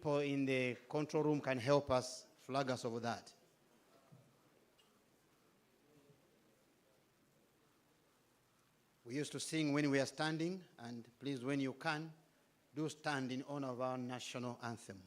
people in the control room can help us, flag us over that. We used to sing when we are standing, and please, when you can, do stand in honor of our national anthem.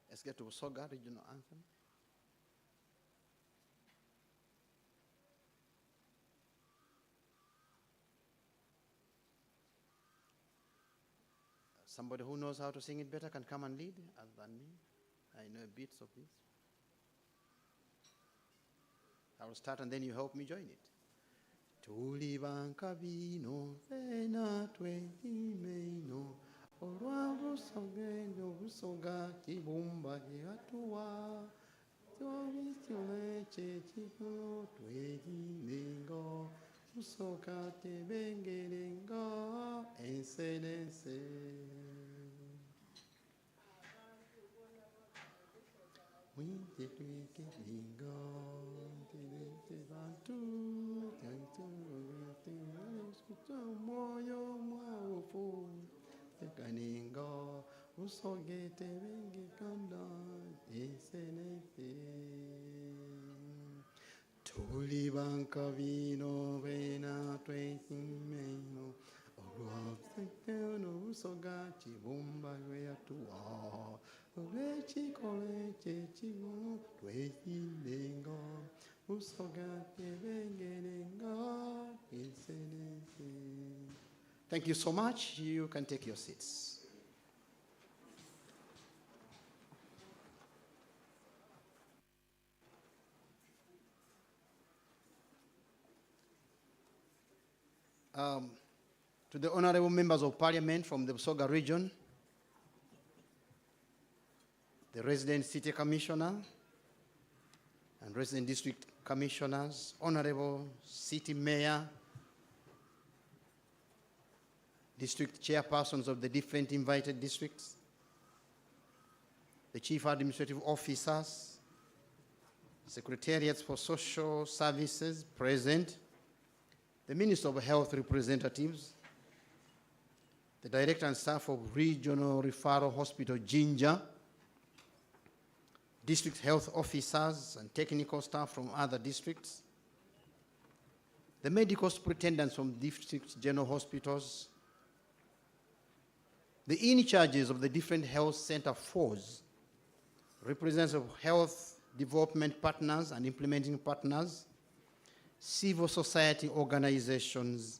Let's get to Busoga regional anthem. Somebody who knows how to sing it better can come and lead other than me. I know bits of this. I will start and then you help me join it. Tuli banka vino vena tweimeno olwa busogendo busoga kibumba yatua tobisole chechipo tweiningo busoga tebengerengo ensenense. We did we get Kaningo, Usogete, Kanda, Esenete Tuli Banca Vino, Vena, Twinmeno, Oguano, Usogachi, Bumba, Veatua, Ovechi, Coleche, Chigo, Twiningo, Usogate, Vengeningo, Esenete. Thank you so much. You can take your seats. To the honorable members of parliament from the Busoga region, the resident city commissioner and resident district commissioners, honorable city mayor, district chairpersons of the different invited districts, the chief administrative officers, secretariats for social services present, the Minister of Health representatives, the director and staff of Regional Referral Hospital Jinja, district health officers and technical staff from other districts, the medical superintendents from district general hospitals, the in-charges of the different health center fours, representatives of health development partners and implementing partners, civil society organizations,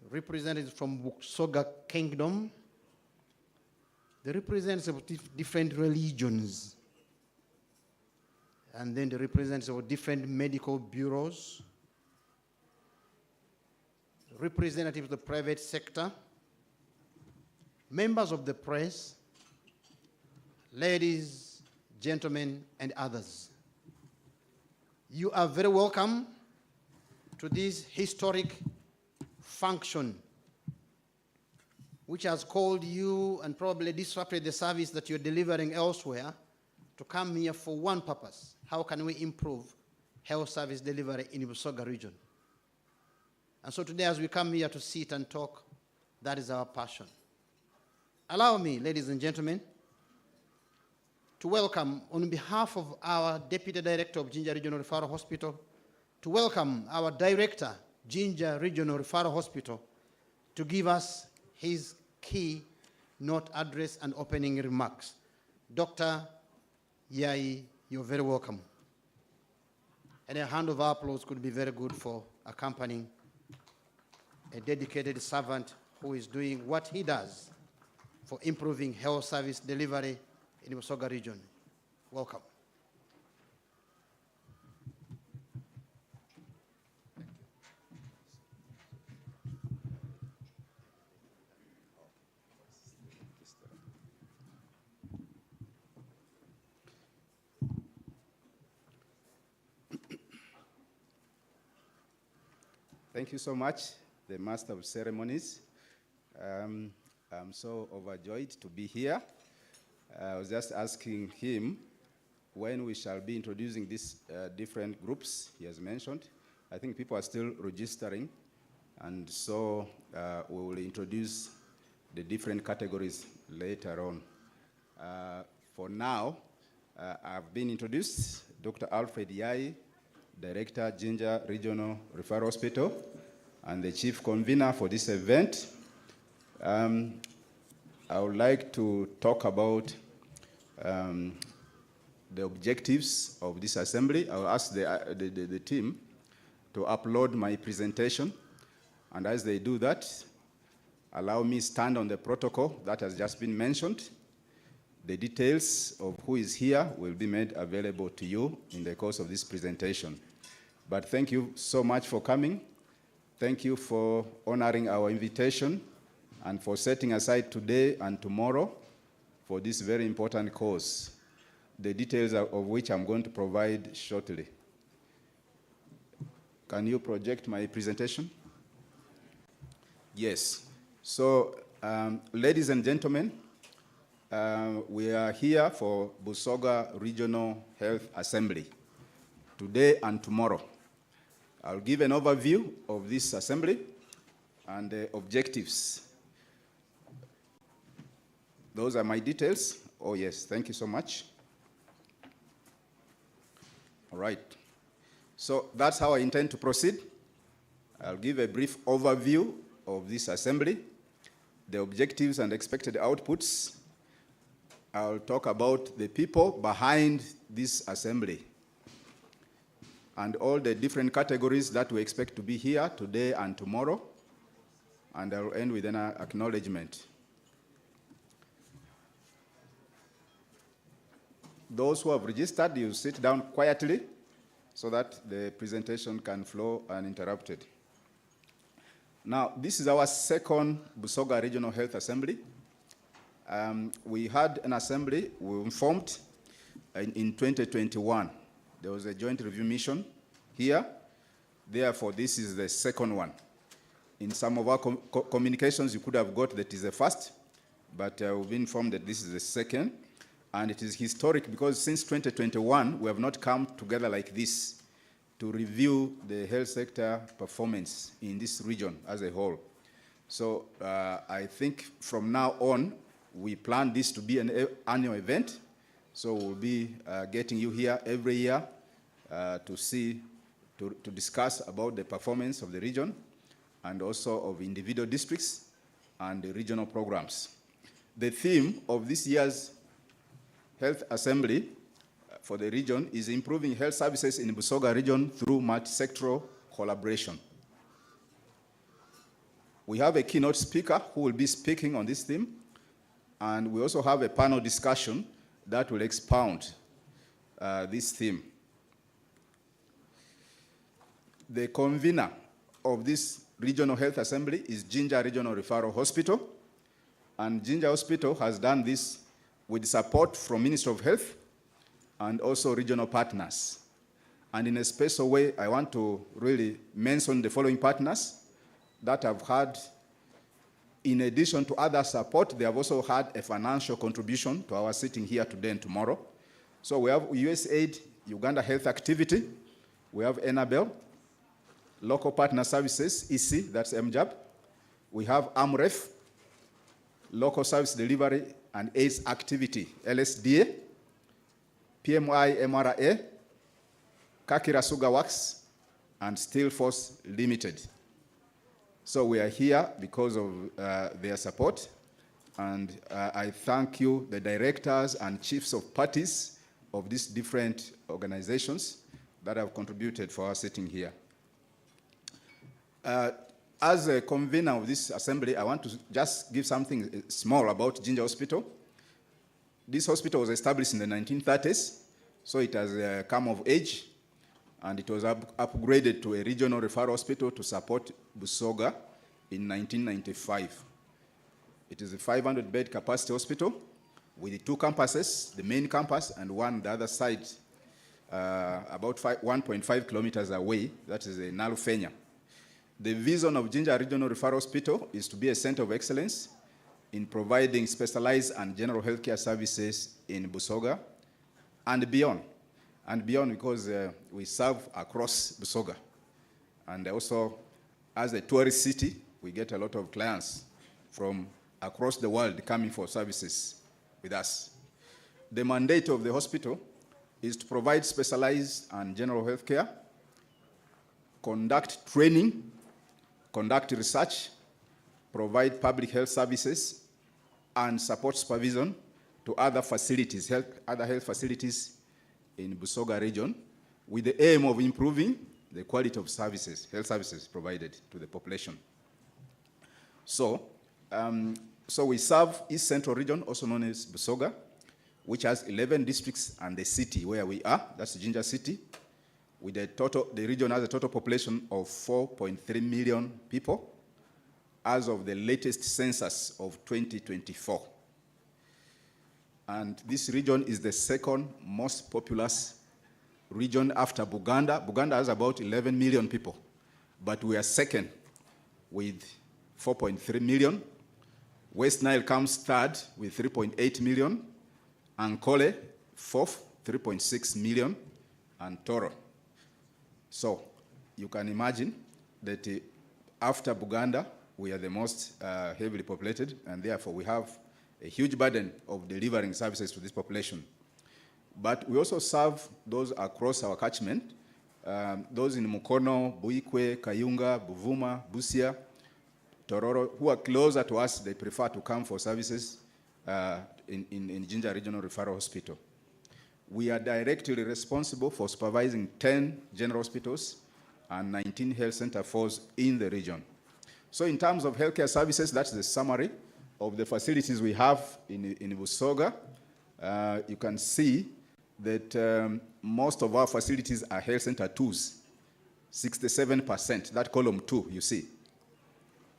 representatives from Busoga Kingdom, the representatives of different religions, and then the representatives of different medical bureaus, representatives of the private sector, members of the press, ladies, gentlemen, and others. You are very welcome to this historic function, which has called you and probably disrupted the service that you're delivering elsewhere to come here for one purpose. How can we improve health service delivery in the Busoga region? And so today, as we come here to sit and talk, that is our passion. Allow me, ladies and gentlemen, to welcome, on behalf of our Deputy Director of Jinja Regional Referral Hospital, to welcome our Director, Jinja Regional Referral Hospital, to give us his keynote address and opening remarks. Dr. Yai, you're very welcome. And a hand of applause could be very good for accompanying a dedicated servant who is doing what he does for improving health service delivery in the Busoga region. Welcome. Thank you so much, the Master of Ceremonies. I'm so overjoyed to be here. I was just asking him when we shall be introducing these different groups he has mentioned. I think people are still registering, and so we will introduce the different categories later on. For now, I've been introduced, Dr. Alfred Yai, Director, Jinja Regional Referral Hospital, and the Chief Convener for this event. I would like to talk about the objectives of this assembly. I'll ask the team to upload my presentation, and as they do that, allow me stand on the protocol that has just been mentioned. The details of who is here will be made available to you in the course of this presentation. But thank you so much for coming. Thank you for honoring our invitation and for setting aside today and tomorrow for this very important cause, the details of which I'm going to provide shortly. Can you project my presentation? Yes. So, ladies and gentlemen, we are here for Busoga Regional Health Assembly, today and tomorrow. I'll give an overview of this assembly and the objectives. Those are my details. Oh yes, thank you so much. All right. So that's how I intend to proceed. I'll give a brief overview of this assembly, the objectives and expected outputs. I'll talk about the people behind this assembly and all the different categories that we expect to be here today and tomorrow. And I'll end with an acknowledgement. Those who have registered, you sit down quietly so that the presentation can flow uninterrupted. Now, this is our second Busoga Regional Health Assembly. We had an assembly we formed in 2021. There was a joint review mission here. Therefore, this is the second one. In some of our communications, you could have got that is the first, but we've been informed that this is the second. And it is historic because since 2021, we have not come together like this to review the health sector performance in this region as a whole. So I think from now on, we plan this to be an annual event. So we'll be getting you here every year to discuss about the performance of the region and also of individual districts and the regional programs. The theme of this year's Health Assembly for the region is improving health services in the Busoga region through multisectoral collaboration. We have a keynote speaker who will be speaking on this theme, and we also have a panel discussion that will expound this theme. The convener of this Regional Health Assembly is Jinja Regional Referral Hospital, and Jinja Hospital has done this with support from Ministry of Health and also regional partners. And in a special way, I want to really mention the following partners that have had, in addition to other support, they have also had a financial contribution to our sitting here today and tomorrow. So we have USAID, Uganda Health Activity, we have Enabel, local partner services, EC, that's MJAB. We have AMREF, local service delivery and AIDS activity, LSDA, PMI MRA, Kakira Sugar Works, and Steel Force Limited. So we are here because of their support, and I thank you, the directors and chiefs of parties of these different organizations that have contributed for our sitting here. As a convener of this assembly, I want to just give something small about Jinja Hospital. This hospital was established in the 1930s, so it has come of age, and it was upgraded to a regional referral hospital to support Busoga in 1995. It is a 500-bed capacity hospital with 2 campuses, the main campus and one on the other side, about 1.5 kilometers away, that is in Nalufenya. The vision of Jinja Regional Referral Hospital is to be a center of excellence in providing specialized and general healthcare services in Busoga and beyond. And beyond because we serve across Busoga. And also, as a tourist city, we get a lot of clients from across the world coming for services with us. The mandate of the hospital is to provide specialized and general health care, conduct training, conduct research, provide public health services, and support supervision to other facilities, other health facilities in Busoga region, with the aim of improving the quality of services, health services provided to the population. So we serve East Central region, also known as Busoga, which has 11 districts and the city where we are, that's Jinja City, with the region has a total population of 4.3 million people as of the latest census of 2024. And this region is the second most populous region after Buganda. Buganda has about 11 million people, but we are second with 4.3 million. West Nile comes third with 3.8 million. Ankole, fourth, 3.6 million, and Toro. So you can imagine that after Buganda, we are the most heavily populated, and therefore we have a huge burden of delivering services to this population. But we also serve those across our catchment, those in Mukono, Buikwe, Kayunga, Buvuma, Busia, Tororo, who are closer to us. They prefer to come for services in Jinja Regional Referral Hospital. We are directly responsible for supervising 10 general hospitals and 19 health center force in the region. So in terms of healthcare services, that's the summary of the facilities we have in Busoga. You can see that most of our facilities are health center 2s, 67%, that column 2, you see.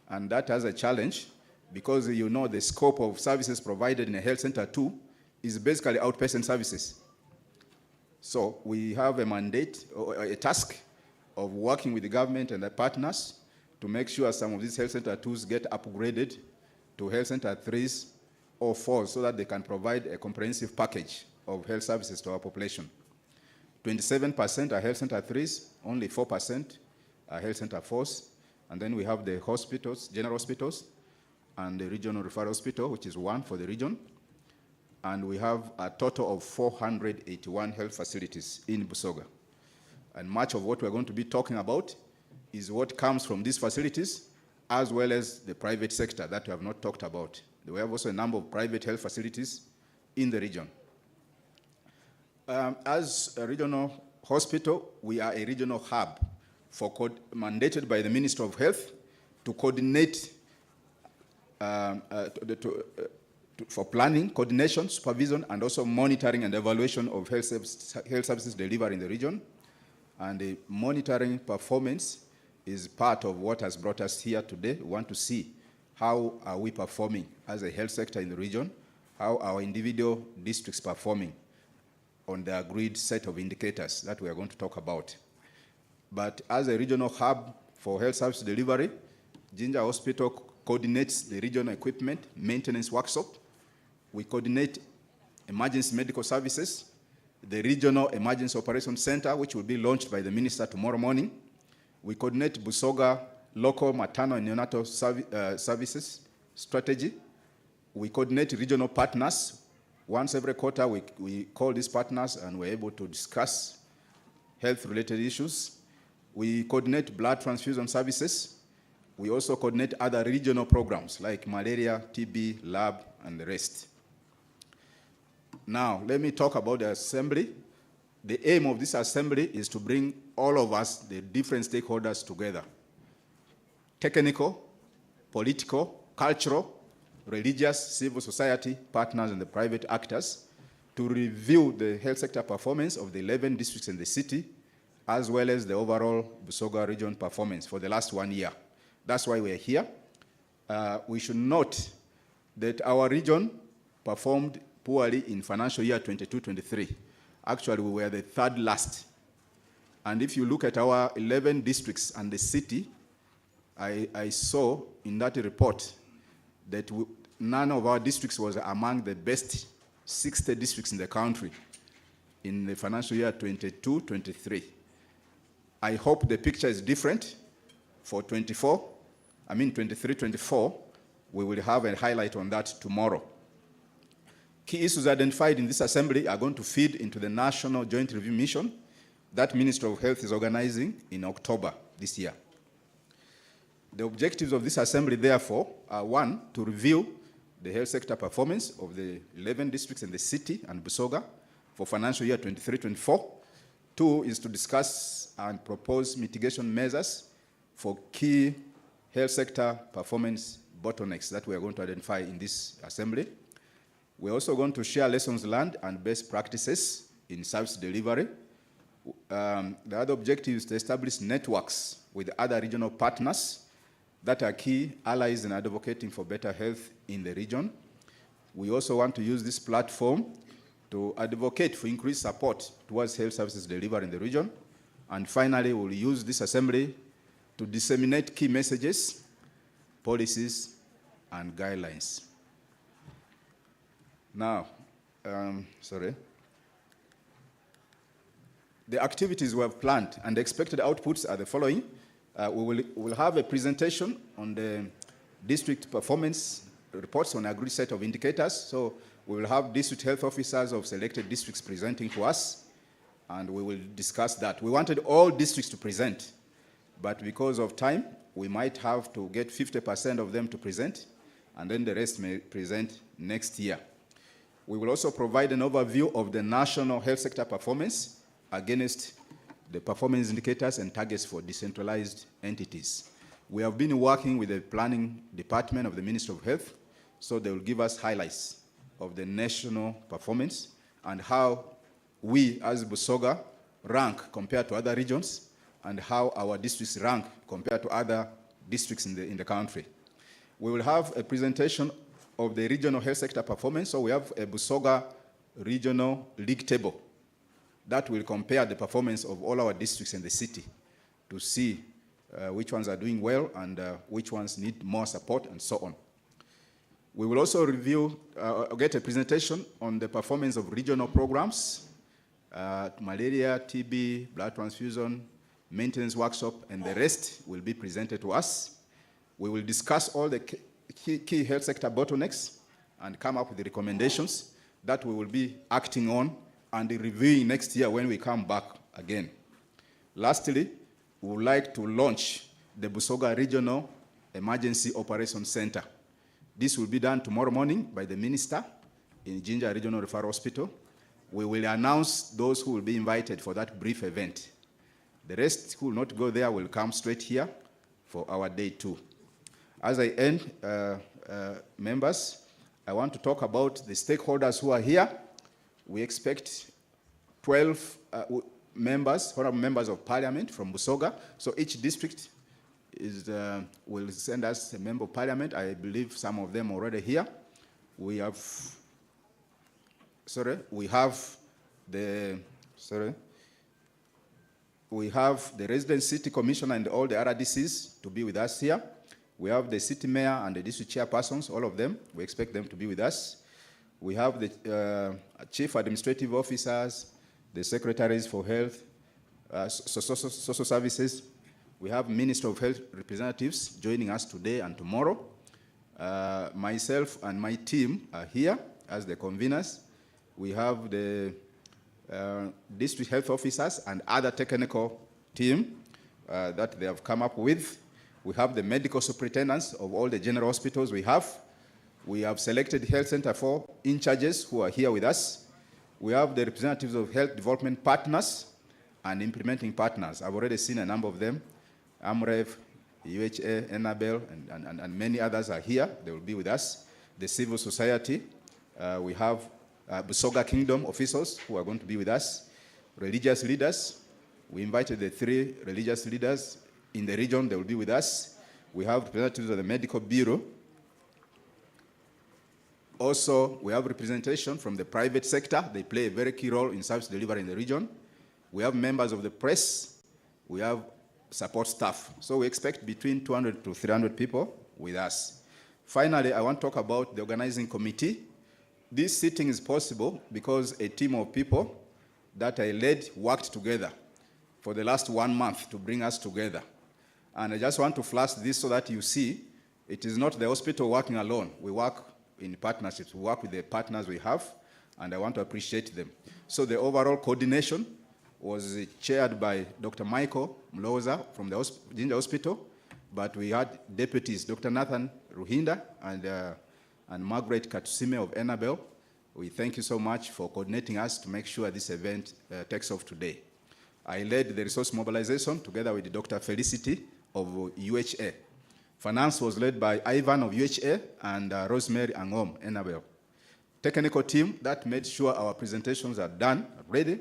And that has a challenge because you know the scope of services provided in a health center 2 is basically outpatient services. So we have a mandate, or a task of working with the government and the partners to make sure some of these health center 2s get upgraded to health center 3s or 4s so that they can provide a comprehensive package of health services to our population. 27% are health center 3s, only 4% are health center 4s, and then we have the hospitals, general hospitals, and the regional referral hospital, which is 1 for the region. And we have a total of 481 health facilities in Busoga. And much of what we're going to be talking about is what comes from these facilities, as well as the private sector that we have not talked about. We have also a number of private health facilities in the region. As a regional hospital, we are a regional hub mandated by the Minister of Health to coordinate for planning, coordination, supervision, and also monitoring and evaluation of health services delivered in the region. And the monitoring performance is part of what has brought us here today. We want to see how are we performing as a health sector in the region, how our individual districts performing on the agreed set of indicators that we are going to talk about. But as a regional hub for health service delivery, Jinja Hospital coordinates the regional equipment maintenance workshop. We coordinate emergency medical services, the Regional Emergency Operations Center, which will be launched by the Minister tomorrow morning, We coordinate Busoga local maternal and neonatal services strategy. We coordinate regional partners. Once every quarter, we call these partners and we're able to discuss health-related issues. We coordinate blood transfusion services. We also coordinate other regional programs like malaria, TB, lab, and the rest. Now, let me talk about the assembly. The aim of this assembly is to bring all of us, the different stakeholders, together. Technical, political, cultural, religious, civil society, partners, and the private actors to review the health sector performance of the 11 districts in the city, as well as the overall Busoga region performance for the last 1 year. That's why we're here. We should note that our region performed poorly in financial year 22-23. Actually, we were the third last. And if you look at our 11 districts and the city, I saw in that report that none of our districts was among the best 60 districts in the country in the financial year 22-23. I hope the picture is different for 23-24. We will have a highlight on that tomorrow. Key issues identified in this assembly are going to feed into the National Joint Review Mission that Ministry of Health is organizing in October this year. The objectives of this assembly, therefore, are 1, to review the health sector performance of the 11 districts in the city and Busoga for financial year 23-24. 2 is to discuss and propose mitigation measures for key health sector performance bottlenecks that we are going to identify in this assembly. We're also going to share lessons learned and best practices in service delivery. The other objective is to establish networks with other regional partners that are key allies in advocating for better health in the region. We also want to use this platform to advocate for increased support towards health services delivered in the region. And finally, we'll use this assembly to disseminate key messages, policies, and guidelines. Now, the activities we have planned and the expected outputs are the following. We will have a presentation on the district performance reports on agreed set of indicators. So we will have district health officers of selected districts presenting to us, and we will discuss that. We wanted all districts to present, but because of time, we might have to get 50% of them to present, and then the rest may present next year. We will also provide an overview of the national health sector performance against the performance indicators and targets for decentralized entities. We have been working with the planning department of the Ministry of Health, so they will give us highlights of the national performance and how we as Busoga rank compared to other regions and how our districts rank compared to other districts in the country. We will have a presentation of the regional health sector performance, so we have a Busoga regional league table that will compare the performance of all our districts in the city to see which ones are doing well and which ones need more support and so on. We will also get a presentation on the performance of regional programs, malaria, TB, blood transfusion, maintenance workshop, and the rest will be presented to us. We will discuss all the key health sector bottlenecks and come up with the recommendations that we will be acting on and reviewing next year when we come back again. Lastly, we would like to launch the Busoga Regional Emergency Operations Center. This will be done tomorrow morning by the minister in Jinja Regional Referral Hospital. We will announce those who will be invited for that brief event. The rest who will not go there will come straight here for our day 2. As I end, members, I want to talk about the stakeholders who are here. We expect 12 honorable members of parliament from Busoga. So each district will send us a member of parliament. I believe some of them already here. We have the resident city commissioner and all the RDCs to be with us here. We have the city mayor and the district chairpersons, all of them. We expect them to be with us. We have the chief administrative officers, the secretaries for health, social services. We have Minister of Health representatives joining us today and tomorrow. Myself and my team are here as the conveners. We have the district health officers and other technical team that they have come up with. We have the medical superintendents of all the general hospitals we have. We have selected Health Center 4 in charges who are here with us. We have the representatives of health development partners and implementing partners. I've already seen a number of them. AMREF, UHA, Enabel, and many others are here. They will be with us. The civil society. We have Busoga Kingdom officials who are going to be with us. Religious leaders. We invited the 3 religious leaders in the region. They will be with us. We have representatives of the Medical Bureau. Also, we have representation from the private sector. They play a very key role in service delivery in the region. We have members of the press. We have support staff. So we expect between 200 to 300 people with us. Finally, I want to talk about the organizing committee. This sitting is possible because a team of people that I led worked together for the last 1 month to bring us together. And I just want to flash this so that you see it is not the hospital working alone. We work in partnerships. We work with the partners we have, and I want to appreciate them. So the overall coordination was chaired by Dr. Michael Mloza from the Jinja Hospital, but we had deputies, Dr. Nathan Ruhinda and Margaret Katusime of Enabel. We thank you so much for coordinating us to make sure this event takes off today. I led the resource mobilization together with Dr. Felicity of UHA. Finance was led by Ivan of UHA and Rosemary Angom, Enabel. Technical team that made sure our presentations are done, ready,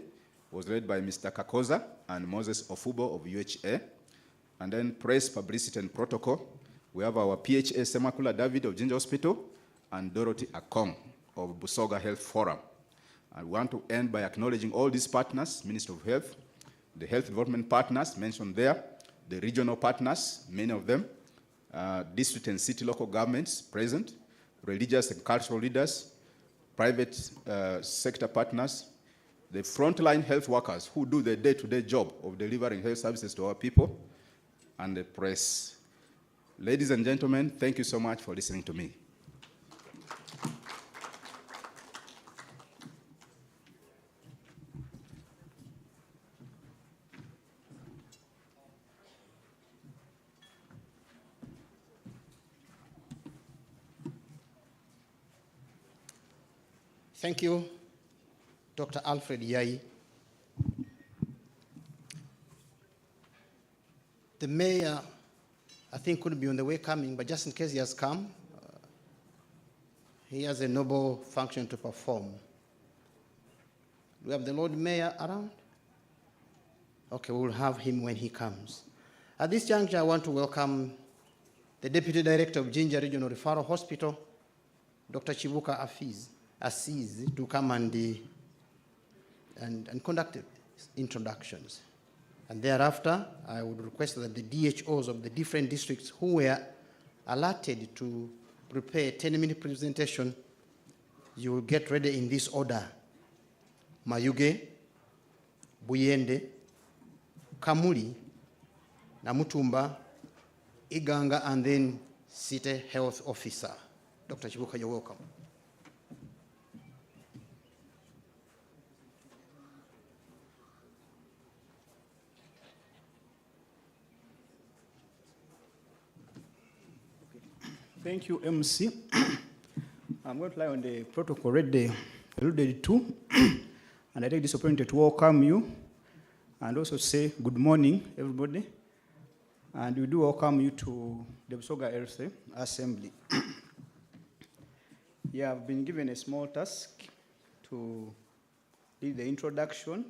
was led by Mr. Kakoza and Moses Ofubo of UHA. And then press, publicity, and protocol. We have our PHA Semakula David of Jinja Hospital and Dorothy Akong of Busoga Health Forum. I want to end by acknowledging all these partners, Minister of Health, the health development partners mentioned there, the regional partners, many of them, district and city local governments present, religious and cultural leaders, private sector partners, the frontline health workers who do the day-to-day job of delivering health services to our people, and the press. Ladies and gentlemen, thank you so much for listening to me. Thank you, Dr. Alfred Yai. The mayor, I think, could be on the way coming, but just in case he has come, he has a noble function to perform. Do we have the Lord Mayor around? Okay, we'll have him when he comes. At this juncture, I want to welcome the Deputy Director of Jinja Regional Referral Hospital, Dr. Chibuka Aziz, to come and conduct introductions. And thereafter, I would request that the DHOs of the different districts who were alerted to prepare a 10-minute presentation, you will get ready in this order: Mayuge, Buyende, Kamuli, Namutumba, Iganga, and then City Health Officer. Dr. Chibuka, you're welcome. Thank you, MC. I'm going to rely on the protocol read alluded to, and I take this opportunity to welcome you and also say good morning, everybody. And we do welcome you to the Busoga Health Assembly. You have been given a small task to lead the introduction.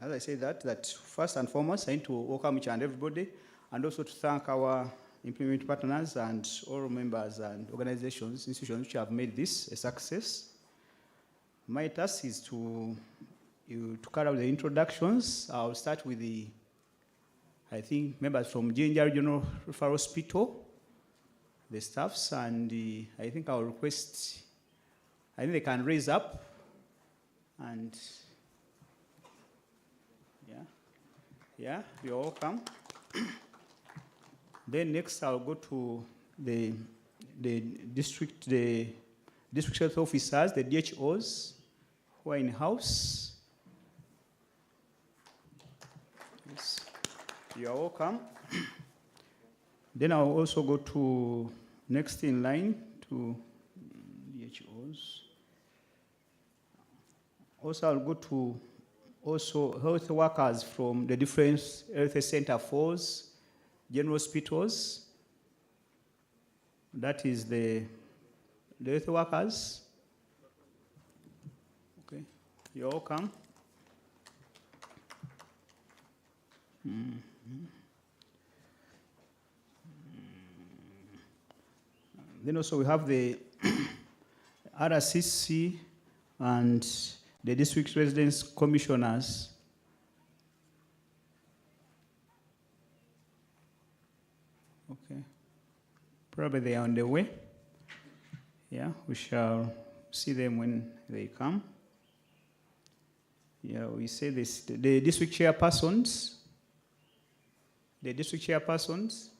As I say that first and foremost, I need to welcome each and everybody, and also to thank our implement partners and all members and organizations, institutions which have made this a success. My task is to carry out the introductions. I'll start with I think, members from Jinja Regional Referral Hospital, the staffs, and I think I'll request, I think they can raise up, and yeah. Yeah, you're welcome. Then next I'll go to the district health officers, the DHOs, who are in house. Yes, you're welcome. Then I'll also go to next in line to DHOs. Also, I'll go to also health workers from the different health center force, general hospitals. That is the health workers. Okay, you're welcome. Then also we have the RCC and the district residence commissioners. Okay. Probably they are on the way. Yeah, we shall see them when they come. Yeah, we say this, the district chairpersons. The district chairpersons.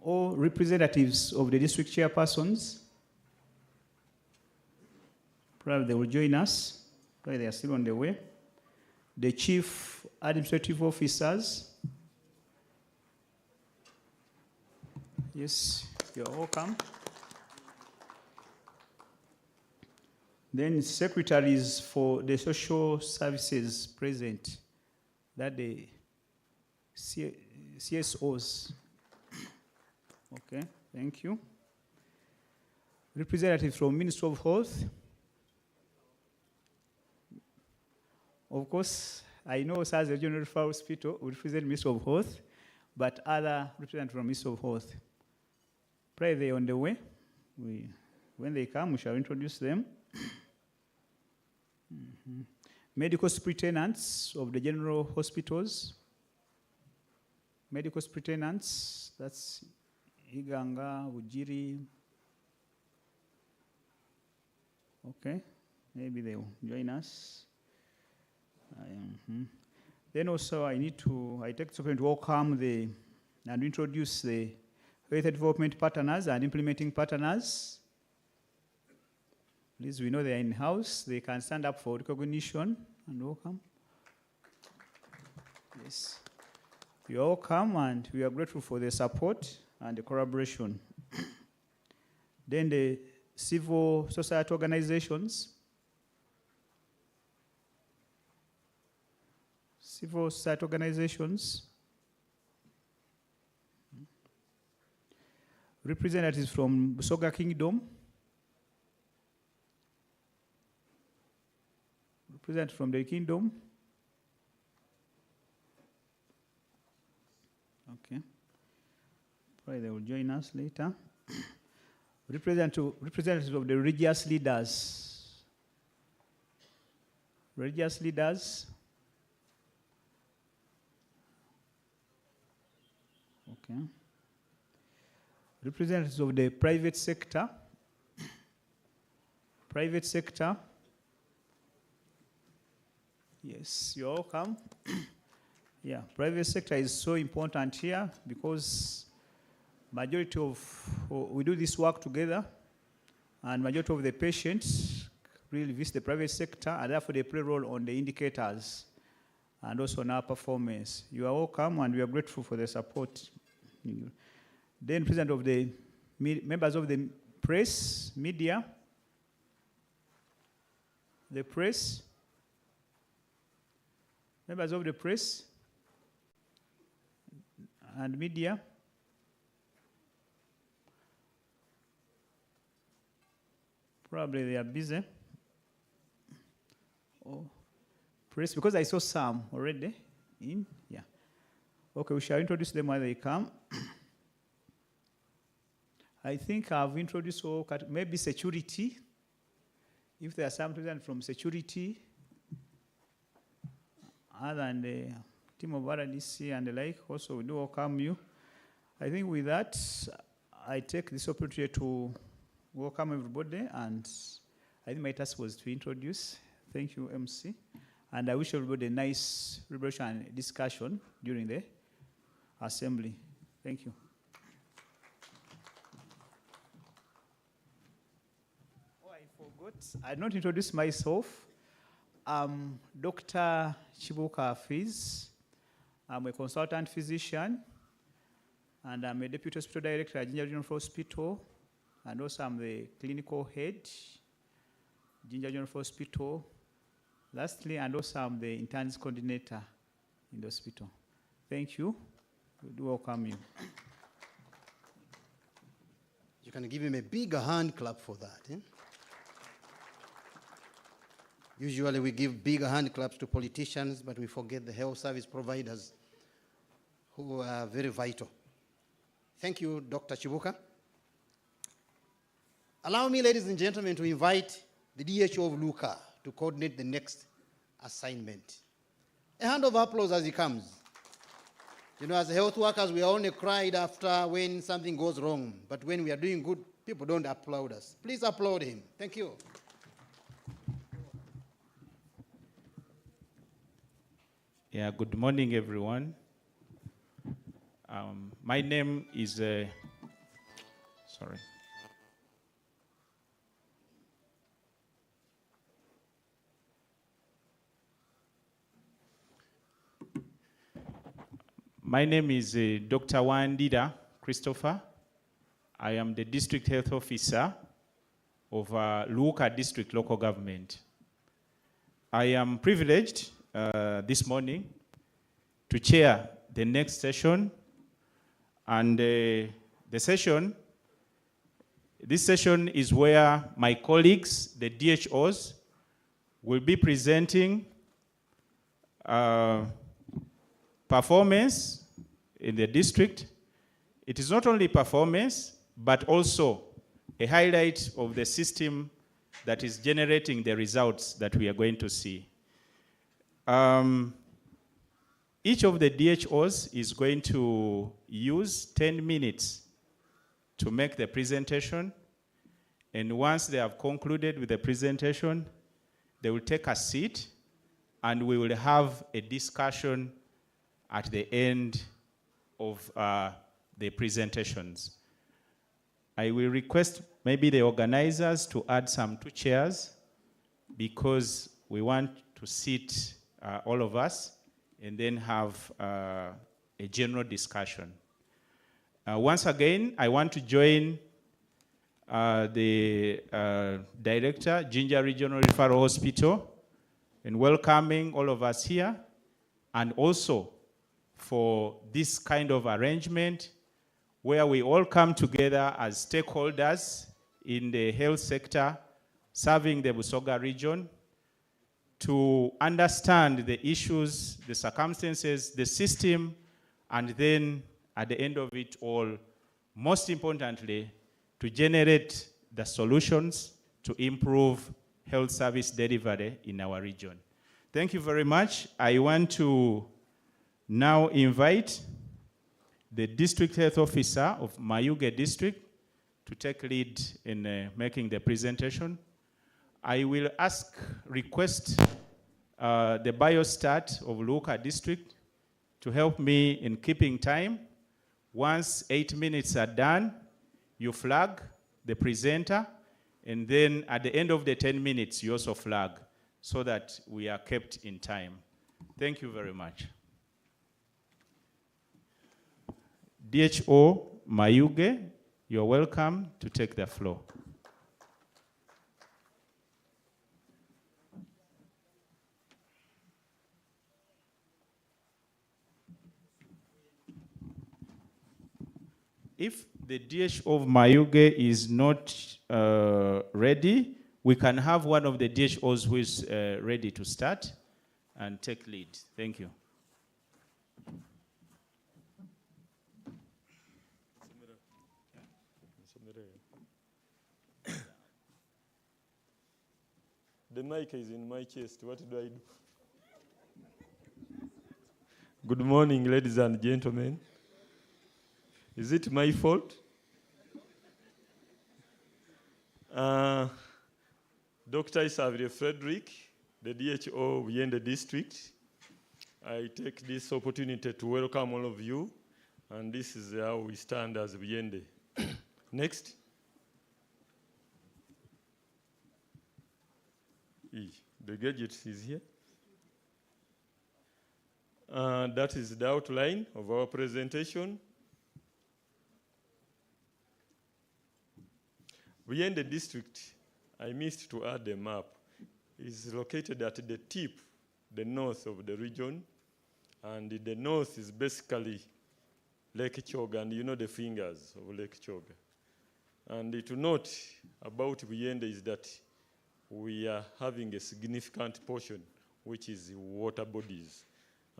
Or representatives of the district chairpersons. Probably they will join us. Probably they are still on the way. The chief administrative officers. Yes, you're welcome. Then secretaries for the social services present. That the CSOs. Okay, thank you. Representatives from Ministry of Health. Of course, I know as a Regional Referral Hospital will represent Ministry of Health, but other representatives from Ministry of Health. Pray they're on the way. When they come, we shall introduce them. Medical superintendents of the general hospitals. Medical superintendents, that's Iganga, Ujiri. Okay, maybe they will join us. Then also I take this opportunity to welcome and introduce the health development partners and implementing partners. Please, we know they are in-house. They can stand up for recognition and welcome. Yes. You're welcome, and we are grateful for the support and the collaboration. Then the civil society organizations. Civil society organizations. Representatives from Busoga Kingdom. Representative from the kingdom. Okay. Probably they will join us later. Representatives of the religious leaders. Religious leaders. Okay. Representatives of the private sector. Private sector. Yes, you're welcome. Yeah, private sector is so important here because majority we do this work together, and majority of the patients really visit the private sector, and therefore they play a role on the indicators and also on our performance. You are welcome, and we are grateful for the support. Then president of the members of the press, media, the press, members of the press and media. Probably they are busy. Oh, press, because I saw some already in, yeah. Okay, we shall introduce them when they come. I think I've introduced all, maybe security. If there are some representatives from security, other than the team of RDC and the like, also we do welcome you. I think with that, I take this opportunity to welcome everybody, and I think my task was to introduce. Thank you, MC. And I wish everybody a nice liberation and discussion during the assembly. Thank you. Oh, I forgot. I did not introduce myself. Dr. Chibuka Fiz. I'm a consultant physician, and I'm a deputy hospital director at Jinja Regional Hospital, and also I'm the clinical head, Jinja Regional Hospital. Lastly, and also I'm the interns coordinator in the hospital. Thank you. We do welcome you. You can give him a big hand clap for that. Eh? Usually we give big hand claps to politicians, but we forget the health service providers who are very vital. Thank you, Dr. Chibuka. Allow me, ladies and gentlemen, to invite the DHO of Luka to coordinate the next assignment. A hand of applause as he comes. You know, as health workers, we are only cried after when something goes wrong, but when we are doing good, people don't applaud us. Please applaud him. Thank you. Yeah, good morning, everyone. My name is, sorry. My name is Dr. Wandida Christopher. I am the District Health Officer of Luka District Local Government. I am privileged this morning to chair the next session, and this session is where my colleagues, the DHOs, will be presenting performance in the district. It is not only performance, but also a highlight of the system that is generating the results that we are going to see. Each of the DHOs is going to use 10 minutes to make the presentation. And once they have concluded with the presentation, they will take a seat and we will have a discussion at the end of the presentations. I will request maybe the organizers to add some 2 chairs because we want to sit all of us and then have a general discussion. Once again, I want to join the director, Jinja Regional Referral Hospital, in welcoming all of us here, and also for this kind of arrangement where we all come together as stakeholders in the health sector, serving the Busoga region, to understand the issues, the circumstances, the system, and then at the end of it all, most importantly, to generate the solutions to improve health service delivery in our region. Thank you very much. I want to now invite the District Health Officer of Mayuge District to take lead in making the presentation. I will request the biostat of Luka District to help me in keeping time. Once 8 minutes are done, you flag the presenter, and then at the end of the 10 minutes, you also flag so that we are kept in time. Thank you very much. DHO Mayuge, you're welcome to take the floor. If the DHO of Mayuge is not ready, we can have one of the DHOs who is ready to start and take lead. Thank you. The mic is in my chest. What do I do? Good morning, ladies and gentlemen. Is it my fault? Dr. Isavire Frederick, the DHO of Buyende District. I take this opportunity to welcome all of you, and this is how we stand as Buyende. Next. The gadget is here. That is the outline of our presentation. Buyende District, I missed to add a map, is located at the tip, the north of the region, and the north is basically Lake Choga, and you know the fingers of Lake Choga. And to note about Buyende is that we are having a significant portion, which is water bodies.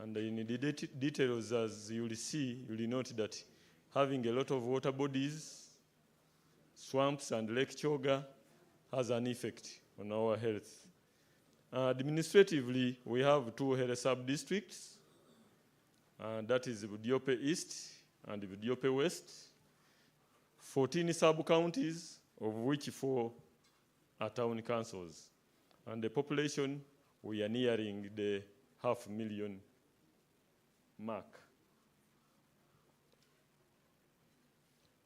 And in the details, as you will see, you will note that having a lot of water bodies, swamps, and Lake Choga has an effect on our health. Administratively, we have 2 health sub-districts, and that is Budiope East and Budiope West, 14 sub-counties, of which 4 are town councils. And the population, we are nearing the 500,000 mark.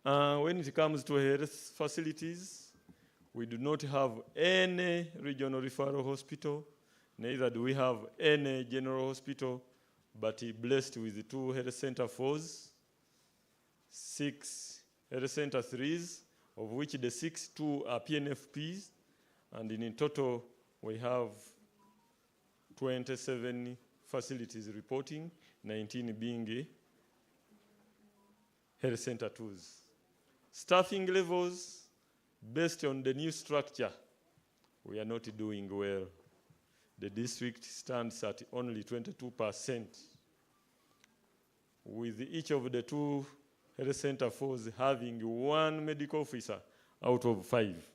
When it comes to health facilities, we do not have any regional referral hospital, neither do we have any general hospital, but blessed with 2 health center 4s, 6 health center 3s, of which the 2 are PNFPs, and in total we have 27 facilities reporting, 19 being health center 2s. Staffing levels, based on the new structure, we are not doing well. The district stands at only 22%, with each of the 2 health center 4s having 1 medical officer out of 5.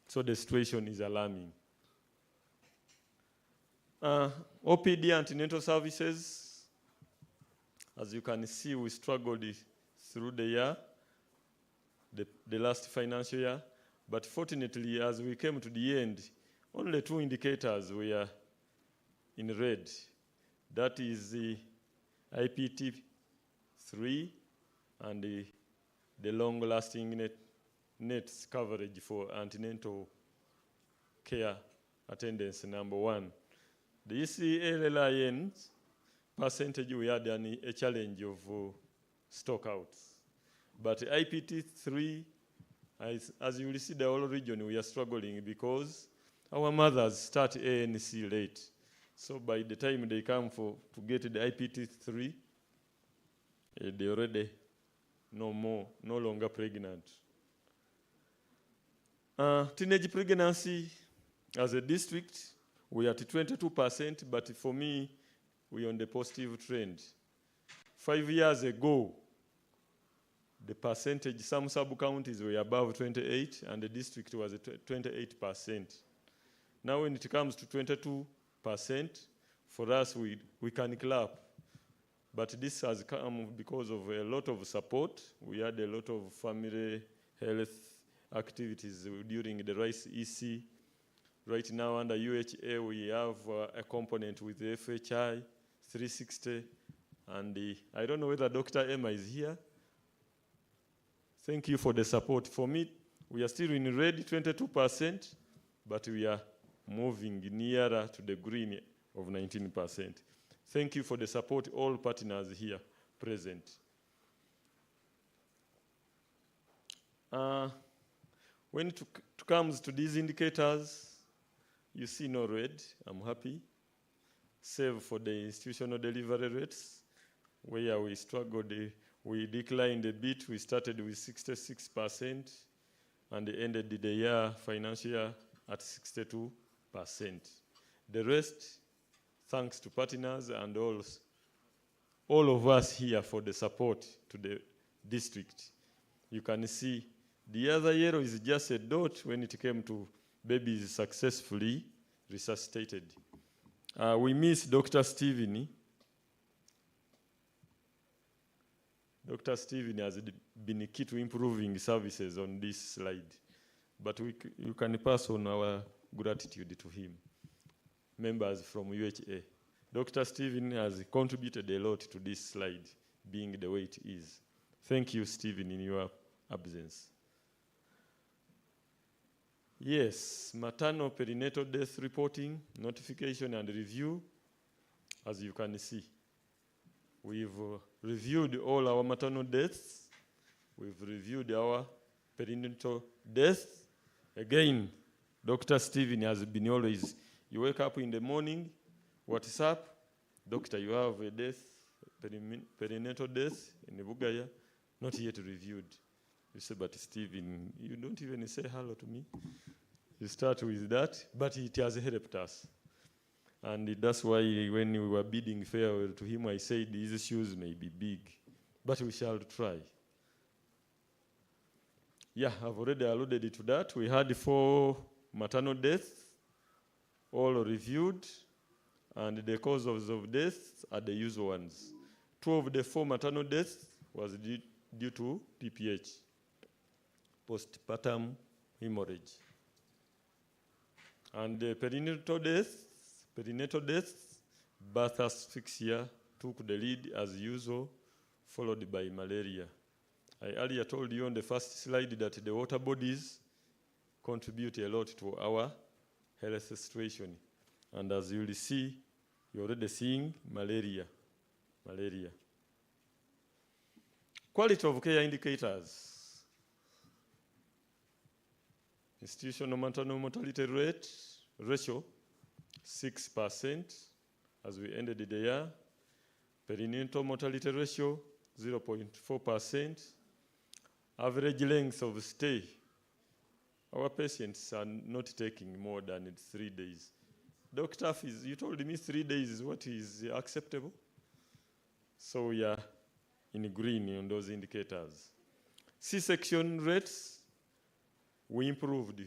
So the situation is alarming. OPD antenatal services, as you can see, we struggled through the year, the last financial year, but fortunately, as we came to the end, only 2 indicators were in red. That is the IPT3 and the long-lasting NETS coverage for antenatal care attendance, number 1. The ECLLIN percentage, we had a challenge of stockouts. But IPT3, as you will see, the whole region, we are struggling because our mothers start ANC late. So by the time they come to get the IPT3, they already no longer pregnant. Teenage pregnancy, as a district, we are at 22%, but for me, we're on the positive trend. 5 years ago, the percentage, some sub-counties were above 28, and the district was at 28%. Now when it comes to 22%, for us, we can clap. But this has come because of a lot of support. We had a lot of family health activities during the RICE EC. Right now under UHA, we have a component with the FHI 360, and I don't know whether Dr. Emma is here. Thank you for the support. For me, we are still in red, 22%, but we are moving nearer to the green of 19%. Thank you for the support, all partners here present. When it comes to these indicators, you see no red, I'm happy, save for the institutional delivery rates, where we struggled, we declined a bit. We started with 66% and ended the year, financial year, at 62%. The rest, thanks to partners and all of us here for the support to the district. You can see the other yellow is just a dot when it came to babies successfully resuscitated. We miss Dr. Stephen. Dr. Stephen has been key to improving services on this slide, but you can pass on our gratitude to him. members from UHA. Dr. Stephen has contributed a lot to this slide being the way it is. Thank you, Stephen, in your absence. Yes, maternal perinatal death reporting, notification and review, as you can see. We've reviewed all our maternal deaths. We've reviewed our perinatal deaths. Again, Dr. Stephen has been always, you wake up in the morning, what's up? Doctor, you have a death, perinatal death in Bugaya, not yet reviewed. You say, but Stephen, you don't even say hello to me. You start with that, but it has helped us. And that's why when we were bidding farewell to him, I said these shoes may be big, but we shall try. Yeah, I've already alluded to that. We had 4 maternal deaths, all reviewed, and the causes of death are the usual ones. 2 of the 4 maternal deaths was due to PPH, postpartum hemorrhage. And the perinatal deaths, birth asphyxia took the lead as usual, followed by malaria. I earlier told you on the first slide that the water bodies contribute a lot to our health situation. And as you will see, you're already seeing malaria. Quality of care indicators. Institutional maternal mortality rate, ratio, 6% as we ended the year. Perinatal mortality ratio, 0.4%. Average length of stay. Our patients are not taking more than 3 days. Dr. Fiz, you told me 3 days is what is acceptable. So we are in green on those indicators. C-section rates, we improved.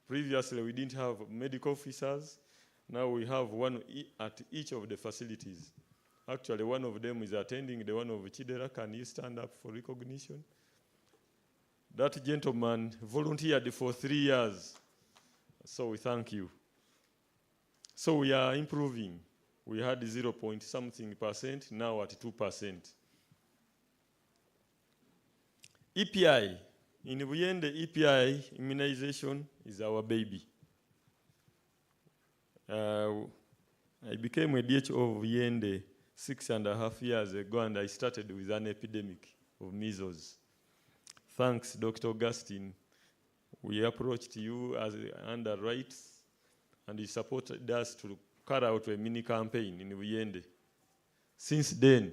Previously, we didn't have medical officers. Now we have one at each of the facilities. Actually, one of them is attending the one of Chidera. Can you stand up for recognition? That gentleman volunteered for 3 years. So we thank you. So we are improving. We had 0.something%, now at 2%. EPI. In Buyende, EPI, immunization, is our baby. I became a DHO of Buyende 6.5 years ago, and I started with an epidemic of measles. Thanks, Dr. Augustine. We approached you as under rights, and you supported us to carry out a mini campaign in Buyende. Since then,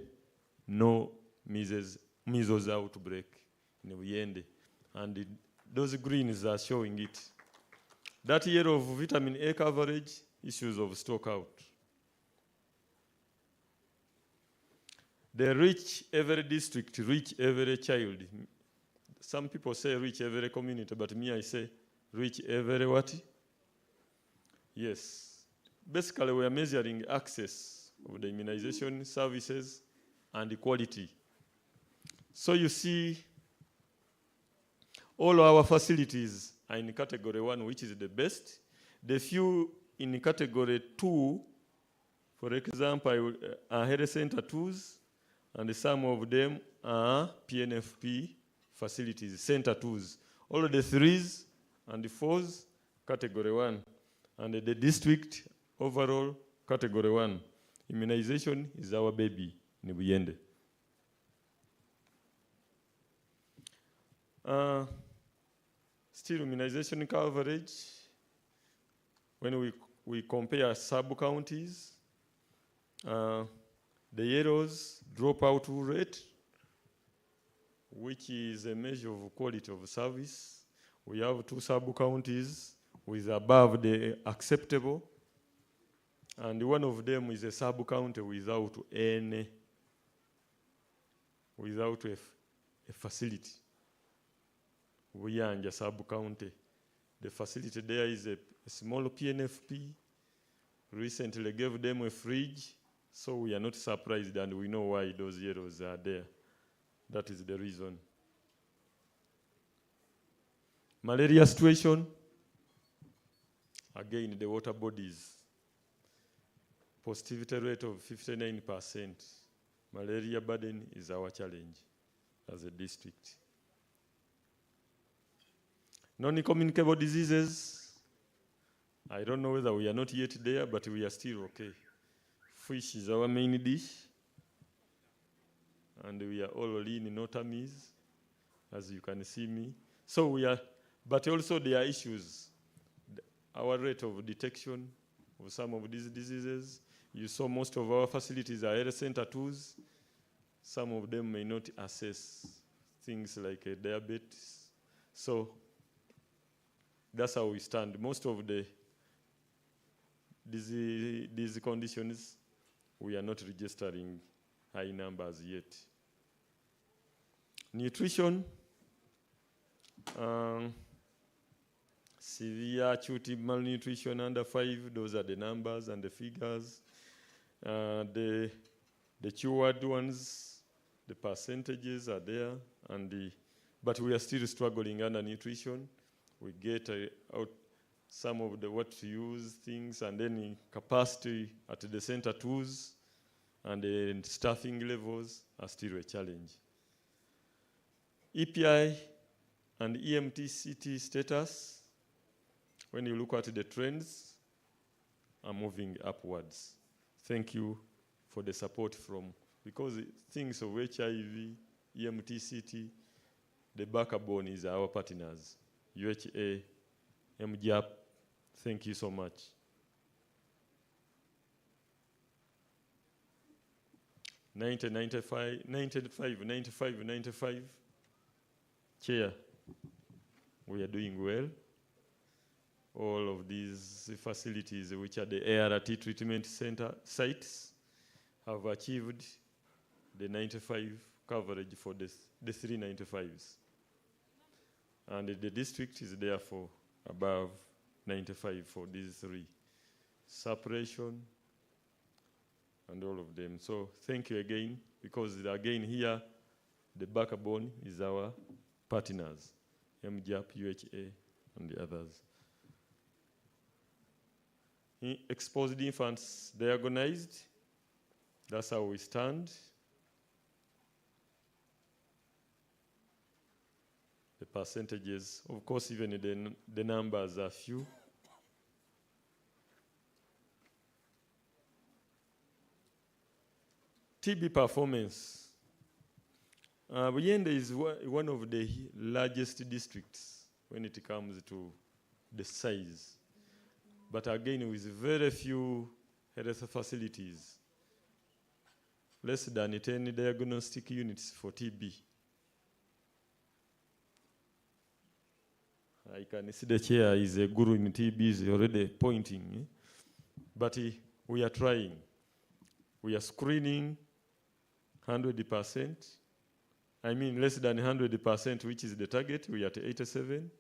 no measles outbreak in Buyende. And those greens are showing it. That year of vitamin A coverage, issues of stock out. The reach every district, reach every child. Some people say reach every community, but me I say reach every what? Yes. Basically, we are measuring access of the immunization services and the quality. So you see, all our facilities are in category 1, which is the best. The few in category 2, for example, are health center 2s, and some of them are PNFP facilities, center 2s. All of the 3s and the 4s, category 1. And the district, overall, category 1. Immunization is our baby in Buyende. Still immunization coverage, when we compare sub-counties, the yellows dropout rate, which is a measure of quality of service. We have 2 sub-counties with above the acceptable, and one of them is a sub-county without a facility. We are in the sub-county. The facility there is a small PNFP. Recently gave them a fridge, so we are not surprised, and we know why those yellows are there. That is the reason. Malaria situation, again, the water bodies. positivity rate of 59%. Malaria burden is our challenge as a district. Non-communicable diseases, I don't know whether we are not yet there, but we are still okay. Fish is our main dish, and we are all lean notamies, as you can see me. So we are, but also there are issues. Our rate of detection of some of these diseases, you saw most of our facilities are health center tools. Some of them may not assess things like diabetes. So that's how we stand. Most of the these conditions, we are not registering high numbers yet. Nutrition, severe acute malnutrition under 5, those are the numbers and the figures. The cured ones, the percentages are there, but we are still struggling under nutrition. We get out some of the what to use things, and then in capacity at the center tools and the staffing levels are still a challenge. EPI and EMTCT status, when you look at the trends, are moving upwards. Thank you for the support because things of HIV, EMTCT, the backbone is our partners, UHA, MJAP. Thank you so much. '95, Chair, we are doing well. All of these facilities, which are the ART treatment center sites, have achieved the 95 coverage for the 395s. And the district is therefore above 95 for these 3. Suppression and all of them. So thank you again, because again here, the backbone is our partners, MJAP, UHA, and the others. Exposed infants diagnosed, that's how we stand. The percentages, of course, even the numbers are few. TB performance. Buyende is one of the largest districts when it comes to the size. But again, with very few health facilities, less than 10 diagnostic units for TB. I can see the chair is a guru in TB, is already pointing. But we are trying. We are screening 100%. I mean less than 100%, which is the target. We are at 87.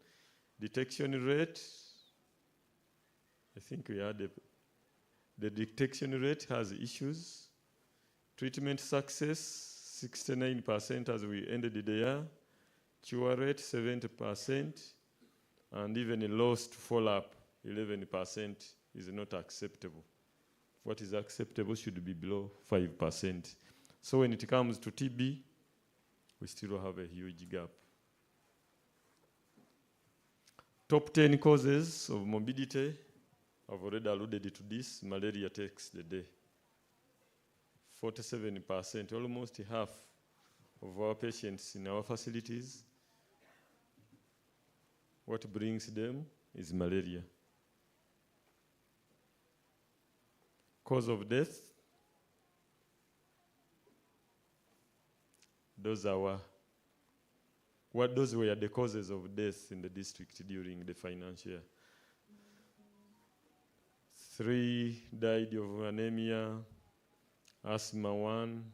Detection rate, I think we are the detection rate has issues. Treatment success, 69% as we ended the year. Cure rate, 70%. And even a lost follow-up, 11% is not acceptable. What is acceptable should be below 5%. So when it comes to TB, we still have a huge gap. Top 10 causes of morbidity, I've already alluded to this. Malaria takes the day. 47%, almost half of our patients in our facilities, what brings them is malaria. Cause of death, those were the causes of death in the district during the financial year. 3 died of anemia, asthma 1,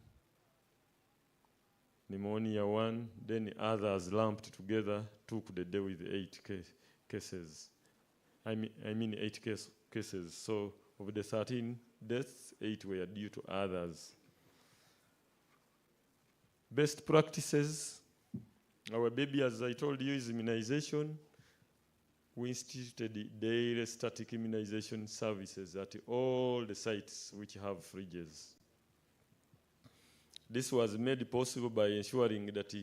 pneumonia 1, then others lumped together took the day with 8 cases. I mean 8 cases. So of the 13 deaths, 8 were due to others. Best practices, our baby, as I told you, is immunization. we instituted daily static immunization services at all the sites which have fridges. This was made possible by ensuring that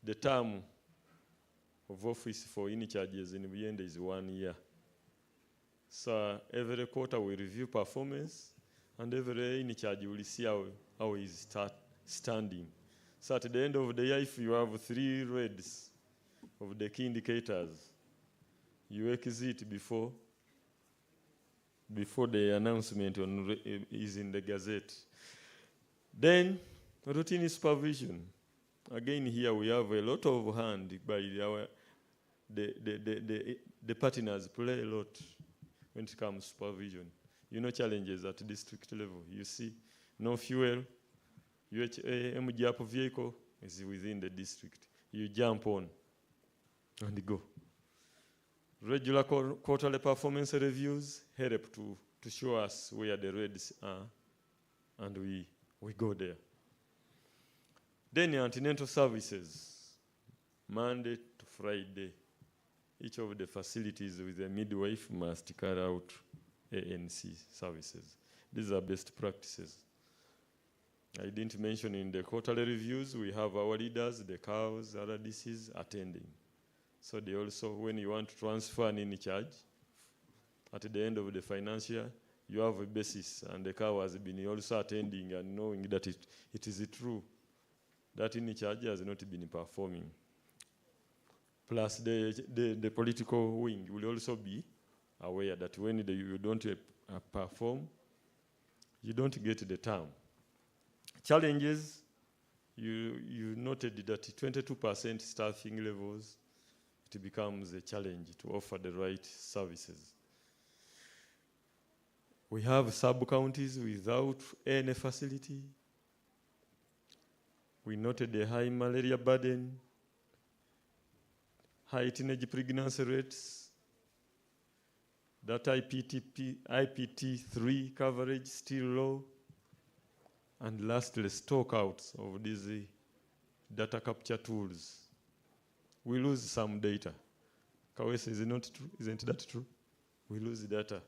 the term of office for in-charges in Buyende is 1 year. So every quarter we review performance, and every in-charge will see how he's standing. So at the end of the year, if you have 3 reds of the key indicators, you exit before the announcement is in the Gazette. Then routine supervision. Again, here we have a lot of hand by the partners play a lot when it comes to supervision. You know, challenges at district level. You see, no fuel, UHA, MGAP vehicle is within the district. You jump on and go. Regular quarterly performance reviews help to show us where the reds are, and we go there. Then antenatal services, Monday to Friday. Each of the facilities with a midwife must carry out ANC services. These are best practices. I didn't mention in the quarterly reviews, we have our leaders, the cows, RDCs attending. So they also, when you want to transfer an in-charge, at the end of the financial year, you have a basis, and the cow has been also attending and knowing that it is true that in-charge has not been performing. Plus the political wing will also be aware that when you don't perform, you don't get the term. Challenges, you noted that 22% staffing levels, it becomes a challenge to offer the right services. We have sub-counties without any facility. We noted the high malaria burden, high teenage pregnancy rates, that IPT3 coverage still low, and lastly, stockouts of these data capture tools. We lose some data. Kawese, is it not true? Isn't that true? We lose data.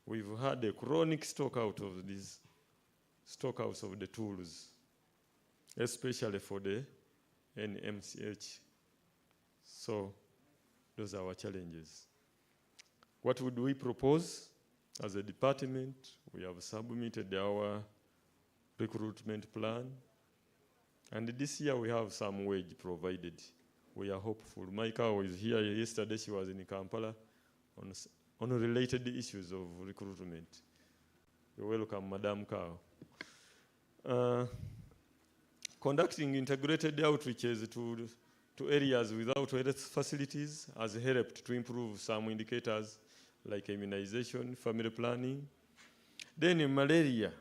We've had a chronic stockout of these stockouts of the tools, especially for the NMCH. So those are our challenges. What would we propose? As a department, we have submitted our recruitment plan. And this year we have some wage provided. We are hopeful. My cow is here. Yesterday she was in Kampala on related issues of recruitment. You're welcome, Madam Cow. Conducting integrated outreaches to areas without health facilities has helped to improve some indicators like immunization, family planning. Then in malaria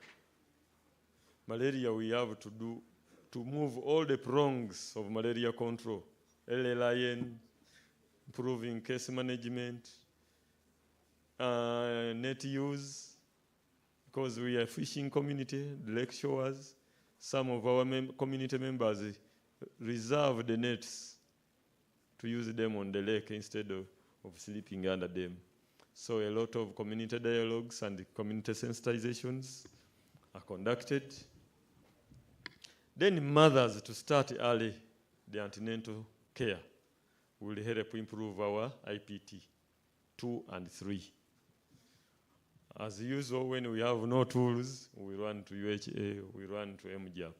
we have to move all the prongs of malaria control, LLIN, improving case management, net use, because we are a fishing community, the lake shores. Some of our community members reserve the nets to use them on the lake instead of sleeping under them. So a lot of community dialogues and community sensitizations are conducted. Then mothers to start early, the antenatal care will help improve our IPT 2 and 3. As usual, when we have no tools, we run to UHA, we run to MGAP.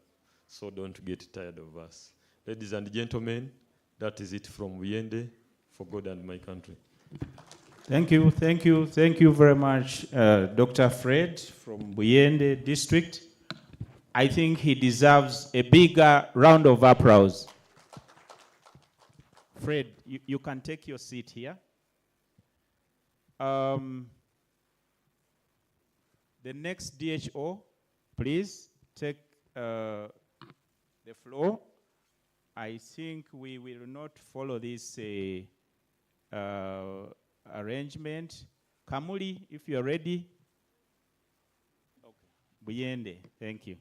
So don't get tired of us. Ladies and gentlemen, that is it from Buyende, for God and my country. Thank you very much, Dr. Fred from Buyende District. I think he deserves a bigger round of applause. Fred, you can take your seat here. The next DHO, please take the floor. I think we will not follow this arrangement. Kamuli, if you're ready. Okay. Buyende, thank you.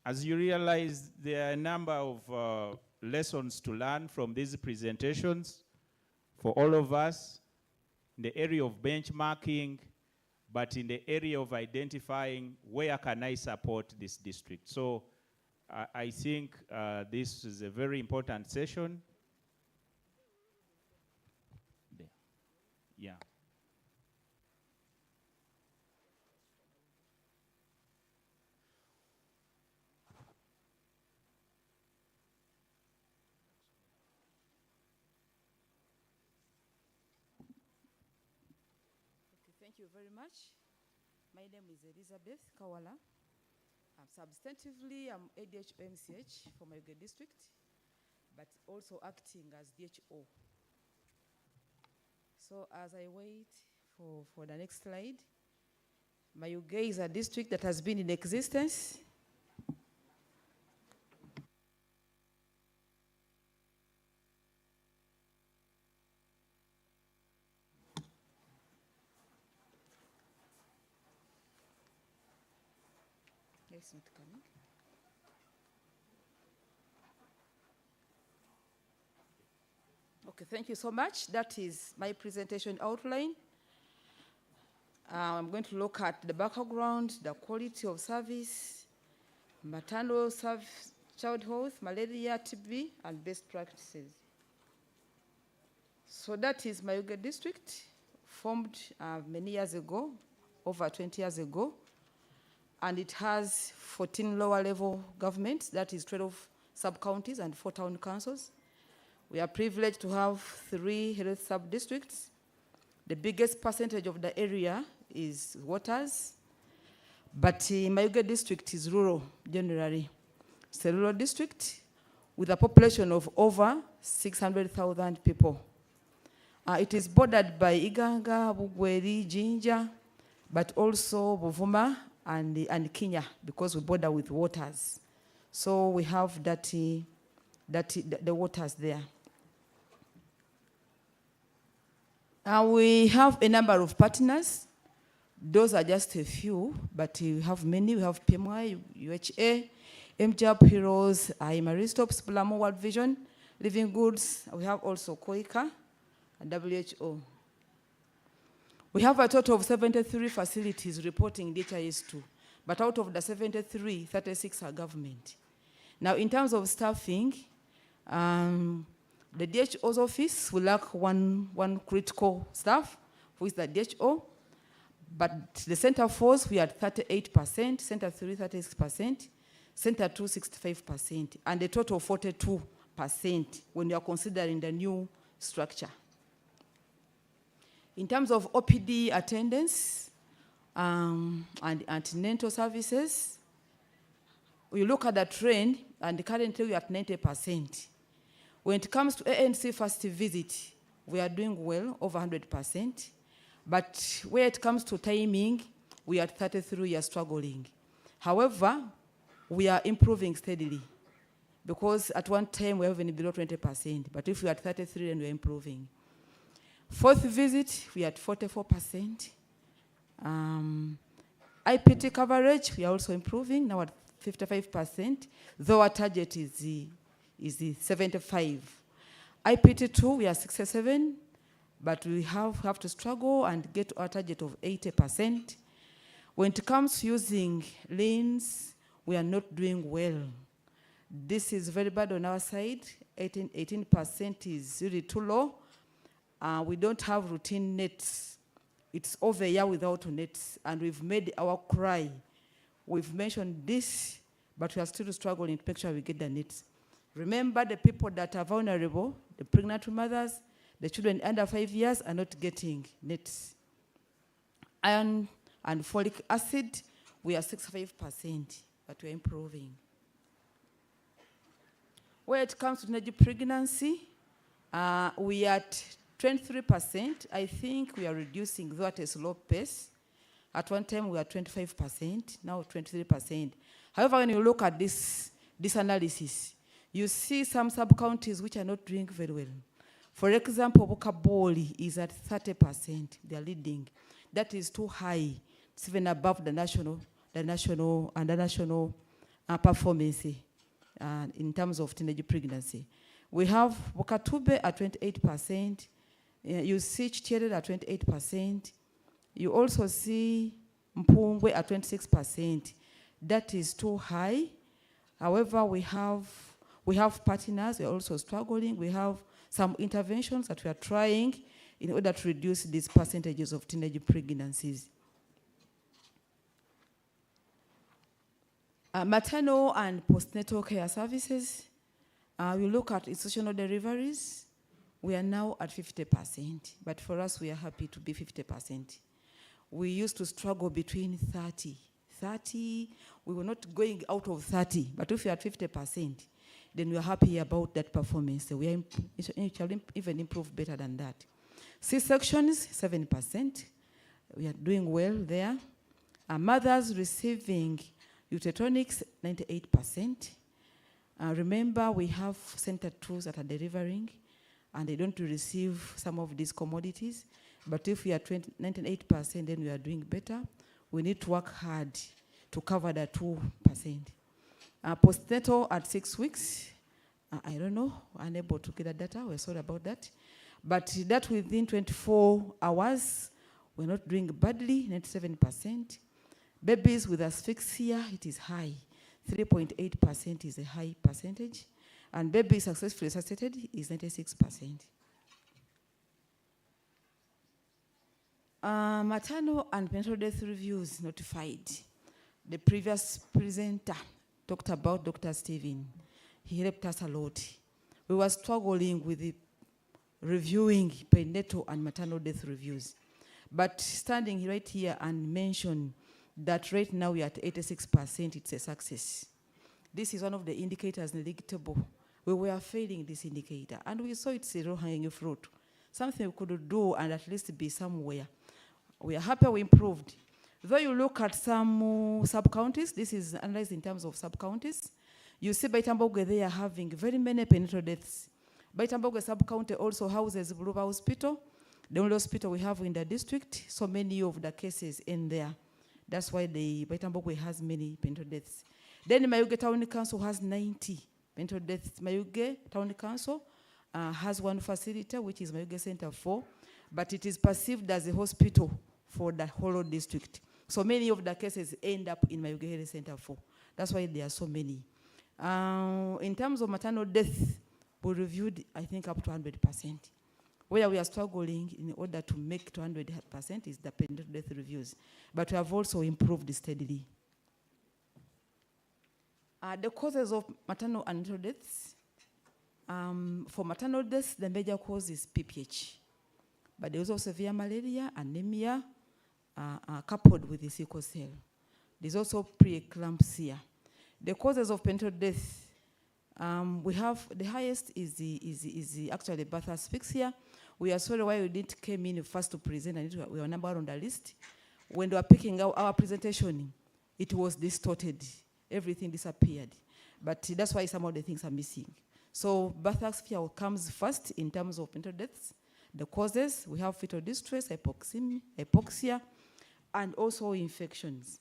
As you realize, there are a number of lessons to learn from these presentations for all of us in the area of benchmarking, but in the area of identifying where can I support this district. So I think this is a very important session. There. Yeah. Thank you very much. My name is Elizabeth Kawala. Substantively, I'm ADHO-MCH for my district, but also acting as DHO. So as I wait for the next slide, Mayuge is a district that has been in existence. It's not coming. Okay, thank you so much. That is my presentation outline. I'm going to look at the background, the quality of service, maternal child health, malaria, TB, and best practices. So that is Mayuge district, formed many years ago, over 20 years ago. And it has 14 lower level governments, that is 12 sub-counties and 4 town councils. We are privileged to have 3 health sub-districts. The biggest percentage of the area is waters, but Mayuge district is rural generally. It's a rural district with a population of over 600,000 people. It is bordered by Iganga, Bugweri, Jinja, but also Buvuma and Kenya, because we border with waters. So we have the waters there. We have a number of partners. Those are just a few, but we have many. We have PMI, UHA, MJAP, Heroes, Imaristops, Plamo, World Vision, Living Goods. We have also COICA and WHO. We have a total of 73 facilities reporting DHIS2, but out of the 73, 36 are government. Now, in terms of staffing, the DHO's office will lack one critical staff, who is the DHO, but the Center 4, we are at 38%, Center 3, 36%, Center 2, 65%, and a total of 42% when you are considering the new structure. In terms of OPD attendance and antenatal services, we look at the trend, and currently we are at 90%. When it comes to ANC first visit, we are doing well, over 100%. But where it comes to timing, we are at 33, we are struggling. However, we are improving steadily, because at one time we were even below 20%, but if we are at 33, then we are improving. Fourth visit, we are at 44%. IPT coverage, we are also improving, now at 55%, though our target is 75. IPT2, we are 67, but we have to struggle and get our target of 80%. When it comes to using lanes, we are not doing well. This is very bad on our side. 18% is really too low. We don't have routine nets. It's over a year without nets, and we've made our cry. We've mentioned this, but we are still struggling to make sure we get the nets. Remember, the people that are vulnerable, the pregnant mothers, the children under 5 years are not getting nets. Iron and folic acid, we are 65%, but we're improving. When it comes to teenage pregnancy, we are at 23%. I think we are reducing, though at a slow pace. At one time, we were 25%, now 23%. However, when you look at this analysis, you see some sub-counties which are not doing very well. For example, Bukaboli is at 30%. They are leading. That is too high. It's even above the national performance. in terms of teenage pregnancy. We have Wakatube at 28%. You see Chitele at 28%. You also see Mpungwe at 26%. That is too high. However, we have partners. We're also struggling. We have some interventions that we are trying in order to reduce these percentages of teenage pregnancies. Maternal and postnatal care services. We look at institutional deliveries. We are now at 50%, but for us, we are happy to be 50%. We used to struggle between 30. We were not going out of 30, but if we are at 50%, then we are happy about that performance. So we are even improve better than that. C-sections, 7%. We are doing well there. Mothers receiving Utetronics, 98%. Remember, we have center tools that are delivering, and they don't receive some of these commodities. But if we are 98%, then we are doing better. We need to work hard to cover that 2%. Postnatal at 6 weeks, I don't know, unable to get the data, we're sorry about that. But that within 24 hours, we're not doing badly, 97%. Babies with asphyxia, it is high. 3.8% is a high percentage. And babies successfully resuscitated is 96%. Maternal and prenatal death reviews notified. The previous presenter talked about Dr. Stephen. He helped us a lot. We were struggling with the reviewing prenatal and maternal death reviews. But standing right here and mention that right now we are at 86%, it's a success. This is one of the indicators in the league table. We were failing this indicator, and we saw it's a low-hanging fruit. Something we could do and at least be somewhere. We are happy we improved. Though you look at some sub-counties, this is analyzed in terms of sub-counties, you see Baitamboge, they are having very many prenatal deaths. Baitamboge sub-county also houses Buluba Hospital, the only hospital we have in the district, so many of the cases in there. That's why the Baitamboge has many prenatal deaths. Then Mayuge Town Council has 90 prenatal deaths. Mayuge Town Council has one facility, which is Mayuge Center 4, but it is perceived as a hospital for the whole district. So many of the cases end up in Mayuge Center 4. That's why there are so many. In terms of maternal death, we reviewed, I think, up to 100%. Where we are struggling in order to make 200% is the prenatal death reviews. But we have also improved steadily. The causes of maternal and neonatal deaths. For maternal deaths, the major cause is PPH. But there is also severe malaria, anemia, coupled with the sickle cell. There's also preeclampsia. The causes of prenatal death, we have the highest is actually birth asphyxia. We are sorry why we didn't come in first to present, and we were number one on the list. When they were picking out our presentation, it was distorted. Everything disappeared. But that's why some of the things are missing. So birth asphyxia comes first in terms of prenatal deaths. The causes, we have fetal distress, hypoxia, and also infections.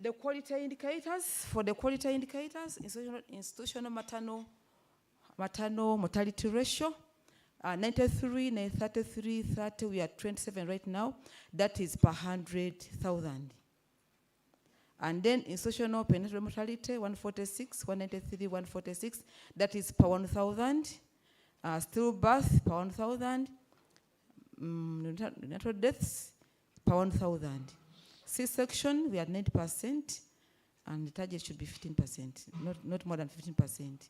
The quality indicators, for the quality indicators, institutional maternal mortality ratio, 93, 33, 30, we are 27 right now. That is per 100,000. And then institutional prenatal mortality, 146, 193, 146, that is per 1,000. Stillbirth per 1,000. Natural deaths per 1,000. C-section, we are 90%, and the target should be 15%, not more than 15%.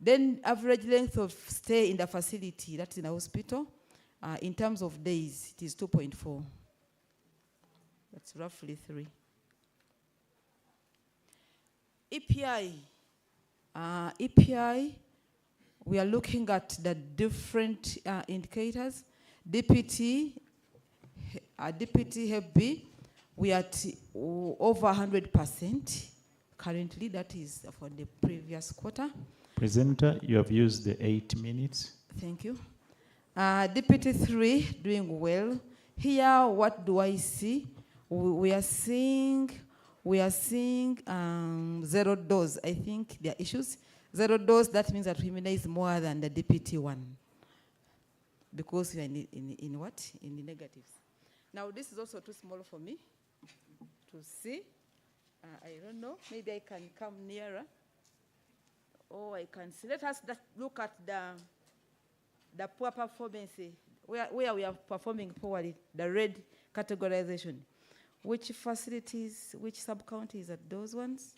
Then average length of stay in the facility, that's in a hospital, in terms of days, it is 2.4. That's roughly 3. EPI, we are looking at the different indicators. DPT, Hep B, we are at over 100% currently. That is for the previous quarter. Presenter, you have used the 8 minutes. Thank you. DPT3, doing well. Here, what do I see? We are seeing we are seeing 0 dose. I think there are issues. 0 dose, that means that we immunize more than the DPT one. Because we are in what? In the negatives. Now, this is also too small for me to see. I don't know. Maybe I can come nearer. Or I can see. Let us look at the poor performance, where we are performing poorly, the red categorization. Which facilities, which sub-counties are those ones?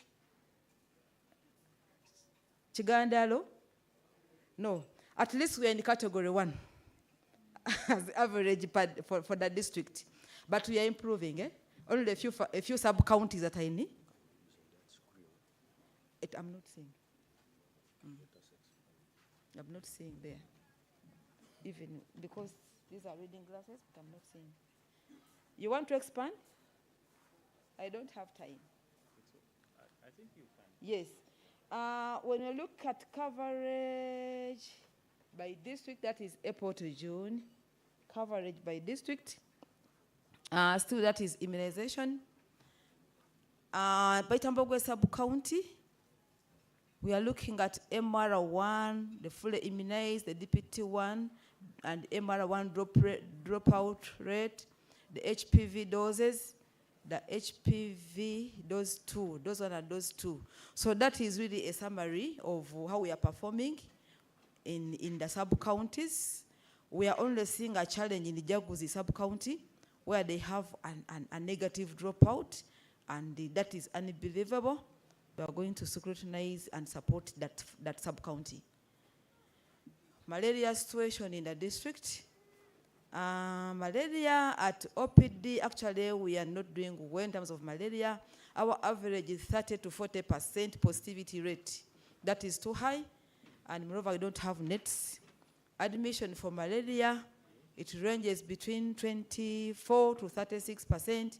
Chigandalo? No. At least we are in category 1 as average for the district. But we are improving, eh? Only a few sub-counties that I need. I'm not seeing. I'm not seeing there. Even because these are reading glasses, but I'm not seeing. You want to expand? I don't have time. I think you can. Yes. When you look at coverage by district, that is April to June. Coverage by district. Still, that is immunization. By Tambogwe sub-county, we are looking at MR1, the fully immunized, the DPT1, and MR1 dropout rate, the HPV doses, the HPV dose 2, those one are dose 2. So that is really a summary of how we are performing in the sub-counties. We are only seeing a challenge in the Jaguzi sub-county where they have a negative dropout, and that is unbelievable. We are going to scrutinize and support that sub-county. Malaria situation in the district. Malaria at OPD, actually we are not doing well in terms of malaria. Our average is 30 to 40% positivity rate. That is too high, and moreover we don't have nets. Admission for malaria, it ranges between 24 to 36%.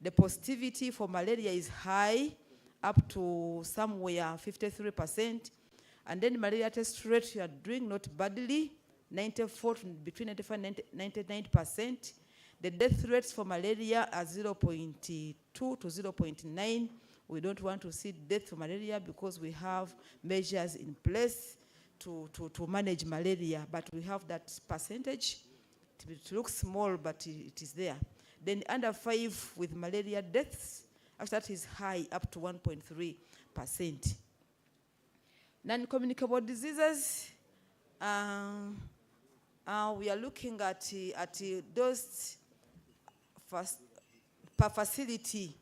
The positivity for malaria is high, up to somewhere 53%. And then malaria test rate, you are doing not badly, 94, between 95 and 99%. The death rates for malaria are 0.2 to 0.9. We don't want to see death for malaria because we have measures in place to manage malaria, but we have that percentage. It looks small, but it is there. Then under 5 with malaria deaths, actually that is high, up to 1.3%. Non-communicable diseases, we are looking at those per facility.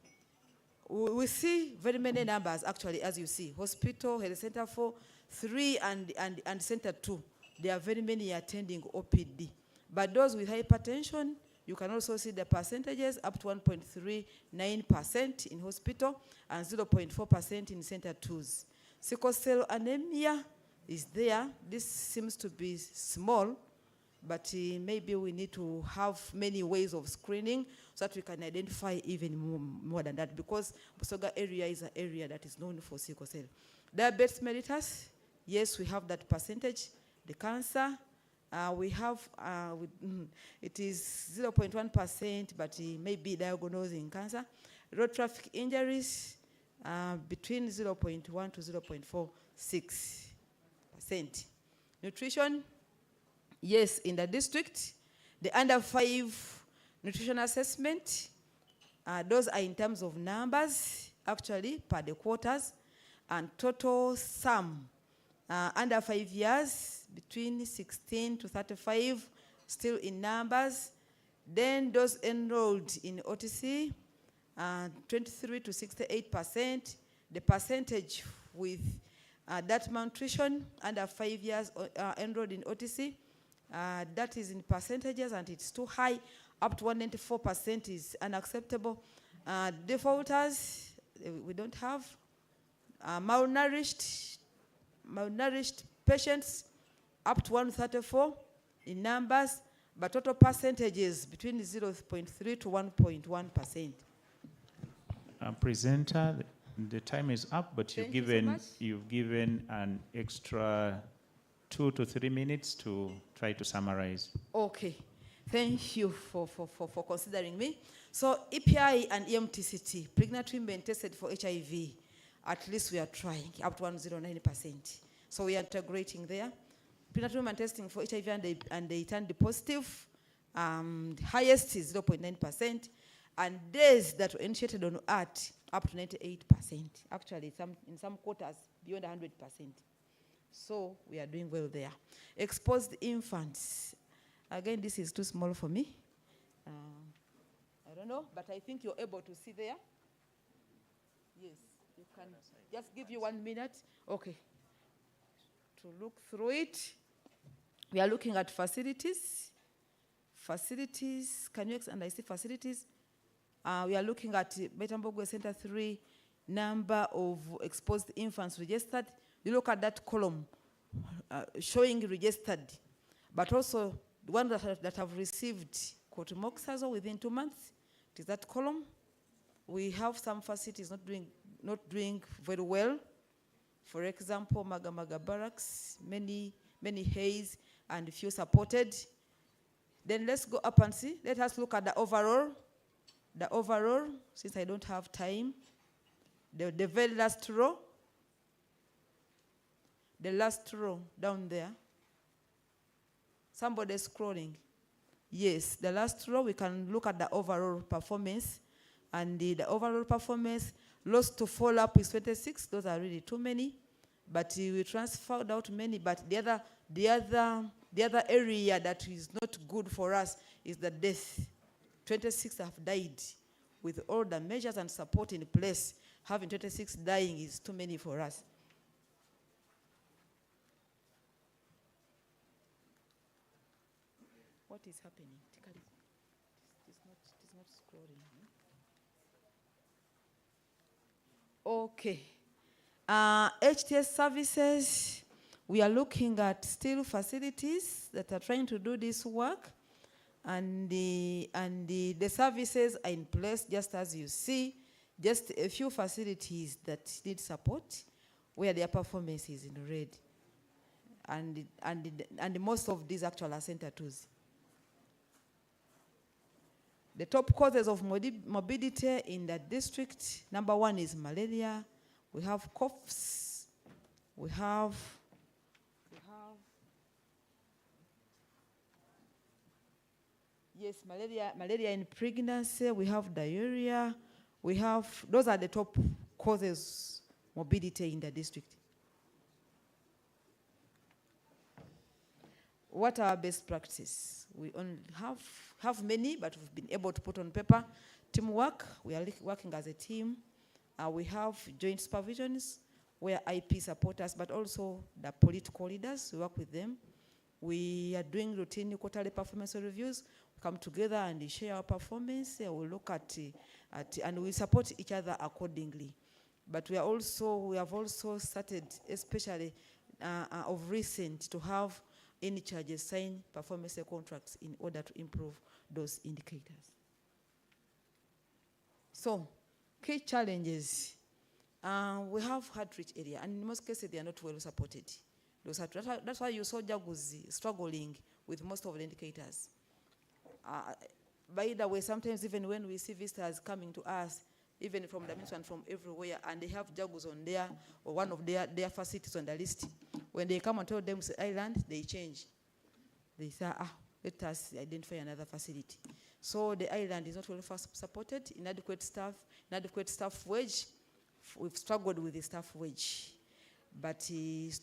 We see very many numbers, actually, as you see. Hospital, health center 4, 3, and center 2. There are very many attending OPD. But those with hypertension, you can also see the percentages, up to 1.39% in hospital and 0.4% in center 2s. Sickle cell anemia is there. This seems to be small, but maybe we need to have many ways of screening so that we can identify even more than that, because Busoga area is an area that is known for sickle cell. Diabetes mellitus, yes, we have that percentage. The cancer, we have, it is 0.1%, but may be diagnosing cancer. Road traffic injuries, between 0.1 to 0.46%. Nutrition, yes, in the district, the under 5 nutrition assessment, those are in terms of numbers, actually, per the quarters, and total sum, under 5 years, between 16 to 35, still in numbers. Then those enrolled in OTC, 23 to 68%. The percentage with that malnutrition under 5 years enrolled in OTC, that is in percentages, and it's too high. Up to 194% is unacceptable. Defaulters, we don't have. Malnourished patients, up to 134 in numbers, but total percentages between 0.3 to 1.1%. Presenter, the time is up, but you've given an extra 2 to 3 minutes to try to summarize. Okay, thank you for considering me. So EPI and EMTCT, pregnant women tested for HIV, at least we are trying, up to 109%. So we are integrating there. Pregnant women testing for HIV and they turned positive. Highest is 0.9%. And days that were initiated on ART, up to 98%. Actually, in some quarters, beyond 100%. So we are doing well there. Exposed infants. Again, this is too small for me. I don't know, but I think you're able to see there. Yes, you can. Just give you 1 minute. Okay. To look through it. We are looking at facilities. Facilities. Can you and I see facilities? We are looking at Betambogwe Center 3, number of exposed infants registered. You look at that column showing registered, but also the ones that have received cotrimoxazole within 2 months. It is that column. We have some facilities not doing very well. For example, Maga Barracks, many haze and few supported. Then let's go up and see. Let us look at the overall. The overall, since I don't have time, the very last row. The last row down there. Somebody scrolling. Yes, the last row, we can look at the overall performance. And the overall performance, loss to follow-up is 26. Those are really too many. But we transferred out many. But the other area that is not good for us is the death. 26 have died. With all the measures and support in place, having 26 dying is too many for us. What is happening? It is not scrolling. Okay. HTS services, we are looking at still facilities that are trying to do this work. And the services are in place, just as you see, just a few facilities that need support, where their performance is in red. And most of these actually are center twos. The top causes of morbidity in the district, number 1 is malaria. We have coughs. We have yes, malaria in pregnancy. We have diarrhea. Those are the top causes morbidity in the district. What are our best practices? We only have many, but we've been able to put on paper. Teamwork, we are working as a team. We have joint supervisions where IP support us, but also the political leaders, we work with them. We are doing routine quarterly performance reviews. We come together and share our performance. We look at and we support each other accordingly. But we have also started, especially of recent, to have any charges sign performance contracts in order to improve those indicators. So, key challenges. We have hard-to-reach area, and in most cases, they are not well supported. That's why you saw Jaguzi struggling with most of the indicators. By the way, sometimes even when we see visitors coming to us, even from the ministry and from everywhere, and they have Jaguzi on there, or one of their facilities on the list, when they come and tell them it's the island, they change. They say, let us identify another facility. So the island is not well supported, inadequate staff wage. We've struggled with the staff wage. But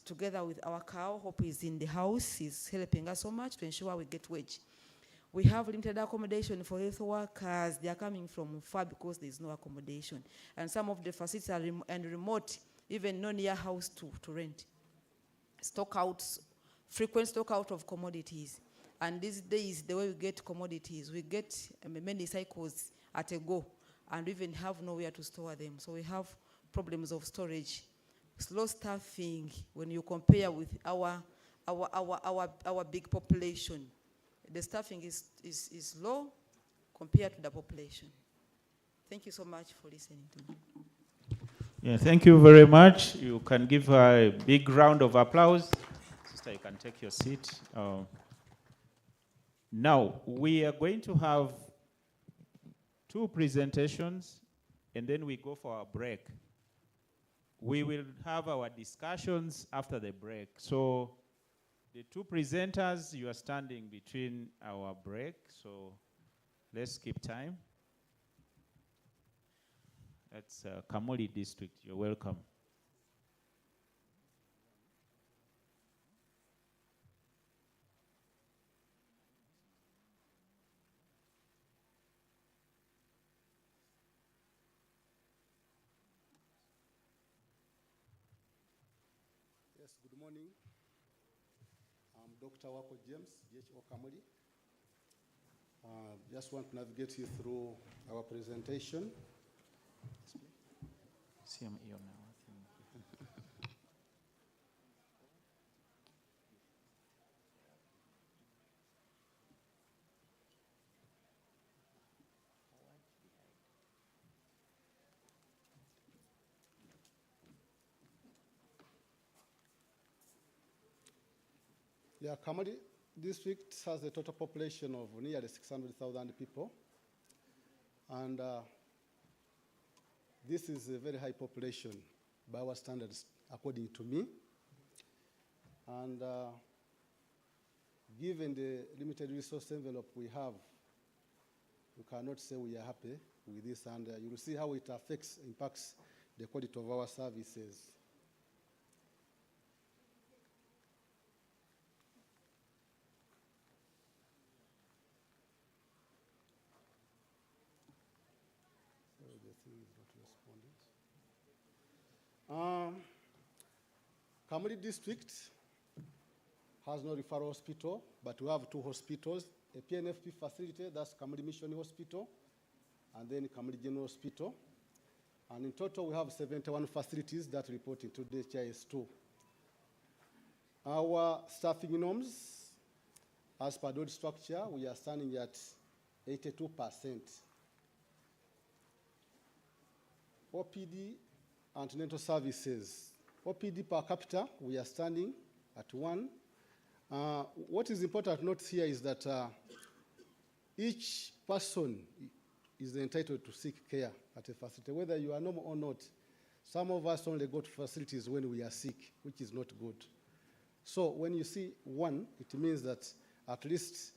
together with our cow, Hope is in the house, is helping us so much to ensure we get wage. We have limited accommodation for health workers. They are coming from far because there is no accommodation. And some of the facilities are remote, even no near house to rent. Frequent stock out of commodities. And these days, the way we get commodities, we get many cycles at a go, and we even have nowhere to store them. So we have problems of storage. Slow staffing when you compare with our big population. The staffing is low compared to the population. Thank you so much for listening to me. Yeah, thank you very much. You can give her a big round of applause. Sister, you can take your seat. Now, we are going to have 2 presentations, and then we go for our break. We will have our discussions after the break. So the 2 presenters, you are standing between our break, so let's keep time. That's Kamuli District. You're welcome. Yes, good morning. I'm Dr. Wako James, GHO Kamuli. Just want to navigate you through our presentation. Yeah, Kamuli district has a total population of nearly 600,000 people. And this is a very high population by our standards, according to me. And given the limited resource envelope we have, we cannot say we are happy with this. And you will see how it impacts the quality of our services. Kamuli district has no referral hospital, but we have 2 hospitals, a PNFP facility, that's Kamuli Mission Hospital, and then Kamuli General Hospital. And in total, we have 71 facilities that report into the HIS2. Our staffing norms, as per the structure, we are standing at 82%. OPD antenatal services. OPD per capita, we are standing at 1. What is important to note here is that each person is entitled to seek care at a facility, whether you are normal or not. Some of us only go to facilities when we are sick, which is not good. So when you see 1, it means that at least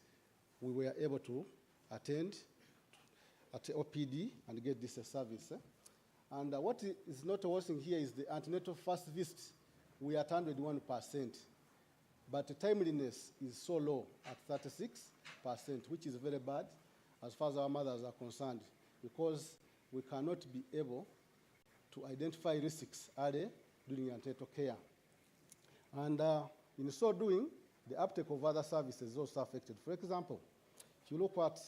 we were able to attend at OPD and get this service. And what is not worsening here is the antenatal first visit. We are at 101%, but the timeliness is so low at 36%, which is very bad as far as our mothers are concerned, because we cannot be able to identify risks early during antenatal care. And in so doing, the uptake of other services is also affected. For example, if you look at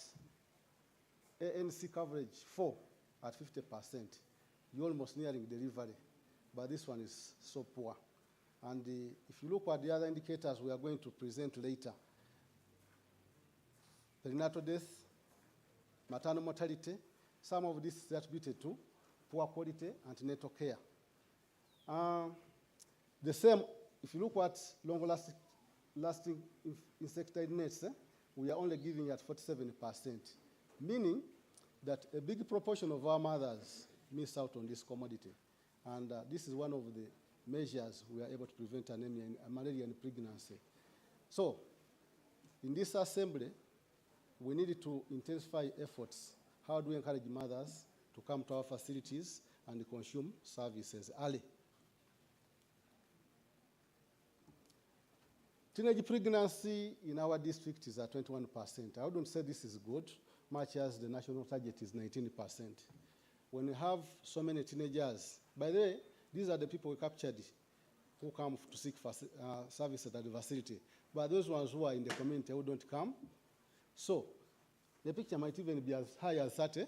ANC coverage 4 at 50%, you're almost nearing delivery, but this one is so poor. And if you look at the other indicators we are going to present later, perinatal death, maternal mortality, some of this is attributed to poor quality antenatal care. The same, if you look at long-lasting insecticide nets, we are only giving at 47%, meaning that a big proportion of our mothers miss out on this commodity. And this is one of the measures we are able to prevent anemia and malaria in pregnancy. So, in this assembly, we need to intensify efforts. How do we encourage mothers to come to our facilities and consume services early? Teenage pregnancy in our district is at 21%. I wouldn't say this is good, much as the national target is 19%. When we have so many teenagers, by the way, these are the people we captured who come to seek services at the facility. But those ones who are in the community who don't come, so the picture might even be as high as 30%.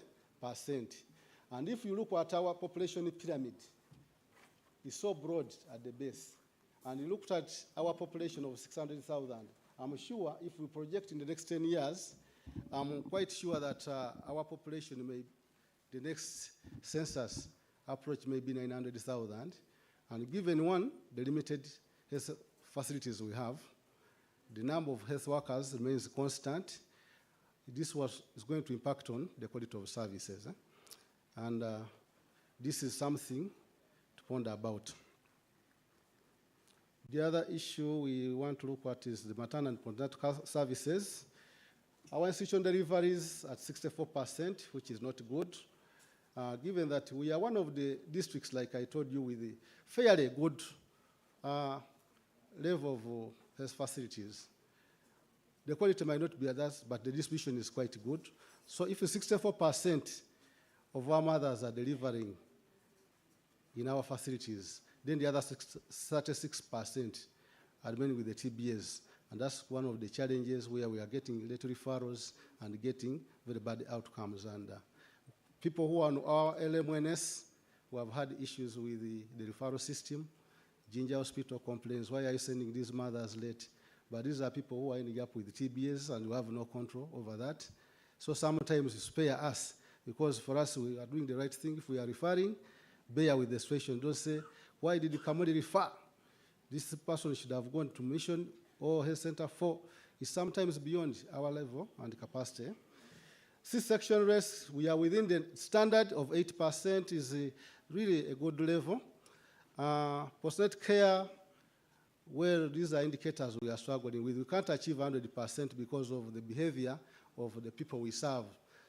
And if you look at our population pyramid, it's so broad at the base. And you looked at our population of 600,000, I'm sure if we project in the next 10 years, I'm quite sure that our population may, the next census approach may be 900,000. And given the limited health facilities we have, the number of health workers remains constant. this is going to impact on the quality of services. And this is something to ponder about. The other issue we want to look at is the maternal and postnatal services. Our institution deliveries at 64%, which is not good, given that we are one of the districts, like I told you, with a fairly good level of health facilities. The quality might not be others, but the distribution is quite good. So if 64% of our mothers are delivering in our facilities, then the other 36% are remaining with the TBS. And that's one of the challenges where we are getting late referrals and getting very bad outcomes. And people who are on our LMNS who have had issues with the referral system, Ginger Hospital complains, why are you sending these mothers late? But these are people who are ending up with TBS and we have no control over that. So sometimes you spare us, because for us we are doing the right thing. If we are referring, bear with the situation. Don't say, why did you come only refer? This person should have gone to mission or health center for. It's sometimes beyond our level and capacity. C-section rates, we are within the standard of 8%, is really a good level. Postnatal care, well, these are indicators we are struggling with. We can't achieve 100% because of the behavior of the people we serve.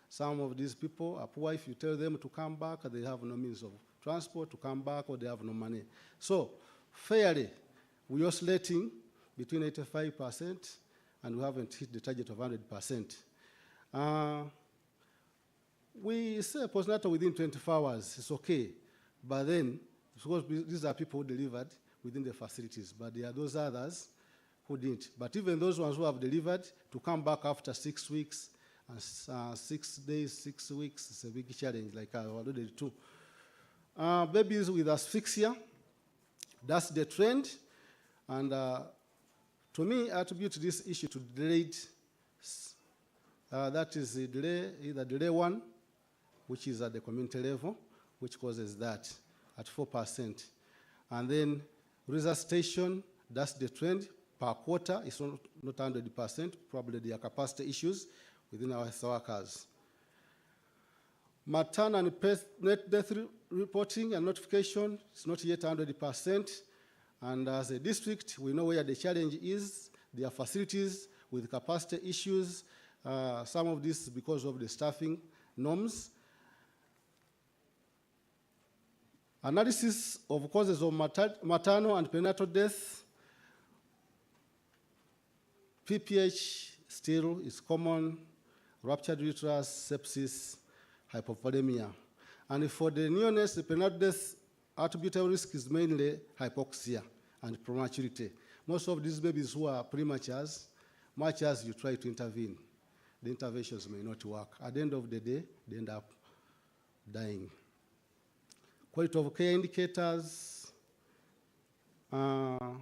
Some of these people are poor. If you tell them to come back, they have no means of transport to come back, or they have no money. So, fairly, we're oscillating between 85%, and we haven't hit the target of 100%. We say postnatal within 24 hours, it's okay, but then, because these are people who delivered within the facilities, but there are those others who didn't. But even those ones who have delivered, to come back after 6 weeks, 6 days, 6 weeks, it's a big challenge, like I alluded to. Babies with asphyxia, that's the trend. And to me, I attribute this issue to delayed, that is the delay, either delay 1, which is at the community level, which causes that at 4%. And then resuscitation, that's the trend per quarter. It's not 100%, probably there are capacity issues within our health workers. Maternal and death reporting and notification is not yet 100%. And as a district, we know where the challenge is. There are facilities with capacity issues. Some of this is because of the staffing norms. Analysis of causes of maternal and perinatal death. PPH still is common, ruptured uterus, sepsis, hypovolemia. And for the neonates, the perinatal death attributable risk is mainly hypoxia and prematurity. Most of these babies who are prematures, much as you try to intervene, the interventions may not work. At the end of the day, they end up dying. Quality of care indicators, they are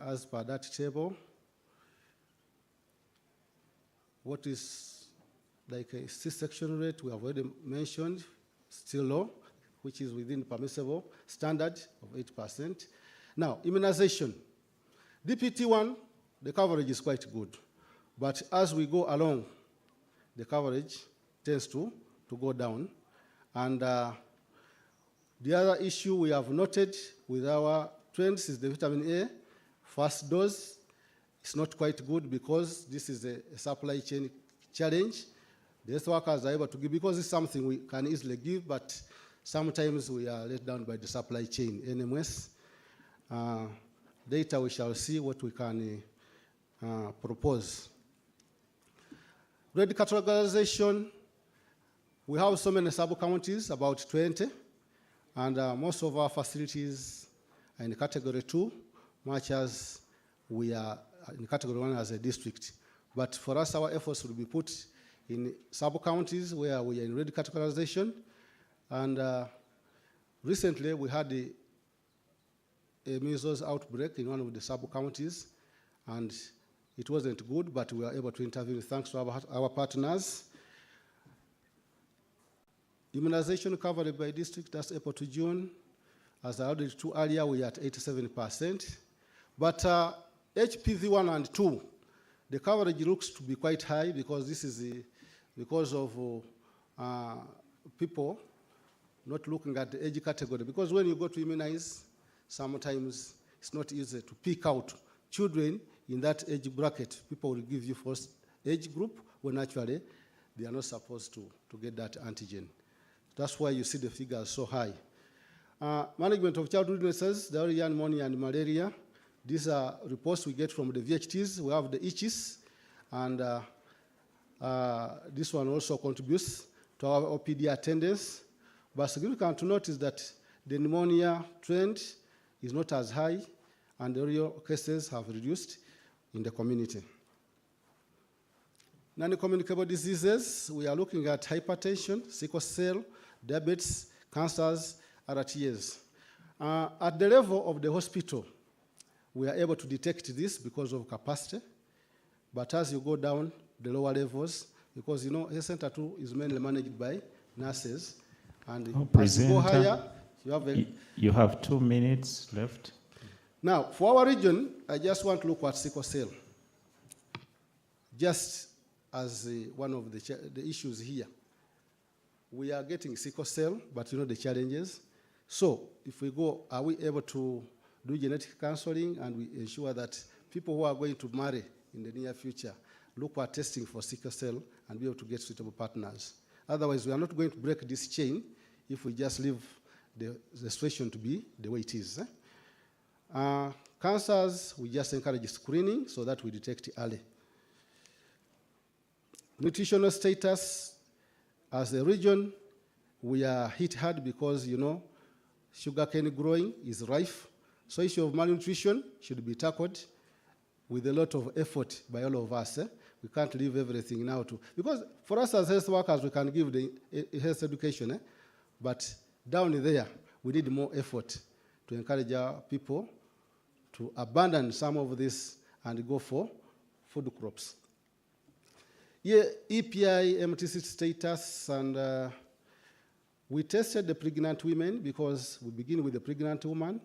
as per that table. What is like a C-section rate, we have already mentioned, still low, which is within permissible standard of 8%. Now, immunization. DPT1, the coverage is quite good. But as we go along, the coverage tends to go down. And the other issue we have noted with our trends is the vitamin A. First dose is not quite good because this is a supply chain challenge. The health workers are able to give, because it's something we can easily give, but sometimes we are let down by the supply chain, NMS. Later we shall see what we can propose. Red categorization, we have so many sub-counties, about 20, and most of our facilities are in category 2, much as we are in category 1 as a district. But for us, our efforts will be put in sub-counties where we are in red categorization. And recently, we had a measles outbreak in one of the sub-counties, and it wasn't good, but we were able to intervene thanks to our partners. Immunization covered by district, that's April to June. As I alluded to earlier, we are at 87%. But HPV 1 and 2, The coverage looks to be quite high because this is because of people not looking at the age category. Because when you go to immunize, sometimes it's not easy to pick out children in that age bracket. People will give you first age group when actually they are not supposed to get that antigen. That's why you see the figures so high. Management of childhood illnesses, diarrhea, pneumonia, and malaria. These are reports we get from the VHTs. We have the ICHIS, and this one also contributes to our OPD attendance. But significant to note is that the pneumonia trend is not as high, and the real cases have reduced in the community. Non-communicable diseases, we are looking at hypertension, sickle cell, diabetes, cancers, RTAs. At the level of the hospital, we are able to detect this because of capacity, but as you go down the lower levels, because you know, Health Center 2 is mainly managed by nurses, and as you go higher, you have You have 2 minutes left. Now, for our region, I just want to look at sickle cell, just as one of the issues here. We are getting sickle cell, but you know the challenges. So if we go, are we able to do genetic counseling, and we ensure that people who are going to marry in the near future look at testing for sickle cell and be able to get suitable partners? Otherwise, we are not going to break this chain if we just leave the situation to be the way it is. Cancers, we just encourage screening so that we detect early. Nutritional status, as a region, we are hit hard because, you know, sugarcane growing is rife. So issue of malnutrition should be tackled with a lot of effort by all of us. We can't leave everything now to, because for us as health workers, we can give the health education, but down there, we need more effort to encourage our people to abandon some of this and go for food crops. Yeah, EPI, MTC status, and we tested the pregnant women because we begin with the pregnant woman,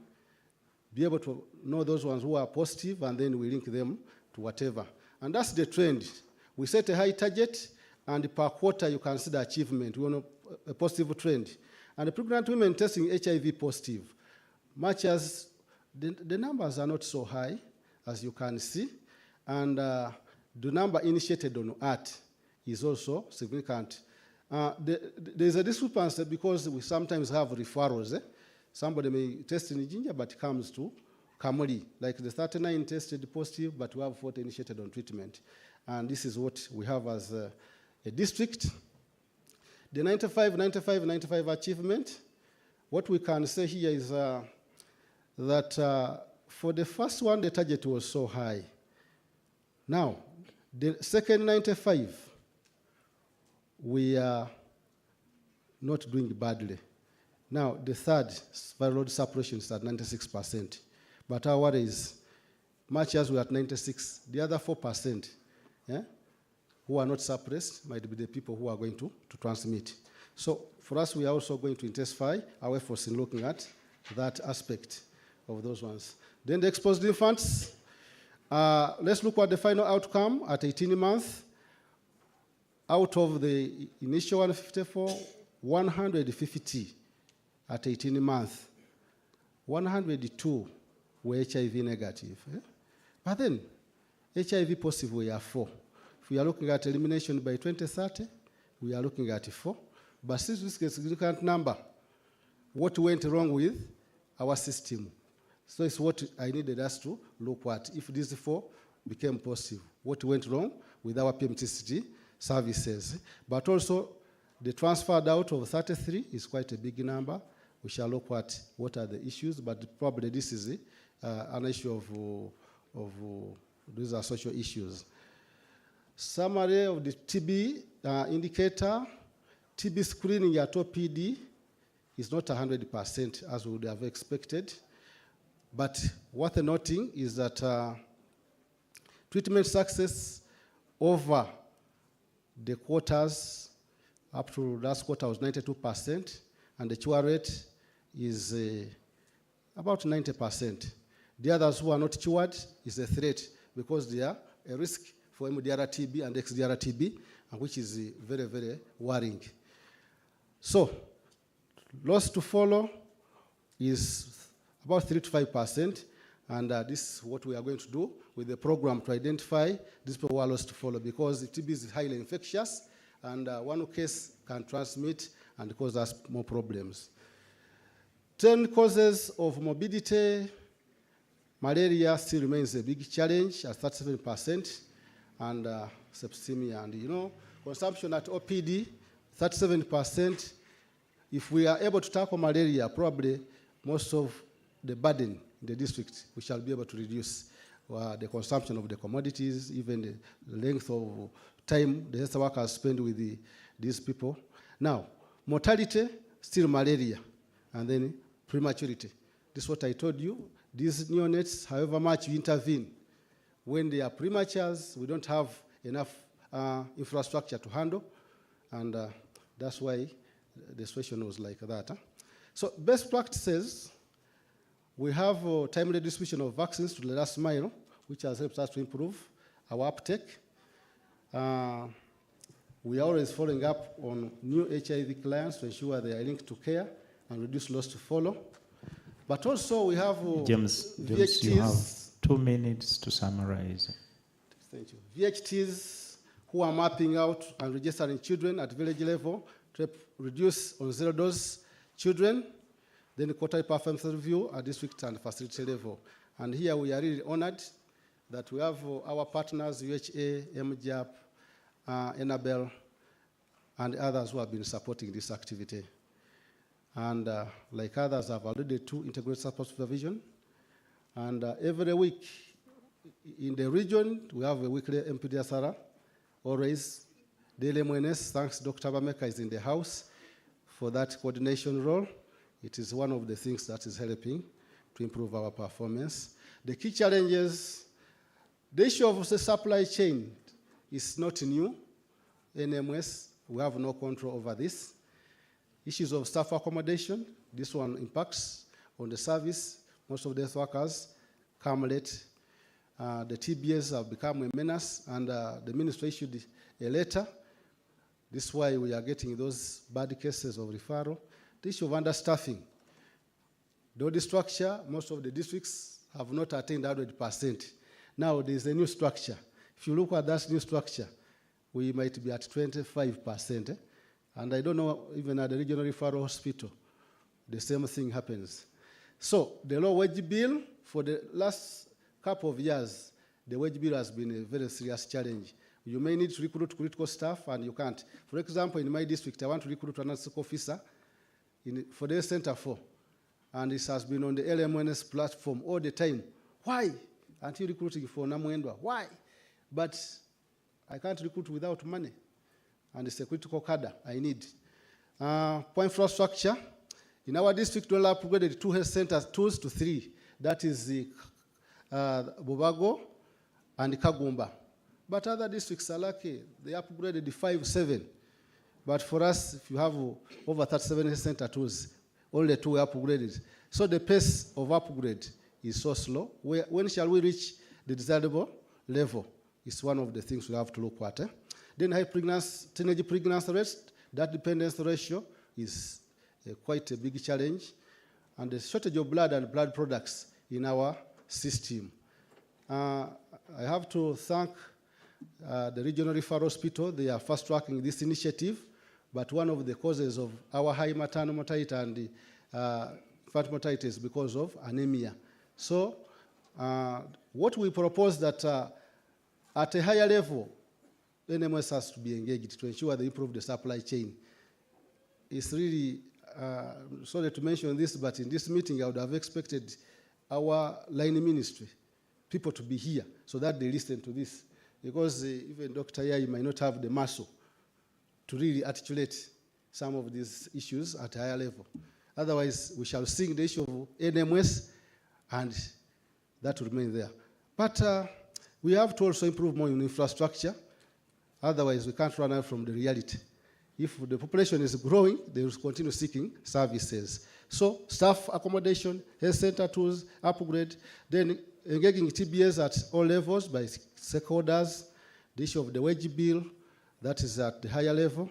be able to know those ones who are positive, and then we link them to whatever. And that's the trend. We set a high target, and per quarter you can see the achievement. We want a positive trend. And the pregnant women testing HIV positive, much as the numbers are not so high, as you can see, and the number initiated on ART is also significant. There's a discrepancy because we sometimes have referrals. Somebody may test in Jinja, but comes to Kamuli. Like the 39 tested positive, but we have 40 initiated on treatment. And this is what we have as a district. The 95 achievement, what we can say here is that for the first one, the target was so high. Now, the second 95, we are not doing badly. Now, the third, viral load suppression is at 96%. But our worry is, much as we're at 96, the other 4%, who are not suppressed might be the people who are going to transmit. So for us, we are also going to intensify our efforts in looking at that aspect of those ones. Then the exposed infants, let's look at the final outcome at 18 months. Out of the initial 154, 150 at 18 months, 102 were HIV negative. But then, HIV positive, we are 4. If we are looking at elimination by 2030, we are looking at 4. But since this is a significant number, what went wrong with our system? So it's what I needed us to look at. If these 4 became positive, what went wrong with our PMTCT services? But also, the transferred out of 33 is quite a big number. We shall look at what are the issues, but probably this is an issue of these are social issues. Summary of the TB indicator. TB screening at OPD is not 100% as we would have expected. But worth noting is that treatment success over the quarters, up to last quarter was 92%, and the cure rate is about 90%. The others who are not cured is a threat because they are a risk for MDR-TB and XDR-TB, and which is very, very worrying. So, loss to follow is about 3 to 5%, and this is what we are going to do with the program to identify these people who are lost to follow, because TB is highly infectious, and one case can transmit and cause us more problems. 10 causes of morbidity. Malaria still remains a big challenge at 37%, and sepsemia. And consumption at OPD, 37%. If we are able to tackle malaria, probably most of the burden in the district, we shall be able to reduce the consumption of the commodities, even the length of time the health workers spend with these people. Now, mortality, still malaria, and then prematurity. This is what I told you. These neonates, however much you intervene, when they are prematures, we don't have enough infrastructure to handle, and that's why the situation was like that. So best practices, we have timely distribution of vaccines to the last mile, which has helped us to improve our uptake. We are always following up on new HIV clients to ensure they are linked to care and reduce loss to follow. But also we have James, VHTs. you have 2 minutes to summarize. Thank you. VHTs who are mapping out and registering children at village level to reduce on 0-dose children, then the quarterly performance review at district and facility level. And here we are really honored that we have our partners, UHA, MJAP, Enabel, and others who have been supporting this activity. And like others have alluded to, integrated support supervision. And every week in the region, we have a weekly MPDSR, always daily MNS. Thanks, Dr. Bameka is in the house for that coordination role. It is one of the things that is helping to improve our performance. The key challenges, the issue of the supply chain is not new. NMS, we have no control over this. Issues of staff accommodation, this one impacts on the service. Most of the health workers come late. The TBS have become a menace, and the ministry issued a letter. This is why we are getting those bad cases of referral. The issue of understaffing. Though the structure, most of the districts have not attained 100%. Now there is a new structure. If you look at that new structure, we might be at 25%. And I don't know, even at the regional referral hospital, the same thing happens. So the low wage bill, for the last couple of years, the wage bill has been a very serious challenge. You may need to recruit critical staff, and you can't. For example, in my district, I want to recruit an analytics officer for the Center 4, and this has been on the LMNS platform all the time. Why? Until recruiting for Namwendwa. Why? But I can't recruit without money, and it's a critical cadre I need. For infrastructure, in our district, we upgraded 2 health centers, 2 to 3. That is the Busoga and Kagumba. But other districts are lucky. They upgraded 5, 7. But for us, if you have over 37 health center tools, only 2 were upgraded. So the pace of upgrade is so slow. When shall we reach the desirable level? It's one of the things we have to look at. Then high pregnancy, teenage pregnancy rate, that dependence ratio is quite a big challenge. And the shortage of blood and blood products in our system. I have to thank the regional referral hospital. They are fast-tracking this initiative, but one of the causes of our high maternal mortality and infant mortality is because of anemia. So what we propose that at a higher level, NMS has to be engaged to ensure they improve the supply chain. It's really, sorry to mention this, but in this meeting I would have expected our line ministry, people to be here so that they listen to this. Because even Dr. Yai might not have the muscle to really articulate some of these issues at a higher level. Otherwise, we shall sing the issue of NMS, and that will remain there. But we have to also improve more in infrastructure. Otherwise, we can't run out from the reality. If the population is growing, they will continue seeking services. So staff accommodation, health center tools, upgrade, then engaging TBS at all levels by stakeholders, The issue of the wage bill, that is at the higher level.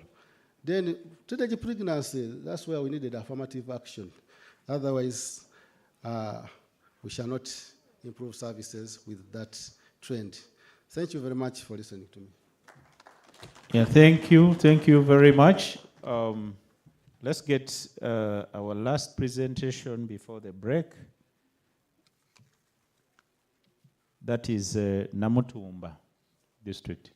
Then teenage pregnancy, that's where we needed affirmative action. Otherwise, we shall not improve services with that trend. Thank you very much for listening to me. Yeah, thank you. Thank you very much. Let's get our last presentation before the break. That is Namutumba district.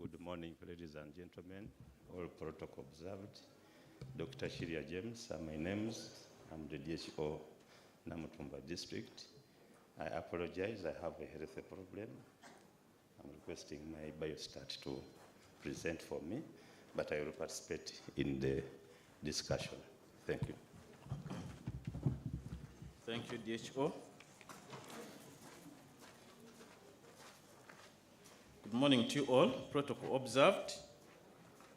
Good morning, ladies and gentlemen, all protocol observed. Dr. Shiria James are my names. I'm the DHO Namutumba district. I apologize, I have a health problem. I'm requesting my biostat to present for me, but I will participate in the discussion. Thank you. Thank you, DHO. Good morning to you all. Protocol observed.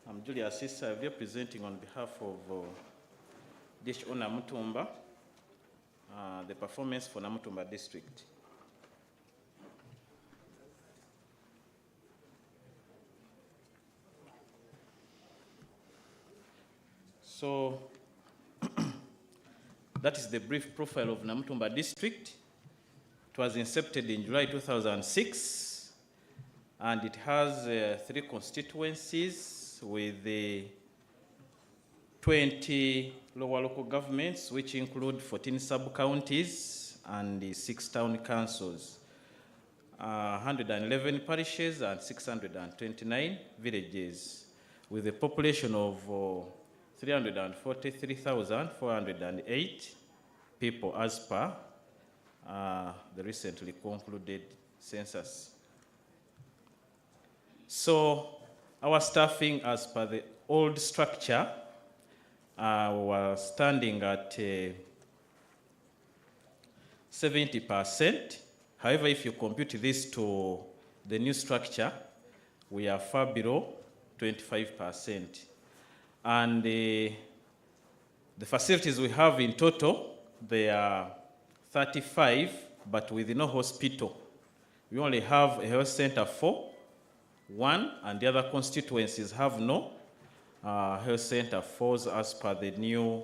I'm Julius Issa, representing on behalf of DHO Namutumba, the performance for Namutumba district. So, that is the brief profile of Namutumba district. It was incepted in July 2006, and it has 3 constituencies with 20 lower local governments, which include 14 sub-counties and 6 town councils, 111 parishes and 629 villages, with a population of 343,408 people as per the recently concluded census. So our staffing as per the old structure was standing at 70%. However, if you compute this to the new structure, we are far below 25%. And the facilities we have in total, they are 35, but with no hospital. We only have a health center for 1, and the other constituencies have no health center falls as per the new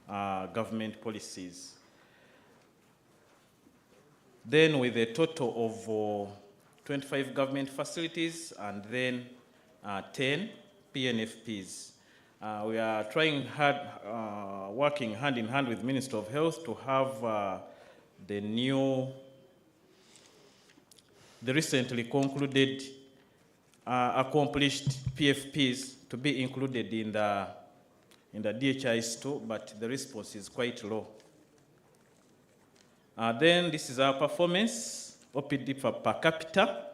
government policies. Then with a total of 25 government facilities and then 10 PNFPs. We are trying hard, working hand in hand with Ministry of Health to have the recently concluded accomplished PFPs to be included in the DHIs too, but the response is quite low. Then this is our performance, OPD per capita.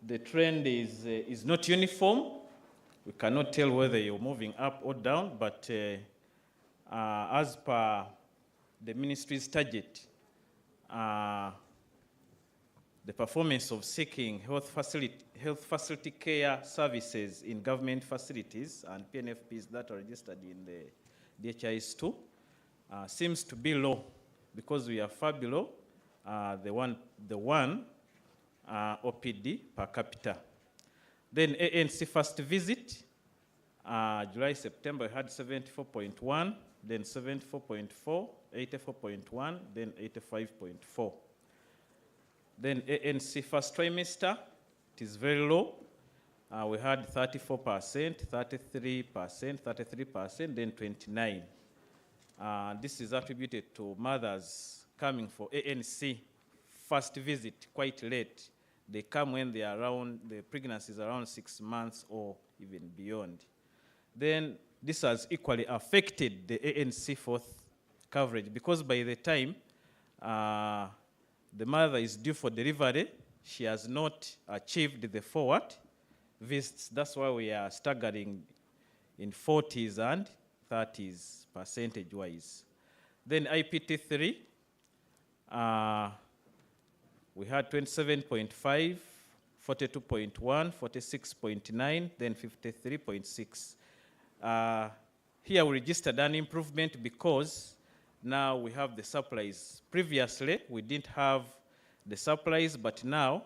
The trend is not uniform. We cannot tell whether you're moving up or down, but as per the ministry's target, the performance of seeking health facility care services in government facilities and PNFPs that are registered in the DHIs too seems to be low, because we are far below the one OPD per capita. Then ANC first visit, July, September, we had 74.1, then 74.4, 84.1, then 85.4. Then ANC first trimester, it is very low. We had 34%, 33%, 33%, then 29%. This is attributed to mothers coming for ANC first visit quite late. They come when they are around, the pregnancy is around 6 months or even beyond. Then this has equally affected the ANC fourth coverage, because by the time the mother is due for delivery, she has not achieved the forward visits. That's why we are staggering in 40s and 30s percentage-wise. Then IPT3, we had 27.5, 42.1, 46.9, then 53.6. Here we registered an improvement because now we have the supplies. Previously, we didn't have the supplies, but now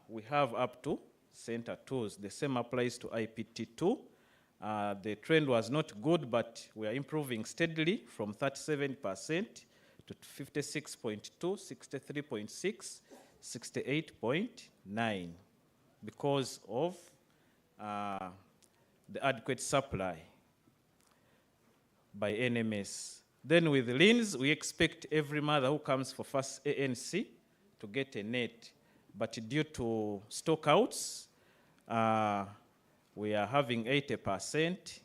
we have up to center tools. The same applies to IPT2. The trend was not good, but we are improving steadily from 37% to 56.2, 63.6, 68.9 because of the adequate supply by NMS. Then with liens, we expect every mother who comes for first ANC to get a net. But due to stockouts, we are having 80%,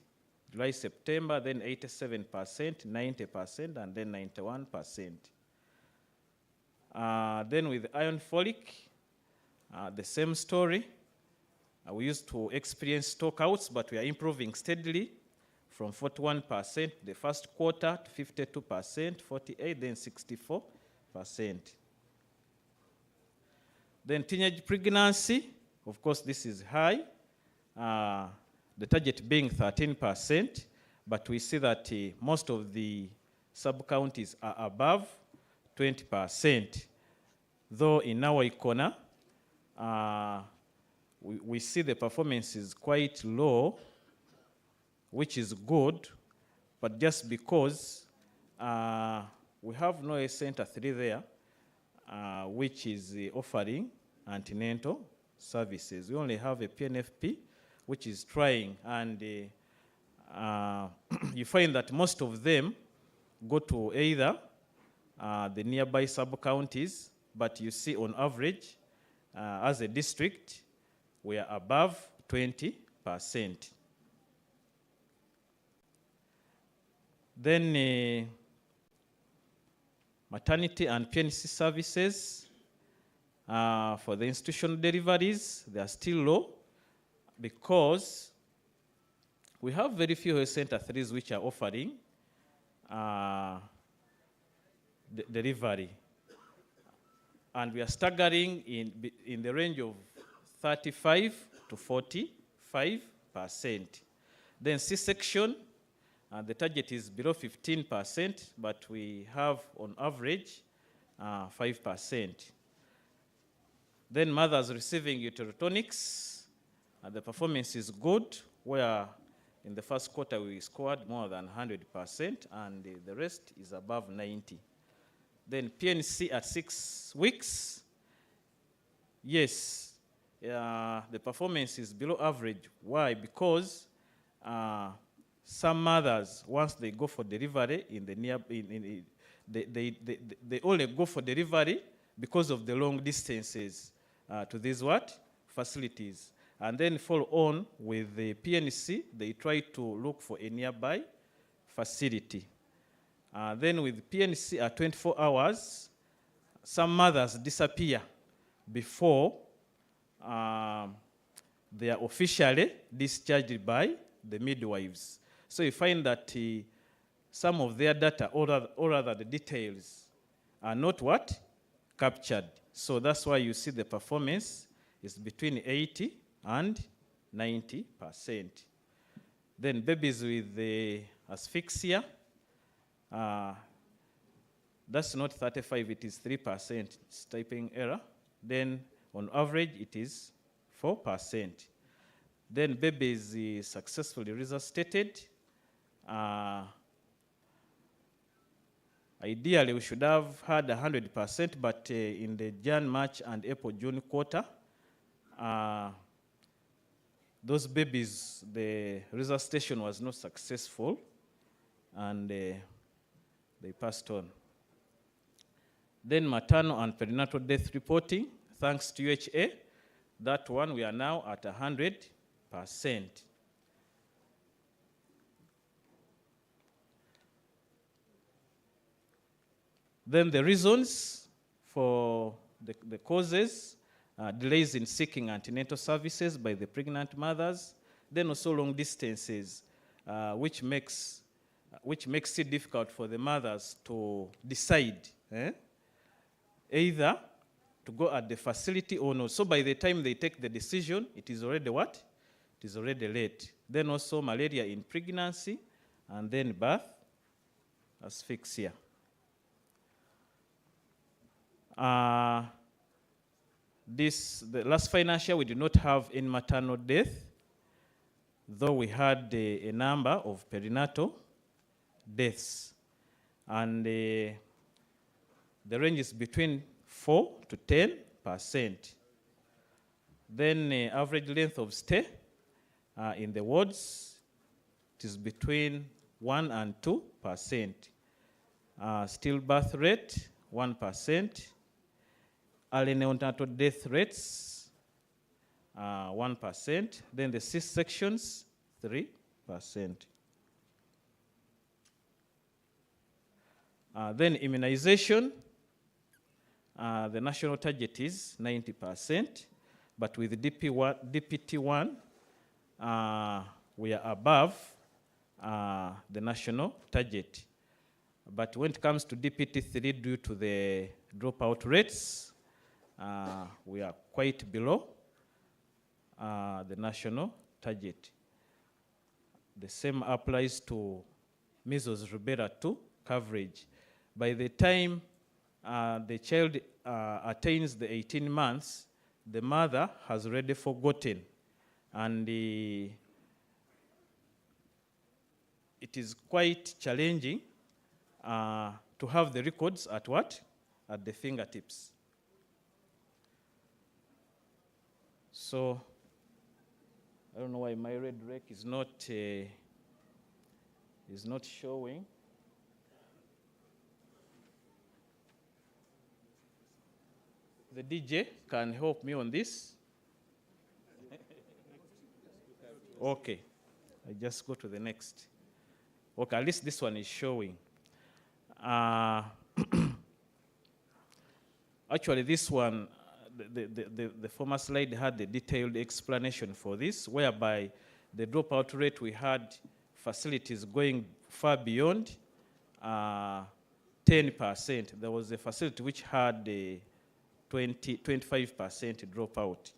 July, September, then 87%, 90%, and then 91%. Then with iron folic, the same story. We used to experience stockouts, but we are improving steadily from 41% the first quarter to 52%, 48%, then 64%. Then teenage pregnancy, of course, this is high. The target being 13%, but we see that most of the sub-counties are above 20%. Though in our corner, we see the performance is quite low, which is good, but just because we have no Center 3 there, which is offering antenatal services. We only have a PNFP, which is trying, and you find that most of them go to either the nearby sub-counties, but you see on average, as a district, we are above 20%. Then maternity and PNC services for the institutional deliveries, they are still low because we have very few health center 3s which are offering delivery. And we are staggering in the range of 35 to 45%. Then C-section, the target is below 15%, but we have on average 5%. Then mothers receiving uterotonics, the performance is good, where in the first quarter we scored more than 100%, and the rest is above 90%. Then PNC at 6 weeks, yes, the performance is below average. Why? Because some mothers, once they go for delivery they only go for delivery because of the long distances to these facilities. And then follow on with the PNC, they try to look for a nearby facility. Then with PNC at 24 hours, some mothers disappear before they are officially discharged by the midwives. So you find that some of their data, or rather the details, are not captured. So that's why you see the performance is between 80 and 90%. Then babies with the asphyxia, that's not 35, it is 3%. It's typing error. Then on average, it is 4%. Then babies successfully resuscitated. Ideally, we should have had 100%, but in the Jan, March, and April, June quarter, those babies, the resuscitation was not successful, and they passed on. Then maternal and perinatal death reporting, thanks to UHA, that one we are now at 100%. Then the reasons for the causes, delays in seeking antenatal services by the pregnant mothers, then also long distances. which makes it difficult for the mothers to decide either to go at the facility or not. So by the time they take the decision, it is already what? It is already late. Then also malaria in pregnancy, and then birth, asphyxia. The last financial, we did not have any maternal death, though we had a number of perinatal deaths. And the range is between 4 to 10%. Then average length of stay in the wards, it is between 1 and 2%. Stillbirth rate, 1%. Early neonatal death rates, 1%. Then the C-sections, 3%. Then immunization, the national target is 90%, but with DPT1, we are above the national target. But when it comes to DPT3, due to the dropout rates, we are quite below the national target. The same applies to measles rubella 2 coverage. By the time the child attains the 18 months, the mother has already forgotten, and it is quite challenging to have the records at what? At the fingertips. So I don't know why my red rake is not showing. The DJ can help me on this. Okay, I just go to the next. Okay, at least this one is showing. Actually, this one, the former slide had the detailed explanation for this, whereby the dropout rate, we had facilities going far beyond 10%. There was a facility which had a 25% dropout.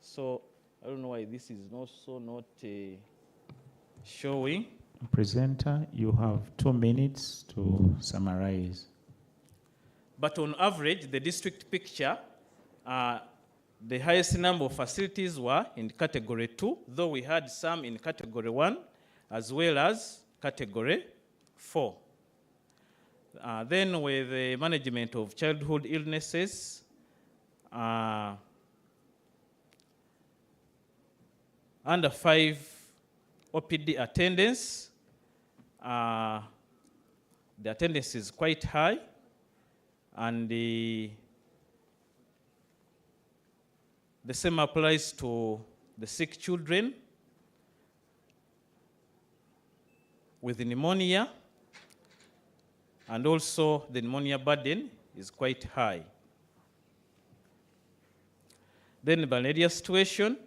So I don't know why this is also not showing. Presenter, you have 2 minutes to summarize. But on average, the district picture, the highest number of facilities were in category 2, though we had some in category 1, as well as category 4. Then with the management of childhood illnesses, under 5 OPD attendance, the attendance is quite high, and the same applies to the sick children with pneumonia, and also the pneumonia burden is quite high. Then the malaria situation,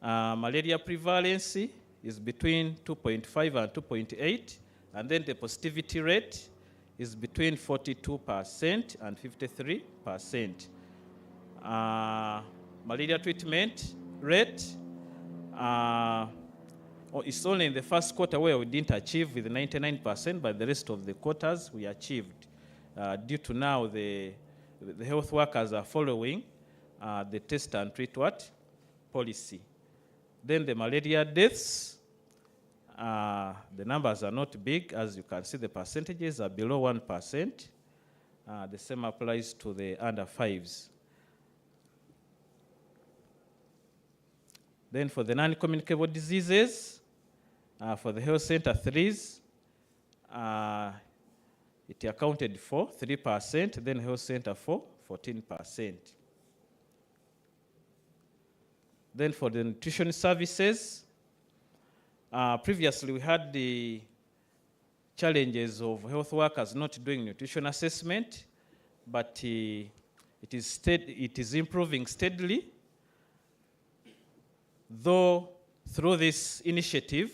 malaria prevalence is between 2.5 and 2.8, and then the positivity rate is between 42% and 53%. Malaria treatment rate, it's only in the first quarter where we didn't achieve with 99%, but the rest of the quarters we achieved. Due to now the health workers are following the test and treat what policy. Then the malaria deaths, the numbers are not big. As you can see, the percentages are below 1%. The same applies to the under 5s. Then for the non-communicable diseases, for the health center 3s, it accounted for 3%, then health center 4, 14%. Then for the nutrition services, previously we had the challenges of health workers not doing nutrition assessment, but it is improving steadily. though through this initiative,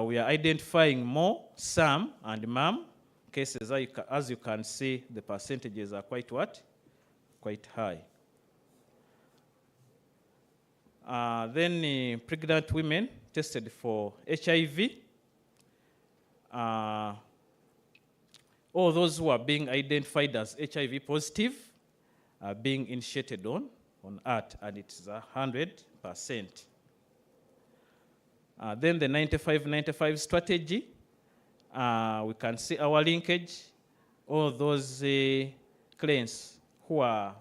we are identifying more SAM and MAM cases. As you can see, the percentages are quite what? Quite high. Then pregnant women tested for HIV. All those who are being identified as HIV positive are being initiated on ART, and it's 100%. Then the 95-95 strategy, we can see our linkage. All those clients who are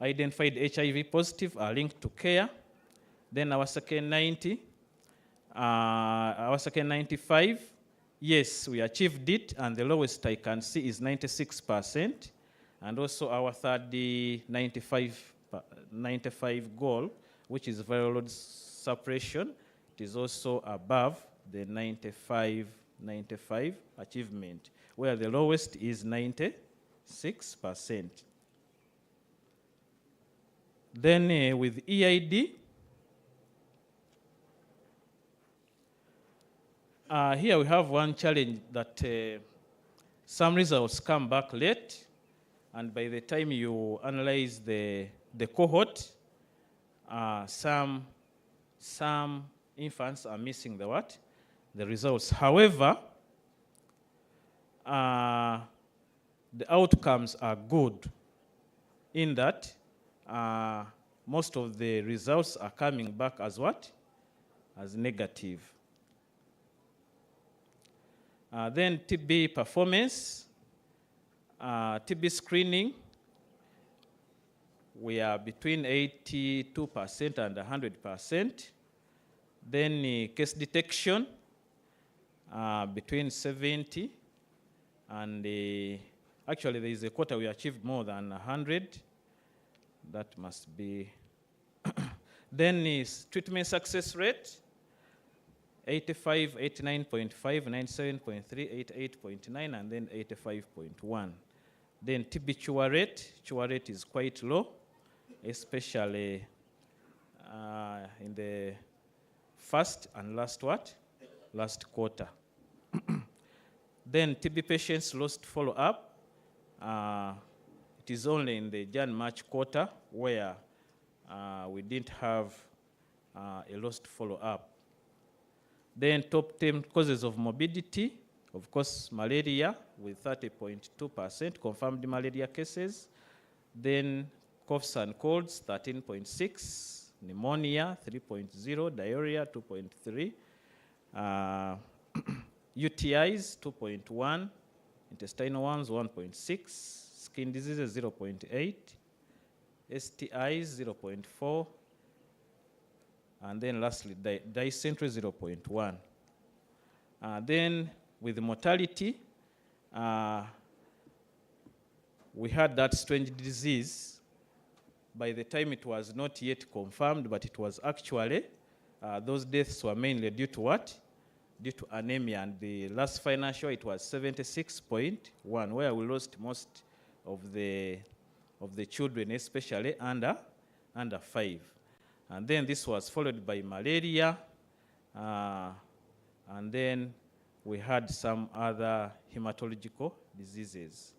identified HIV positive are linked to care. Then our second 90, our second 95, yes, we achieved it, and the lowest I can see is 96%. And also our third 95 goal, which is viral load suppression, it is also above the 95 achievement, where the lowest is 96%. Then with EID, here we have one challenge that some results come back late, and by the time you analyze the cohort, some infants are missing the what? The results. However, the outcomes are good in that most of the results are coming back as what? As negative. Then TB performance, TB screening, we are between 82% and 100%. Then case detection, between 70 and actually there is a quarter we achieved more than 100. That must be. Then is treatment success rate, 85, 89.5, 97.3, 88.9, and then 85.1. Then TB cure rate is quite low, especially in the first and last quarter. Then TB patients lost follow-up. It is only in the Jan-March quarter where we didn't have a lost follow-up. Then top 10 causes of morbidity, of course, malaria with 30.2% confirmed malaria cases. Then coughs and colds, 13.6, pneumonia, 3.0, diarrhea, 2.3, UTIs, 2.1, intestinal ones, 1.6, skin diseases, 0.8, STIs, 0.4, and then lastly, dysentery, 0.1. Then with mortality, we had that strange disease. By the time it was not yet confirmed, but it was actually, those deaths were mainly due to what? Due to anemia. And the last financial, it was 76.1, where we lost most of the children, especially under 5. And then this was followed by malaria, and then we had some other hematological diseases.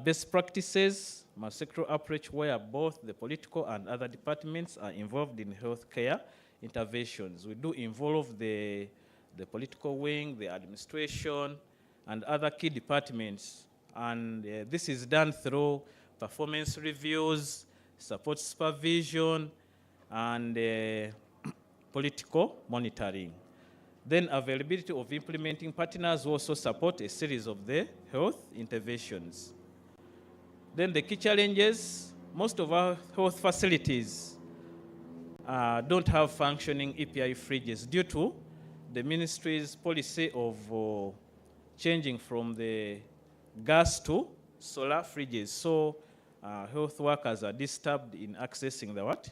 Best practices, multisectoral approach where both the political and other departments are involved in healthcare interventions. We do involve the political wing, the administration, and other key departments. And this is done through performance reviews, support supervision, and political monitoring. Then availability of implementing partners also support a series of the health interventions. Then the key challenges, most of our health facilities don't have functioning EPI fridges due to the ministry's policy of changing from the gas to solar fridges. So health workers are disturbed in accessing the what?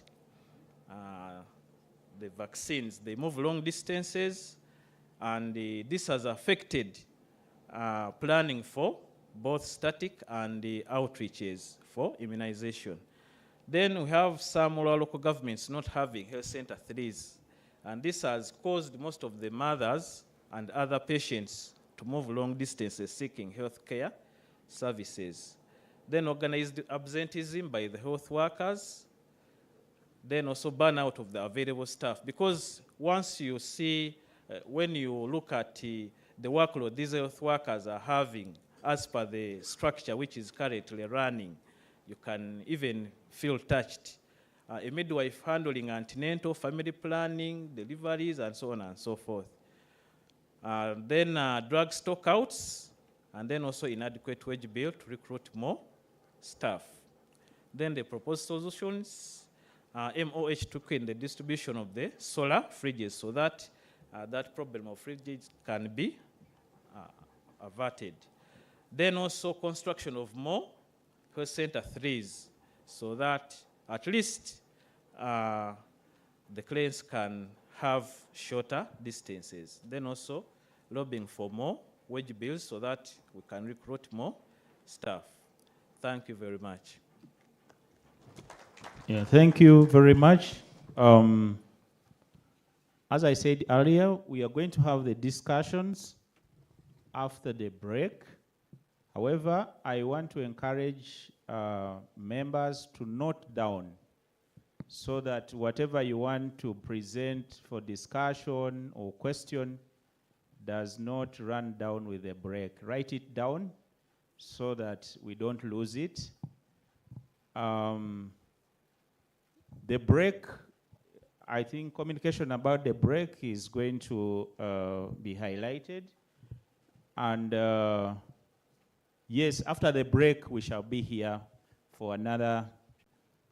The vaccines. They move long distances, and this has affected planning for both static and the outreaches for immunization. Then we have some rural local governments not having health center 3s. And this has caused most of the mothers and other patients to move long distances seeking health care services. Then organized absenteeism by the health workers. Then also burnout of the available staff. Because once you see, when you look at the workload these health workers are having as per the structure which is currently running, you can even feel touched. A midwife handling antenatal, family planning, deliveries, and so on and so forth. Then drug stockouts, and then also inadequate wage bill to recruit more staff. Then the proposed solutions, MOH took in the distribution of the solar fridges so that that problem of fridges can be averted. Then also construction of more health center 3s so that at least the clients can have shorter distances. Then also lobbying for more wage bills so that we can recruit more staff. Thank you very much. Yeah, thank you very much. As I said earlier, we are going to have the discussions after the break. However, I want to encourage members to note down so that whatever you want to present for discussion or question does not run down with a break. Write it down so that we don't lose it. The break, I think communication about the break is going to be highlighted. And yes, after the break, we shall be here for another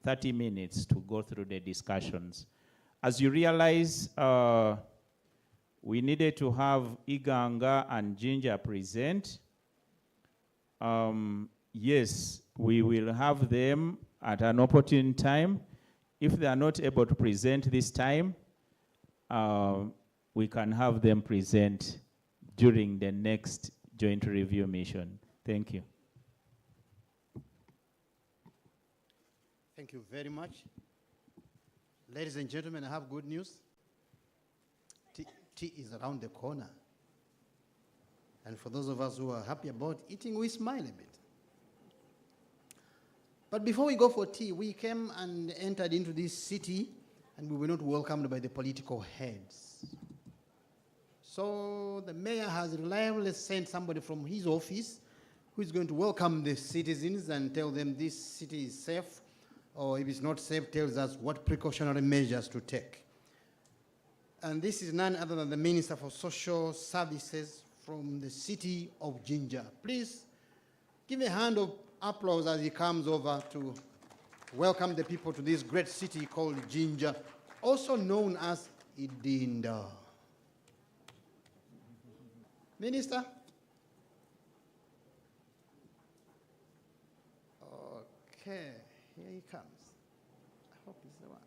30 minutes to go through the discussions. As you realize, we needed to have Iganga and Ginger present. Yes, we will have them at an opportune time. If they are not able to present this time, we can have them present during the next joint review mission. Thank you. Thank you very much. Ladies and gentlemen, I have good news. Tea is around the corner. And for those of us who are happy about eating, we smile a bit. But before we go for tea, we came and entered into this city, and we were not welcomed by the political heads. So the mayor has reliably sent somebody from his office who is going to welcome the citizens and tell them this city is safe, or if it's not safe, tells us what precautionary measures to take. And this is none other than the Minister for Social Services from the city of Jinja. Please give a hand of applause as he comes over to welcome the people to this great city called Jinja, also known as Idinda. Minister? Okay, here he comes. I hope he's the one.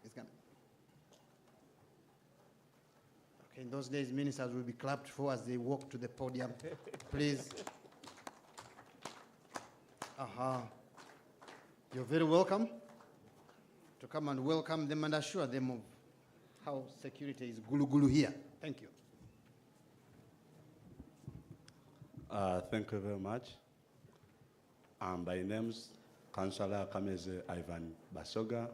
He's coming. Okay, in those days, ministers will be clapped for as they walk to the podium. Please. You're very welcome to come and welcome them and assure them of how security is gulu here. Thank you. Thank you very much. My name's Councillor Kameze Ivan Busoga,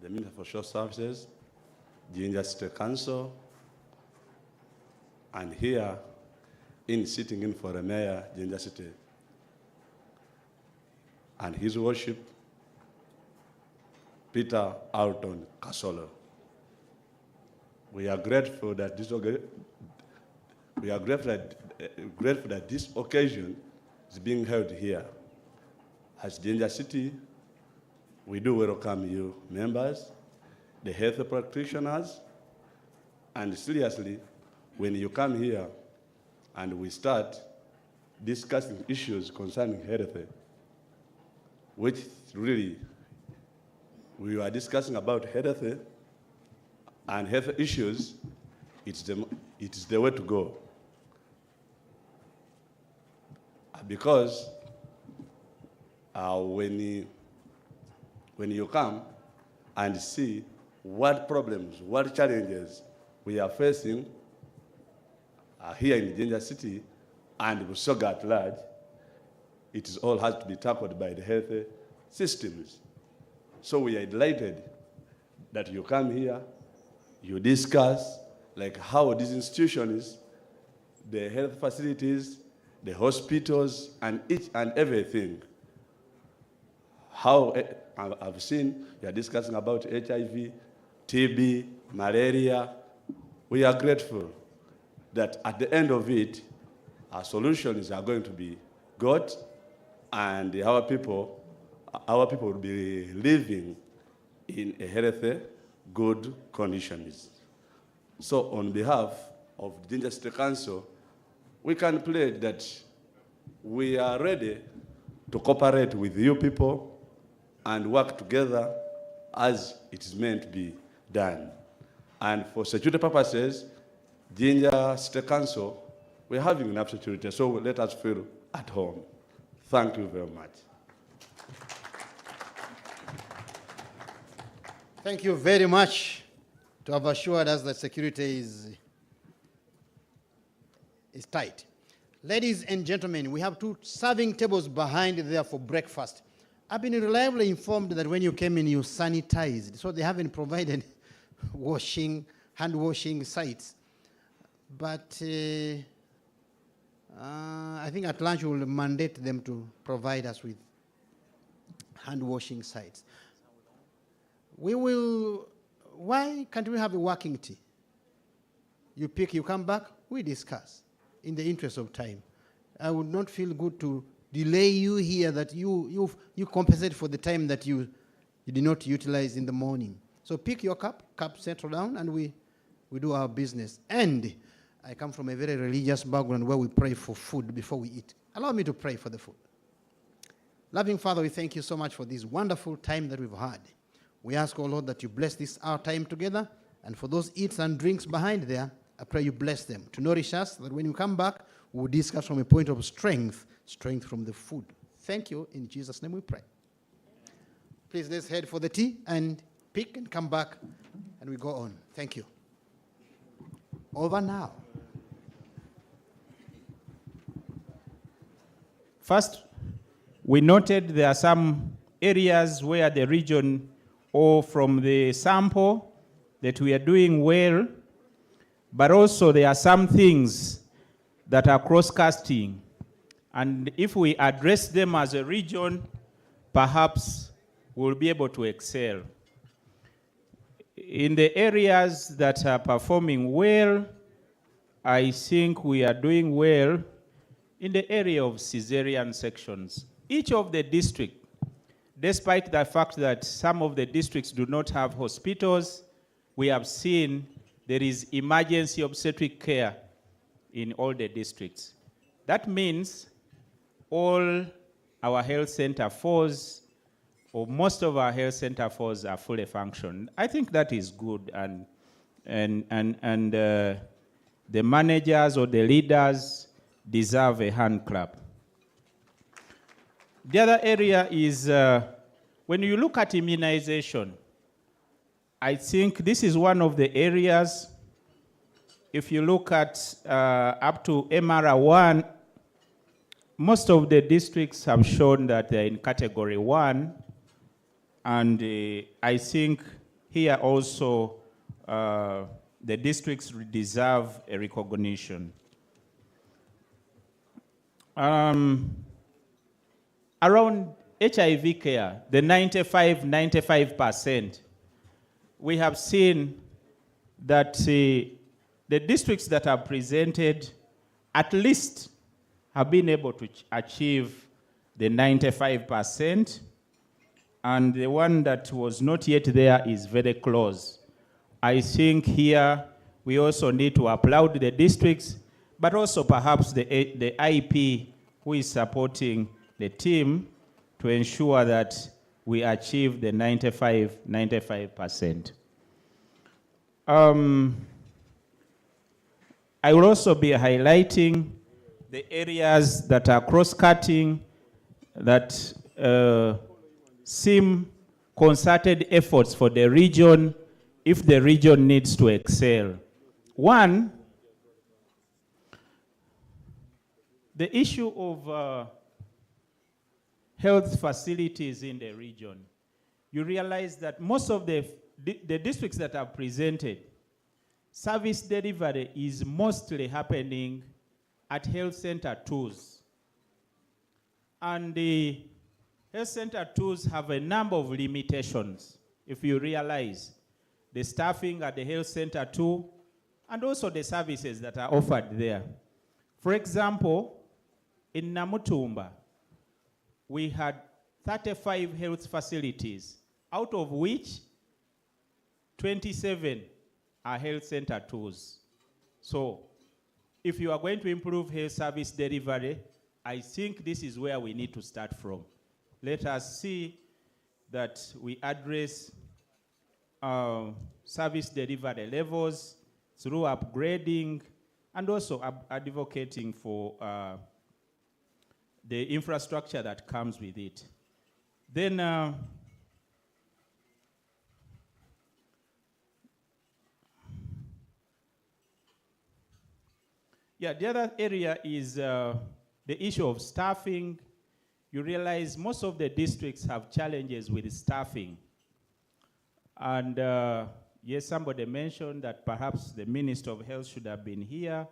the Minister for Social Services, Jinja City Council, and here sitting in for the Mayor, Jinja City, and His Worship, Peter Alton Kasolo. We are grateful that this occasion is being held here. As Jinja City, we do welcome you members, the health practitioners, and seriously, when you come here and we start discussing issues concerning health, which really we are discussing about health and health issues, it's the way to go. Because when you come and see what problems, what challenges we are facing here in Jinja City and Busoga at large, it is all has to be tackled by the health systems. So we are delighted that you come here, you discuss like how these institutions, the health facilities, the hospitals, and each and everything. How I've seen you are discussing about HIV, TB, malaria. We are grateful that at the end of it, our solutions are going to be got, and our people will be living in a healthy, good conditions. So on behalf of the Jinja City Council, we can pledge that we are ready to cooperate with you people and work together as it is meant to be done. And for security purposes, Jinja City Council, we're having enough security, so let us feel at home. Thank you very much. Thank you very much to have assured us that security is tight. Ladies and gentlemen, we have 2 serving tables behind there for breakfast. I've been reliably informed that when you came in, you sanitized, so they haven't provided hand washing sites. But I think at lunch we will mandate them to provide us with hand washing sites. Why can't we have a working tea? You pick, you come back, we discuss in the interest of time. I would not feel good to delay you here, that you compensate for the time that you did not utilize in the morning. So pick your cup, settle down, and we do our business. And I come from a very religious background where we pray for food before we eat. Allow me to pray for the food. Loving Father, we thank you so much for this wonderful time that we've had. We ask, oh Lord, that you bless this our time together, and for those eats and drinks behind there, I pray you bless them to nourish us, that when you come back, we'll discuss from a point of strength from the food. Thank you. In Jesus' name we pray. Please, let's head for the tea and pick and come back, and we go on. Thank you. Over now. First, we noted there are some areas where the region or from the sample that we are doing well, but also there are some things that are cross-casting. And if we address them as a region, perhaps we'll be able to excel. In the areas that are performing well, I think we are doing well in the area of cesarean sections. Each of the districts, despite the fact that some of the districts do not have hospitals, we have seen there is emergency obstetric care in all the districts. That means all our health center fours, or most of our health center fours, are fully functioning. I think that is good, and the managers or the leaders deserve a hand clap. The other area is when you look at immunization, I think this is one of the areas, if you look at up to MR1, most of the districts have shown that they're in category 1, and I think here also the districts deserve a recognition. Around HIV care, the 95%, we have seen that the districts that are presented at least have been able to achieve the 95%, and the one that was not yet there is very close. I think here we also need to applaud the districts, but also perhaps the IP who is supporting the team to ensure that we achieve the 95%. I will also be highlighting the areas that are cross-cutting, that seem concerted efforts for the region if the region needs to excel. One, the issue of health facilities in the region. You realize that most of the districts that are presented, service delivery is mostly happening at health center twos. And the health center twos have a number of limitations, if you realize. The staffing at the health center two, and also the services that are offered there. For example, in Namutumba, we had 35 health facilities, out of which 27 are health center twos. So if you are going to improve health service delivery, I think this is where we need to start from. Let us see that we address service delivery levels through upgrading and also advocating for the infrastructure that comes with it. Then the other area is the issue of staffing. You realize most of the districts have challenges with staffing. And yes, somebody mentioned that perhaps the Minister of Health should have been here,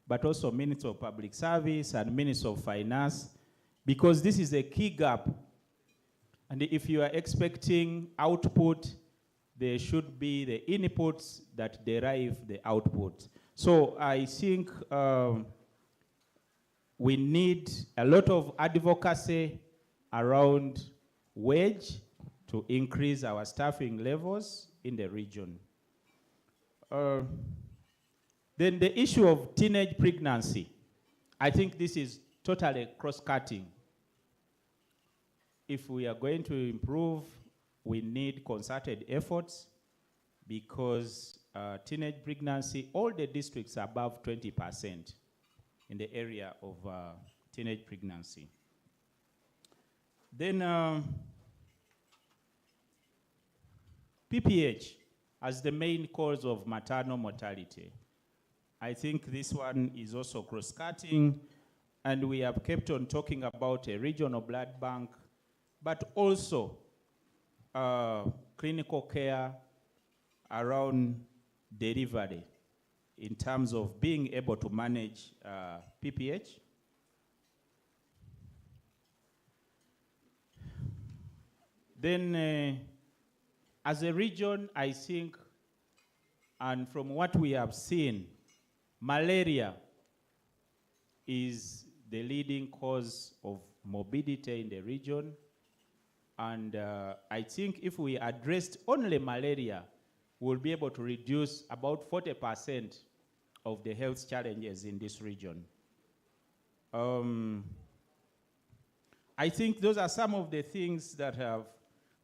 but also Minister of Public Service and Minister of Finance, because this is a key gap. And if you are expecting output, there should be the inputs that derive the output. So I think we need a lot of advocacy around wage to increase our staffing levels in the region. Then the issue of teenage pregnancy. I think this is totally cross-cutting. If we are going to improve, we need concerted efforts because teenage pregnancy, all the districts are above 20% in the area of teenage pregnancy. Then PPH as the main cause of maternal mortality. I think this one is also cross-cutting, and we have kept on talking about a regional blood bank, but also clinical care around delivery in terms of being able to manage PPH. Then as a region, I think, and from what we have seen, malaria is the leading cause of morbidity in the region. And I think if we addressed only malaria, we'll be able to reduce about 40% of the health challenges in this region. I think those are some of the things that have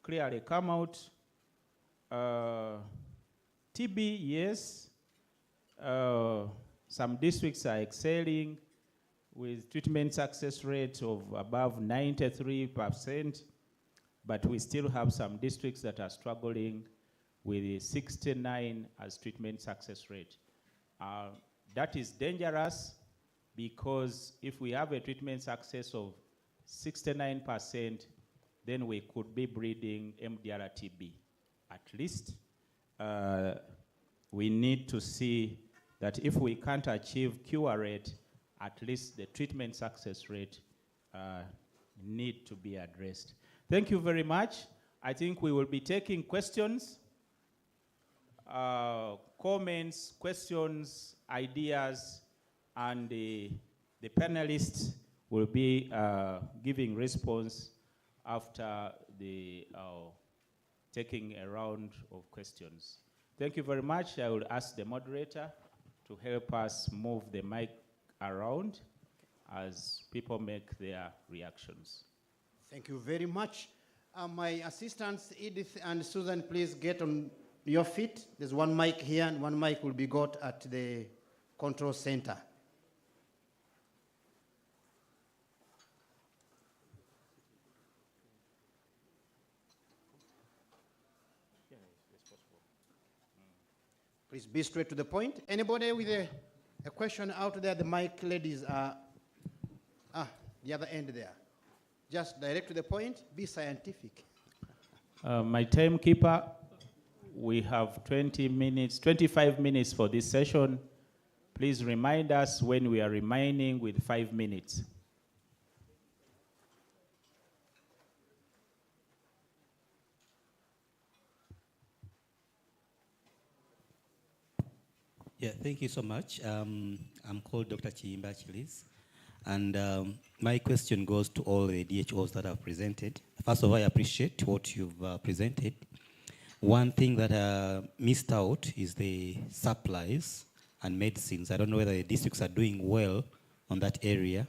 clearly come out. TB, yes. Some districts are excelling with treatment success rate of above 93%, but we still have some districts that are struggling with 69 as treatment success rate. That is dangerous because if we have a treatment success of 69%, then we could be breeding MDR TB. At least we need to see that if we can't achieve cure rate, at least the treatment success rate need to be addressed. Thank you very much. I think we will be taking questions, comments, questions, ideas, and the panelists will be giving response after the taking a round of questions. Thank you very much. I will ask the moderator to help us move the mic around as people make their reactions. Thank you very much. My assistants, Edith and Susan, please get on your feet. There's one mic here and one mic will be got at the control center. Please be straight to the point. Anybody with a question out there? The mic ladies are the other end there. Just direct to the point, be scientific. My timekeeper, we have 20 minutes, 25 minutes for this session. Please remind us when we are remaining with 5 minutes. Yeah, thank you so much. I'm called Dr. Chiyimba Chilis, and my question goes to all the DHOs that have presented. First of all, I appreciate what you've presented. One thing that missed out is the supplies and medicines. I don't know whether the districts are doing well on that area.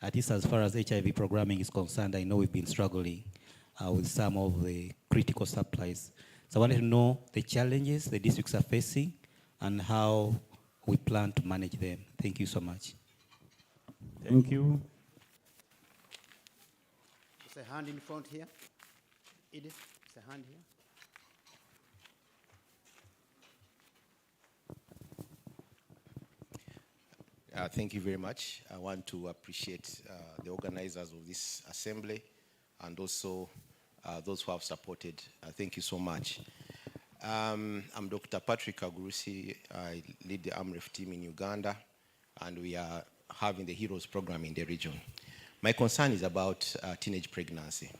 At least as far as HIV programming is concerned, I know we've been struggling with some of the critical supplies. So I wanted to know the challenges the districts are facing and how we plan to manage them. Thank you so much. Thank you. There's a hand in front here. Edith, there's a hand here. Thank you very much. I want to appreciate the organizers of this assembly and also those who have supported. Thank you so much. I'm Dr. Patrick Agurusi. I lead the AMREF team in Uganda, and we are having the HEROES program in the region. My concern is about teenage pregnancy.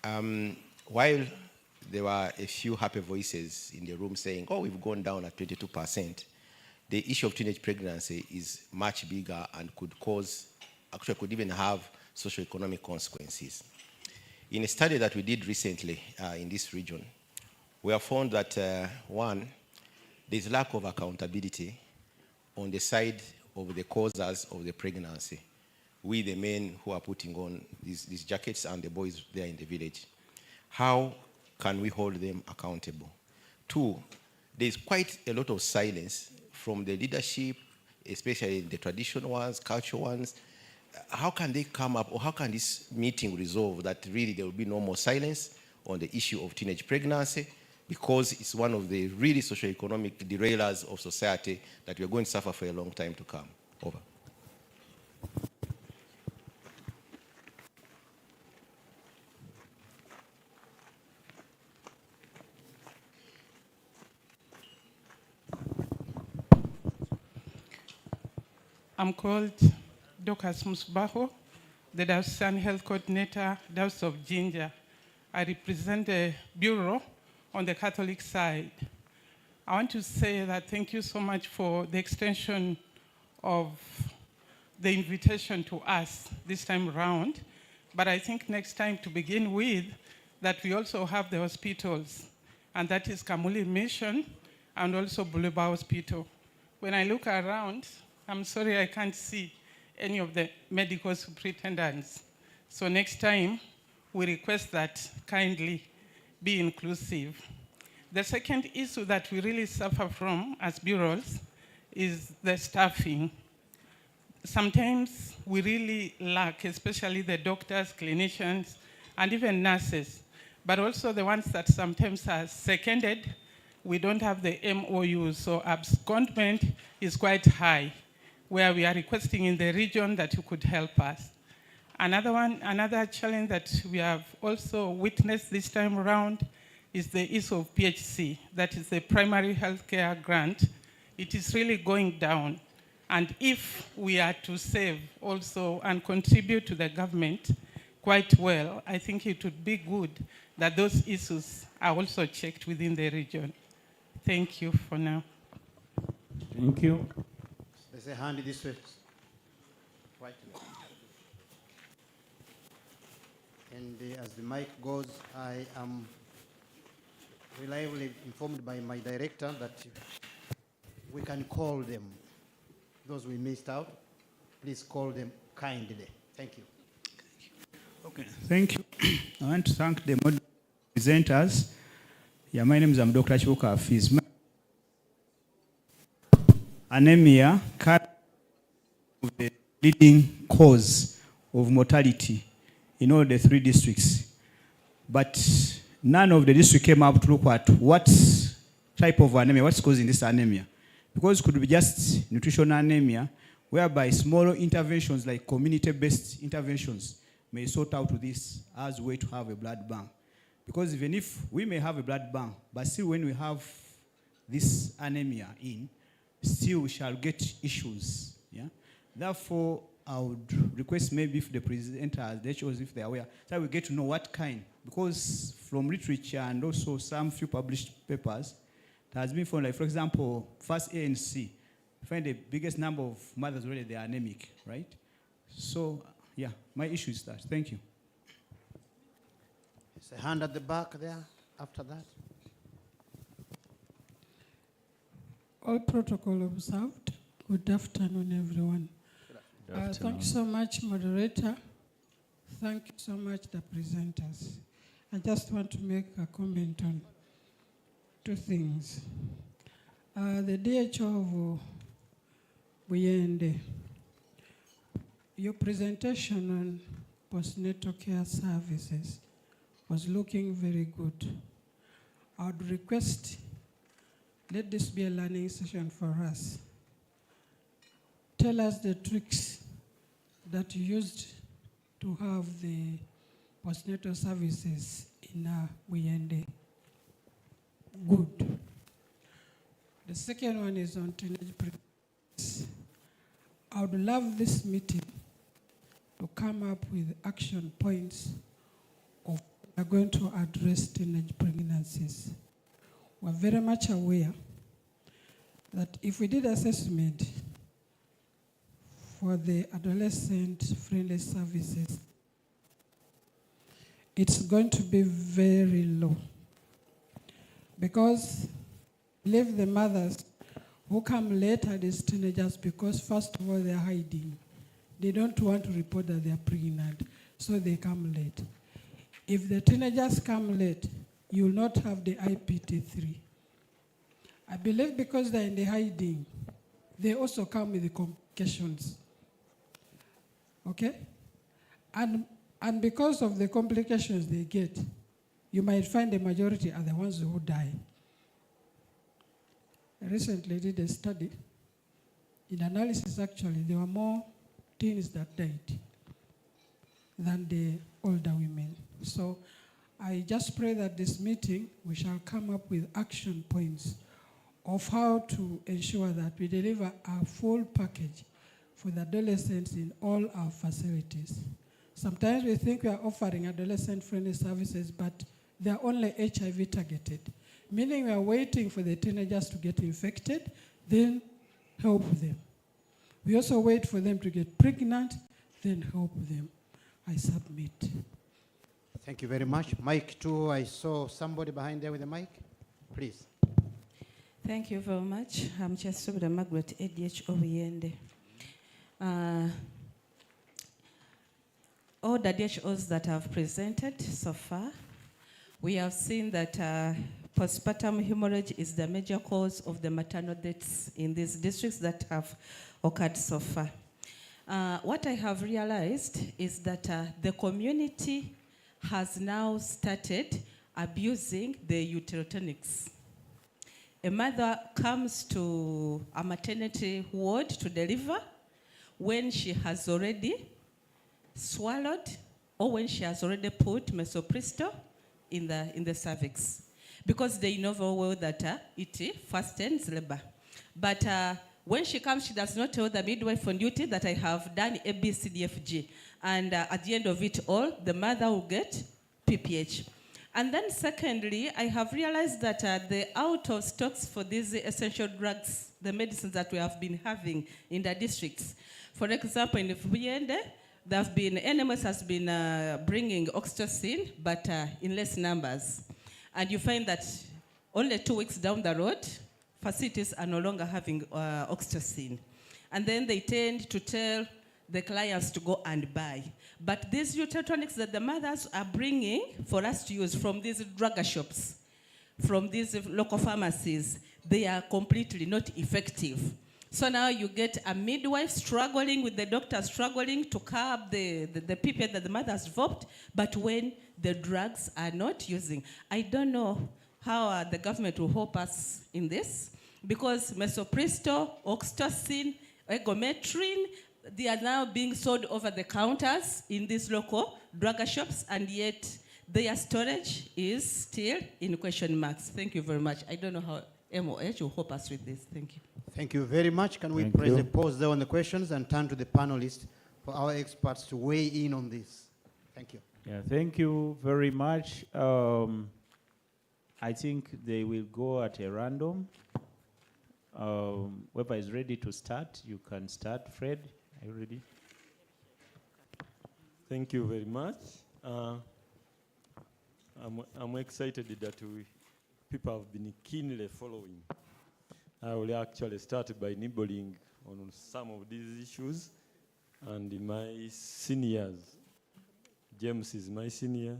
While there were a few happy voices in the room saying, oh, we've gone down at 22%, the issue of teenage pregnancy is much bigger and could cause, actually could even have socioeconomic consequences. In a study that we did recently in this region, we have found that, one, there's lack of accountability on the side of the causers of the pregnancy. We, the men who are putting on these jackets, and the boys there in the village. How can we hold them accountable? Two, there's quite a lot of silence from the leadership, especially the traditional ones, cultural ones. How can they come up, or how can this meeting resolve that really there will be no more silence on the issue of teenage pregnancy, because it's one of the really socioeconomic derailers of society that we're going to suffer for a long time to come. Over. I'm called Dorcas Musbaho, the Dawson Health Coordinator, Daws of Ginger. I represent the Bureau on the Catholic side. I want to say that thank you so much for the extension of the invitation to us this time around. But I think next time, to begin with, that we also have the hospitals, and that is Kamuli Mission and also Buluba Hospital. When I look around, I'm sorry I can't see any of the medical superintendents. So next time, we request that kindly be inclusive. The second issue that we really suffer from as bureaus is the staffing. Sometimes we really lack, especially the doctors, clinicians, and even nurses, but also the ones that sometimes are seconded. We don't have the MOUs, so abscondment is quite high, where we are requesting in the region that you could help us. Another challenge that we have also witnessed this time around is the issue of PHC, that is the primary healthcare grant. It is really going down. And if we are to save also and contribute to the government quite well, I think it would be good that those issues are also checked within the region. Thank you for now. Thank you. There's a hand this way. Right. And as the mic goes, I am reliably informed by my director that we can call them. Those we missed out, please call them kindly. Thank you. Okay, thank you. I want to thank the presenters. Yeah, my name is Dr. Chibuka Afiz. Anemia, the leading cause of mortality in all the 3 districts. But none of the districts came up to look at what type of anemia, what's causing this anemia. Because it could be just nutritional anemia, whereby smaller interventions like community-based interventions may sort out this as a way to have a blood bank. Because even if we may have a blood bank, but still when we have this anemia in, still we shall get issues. Yeah? Therefore, I would request maybe if the presenters, they shows if they are aware, so we get to know what kind. Because from literature and also some few published papers, it has been found, like for example, first ANC, find the biggest number of mothers already, they are anemic, right? So, yeah, my issue is that. Thank you. There's a hand at the back there after that. All protocol observed. Good afternoon, everyone. Thank you so much, moderator. Thank you so much, the presenters. I just want to make a comment on two things. The DHO of Buyende, your presentation on postnatal care services was looking very good. I would request, let this be a learning session for us. Tell us the tricks that you used to have the postnatal services in Buyende good. The second one is on teenage pregnancy. I would love this meeting to come up with action points of how we are going to address teenage pregnancies. We're very much aware that if we did assessment for the adolescent-friendly services, it's going to be very low. Because leave the mothers who come later, these teenagers, because first of all, they're hiding. They don't want to report that they're pregnant, so they come late. If the teenagers come late, you will not have the IPT3. I believe because they're in the hiding, they also come with the complications. Okay? And because of the complications they get, you might find the majority are the ones who die. I recently did a study. In analysis, actually, there were more teens that died than the older women. So I just pray that this meeting, we shall come up with action points of how to ensure that we deliver a full package for the adolescents in all our facilities. Sometimes we think we are offering adolescent-friendly services, but they are only HIV targeted, meaning we are waiting for the teenagers to get infected, then help them. We also wait for them to get pregnant, then help them. I submit. Thank you very much. Mic 2, I saw somebody behind there with a mic. Please. Thank you very much. I'm Chesubra Margaret, ADH Obuyende. All the DHOs that have presented so far, we have seen that postpartum hemorrhage is the major cause of the maternal deaths in these districts that have occurred so far. What I have realized is that the community has now started abusing the uterotonics. A mother comes to a maternity ward to deliver when she has already swallowed or when she has already put misoprostol in the cervix, because they know very well that it fastens labor. But when she comes, she does not tell the midwife on duty that I have done A, B, C, D, F, G. And at the end of it all, the mother will get PPH. And then secondly, I have realized that the out of stocks for these essential drugs, the medicines that we have been having in the districts. For example, in Buyende, there have been, NMS has been bringing oxytocin, but in less numbers. And you find that only 2 weeks down the road, facilities are no longer having oxytocin. And then they tend to tell the clients to go and buy. But these uterotonics that the mothers are bringing for us to use from these drug shops, from these local pharmacies, they are completely not effective. So now you get a midwife struggling with the doctor, struggling to curb the PPH that the mother has developed, but when the drugs are not using. I don't know how the government will help us in this, because misoprostol, oxytocin, egometrin, they are now being sold over the counters in these local drug shops, and yet their storage is still in question marks. Thank you very much. I don't know how MOH will help us with this. Thank you. Thank you very much. Can we Thank press you. a pause there on the questions and turn to the panelists for our experts to weigh in on this? Thank you. Yeah, thank you very much. I think they will go at a random. Whoever is ready to start, you can start. Fred, are you ready? Thank you very much. I'm excited that people have been keenly following. I will actually start by nibbling on some of these issues. And my seniors, James is my senior.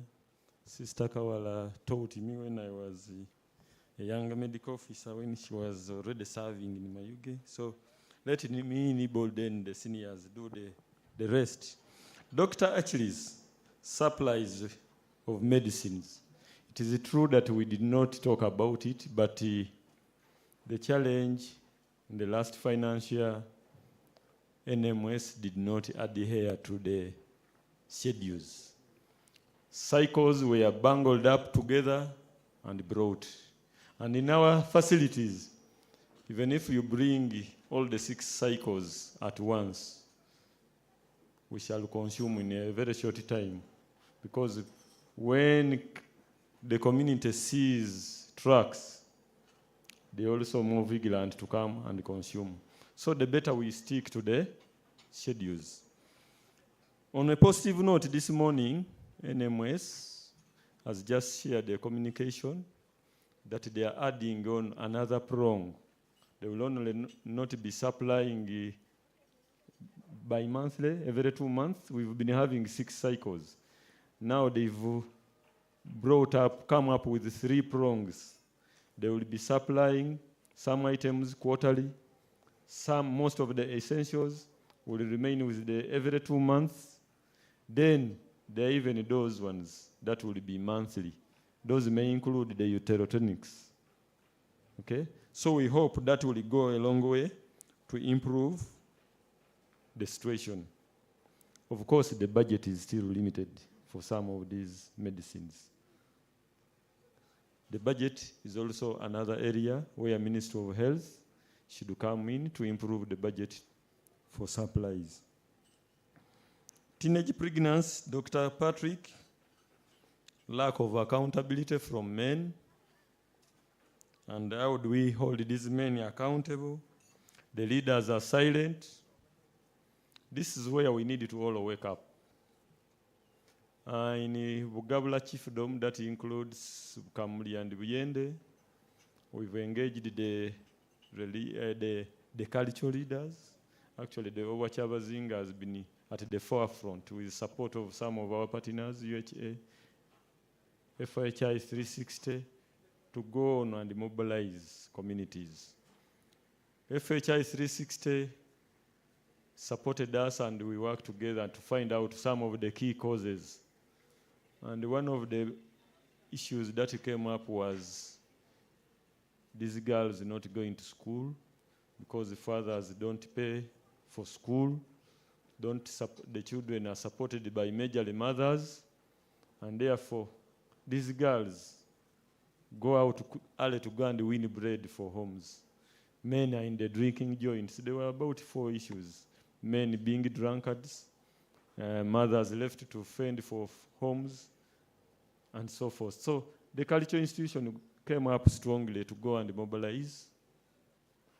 Sister Kawala taught me when I was a young medical officer, when she was already serving in Mayuge. So let me nibble, then the seniors do the rest. Dr. Achilles supplies of medicines. It is true that we did not talk about it, but the challenge in the last financial year, NMS did not adhere to the schedules. Cycles were bundled up together and brought. And in our facilities, even if you bring all the 6 cycles at once, we shall consume in a very short time. Because when the community sees trucks, they also more vigilant to come and consume. So the better we stick to the schedules. On a positive note, this morning, NMS has just shared a communication that they are adding on another prong. They will only not be supplying bi-monthly, every 2 months. We've been having 6 cycles. Now they've come up with 3 prongs. They will be supplying some items quarterly. Most of the essentials will remain with the every 2 months. Then there are even those ones that will be monthly. Those may include the uterotonics. Okay? So we hope that will go a long way to improve the situation. Of course, the budget is still limited for some of these medicines. The budget is also another area where Ministry of Health should come in to improve the budget for supplies. Teenage pregnancy, Dr. Patrick, lack of accountability from men. And how do we hold these men accountable? The leaders are silent. This is where we need to all wake up. In Bugabula Chiefdom, that includes Kamuli and Buyende, we've engaged the cultural leaders. Actually, the Owachabazinga has been at the forefront with support of some of our partners, UHA, FHI 360, to go on and mobilize communities. FHI 360 supported us, and we worked together to find out some of the key causes. And one of the issues that came up was these girls not going to school because the fathers don't pay for school. The children are supported by majorly mothers, and therefore these girls go out early to go and win bread for homes. Men are in the drinking joints. There were about 4 issues. Men being drunkards, mothers left to fend for homes, and so forth. So the cultural institution came up strongly to go and mobilize.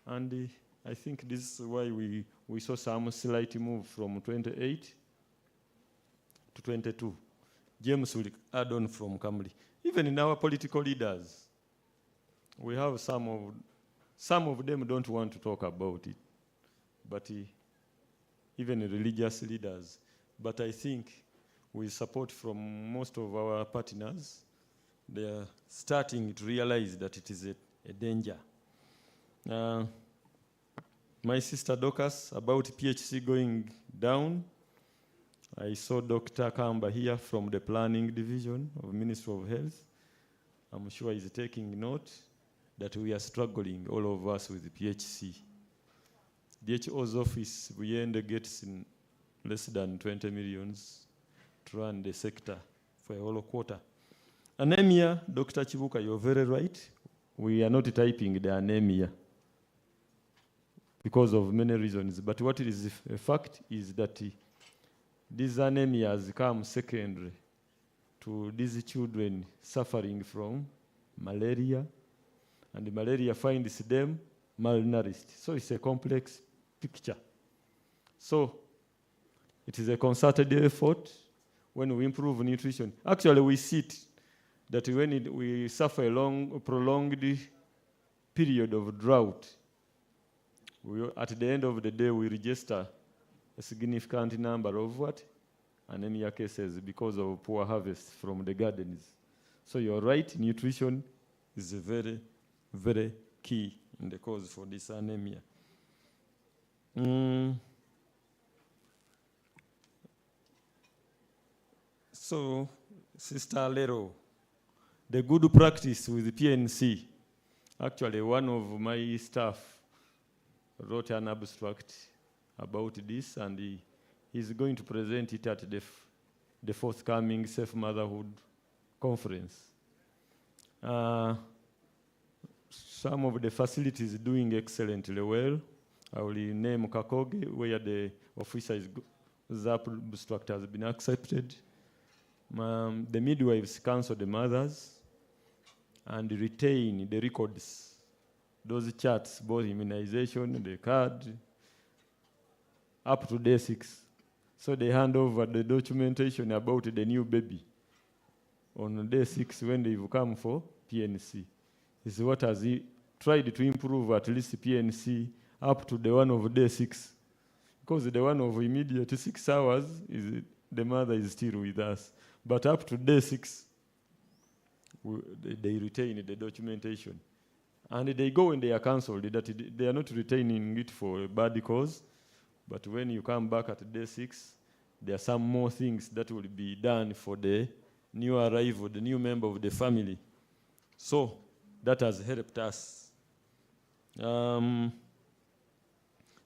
And I think this is why we saw some slight move from 28 to 22. James will add on from Kamli. Even in our political leaders, we have some of them don't want to talk about it, but even religious leaders. But I think with support from most of our partners, they are starting to realize that it is a danger. My sister Dorcas, about PHC going down, I saw Dr. Kamba here from the Planning Division of Ministry of Health, I'm sure is taking note that we are struggling, all of us, with the PHC. DHO's office, we end gets in less than 20 millions to run the sector for a whole quarter. Anemia, Dr. Chibuka, you're very right. We are not typing the anemia because of many reasons. But what is a fact is that these anemias come secondary to these children suffering from malaria, and the malaria finds them malnourished. So it's a complex picture. So it is a concerted effort when we improve nutrition. Actually, we see it that when we suffer a long, prolonged period of drought, at the end of the day, we register a significant number of what? Anemia cases because of poor harvest from the gardens. So you're right, nutrition is a very, very key in the cause for this anemia. So, Sister Lero, the good practice with PNC, actually one of my staff wrote an abstract about this, and he's going to present it at the forthcoming Safe Motherhood Conference. Some of the facilities doing excellently well. I will name Kakoge, where the officer abstract has been accepted. The midwives counsel the mothers and retain the records, those charts, both immunization, the card, up to day 6. So they hand over the documentation about the new baby on day 6 when they've come for PNC. This is what has he tried to improve at least PNC up to the one of day 6. Because the one of immediate 6 hours, the mother is still with us. But up to day 6, they retain the documentation. And they go when they are cancelled, that they are not retaining it for a bad cause. But when you come back at day 6, there are some more things that will be done for the new arrival, the new member of the family. So that has helped us.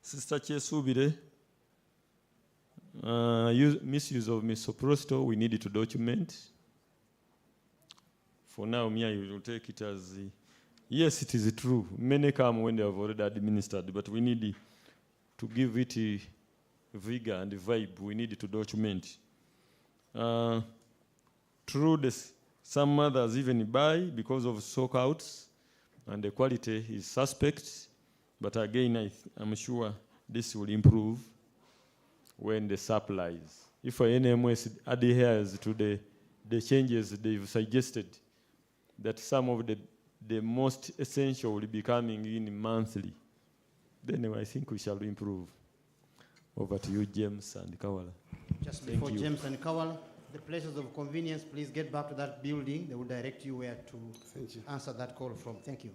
Sister Chesubire, misuse of misoprostol, we need to document. For now, Mia, you will take it as, yes, it is true. Many come when they have already administered, but we need to give it vigor and vibe. We need to document. True, some mothers even buy because of stockouts, and the quality is suspect. But again, I'm sure this will improve when the supplies. If NMS adheres to the changes they've suggested, that some of the most essential will be coming in monthly, then I think we shall improve. Over to you, James and Kawala. Just before James and Kawala, the places of convenience, please get back to that building. They will direct you where to answer that call from. Thank you.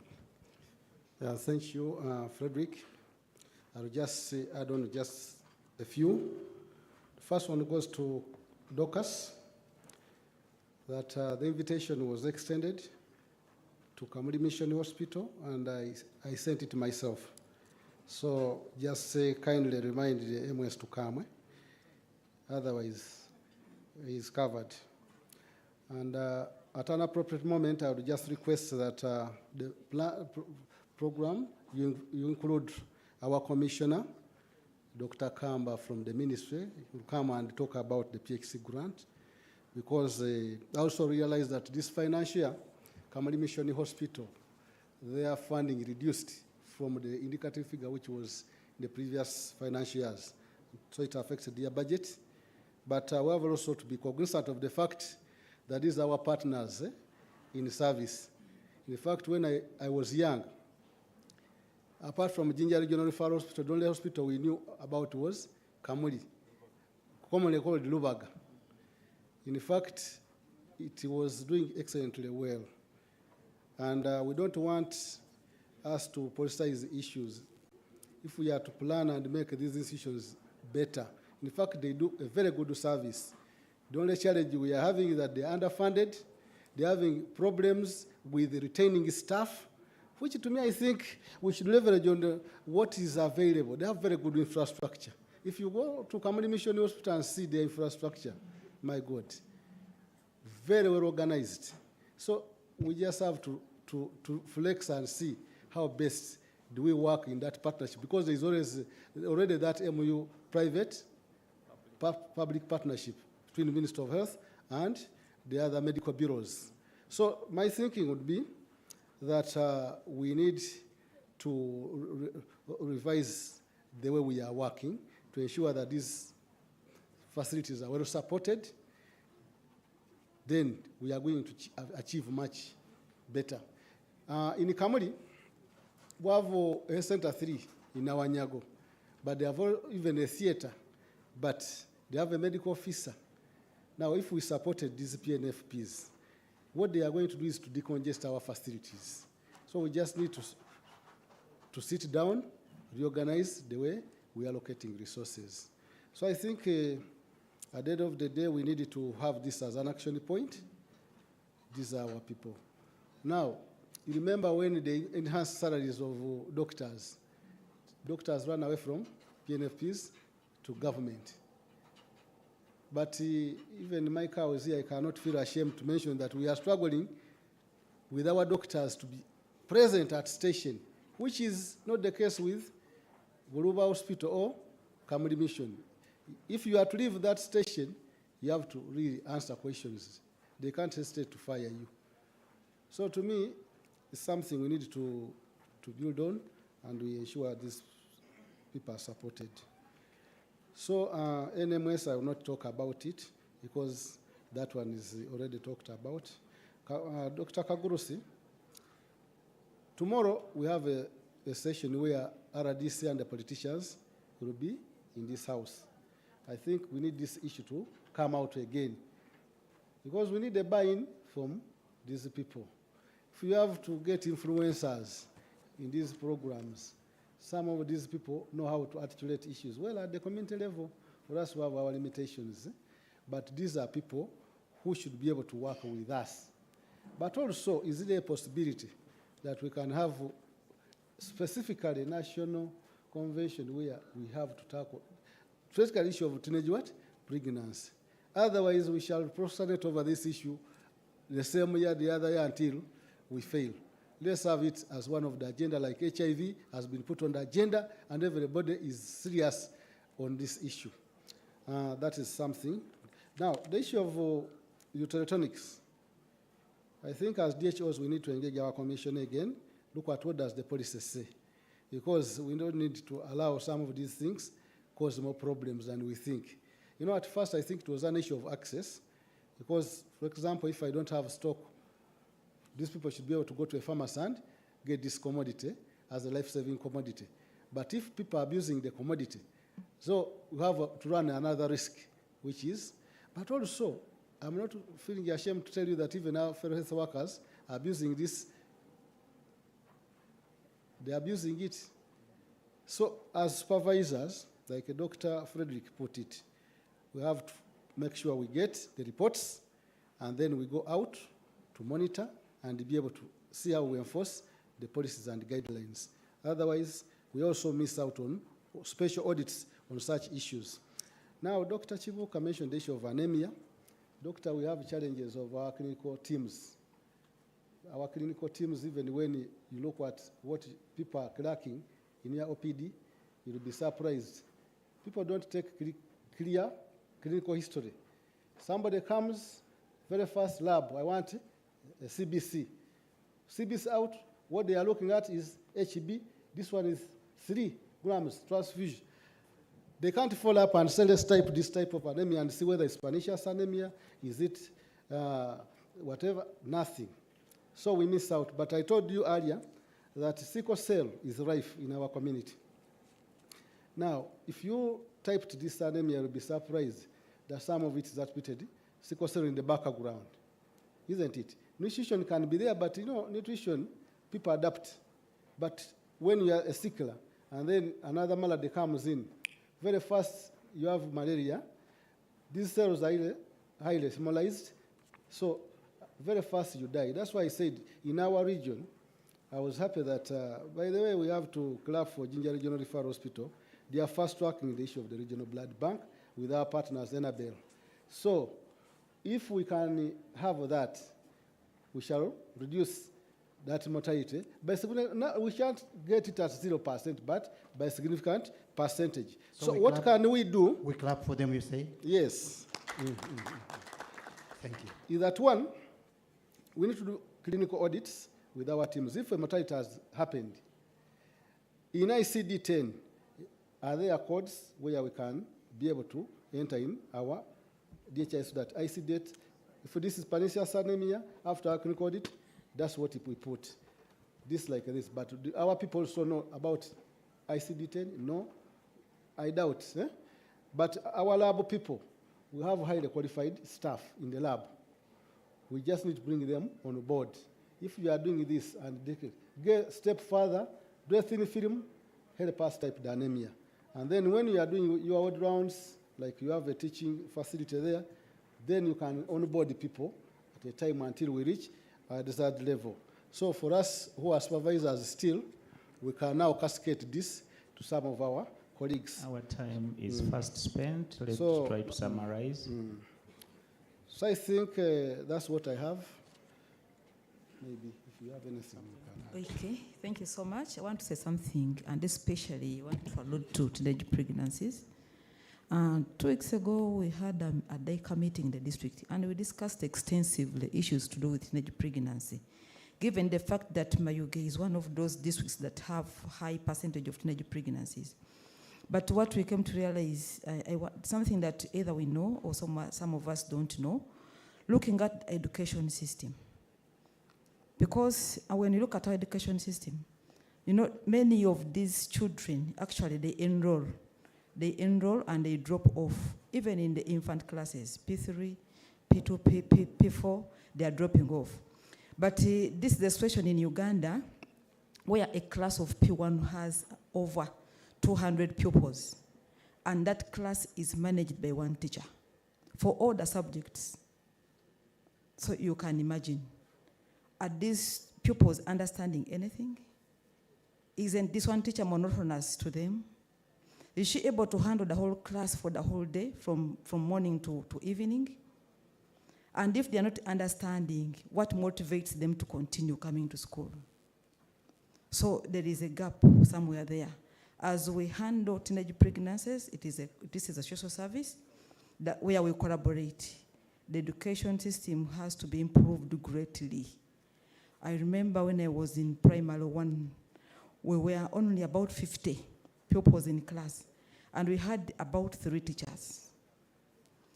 Thank you, Frederick. I'll just add on just a few. The first one goes to Docas, that the invitation was extended to Kamuli Mission Hospital, and I sent it myself. So just kindly remind the MS to come. Otherwise, it's covered. And at an appropriate moment, I would just request that the program, you include our commissioner, Dr. Kamba from the ministry, will come and talk about the PXC grant, because I also realized that this financial year, Kamali Mission Hospital, their funding reduced from the indicative figure which was in the previous financial years. So it affected their budget. But we have also to be cognizant of the fact that these are our partners in service. In fact, when I was young, apart from Jinja Regional Referral Hospital, the only hospital we knew about was Kamuli, commonly called Lubaga. In fact, it was doing excellently well. And we don't want us to politicize issues. If we are to plan and make these institutions better, in fact, they do a very good service. The only challenge we are having is that they are underfunded, they're having problems with retaining staff, which to me I think we should leverage on what is available. They have very good infrastructure. If you go to Kamali Mission Hospital and see the infrastructure, my God, very well organized. So we just have to flex and see how best do we work in that partnership, because there is already that MOU private public partnership between the Ministry of Health and the other medical bureaus. So my thinking would be that we need to revise the way we are working to ensure that these facilities are well supported. Then we are going to achieve much better. In Kamuli, we have a Center 3 in Awanyago, but they have even a theater, but they have a medical officer. Now, if we supported these PNFPs, what they are going to do is to decongest our facilities. So we just need to sit down, reorganize the way we are allocating resources. So I think at the end of the day, we needed to have this as an action point. These are our people. Now, you remember when they enhanced salaries of doctors ran away from PNFPs to government. But even Mike was here, I cannot feel ashamed to mention that we are struggling with our doctors to be present at station, which is not the case with Buruba Hospital or Kamuli Mission. If you are to leave that station, you have to really answer questions. They can't hesitate to fire you. So to me, it's something we need to build on, and we ensure these people are supported. So NMS, I will not talk about it because that one is already talked about. Dr. Kagurusi, tomorrow we have a session where RDC and the politicians will be in this house. I think we need this issue to come out again because we need a buy-in from these people. If you have to get influencers in these programs, some of these people know how to articulate issues. Well, at the community level, for us, we have our limitations. But these are people who should be able to work with us. But also, is there a possibility that we can have specifically a national convention where we have to tackle specifically issue of teenage pregnancy? Otherwise, we shall procrastinate over this issue the same year, the other year, until we fail. Let's have it as one of the agenda, like HIV has been put on the agenda, and everybody is serious on this issue. That is something. Now, the issue of uterotonics. I think as DHOs, we need to engage our commission again, look at what does the policy say, because we don't need to allow some of these things cause more problems than we think. You know, at first, I think it was an issue of access, because, for example, if I don't have stock, these people should be able to go to a pharmacy and get this commodity as a life-saving commodity. But if people are abusing the commodity, so we have to run another risk, which is, but also, I'm not feeling ashamed to tell you that even our fellow health workers are abusing this. They're abusing it. So as supervisors, like Dr. Frederick put it, we have to make sure we get the reports, and then we go out to monitor and be able to see how we enforce the policies and guidelines. Otherwise, we also miss out on special audits on such issues. Now, Dr. Chibuka mentioned the issue of anemia. Doctor, we have challenges of our clinical teams. Our clinical teams, even when you look at what people are lacking in your OPD, you'll be surprised. People don't take clear clinical history. Somebody comes, very first lab, I want a CBC. CBC out, what they are looking at is HB. This one is 3 grams transfusion. They can't follow up and say, let's type this type of anemia and see whether it's pernicious anemia, is it whatever, nothing. So we miss out. But I told you earlier that sickle cell is rife in our community. Now, if you typed this anemia, you'll be surprised that some of it is attributed sickle cell in the background, isn't it? Nutrition can be there, but you know, nutrition, people adapt. But when you are a sickler, and then another malady comes in, very fast you have malaria. These cells are highly symbolized, so very fast you die. That's why I said in our region, I was happy that, by the way, we have to clap for Ginger Regional Referral Hospital. They are fast-tracking the issue of the regional blood bank with our partners, Enabel. So, if we can have that, we shall reduce that mortality. We shan't get it at 0%, but by significant percentage. So what can we do? We clap for them, you say? Yes. Thank you. Is that one, we need to do clinical audits with our teams. If a mortality has happened, in ICD-10, are there codes where we can be able to enter in our DHIS so that ICD-8, if this is pernicious anemia, after our clinical audit, that's what we put. This like this. But do our people also know about ICD-10? No, I doubt. But our lab people, we have highly qualified staff in the lab. We just need to bring them on board. If you are doing this and get a step further, do a thin film, help us type the anemia. And then when you are doing your odd rounds, like you have a teaching facility there, then you can onboard people at a time until we reach the third level. So for us who are supervisors still, we can now cascade this to some of our colleagues. Our time is fast spent. Let's try to summarize. So I think that's what I have. Maybe if you have anything you can add. Okay, thank you so much. I want to say something, and especially I want to allude to teenage pregnancies. 2 weeks ago, we had a DICA meeting in the district, and we discussed extensively issues to do with teenage pregnancy, given the fact that Mayuge is one of those districts that have high percentage of teenage pregnancies. But what we came to realize, something that either we know or some of us don't know, looking at the education system. Because when you look at our education system, you know, many of these children, actually, they enroll and they drop off, even in the infant classes, P3, P2, P4, they are dropping off. But this is the situation in Uganda, where a class of P1 has over 200 pupils, and that class is managed by one teacher for all the subjects. So you can imagine, are these pupils understanding anything? Isn't this one teacher monotonous to them? Is she able to handle the whole class for the whole day, from morning to evening? And if they are not understanding, what motivates them to continue coming to school? So there is a gap somewhere there. As we handle teenage pregnancies, this is a social service where we collaborate. The education system has to be improved greatly. I remember when I was in primary 1, we were only about 50 pupils in class, and we had about 3 teachers.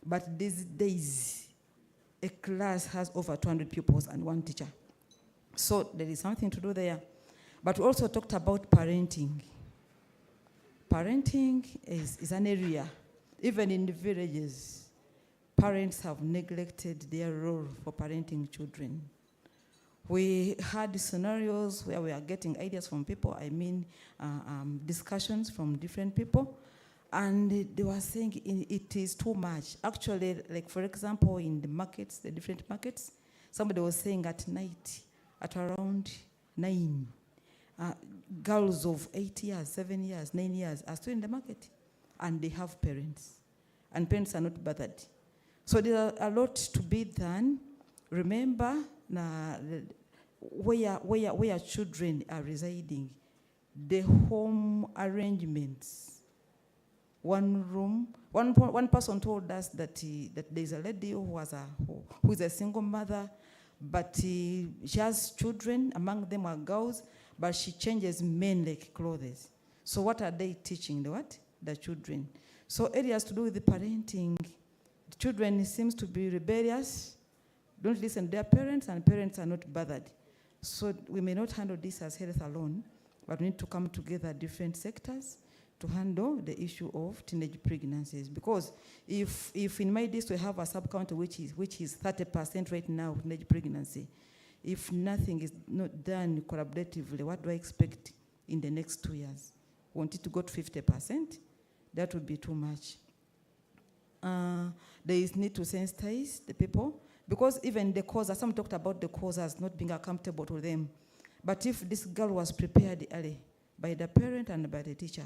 But these days, a class has over 200 pupils and 1 teacher. So there is something to do there. But we also talked about parenting. Parenting is an area, even in the villages, parents have neglected their role for parenting children. We had scenarios where we are getting ideas from people, discussions from different people, and they were saying it is too much. Actually, like for example, in the markets, the different markets, somebody was saying at night, at around 9, girls of 8 years, 7 years, 9 years are still in the market, and they have parents, and parents are not bothered. So there are a lot to be done. Remember, where children are residing, the home arrangements. One room. One person told us that there's a lady who is a single mother, but she has children. Among them are girls, but she changes men like clothes. So what are they teaching the children? So areas to do with the parenting. The children seems to be rebellious, don't listen to their parents, and parents are not bothered. So we may not handle this as health alone, but we need to come together, different sectors, to handle the issue of teenage pregnancies. Because if in my district we have a sub-county which is 30% right now, teenage pregnancy, if nothing is not done collaboratively, what do I expect in the next 2 years? Want it to go to 50%? That would be too much. There is need to sensitize the people. Because even the causes, some talked about the causes not being accountable to them. But if this girl was prepared early by the parent and by the teacher,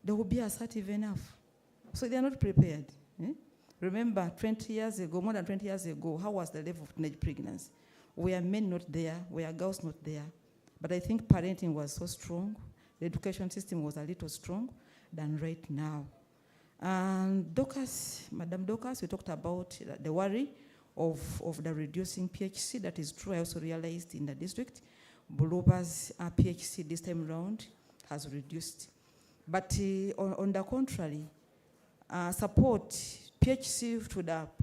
they will be assertive enough. So they are not prepared. Remember, 20 years ago, more than 20 years ago, how was the level of teenage pregnancy? Were men not there? Were girls not there? But I think parenting was so strong, the education system was a little strong than right now. And Dorcas, Madam Dorcas, we talked about the worry of the reducing PHC. That is true. I also realized in the district, Buluba's PHC this time around has reduced. But on the contrary, support PHC to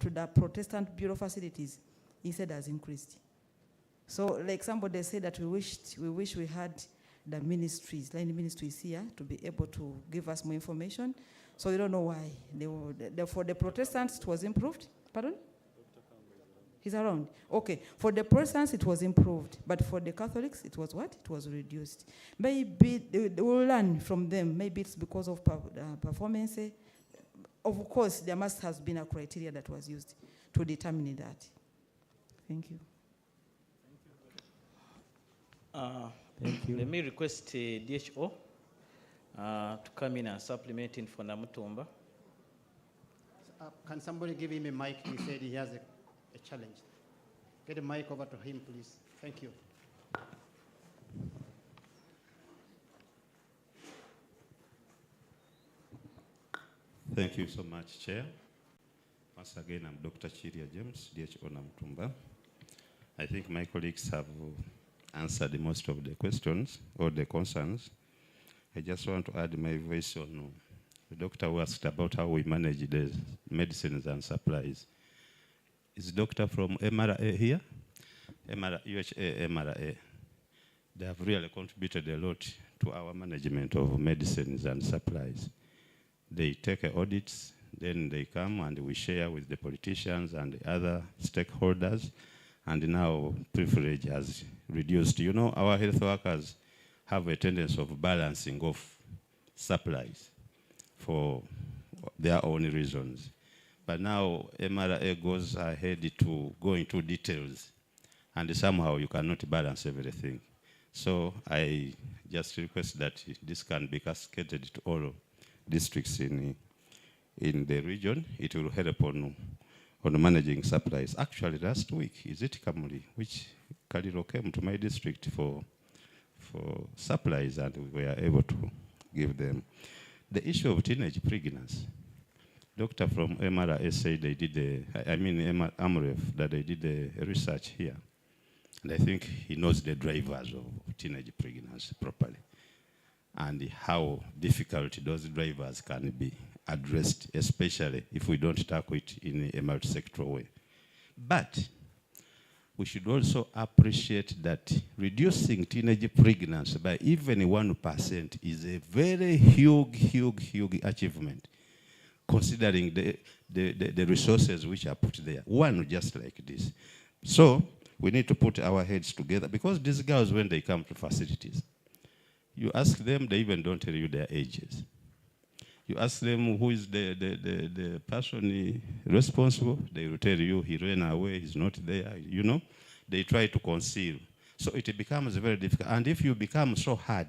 the Protestant Bureau facilities instead has increased. So like somebody said that we wish we had the ministries, line ministries here to be able to give us more information. So we don't know why. For the Protestants, it was improved. Pardon? He's around. Okay. For the Protestants, it was improved. But for the Catholics, it was what? It was reduced. Maybe they will learn from them. Maybe it's because of performance. Of course, there must have been a criteria that was used to determine that. Thank you. Thank you. Let me request DHO to come in and supplement in for Namutumba. Can somebody give him a mic? He said he has a challenge. Get a mic over to him, please. Thank you. Thank you so much, Chair. Once again, I'm Dr. Chiria James, DHO Namutumba. I think my colleagues have answered most of the questions or the concerns. I just want to add my voice on the doctor who asked about how we manage the medicines and supplies. Is doctor from MRA here? UHA, MRA. They have really contributed a lot to our management of medicines and supplies. They take audits, then they come and we share with the politicians and the other stakeholders, and now privilege has reduced. You know, our health workers have a tendency of balancing off supplies for their own reasons. But now MRA goes ahead to go into details, and somehow you cannot balance everything. So I just request that this can be cascaded to all districts in the region. It will help on managing supplies. Actually, last week, is it Kamuli, which Kaliro came to my district for supplies, and we were able to give them. The issue of teenage pregnancy. Doctor from MRA said they did AMREF, that they did the research here. And I think he knows the drivers of teenage pregnancy properly, and how difficult those drivers can be addressed, especially if we don't tackle it in a multisectoral way. But we should also appreciate that reducing teenage pregnancy by even 1% is a very huge achievement, considering the resources which are put there. One just like this. So we need to put our heads together, because these girls, when they come to facilities, you ask them, they even don't tell you their ages. You ask them who is the person responsible, they will tell you he ran away, he's not there, you know. They try to conceal. So it becomes very difficult. And if you become so hard,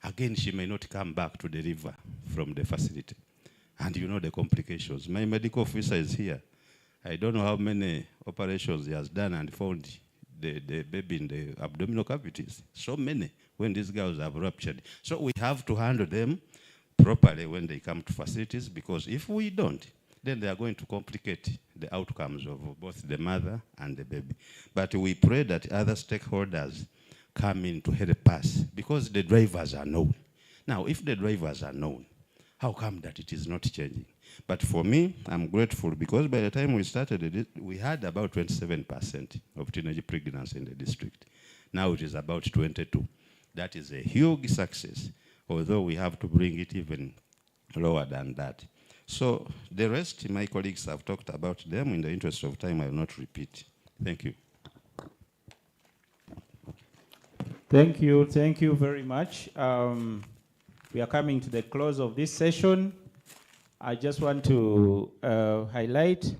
again, she may not come back to deliver from the facility. And you know the complications. My medical officer is here. I don't know how many operations he has done and found the baby in the abdominal cavities. So many when these girls have ruptured. So we have to handle them properly when they come to facilities, because if we don't, then they are going to complicate the outcomes of both the mother and the baby. But we pray that other stakeholders come in to help us, because the drivers are known. Now, if the drivers are known, how come that it is not changing? But for me, I'm grateful, because by the time we started it, we had about 27% of teenage pregnancy in the district. Now it is about 22%. That is a huge success, although we have to bring it even lower than that. So the rest, my colleagues have talked about them. In the interest of time, I will not repeat. Thank you. Thank you very much. We are coming to the close of this session. I just want to highlight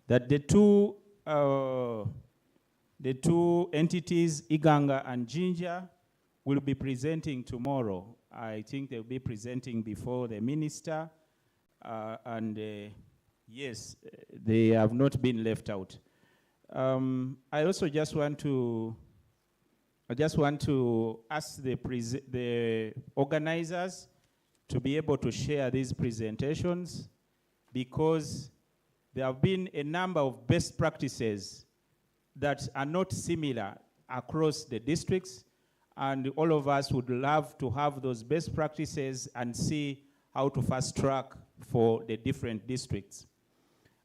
that the two the two entities, Iganga and Jinja, will be presenting tomorrow. I think they'll be presenting before the minister, yes, they have not been left out. I also just want to ask the organizers to be able to share these presentations, because there have been a number of best practices that are not similar across the districts, and all of us would love to have those best practices and see how to fast track for the different districts.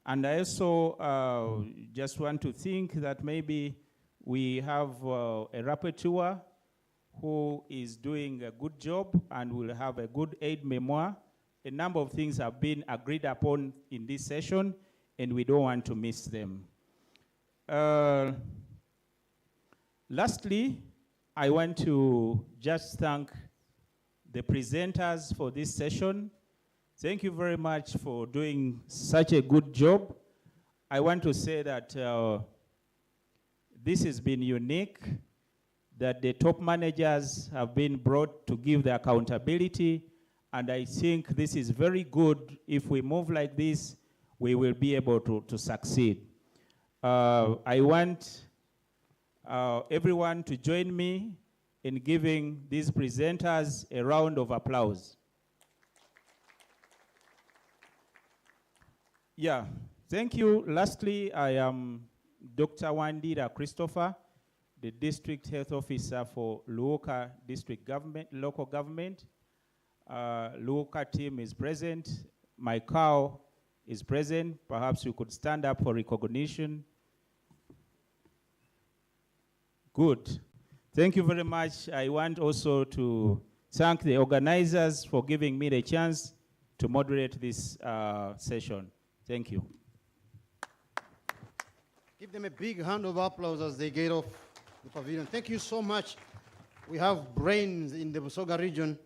And I also just want to think that maybe we have a rapporteur who is doing a good job and will have a good aid memoir. A number of things have been agreed upon in this session, and we don't want to miss them. Lastly, I want to just thank the presenters for this session. Thank you very much for doing such a good job. I want to say that this has been unique, that the top managers have been brought to give the accountability, and I think this is very good. If we move like this, we will be able to succeed. I want everyone to join me in giving these presenters a round of applause. Yeah, thank you. Lastly, I am Dr. Wandira Christopher, the District Health Officer for Luoka District Government, Local Government. Luoka team is present. My cow is present. Perhaps you could stand up for recognition. Good. Thank you very much. I want also to thank the organizers for giving me the chance to moderate this session. Thank you. Give them a big hand of applause as they get off the pavilion. Thank you so much. We have brains in the Busoga region,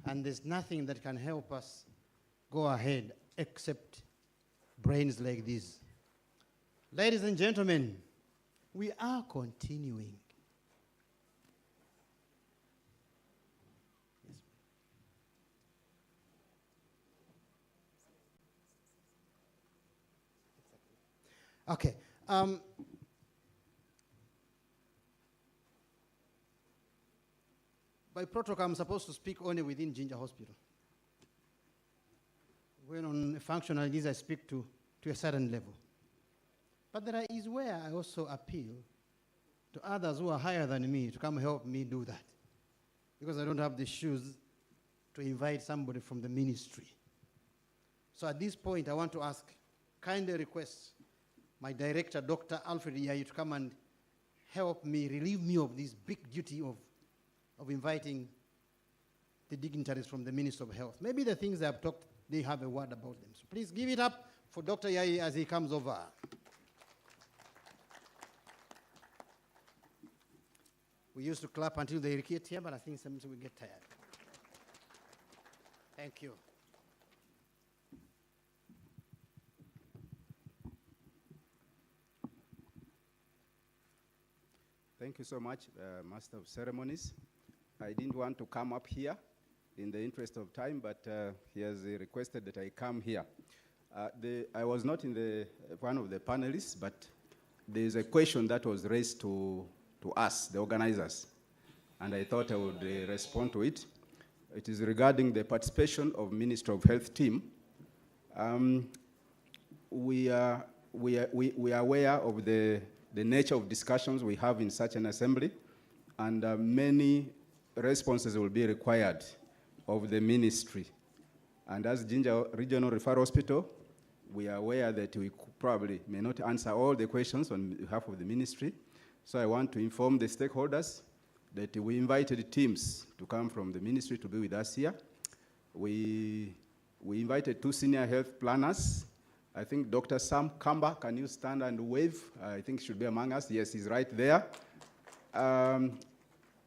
and there's nothing that can help us go ahead except brains like these. Ladies and gentlemen, we are continuing. Okay. By protocol, I'm supposed to speak only within Jinja Hospital. When on a function like this, I speak to a certain level. But there is where I also appeal to others who are higher than me to come help me do that, because I don't have the shoes to invite somebody from the ministry. So at this point, I want to ask, kindly request my director, Dr. Alfred Yayi, to come and help me, relieve me of this big duty of inviting the dignitaries from the Ministry of Health. Maybe the things they have talked, they have a word about them. So please give it up for Dr. Yayi as he comes over. We used to clap until they get here, but I think sometimes we get tired. Thank you. Thank you so much, Master of Ceremonies. I didn't want to come up here in the interest of time, but he has requested that I come here. I was not in one of the panelists, but there's a question that was raised to us, the organizers, and I thought I would respond to it. It is regarding the participation of Ministry of Health team. We are aware of the nature of discussions we have in such an assembly, and many responses will be required of the ministry. And as Jinja Regional Referral Hospital, we are aware that we probably may not answer all the questions on behalf of the ministry. So I want to inform the stakeholders that we invited teams to come from the ministry to be with us here. We invited 2 senior health planners. I think Dr. Sam Kamba, can you stand and wave? I think he should be among us. Yes, he's right there.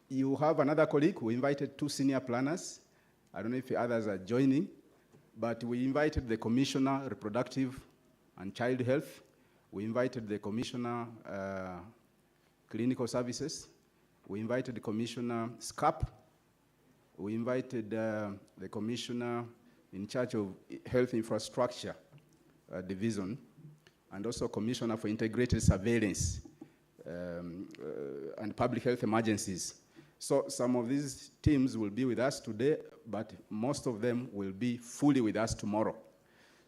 You have another colleague who invited 2 senior planners. I don't know if the others are joining, but we invited the Commissioner, Reproductive and Child Health. We invited the Commissioner Clinical Services. We invited the Commissioner SCAP. We invited the Commissioner in charge of Health Infrastructure Division, and also Commissioner for Integrated Surveillance and Public Health Emergencies. So some of these teams will be with us today, but most of them will be fully with us tomorrow.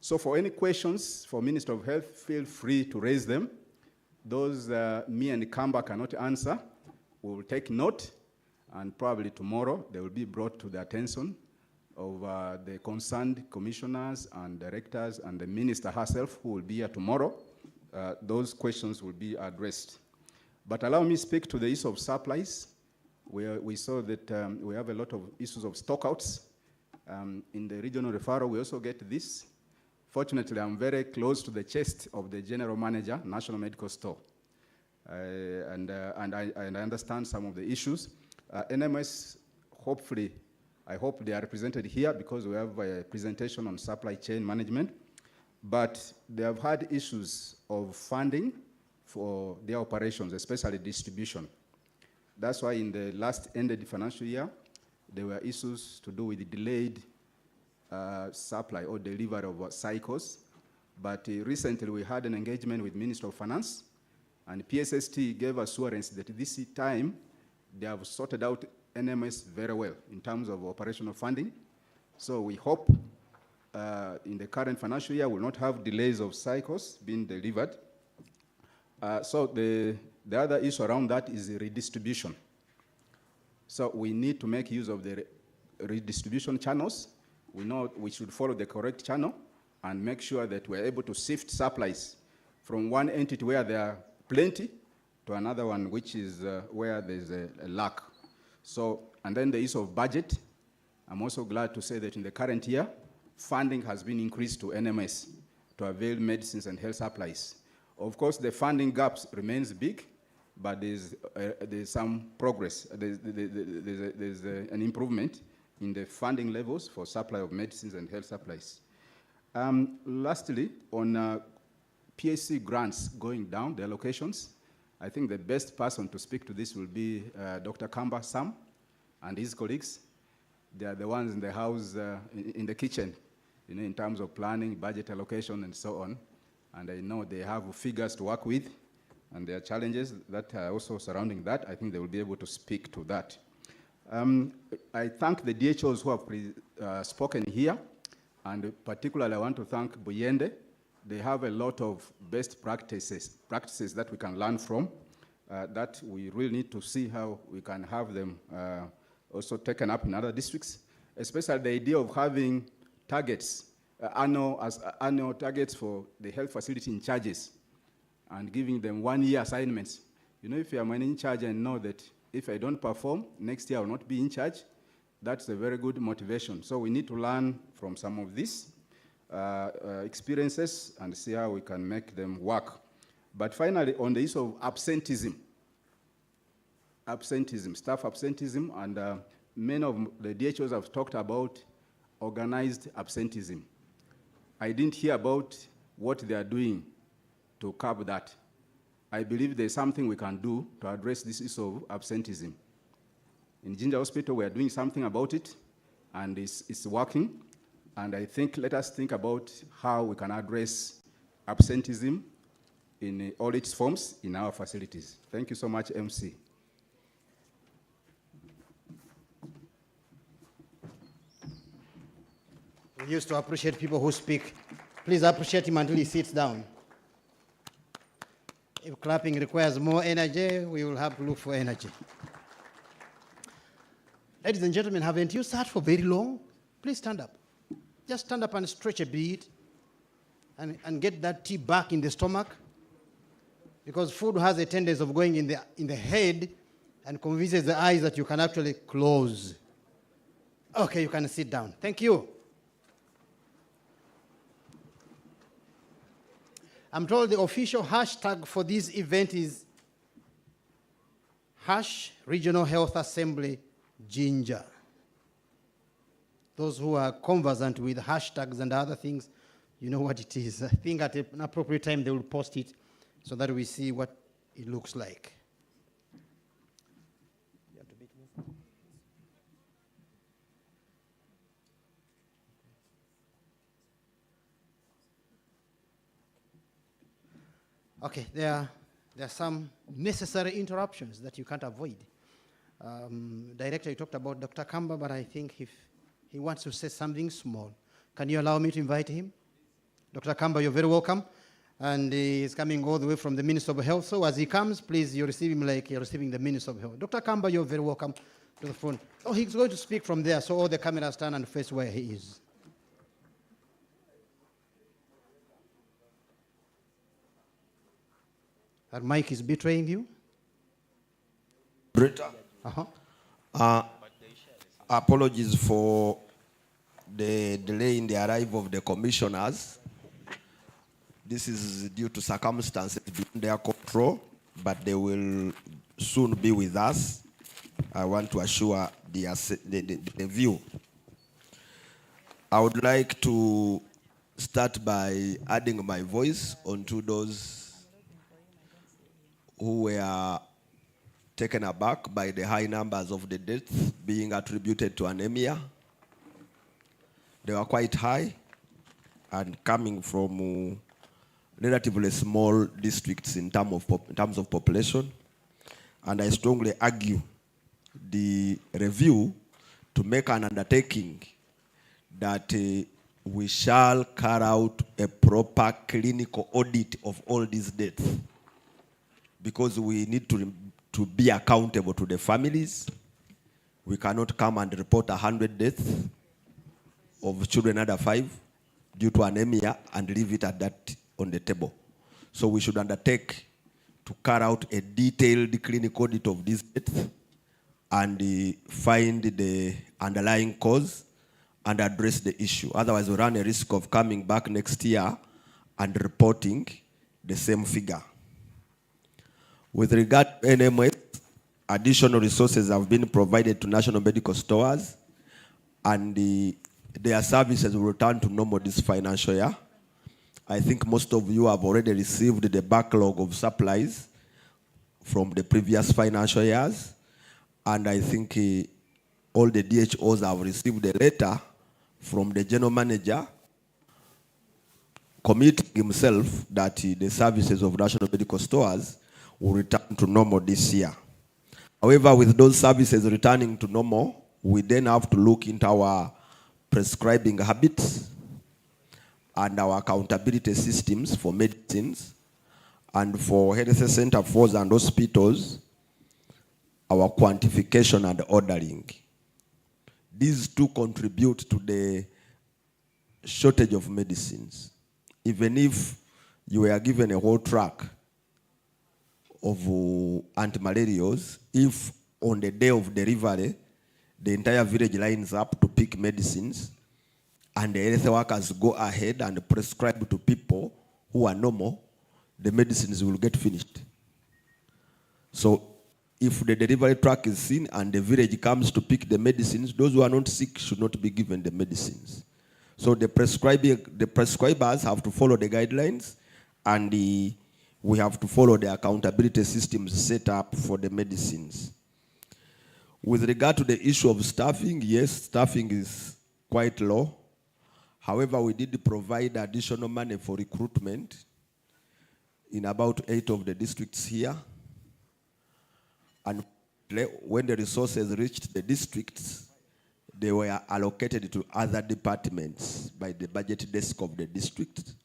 So for any questions for Minister of Health, feel free to raise them. Those me and Kamba cannot answer, we will take note, and probably tomorrow they will be brought to the attention of the concerned commissioners and directors and the minister herself who will be here tomorrow. Those questions will be addressed. But allow me to speak to the issue of supplies. We saw that we have a lot of issues of stockouts. In the regional referral, we also get this. Fortunately, I'm very close to the chest of the general manager, National Medical Store. And I understand some of the issues. NMS, hopefully, I hope they are represented here because we have a presentation on supply chain management. But they have had issues of funding for their operations, especially distribution. That's why in the last ended financial year, there were issues to do with the delayed supply or delivery of cycles. But recently we had an engagement with Minister of Finance, and PSST gave assurance that this time they have sorted out NMS very well in terms of operational funding. So we hope in the current financial year we'll not have delays of cycles being delivered. So the other issue around that is the redistribution. So we need to make use of the redistribution channels. We know we should follow the correct channel and make sure that we're able to sift supplies from one entity where there are plenty to another one which is where there's a lack. So, and then the issue of budget. I'm also glad to say that in the current year, funding has been increased to NMS to avail medicines and health supplies. Of course, the funding gaps remains big, but there's some progress. There's an improvement in the funding levels for supply of medicines and health supplies. Lastly, on PSC grants going down, the allocations, I think the best person to speak to this will be Dr. Kamba Sam and his colleagues. They are the ones in the house, in the kitchen, you know, in terms of planning, budget allocation, and so on. And I know they have figures to work with, and there are challenges that are also surrounding that. I think they will be able to speak to that. I thank the DHOs who have spoken here, and particularly I want to thank Buyende. They have a lot of best practices that we can learn from, that we really need to see how we can have them also taken up in other districts, especially the idea of having targets, annual targets for the health facility in charges and giving them 1-year assignments. You know, if you're in charge and know that if I don't perform, next year I will not be in charge, that's a very good motivation. So we need to learn from some of these experiences and see how we can make them work. But finally, on the issue of absenteeism, staff absenteeism, and many of the DHOs have talked about organized absenteeism. I didn't hear about what they are doing to curb that. I believe there's something we can do to address this issue of absenteeism. In Jinja Hospital, we are doing something about it, and it's working. And I think, let us think about how we can address absenteeism in all its forms in our facilities. Thank you so much, MC. We used to appreciate people who speak. Please appreciate him until he sits down. If clapping requires more energy, we will have to look for energy. Ladies and gentlemen, haven't you sat for very long? Please stand up. Just stand up and stretch a bit and get that tea back in the stomach, because food has a tendency of going in the head and convinces the eyes that you can actually close. Okay, you can sit down. Thank you. I'm told the official hashtag for this event is #Regional Health Assembly Ginger. Those who are conversant with hashtags and other things, you know what it is. I think at an appropriate time they will post it so that we see what it looks like. Okay, there are some necessary interruptions that you can't avoid. Director, you talked about Dr. Kamba, but I think if he wants to say something small, can you allow me to invite him? Dr. Kamba, you're very welcome. And he's coming all the way from the Minister of Health. So as he comes, please, you receive him like you're receiving the Minister of Health. Dr. Kamba, you're very welcome to the front. Oh, he's going to speak from there, so all the cameras turn and face where he is. That mic is betraying you? Britta. Apologies for the delay in the arrival of the commissioners. This is due to circumstances beyond their control, but they will soon be with us. I want to assure the view. I would like to start by adding my voice onto those who were taken aback by the high numbers of the deaths being attributed to anemia. They were quite high and coming from relatively small districts in terms of population. And I strongly argue the review to make an undertaking that we shall carry out a proper clinical audit of all these deaths, because we need to be accountable to the families. We cannot come and report 100 deaths of children under 5 due to anemia and leave it at that on the table. So we should undertake to carry out a detailed clinical audit of these deaths and find the underlying cause and address the issue. Otherwise, we run a risk of coming back next year and reporting the same figure. With regard to NMS, additional resources have been provided to national medical stores, and their services will return to normal this financial year. I think most of you have already received the backlog of supplies from the previous financial years, and I think all the DHOs have received a letter from the general manager committing himself that the services of national medical stores will return to normal this year. However, with those services returning to normal, we then have to look into our prescribing habits and our accountability systems for medicines, and for health center force and hospitals, our quantification and ordering. These two contribute to the shortage of medicines. Even if you were given a whole truck of antimalarials, if on the day of delivery, the entire village lines up to pick medicines, and the health workers go ahead and prescribe to people who are normal, the medicines will get finished. So if the delivery truck is seen and the village comes to pick the medicines, those who are not sick should not be given the medicines. So the prescribers have to follow the guidelines, and we have to follow the accountability systems set up for the medicines. With regard to the issue of staffing, yes, staffing is quite low. However, we did provide additional money for recruitment in about 8 of the districts here. And when the resources reached the districts, they were allocated to other departments by the budget desk of the district.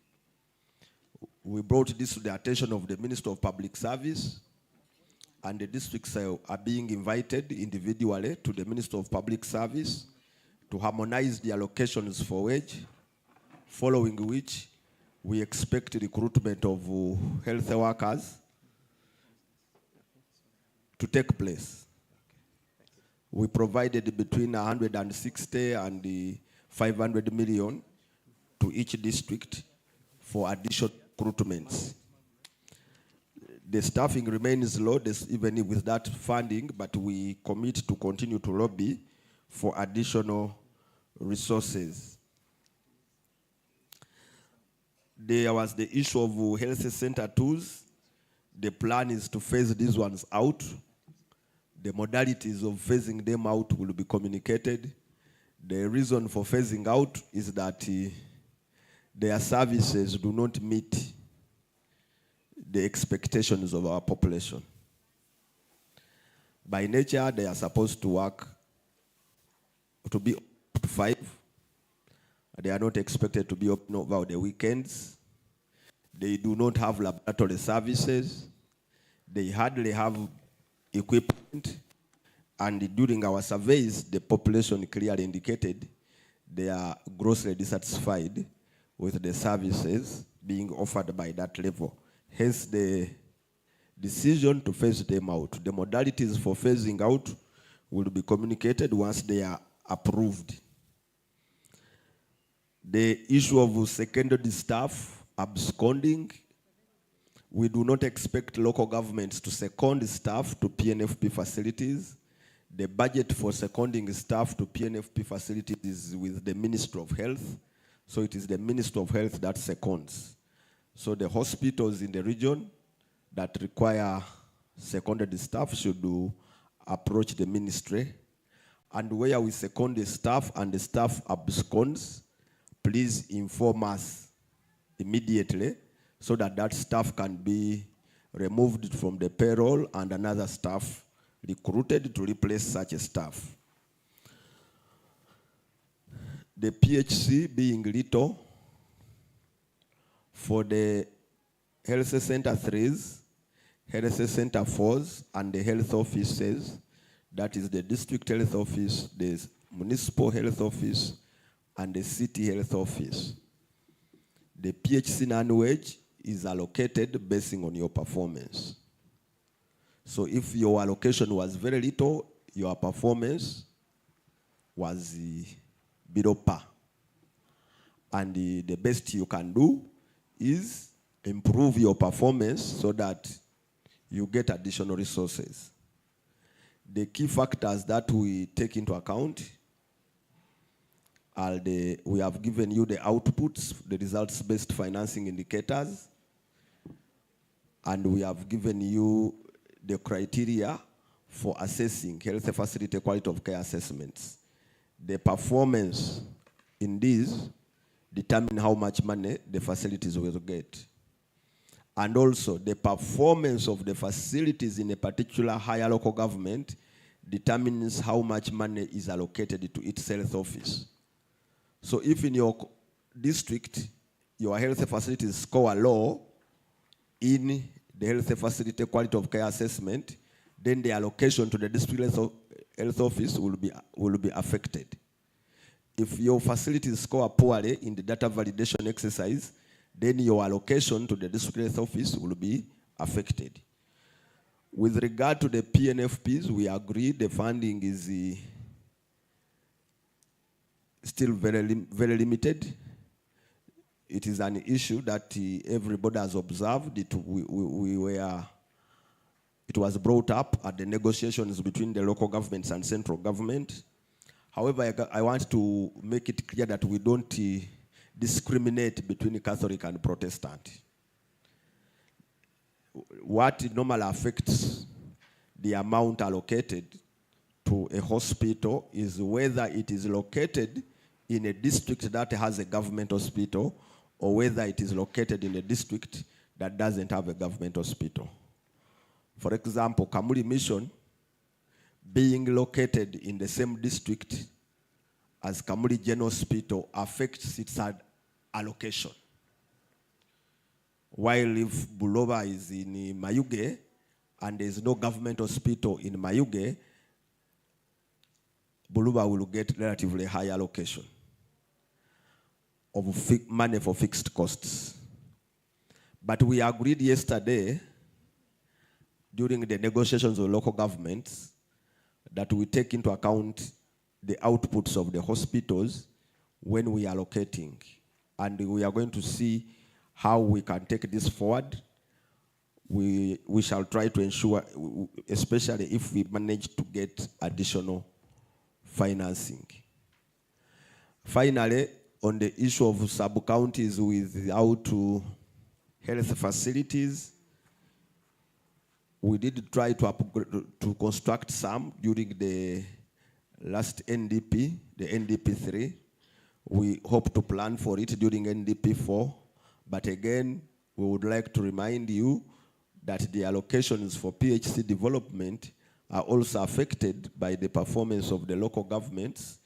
We brought this to the attention of the Minister of Public Service, and the districts are being invited individually to the Minister of Public Service to harmonize the allocations for wage, following which we expect recruitment of health workers to take place. We provided between 160 and 500 million to each district for additional recruitments. The staffing remains low, even with that funding, but we commit to continue to lobby for additional resources. There was the issue of health center tools. The plan is to phase these ones out. The modalities of phasing them out will be communicated. The reason for phasing out is that their services do not meet the expectations of our population. By nature, they are supposed to work to be up to 5. They are not expected to be open over the weekends. They do not have laboratory services. They hardly have equipment. And during our surveys, the population clearly indicated they are grossly dissatisfied with the services being offered by that level. Hence the decision to phase them out. The modalities for phasing out will be communicated once they are approved. The issue of secondary staff absconding, we do not expect local governments to second staff to PNFP facilities. The budget for seconding staff to PNFP facilities is with the Ministry of Health, so it is the Ministry of Health that seconds. So the hospitals in the region that require seconded staff should approach the ministry. And where we second the staff and the staff absconds, please inform us immediately so that that staff can be removed from the payroll and another staff recruited to replace such a staff. The PHC being little, for the health center 3s, health center 4s, and the health offices, that is the district health office, the municipal health office, and the city health office. The PHC non-wage is allocated based on your performance. So if your allocation was very little, your performance was below par. And the best you can do is improve your performance so that you get additional resources. The key factors that we take into account are we have given you the outputs, the results-based financing indicators, and we have given you the criteria for assessing health facility quality of care assessments. The performance in these determine how much money the facilities will get. And also the performance of the facilities in a particular higher local government determines how much money is allocated to its health office. So if in your district, your health facilities score low in the health facility quality of care assessment, then the allocation to the district health office will be affected. If your facilities score poorly in the data validation exercise, then your allocation to the district health office will be affected. With regard to the PNFPs, we agree the funding is still very limited. It is an issue that everybody has observed. It was brought up at the negotiations between the local governments and central government. However, I want to make it clear that we don't discriminate between Catholic and Protestant. What normally affects the amount allocated to a hospital is whether it is located in a district that has a government hospital or whether it is located in a district that doesn't have a government hospital. For example, Kamuli Mission being located in the same district as Kamuli General Hospital affects its allocation. While if Bulova is in Mayuge and there is no government hospital in Mayuge, Bulova will get relatively high allocation of money for fixed costs. But we agreed yesterday during the negotiations with local governments that we take into account the outputs of the hospitals when we are allocating. And we are going to see how we can take this forward. We shall try to ensure, especially if we manage to get additional financing. Finally, on the issue of sub-counties without health facilities, we did try to construct some during the last NDP, the NDP 3. We hope to plan for it during NDP 4. But again, we would like to remind you that the allocations for PHC development are also affected by the performance of the local governments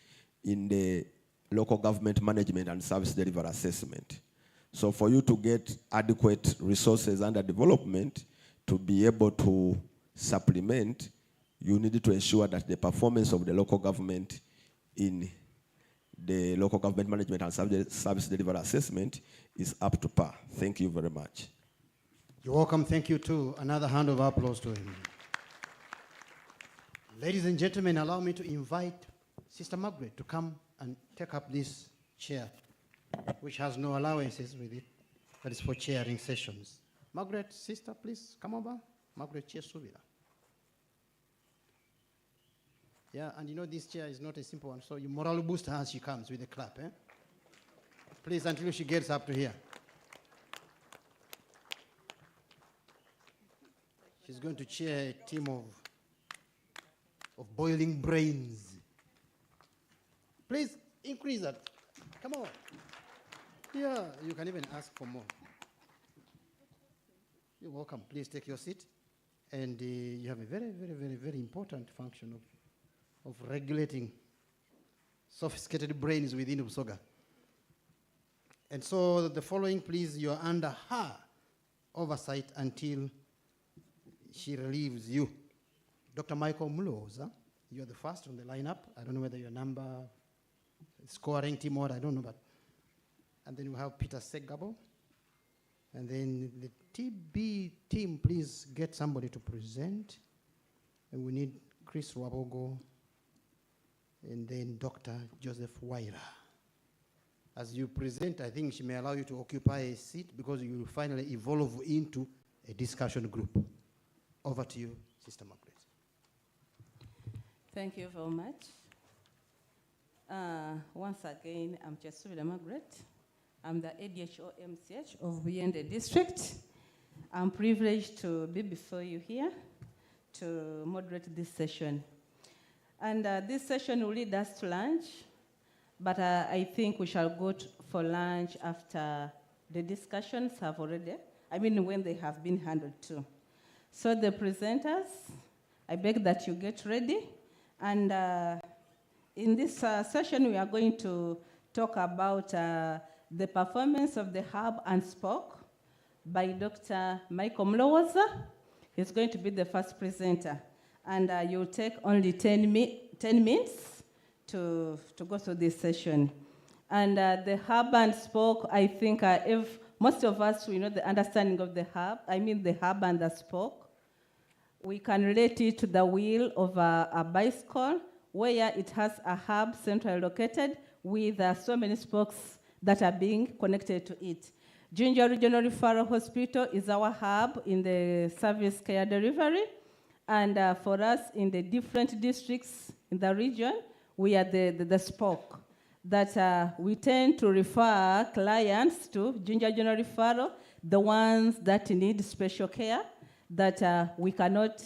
in the local government management and service delivery assessment. So for you to get adequate resources under development to be able to supplement, you need to ensure that the performance of the local government in the local government management and service delivery assessment is up to par. Thank you very much. You're welcome. Thank you too. Another hand of applause to him. Ladies and gentlemen, allow me to invite Sister Margaret to come and take up this chair, which has no allowances with it, but it's for chairing sessions. Margaret, sister, please come over. Margaret, chair Suvira. Yeah, and you know this chair is not a simple one, so you morale boost her as she comes with a clap, eh? Please, until she gets up to here. She's going to chair a team of boiling brains. Please, increase that. Come on. Yeah, you can even ask for more. You're welcome. Please take your seat. And you have a very, very, very, very important function of regulating sophisticated brains within Busoga. And so the following, please, you're under her oversight until she relieves you. Dr. Michael Muloza, you're the first on the lineup. I don't know whether your number, scoring team order, I don't know, but. And then we have Peter Segabo. And then the TB team, please get somebody to present. And we need Chris Wabogo, and then Dr. Joseph Waira. As you present, I think she may allow you to occupy a seat because you will finally evolve into a discussion group. Over to you, Sister Margaret. Thank you very much. Once again, I'm Chesubira Margaret. I'm the ADHO MCH of Buyende District. I'm privileged to be before you here to moderate this session. And this session will lead us to lunch, but I think we shall go for lunch after the discussions have already, when they have been handled too. So the presenters, I beg that you get ready. And in this session, we are going to talk about the performance of the hub and spoke by Dr. Michael Mlowaza. He's going to be the first presenter. And you'll take only 10 minutes to go through this session. And the hub and spoke, I think if most of us, we know the understanding of the hub, the hub and the spoke. We can relate it to the wheel of a bicycle where it has a hub centrally located with so many spokes that are being connected to it. Jinja Regional Referral Hospital is our hub in the service care delivery. And for us in the different districts in the region, we are the spoke that we tend to refer clients to Jinja Regional Referral, the ones that need special care that we cannot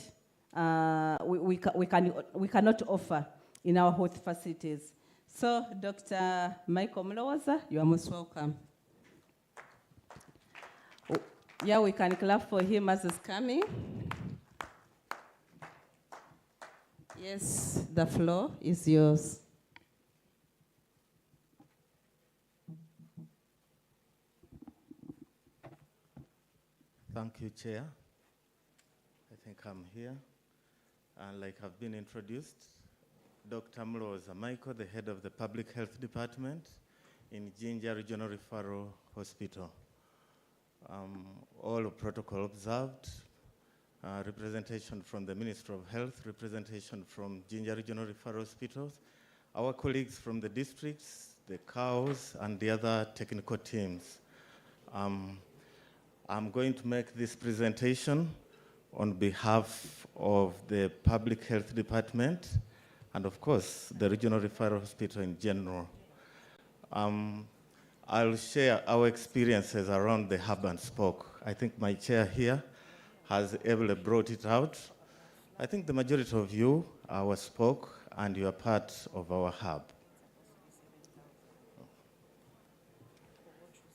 offer in our health facilities. So, Dr. Michael Mlowaza, you are most welcome. Yeah, we can clap for him as he's coming. Yes, the floor is yours. Thank you, Chair. I think I'm here. And like I've been introduced, Dr. Mlowaza Michael, the head of the Public Health Department in Jinja Regional Referral Hospital. All protocol observed, representation from the Ministry of Health, representation from Jinja Regional Referral Hospitals, our colleagues from the districts, the cows, and the other technical teams. I'm going to make this presentation on behalf of the Public Health Department and, of course, the Regional Referral Hospital in general. I'll share our experiences around the hub and spoke. I think my chair here has ably brought it out. I think the majority of you spoke, and you are part of our hub.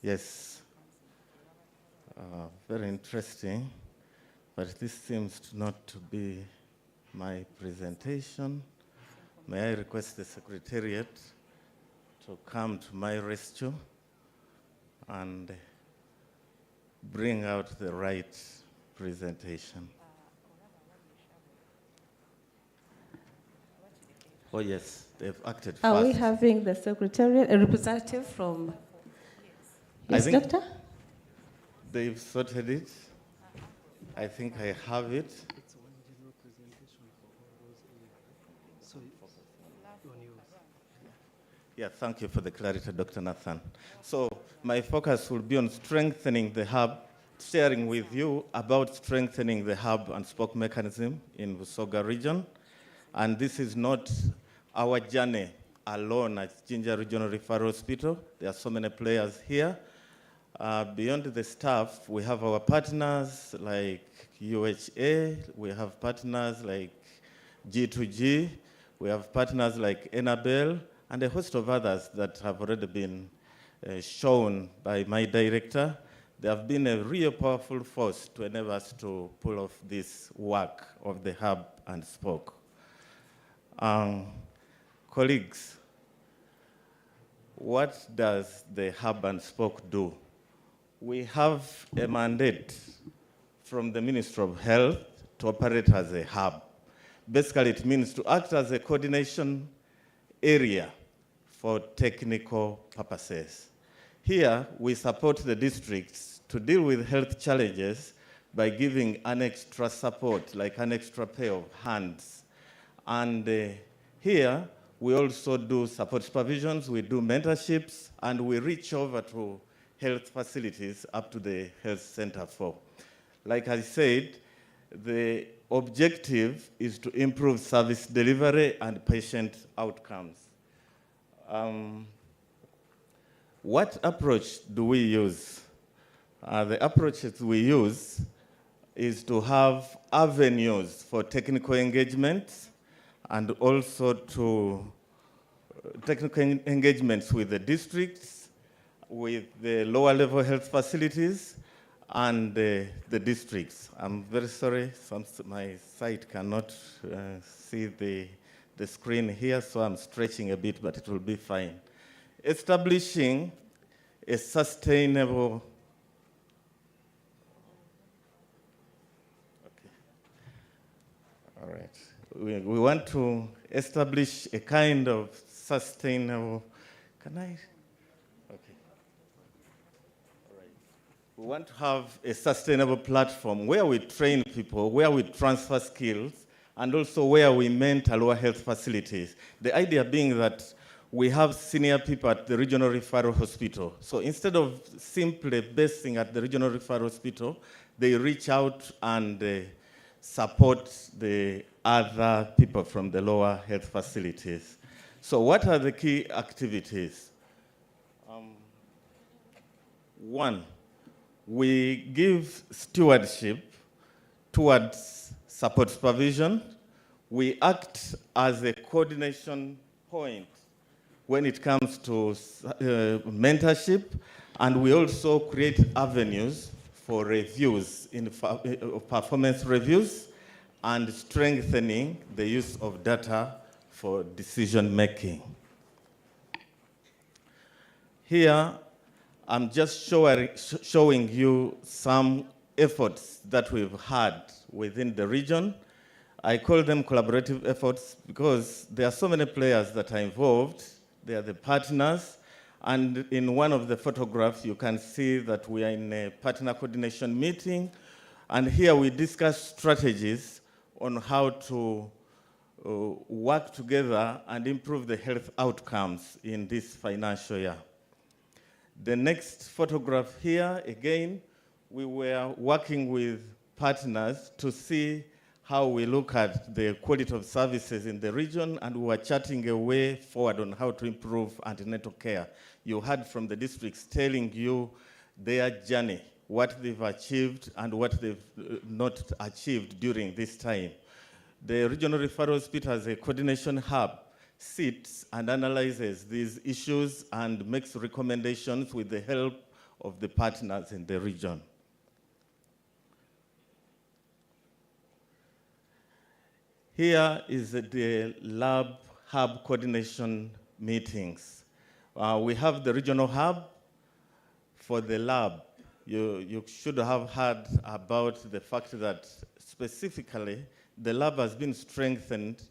Yes, very interesting, but this seems not to be my presentation. May I request the Secretariat to come to my rescue and bring out the right presentation. Oh yes, they've acted fast. Are we having the Secretariat, a representative from... Yes, Doctor? They've sorted it. I think I have it. Yeah, thank you for the clarity, Dr. Nathan. So my focus will be on strengthening the hub, sharing with you about strengthening the hub and spoke mechanism in Busoga region. And this is not our journey alone at Jinja Regional Referral Hospital. There are so many players here. Beyond the staff, we have our partners like UHA, we have partners like G2G, we have partners like Enabel, and a host of others that have already been shown by my director. They have been a real powerful force to enable us to pull off this work of the hub and spoke. Colleagues, what does the hub and spoke do? We have a mandate from the Ministry of Health to operate as a hub. Basically, it means to act as a coordination area for technical purposes. Here, we support the districts to deal with health challenges by giving an extra support, like an extra pair of hands. And here, we also do support supervisions, we do mentorships, and we reach over to health facilities up to the health center for. Like I said, the objective is to improve service delivery and patient outcomes. What approach do we use? The approaches we use is to have avenues for technical engagement and also to technical engagements with the districts, with the lower level health facilities, and the districts. I'm very sorry, my site cannot see the screen here, so I'm stretching a bit, but it will be fine. Establishing a sustainable, all right. We want to establish a kind of sustainable, can I? Okay. All right. We want to have a sustainable platform where we train people, where we transfer skills, and also where we mentor our health facilities. The idea being that we have senior people at the regional referral hospital. So instead of simply basing at the regional referral hospital, they reach out and support the other people from the lower health facilities. So what are the key activities? One, we give stewardship towards support supervision. We act as a coordination point when it comes to mentorship, and we also create avenues for reviews, performance reviews, and strengthening the use of data for decision making. Here, I'm just showing you some efforts that we've had within the region. I call them collaborative efforts because there are so many players that are involved. They are the partners. And in one of the photographs, you can see that we are in a partner coordination meeting. And here we discuss strategies on how to work together and improve the health outcomes in this financial year. The next photograph here, again, we were working with partners to see how we look at the quality of services in the region, and we were charting a way forward on how to improve antenatal care. You heard from the districts telling you their journey what they've achieved and what they've not achieved during this time. The Regional Referral Hospital as a coordination hub sits and analyzes these issues and makes recommendations with the help of the partners in the region. Here is the lab hub coordination meetings. We have the regional hub for the lab. You should have heard about the fact that specifically the lab has been strengthened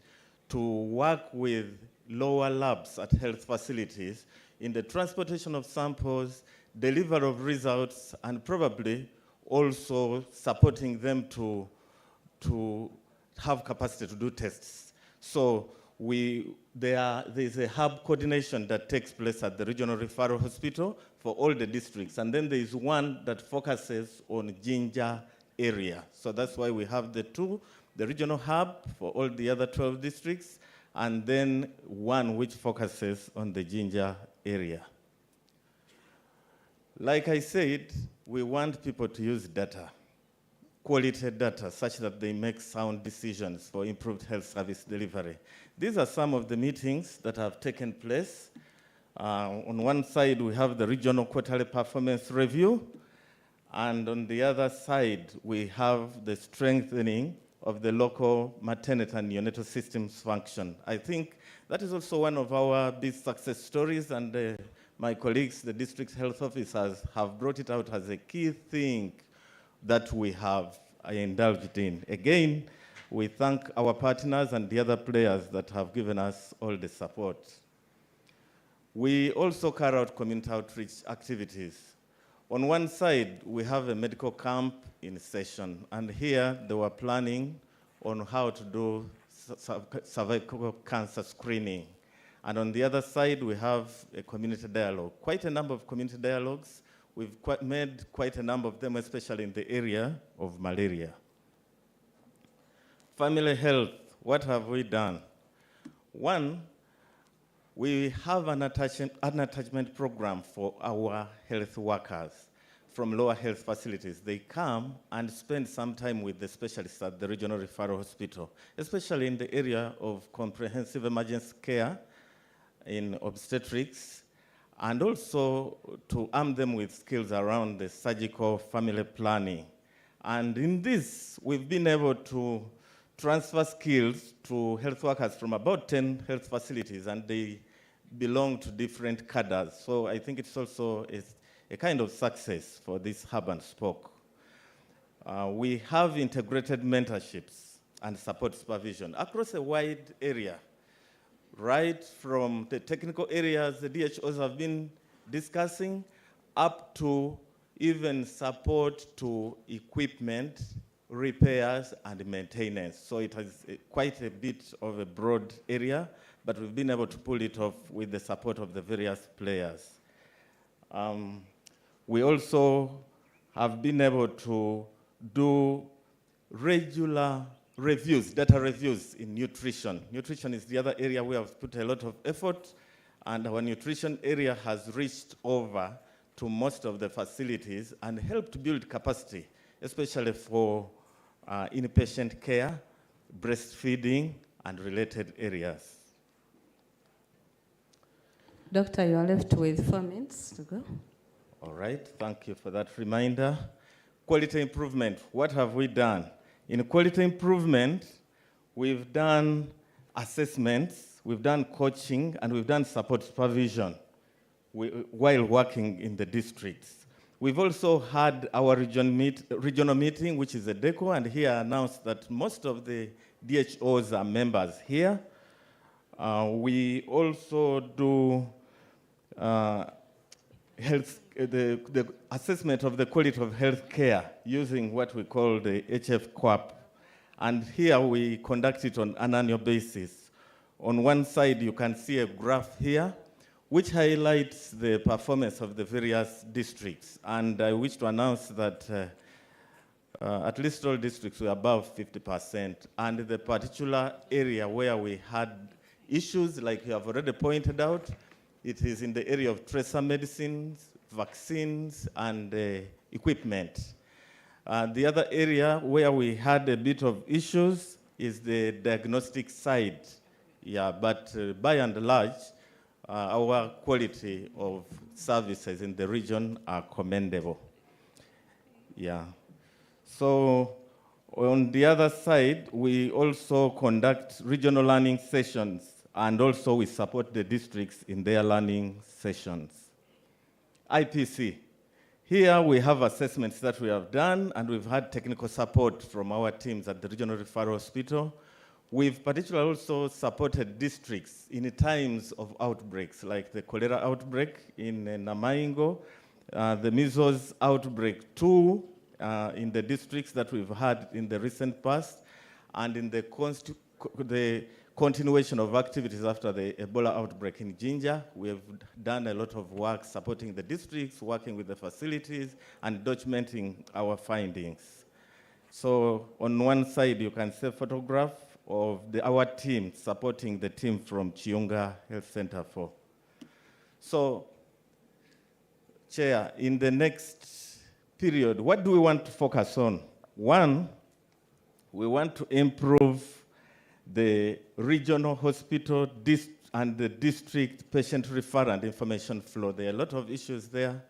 to work with lower labs at health facilities in the transportation of samples, delivery of results, and probably also supporting them to have capacity to do tests. So there's a hub coordination that takes place at the Regional Referral Hospital for all the districts. And then there's one that focuses on Jinja area. So that's why we have the two, the regional hub for all the other 12 districts, and then one which focuses on the Jinja area. Like I said, we want people to use data, quality data, such that they make sound decisions for improved health service delivery. These are some of the meetings that have taken place. On one side, we have the regional quarterly performance review, and on the other side, we have the strengthening of the local maternity and neonatal systems function. I think that is also one of our big success stories, and my colleagues, the district health officers, have brought it out as a key thing that we have indulged in. Again, we thank our partners and the other players that have given us all the support. We also carry out community outreach activities. On one side, we have a medical camp in session, and here they were planning on how to do cervical cancer screening. And on the other side, we have a community dialogue, quite a number of community dialogues. We've made quite a number of them, especially in the area of malaria. Family health, what have we done? One, we have an attachment program for our health workers from lower health facilities. They come and spend some time with the specialists at the Regional Referral Hospital, especially in the area of comprehensive emergency care, in obstetrics, and also to arm them with skills around the surgical family planning. And in this, we've been able to transfer skills to health workers from about 10 health facilities, and they belong to different cadres. So I think it's also a kind of success for this hub and spoke. We have integrated mentorships and support supervision across a wide area, right from the technical areas the DHOs have been discussing up to even support to equipment, repairs, and maintenance. So it has quite a bit of a broad area, but we've been able to pull it off with the support of the various players. We also have been able to do regular reviews, data reviews in nutrition. Nutrition is the other area where we've put a lot of effort, and our nutrition area has reached over to most of the facilities and helped build capacity, especially for inpatient care, breastfeeding, and related areas. Doctor, you are left with 4 minutes to go. All right, thank you for that reminder. Quality improvement, what have we done? In quality improvement, we've done assessments, we've done coaching, and we've done support supervision while working in the districts. We've also had our regional meeting, which is a DECO, and here I announced that most of the DHOs are members here. We also do the assessment of the quality of health care using what we call the HF-QAP. And here we conduct it on an annual basis. On one side, you can see a graph here, which highlights the performance of the various districts. And I wish to announce that at least all districts were above 50%. And the particular area where we had issues, like you have already pointed out, it is in the area of tracer medicines, vaccines, and equipment. The other area where we had a bit of issues is the diagnostic side. Yeah, but by and large, our quality of services in the region are commendable. Yeah. So on the other side, we also conduct regional learning sessions, and also we support the districts in their learning sessions. IPC. Here we have assessments that we have done, and we've had technical support from our teams at the Regional Referral Hospital. We've particularly also supported districts in times of outbreaks, like the cholera outbreak in Namaingo, the measles outbreak too, in the districts that we've had in the recent past, and in the continuation of activities after the Ebola outbreak in Jinja. We have done a lot of work supporting the districts, working with the facilities, and documenting our findings. So on one side, you can see a photograph of our team supporting the team from Chiunga Health Center 4. So, Chair, in the next period, what do we want to focus on? One, we want to improve the regional hospital and the district patient referral and information flow. There are a lot of issues there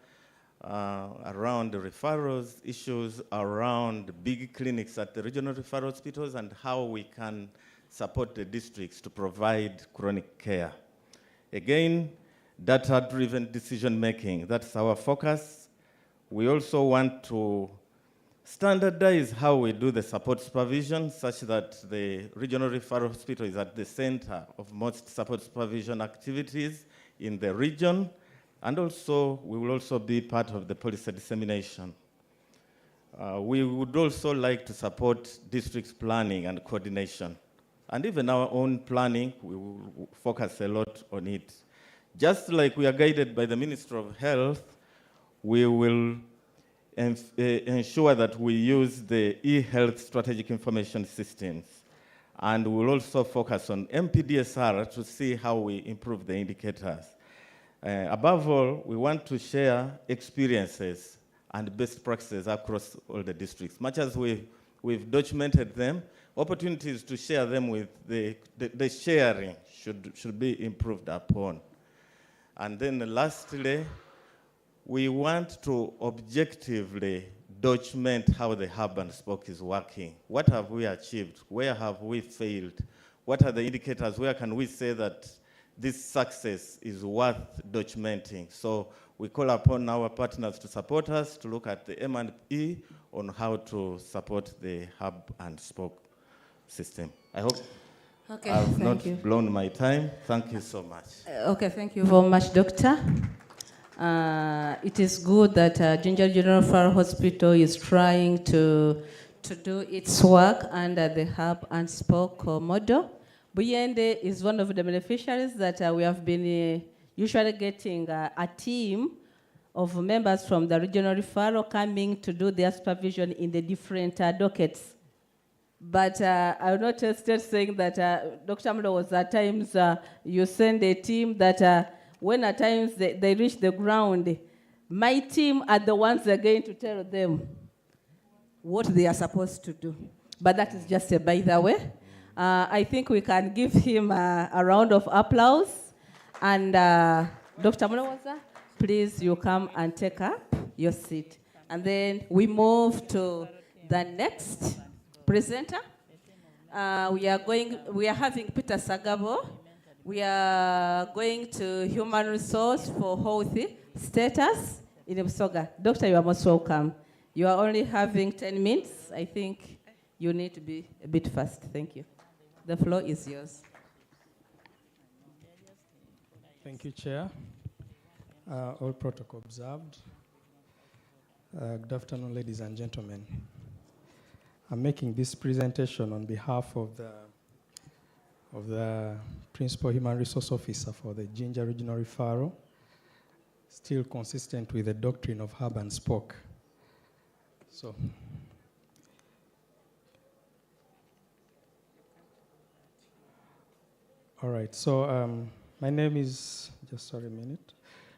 around the referrals, issues around big clinics at the regional referral hospitals, and how we can support the districts to provide chronic care. Again, data-driven decision-making, that's our focus. We also want to standardize how we do the support supervision, such that the regional referral hospital is at the center of most support supervision activities in the region, and also we will also be part of the policy dissemination. We would also like to support district planning and coordination, and even our own planning, we will focus a lot on it. Just like we are guided by the Ministry of Health, we will ensure that we use the e-health strategic information systems. And we'll also focus on MPDSR to see how we improve the indicators. Above all, we want to share experiences and best practices across all the districts. Much as we've documented them, opportunities to share them with the sharing should be improved upon. And then lastly, we want to objectively document how the hub and spoke is working. What have we achieved? Where have we failed? What are the indicators? Where can we say that this success is worth documenting? So we call upon our partners to support us to look at the M&E on how to support the hub and spoke system. I hope I've not blown my time. Thank you so much. Okay, thank you very much, Doctor. It is good that Jinja General Referral Hospital is trying to do its work under the hub and spoke model. Buyende is one of the beneficiaries that we have been usually getting a team of members from the regional referral coming to do their supervision in the different dockets. But I'm not just saying that Dr. Mlo was at times you send a team that when at times they reach the ground, my team are the ones that are going to tell them what they are supposed to do. But that is just a by the way. I think we can give him a round of applause. And Dr. Mulawaza, please, you come and take up your seat. And then we move to the next presenter. We are having Peter Sagabo. We are going to human resource for healthy status in Busoga. Doctor, you are most welcome. You are only having 10 minutes. I think you need to be a bit fast. Thank you. The floor is yours. Thank you, Chair. All protocol observed. Good afternoon, ladies and gentlemen. I'm making this presentation on behalf of the Principal Human Resource Officer for the Jinja Regional Referral, still consistent with the doctrine of hub and spoke. So, all right, so my name is, just sorry a minute.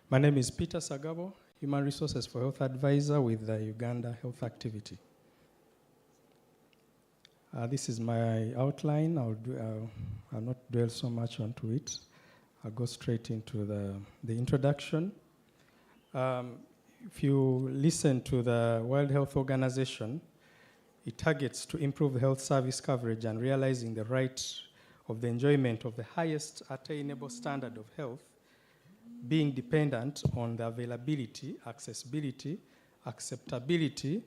My name is Peter Sagabo, Human Resources for Health Advisor with the Uganda Health Activity. This is my outline. I'll not dwell so much onto it. I'll go straight into the introduction. If you listen to the World Health Organization, it targets to improve health service coverage and realizing the right of the enjoyment of the highest attainable standard of health, being dependent on the availability, accessibility, acceptability,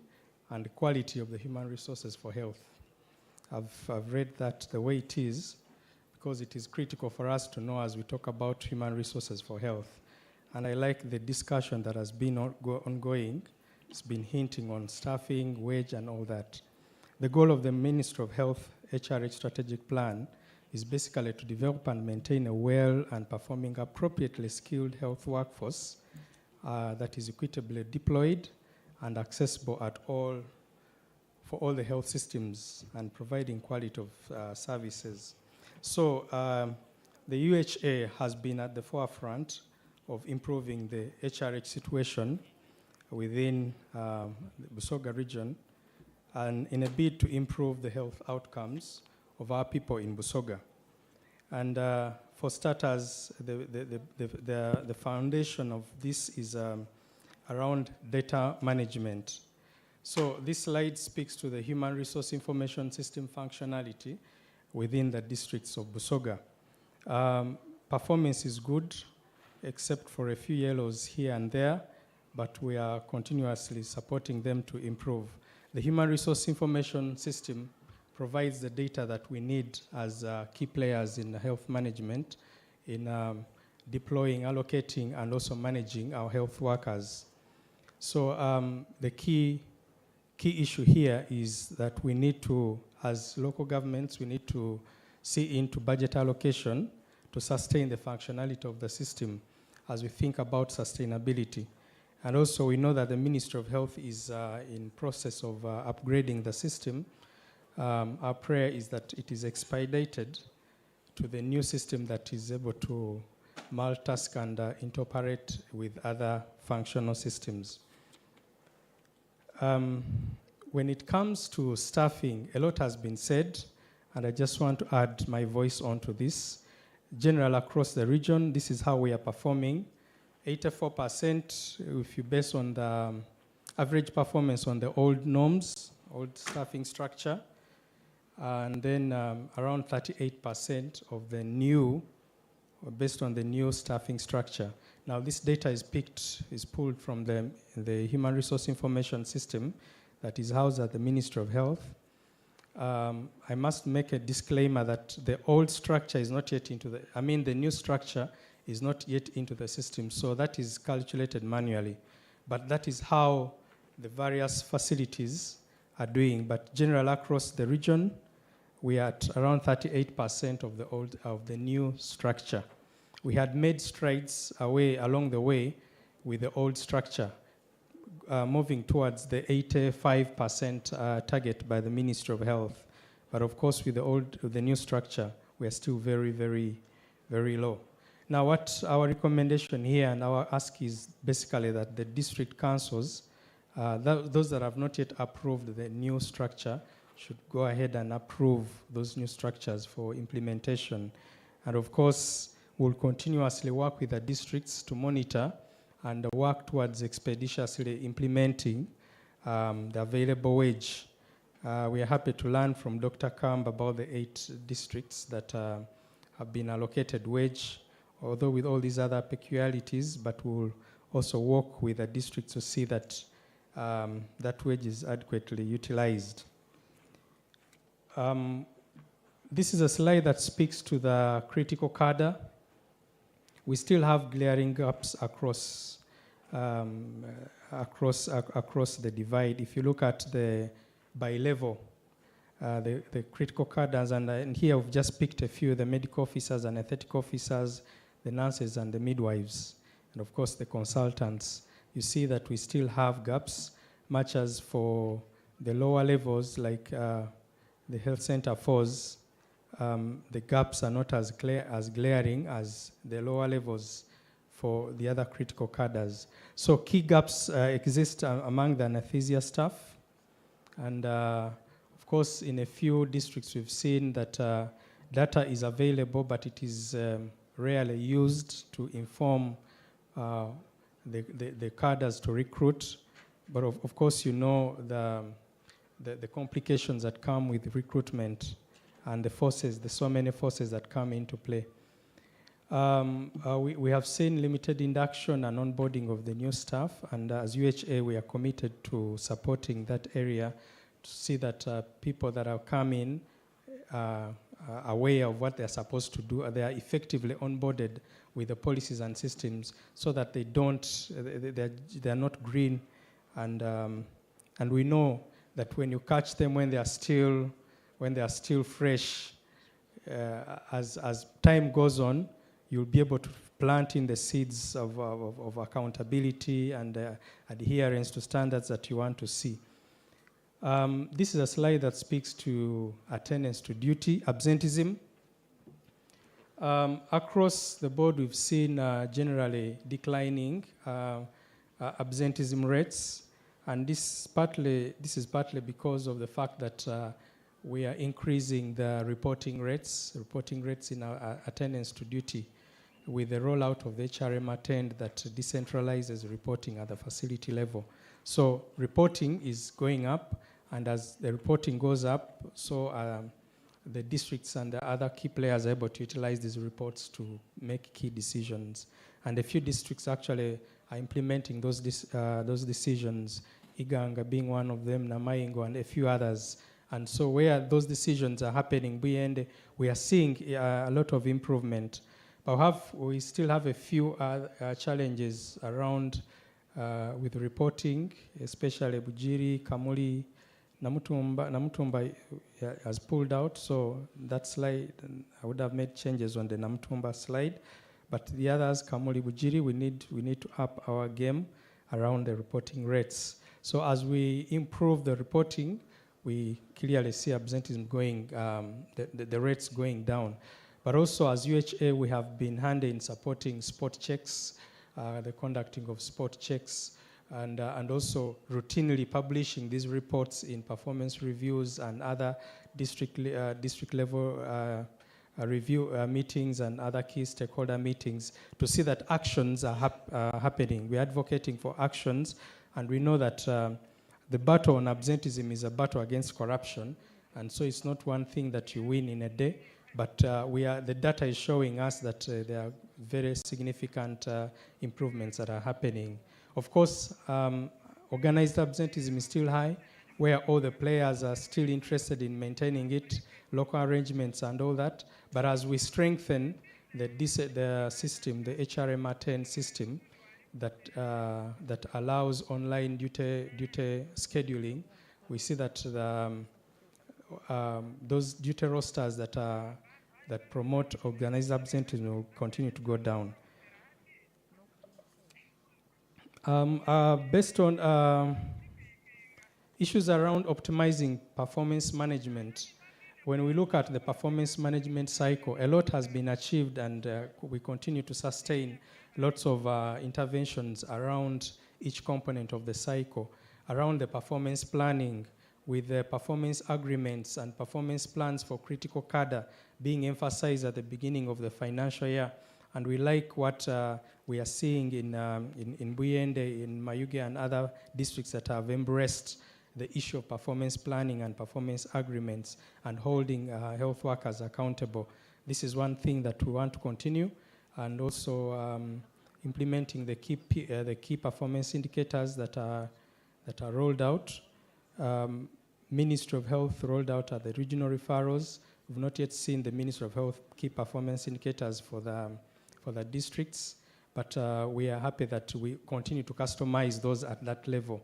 and quality of the human resources for health. I've read that the way it is because it is critical for us to know as we talk about human resources for health. And I like the discussion that has been ongoing. It's been hinting on staffing, wage, and all that. The goal of the Ministry of Health HRH strategic plan is basically to develop and maintain a well and performing appropriately skilled health workforce that is equitably deployed and accessible for all the health systems and providing quality of services. So the UHA has been at the forefront of improving the HRH situation within the Busoga region, and in a bid to improve the health outcomes of our people in Busoga. And for starters, the foundation of this is around data management. So this slide speaks to the human resource information system functionality within the districts of Busoga. Performance is good, except for a few yellows here and there, but we are continuously supporting them to improve. The human resource information system provides the data that we need as key players in health management in deploying, allocating, and also managing our health workers. So the key issue here is that we need to, as local governments, we need to see into budget allocation to sustain the functionality of the system as we think about sustainability. And also we know that the Ministry of Health is in process of upgrading the system. Our prayer is that it is expedited to the new system that is able to multitask and interoperate with other functional systems. When it comes to staffing, a lot has been said, and I just want to add my voice onto this. General across the region, this is how we are performing. 84% if you base on the average performance on the old norms, old staffing structure, and then around 38% of the new, based on the new staffing structure. Now this data is pulled from the Human Resource Information System that is housed at the Ministry of Health. I must make a disclaimer that the old structure is not yet into the new structure is not yet into the system, so that is calculated manually. But that is how the various facilities are doing. But general across the region, we are at around 38% of the new structure. We had made strides along the way with the old structure, moving towards the 85% target by the Ministry of Health. But of course, with the new structure, we are still very, very, very low. Now, what our recommendation here and our ask is basically that the district councils, those that have not yet approved the new structure, should go ahead and approve those new structures for implementation. And of course, we'll continuously work with the districts to monitor and work towards expeditiously implementing the available wage. We are happy to learn from Dr. Kamb about the 8 districts that have been allocated wage, although with all these other peculiarities, but we'll also work with the districts to see that that wage is adequately utilized. This is a slide that speaks to the critical cadre. We still have glaring gaps across the divide. If you look at by level, the critical cadres, and here I've just picked a few, the medical officers, anesthetic officers, the nurses and the midwives, and of course the consultants. You see that we still have gaps, much as for the lower levels like the health center FOS, the gaps are not as glaring as the lower levels for the other critical cadres. So key gaps exist among the anesthesia staff. And of course, in a few districts, we've seen that data is available, but it is rarely used to inform the cadres to recruit. But of course, you know the complications that come with recruitment and the forces, the so many forces that come into play. We have seen limited induction and onboarding of the new staff, and as UHA, we are committed to supporting that area to see that people that are coming are aware of what they're supposed to do, they are effectively onboarded with the policies and systems so that they're not green, and we know that when you catch them when they are still fresh, as time goes on, you'll be able to plant in the seeds of accountability and adherence to standards that you want to see. This is a slide that speaks to attendance to duty, absenteeism. Across the board, we've seen generally declining absenteeism rates, and this is partly because of the fact that we are increasing the reporting rates in our attendance to duty with the rollout of the HRM attend that decentralizes reporting at the facility level. So reporting is going up, and as the reporting goes up, so the districts and the other key players are able to utilize these reports to make key decisions. And a few districts actually are implementing those decisions, Iganga being one of them, Namaingo, and a few others. And so where those decisions are happening, we are seeing a lot of improvement. But we still have a few challenges around with reporting, especially Bujiri, Kamuli, Namutumba has pulled out, so that slide, I would have made changes on the Namutumba slide. But the others, Kamuli, Bujiri, we need to up our game around the reporting rates. So as we improve the reporting, we clearly see absenteeism going, the rates going down. But also as UHA, we have been handy in supporting spot checks, the conducting of spot checks, and also routinely publishing these reports in performance reviews and other district level review meetings and other key stakeholder meetings to see that actions are happening. We're advocating for actions, and we know that the battle on absenteeism is a battle against corruption, and so it's not one thing that you win in a day, but the data is showing us that there are very significant improvements that are happening. Of course, organized absenteeism is still high, where all the players are still interested in maintaining it, local arrangements and all that. But as we strengthen the system, the HRM10 system, that allows online duty scheduling, we see that those duty rosters that promote organized absenteeism will continue to go down. Based on issues around optimizing performance management, when we look at the performance management cycle, a lot has been achieved, and we continue to sustain lots of interventions around each component of the cycle, around the performance planning, with the performance agreements and performance plans for critical cadre being emphasized at the beginning of the financial year. And we like what we are seeing in Buyende, in Mayuge, and other districts that have embraced the issue of performance planning and performance agreements and holding health workers accountable. This is one thing that we want to continue, and also implementing the key performance indicators that are rolled out. Ministry of Health rolled out at the regional referrals. We've not yet seen the Ministry of Health key performance indicators for the districts, but we are happy that we continue to customize those at that level.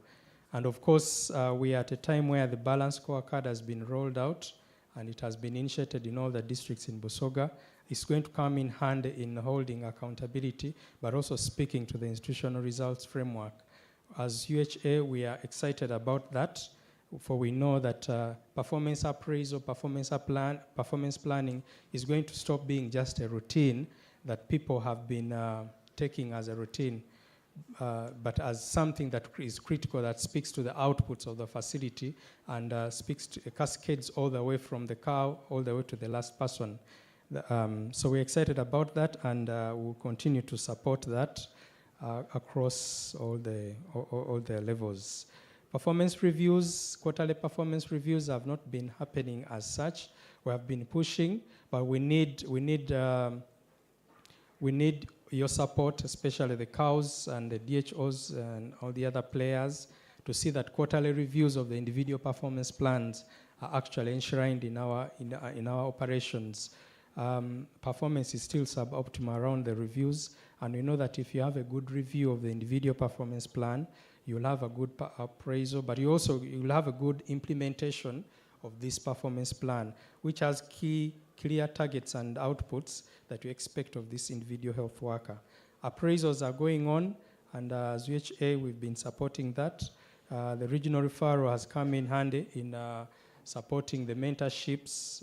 And of course, we are at a time where the balance scorecard has been rolled out, and it has been initiated in all the districts in Busoga. It's going to come in handy in holding accountability, but also speaking to the institutional results framework. As UHA, we are excited about that, for we know that performance appraisal, performance planning is going to stop being just a routine that people have been taking as a routine, but as something that is critical, that speaks to the outputs of the facility and speaks to cascades all the way from the cow all the way to the last person. So we're excited about that, and we'll continue to support that across all the levels. Performance reviews, quarterly performance reviews have not been happening as such. We have been pushing, but we need your support, especially the cows and the DHOs and all the other players, to see that quarterly reviews of the individual performance plans are actually enshrined in our operations. Performance is still suboptimal around the reviews, and we know that if you have a good review of the individual performance plan, you'll have a good appraisal, but you'll have a good implementation of this performance plan, which has clear targets and outputs that you expect of this individual health worker. Appraisals are going on, and as UHA, we've been supporting that. The regional referral has come in handy in supporting the mentorships,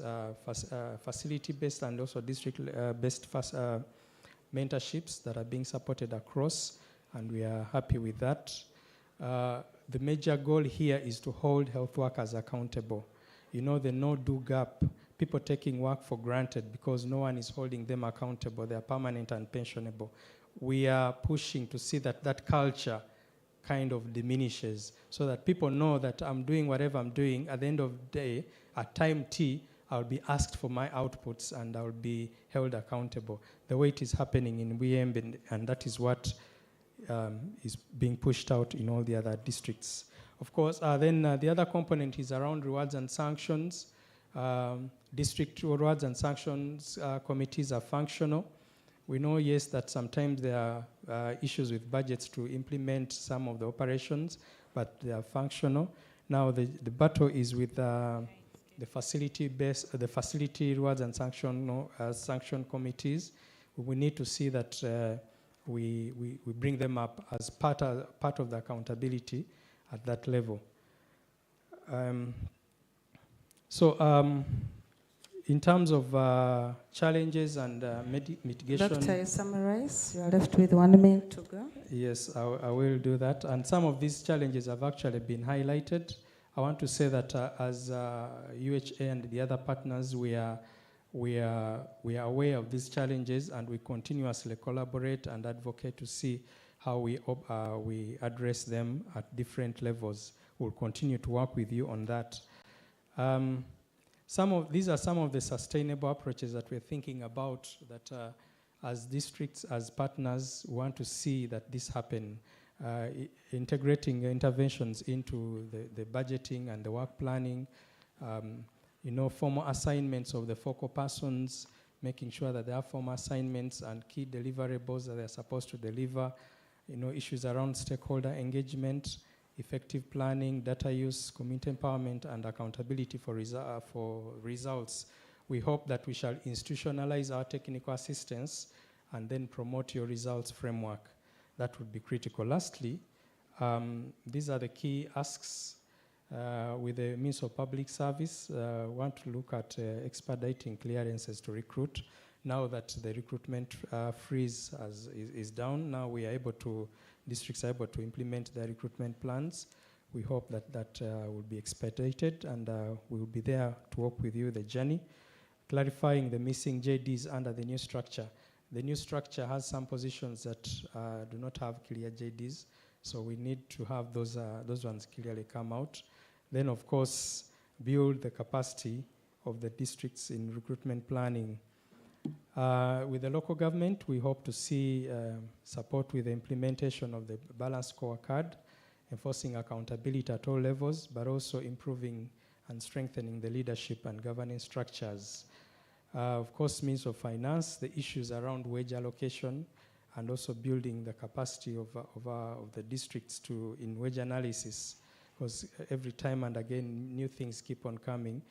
facility-based and also district-based mentorships that are being supported across, and we are happy with that. The major goal here is to hold health workers accountable. You know, the no-do gap, people taking work for granted because no one is holding them accountable. They are permanent and pensionable. We are pushing to see that that culture kind of diminishes, so that people know that I'm doing whatever I'm doing. At the end of the day, at time T, I'll be asked for my outputs and I'll be held accountable. The way it is happening in WM, and that is what is being pushed out in all the other districts. Of course, then the other component is around rewards and sanctions. District rewards and sanctions committees are functional. We know, yes, that sometimes there are issues with budgets to implement some of the operations, but they are functional. Now the battle is with the facility rewards and sanction committees. We need to see that we bring them up as part of the accountability at that level. In terms of challenges and mitigation... Doctor, you summarize. You are left with 1 minute to go. Yes, I will do that. And some of these challenges have actually been highlighted. I want to say that as UHA and the other partners, we are aware of these challenges, and we continuously collaborate and advocate to see how we address them at different levels. We'll continue to work with you on that. These are some of the sustainable approaches that we're thinking about, that as districts, as partners, want to see that this happen. Integrating interventions into the budgeting and the work planning, formal assignments of the focal persons, making sure that there are formal assignments and key deliverables that they're supposed to deliver, issues around stakeholder engagement, effective planning, data use, community empowerment, and accountability for results. We hope that we shall institutionalize our technical assistance and then promote your results framework. That would be critical. Lastly, these are the key asks with the means of public service. Want to look at expediting clearances to recruit. Now that the recruitment freeze is down, now districts are able to implement their recruitment plans. We hope that will be expedited, and we will be there to work with you the journey. Clarifying the missing JDs under the new structure. The new structure has some positions that do not have clear JDs, so we need to have those ones clearly come out. Then, of course, build the capacity of the districts in recruitment planning. With the local government, we hope to see support with the implementation of the balanced scorecard, enforcing accountability at all levels, but also improving and strengthening the leadership and governance structures. Of course, means of finance, the issues around wage allocation, and also building the capacity of the districts in wage analysis, because every time and again, new things keep on coming,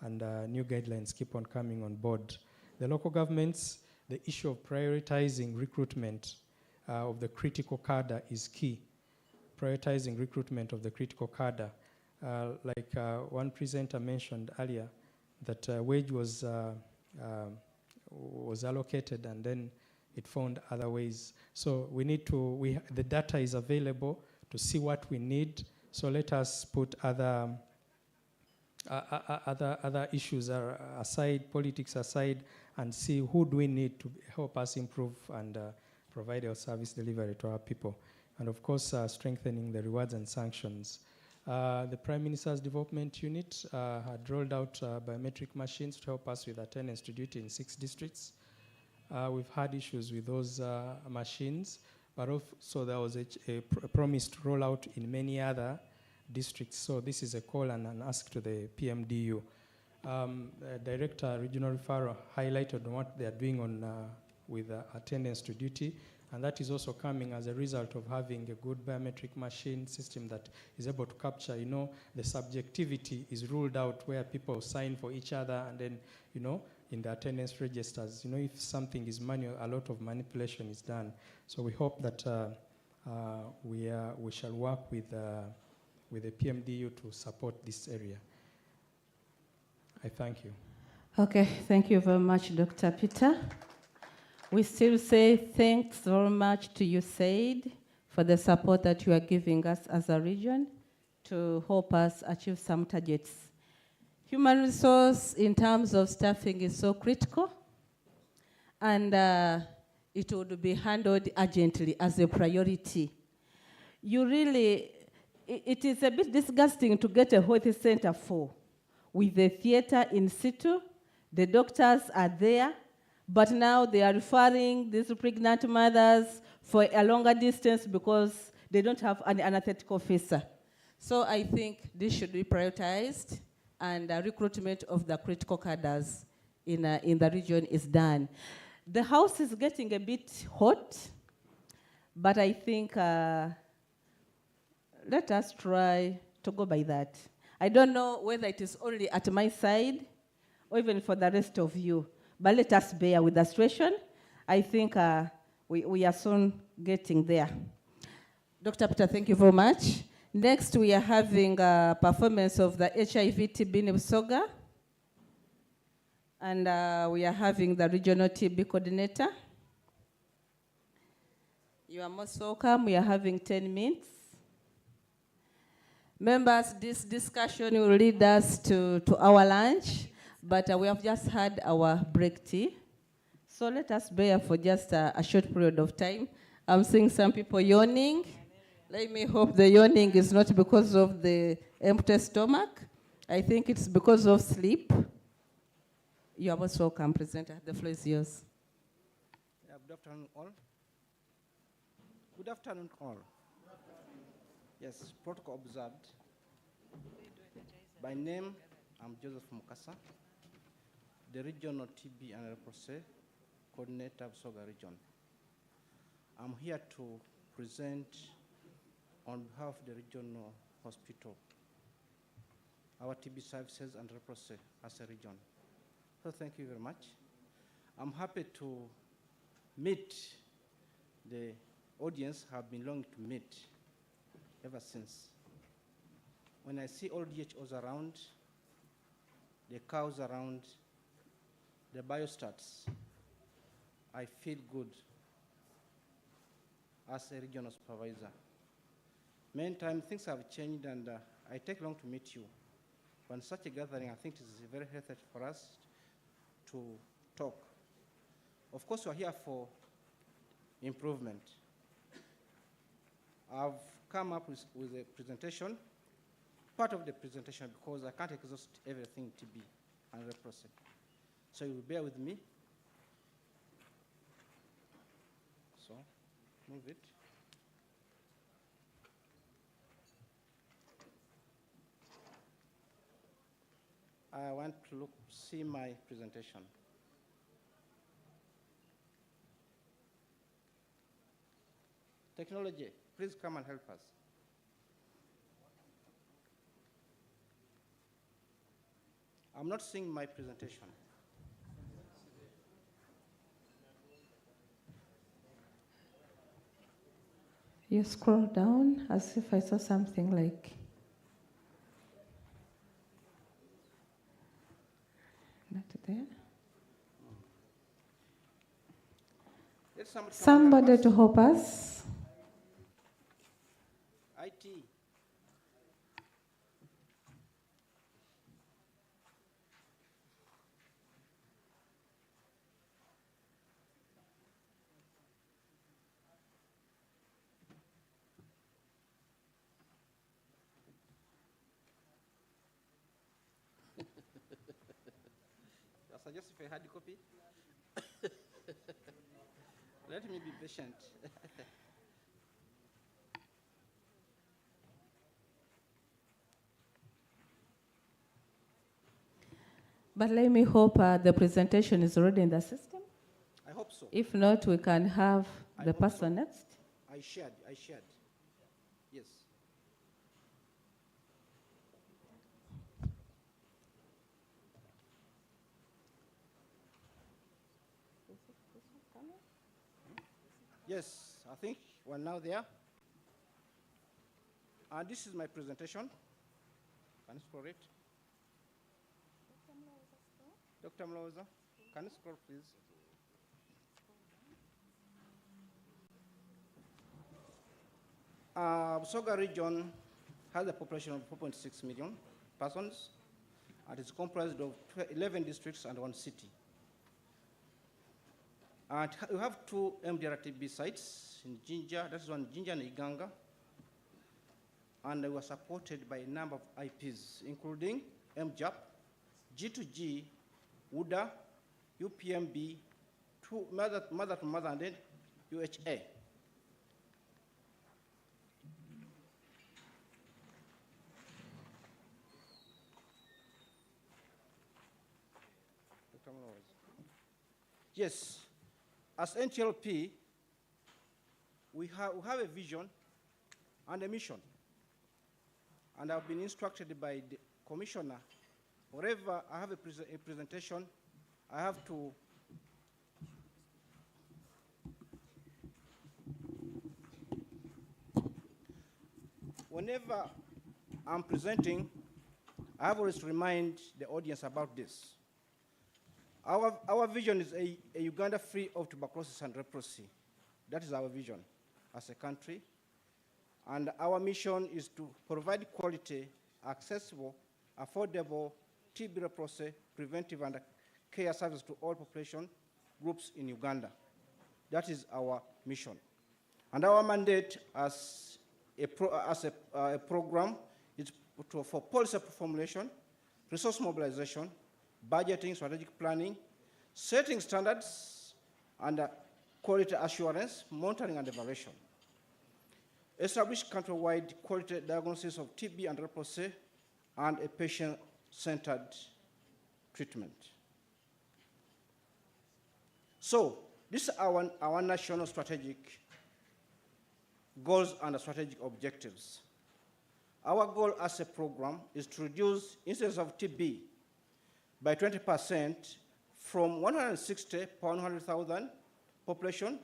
and new guidelines keep on coming on board. The local governments, the issue of prioritizing recruitment of the critical cadre is key. Prioritizing recruitment of the critical cadre. Like one presenter mentioned earlier, that wage was allocated, and then it found other ways. So we need to, the data is available to see what we need. So let us put other issues aside, politics aside, and see who do we need to help us improve and provide our service delivery to our people. And of course, strengthening the rewards and sanctions. The Prime Minister's Development Unit had rolled out biometric machines to help us with attendance to duty in 6 districts. We've had issues with those machines, but also there was a promise to roll out in many other districts. So this is a call and an ask to the PMDU. Director Regional Referral highlighted what they are doing on with attendance to duty, and that is also coming as a result of having a good biometric machine system that is able to capture, the subjectivity is ruled out where people sign for each other, and then, in the attendance registers, if something is manual, a lot of manipulation is done. So we hope that we shall work with the PMDU to support this area. I thank you. Okay, thank you very much, Dr. Peter. We still say thanks very much to you, Said, for the support that you are giving us as a region to help us achieve some targets. Human resource in terms of staffing is so critical, and it would be handled urgently as a priority. It is a bit disgusting to get a health center with the theater in situ. The doctors are there, but now they are referring these pregnant mothers for a longer distance because they don't have an anesthetic officer. So I think this should be prioritized, and recruitment of the critical cadres in the region is done. The house is getting a bit hot, but I think let us try to go by that. I don't know whether it is only at my side or even for the rest of you, but let us bear with the situation. I think we are soon getting there. Dr. Peter, thank you very much. Next, we are having a performance of the HIV TB in Busoga, and we are having the regional TB coordinator. You are most welcome. We are having 10 minutes. Members, this discussion will lead us to our lunch, but we have just had our break tea. So let us bear for just a short period of time. I'm seeing some people yawning. Let me hope the yawning is not because of the empty stomach. I think it's because of sleep. You are most welcome, presenter. The floor is yours. Yeah, good afternoon, all. Good afternoon, all. Yes, protocol observed. By name, I'm Joseph Mukasa, the regional TB and leprosy coordinator of Busoga region. I'm here to present on behalf of the regional hospital our TB services and leprosy as a region. So thank you very much. I'm happy to meet the audience have been longing to meet ever since. When I see all DHOs around, the cows around, the biostats, I feel good as a regional supervisor. Many times things have changed, and I take long to meet you. But in such a gathering, I think it is very healthy for us to talk. Of course, we're here for improvement. I've come up with a presentation, part of the presentation, because I can't exhaust everything TB and leprosy. So you will bear with me. So, move it. I want to see my presentation. Technology, please come and help us. I'm not seeing my presentation. You scroll down as if I saw something like. Not there. get somebody to come and help Somebody us. to help us. IT. I suggest if I had a copy. Let me be patient. But let me hope the presentation is already in the system. I hope so. If not, we can have the hope person so. next. I shared. Yes. Yes, I think we're now there. And this is my presentation. Can you scroll it? Dr. Mloza, can you scroll, please? Busoga region has a population of 4.6 million persons, and it's comprised of 11 districts and 1 city. And we have 2 MDR-TB sites in Jinja, that's one Jinja and Iganga, and they were supported by a number of IPs, including MJAP, G2G, UDA, UPMB, mother to mother, and then UHA. Yes, as NTLP, we have a vision and a mission. And I've been instructed by the commissioner, wherever I have a presentation, I have to whenever I'm presenting, I have always remind the audience about this. Our vision is a Uganda free of tuberculosis and leprosy. That is our vision as a country. And our mission is to provide quality, accessible, affordable TB leprosy preventive and care service to all population groups in Uganda. That is our mission. And our mandate as a program is for policy formulation, resource mobilization, budgeting, strategic planning, setting standards, and quality assurance, monitoring and evaluation. Establish countrywide quality diagnosis of TB and leprosy, and a patient-centered treatment. So, these are our national strategic goals and strategic objectives. Our goal as a program is to reduce incidence of TB by 20% from 160 per 100,000 population,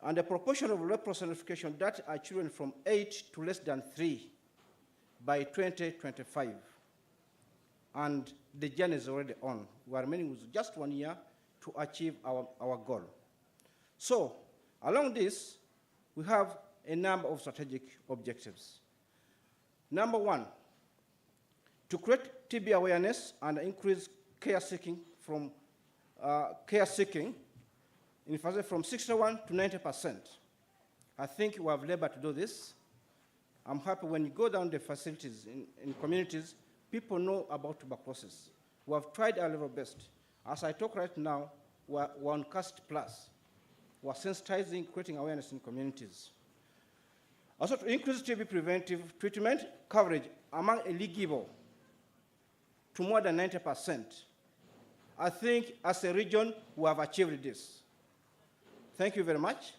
and the proportion of leprosy notification that are children from 8 to less than 3 by 2025. And the journey is already on. We are remaining with just 1 year to achieve our goal. So, along this, we have a number of strategic objectives. Number 1, to create TB awareness and increase care seeking in fact from 61 to 90%. I think we have labor to do this. I'm happy when you go down the facilities in communities, people know about tuberculosis. We have tried our level best. As I talk right now, we're on CAST Plus. We're sensitizing, creating awareness in communities. Also, to increase TB preventive treatment coverage among eligible to more than 90%. I think as a region, we have achieved this. Thank you very much.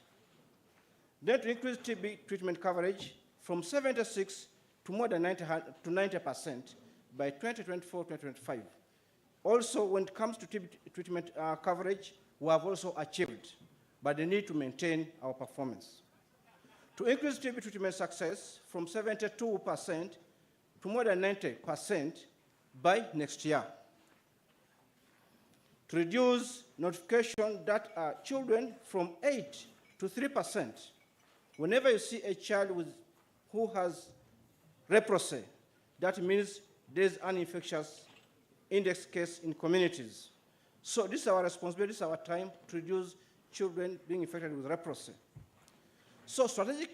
Then to increase TB treatment coverage from 76 to more than 90% by 2024-2025. Also, when it comes to TB treatment coverage, we have also achieved, but they need to maintain our performance. To increase TB treatment success from 72% to more than 90% by next year. to reduce notification that children from 8 to 3%. Whenever you see a child who has leprosy, that means there's an infectious index case in communities. So this is our responsibility, this is our time to reduce children being infected with leprosy. So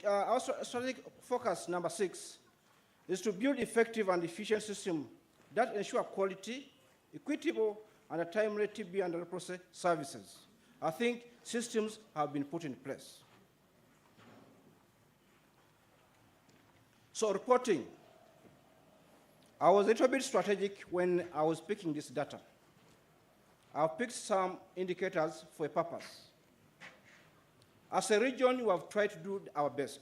our strategic focus number 6 is to build effective and efficient systems that ensure quality, equitable, and a timely TB and leprosy services. I think systems have been put in place. So reporting. I was a little bit strategic when I was picking this data. I've picked some indicators for a purpose. As a region, we have tried to do our best,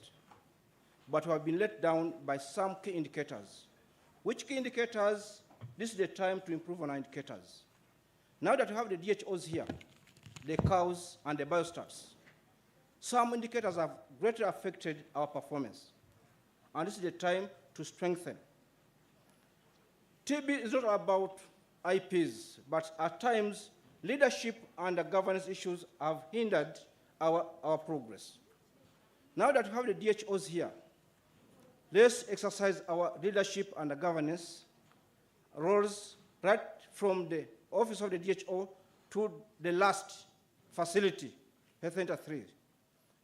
but we have been let down by some key indicators. Which key indicators? This is the time to improve on our indicators. Now that we have the DHOs here, the cows and the biostats, some indicators have greatly affected our performance, and this is the time to strengthen. TB is not about IPs, but at times, leadership and governance issues have hindered our progress. Now that we have the DHOs here, let's exercise our leadership and governance roles right from the office of the DHO to the last facility, Health Center 3.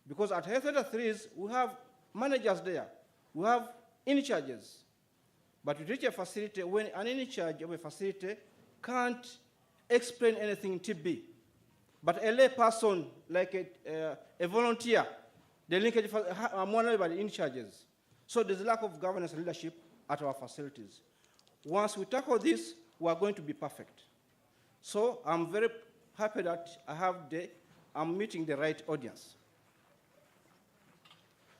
Because at Health Center 3s, we have managers there, we have in-charges. But you reach a facility when an in-charge of a facility can't explain anything in TB. But a lay person, like a volunteer, the linkage are monitored by the in-charges. So there's a lack of governance and leadership at our facilities. Once we tackle this, we are going to be perfect. So I'm very happy that I'm meeting the right audience.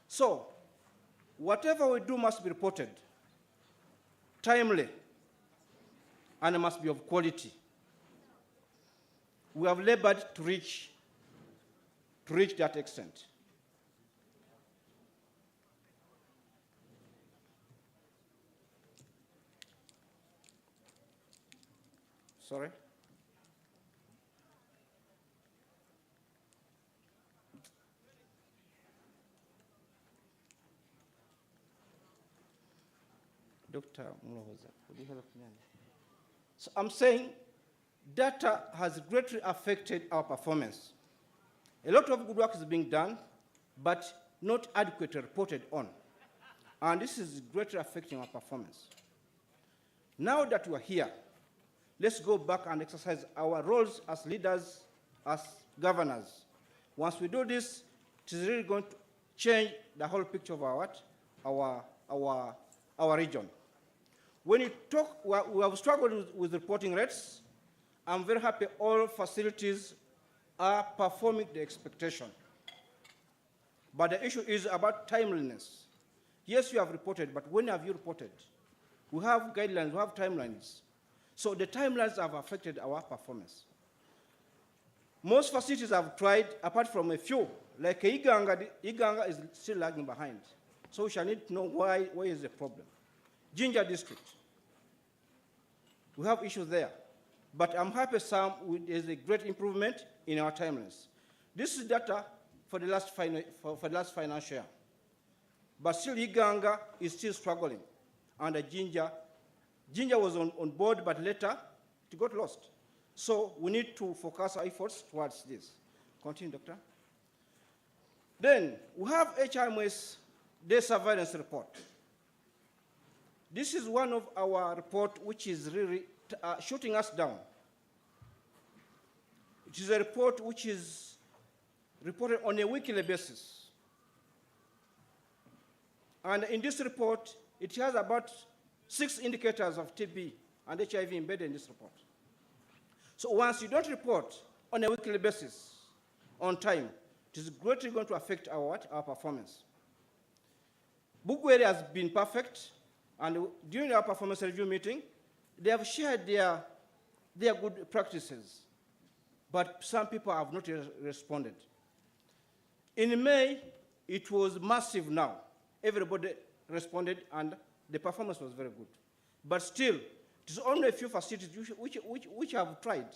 So whatever we do must be reported, timely, and it must be of quality. We have labored to reach that extent. Sorry? Dr. Multisectoral, would you help me? So I'm saying data has greatly affected our performance. A lot of good work is being done, but not adequately reported on. And this is greatly affecting our performance. Now that we're here, let's go back and exercise our roles as leaders, as governors. Once we do this, it is really going to change the whole picture of our region. When you talk, we have struggled with reporting rates. I'm very happy all facilities are performing the expectation. But the issue is about timeliness. Yes, you have reported, but when have you reported? We have guidelines, we have timelines. So the timelines have affected our performance. Most facilities have tried, apart from a few, like Iganga is still lagging behind. So we shall need to know why is the problem. Jinja district, we have issues there. But I'm happy there's a great improvement in our timelines. This is data for the last financial year. But still Iganga is still struggling. And Jinja was on board, but later it got lost. So we need to focus our efforts towards this. Continue, Doctor. Then we have HMS Day Surveillance Report. This is one of our reports which is really shooting us down. It is a report which is reported on a weekly basis. And in this report, it has about 6 indicators of TB and HIV embedded in this report. So once you don't report on a weekly basis, on time, it is greatly going to affect our performance. Bugwere has been perfect, and during our performance review meeting, they have shared their good practices, but some people have not responded. In May, it was massive now. Everybody responded, and the performance was very good. But still, it is only a few facilities which have tried.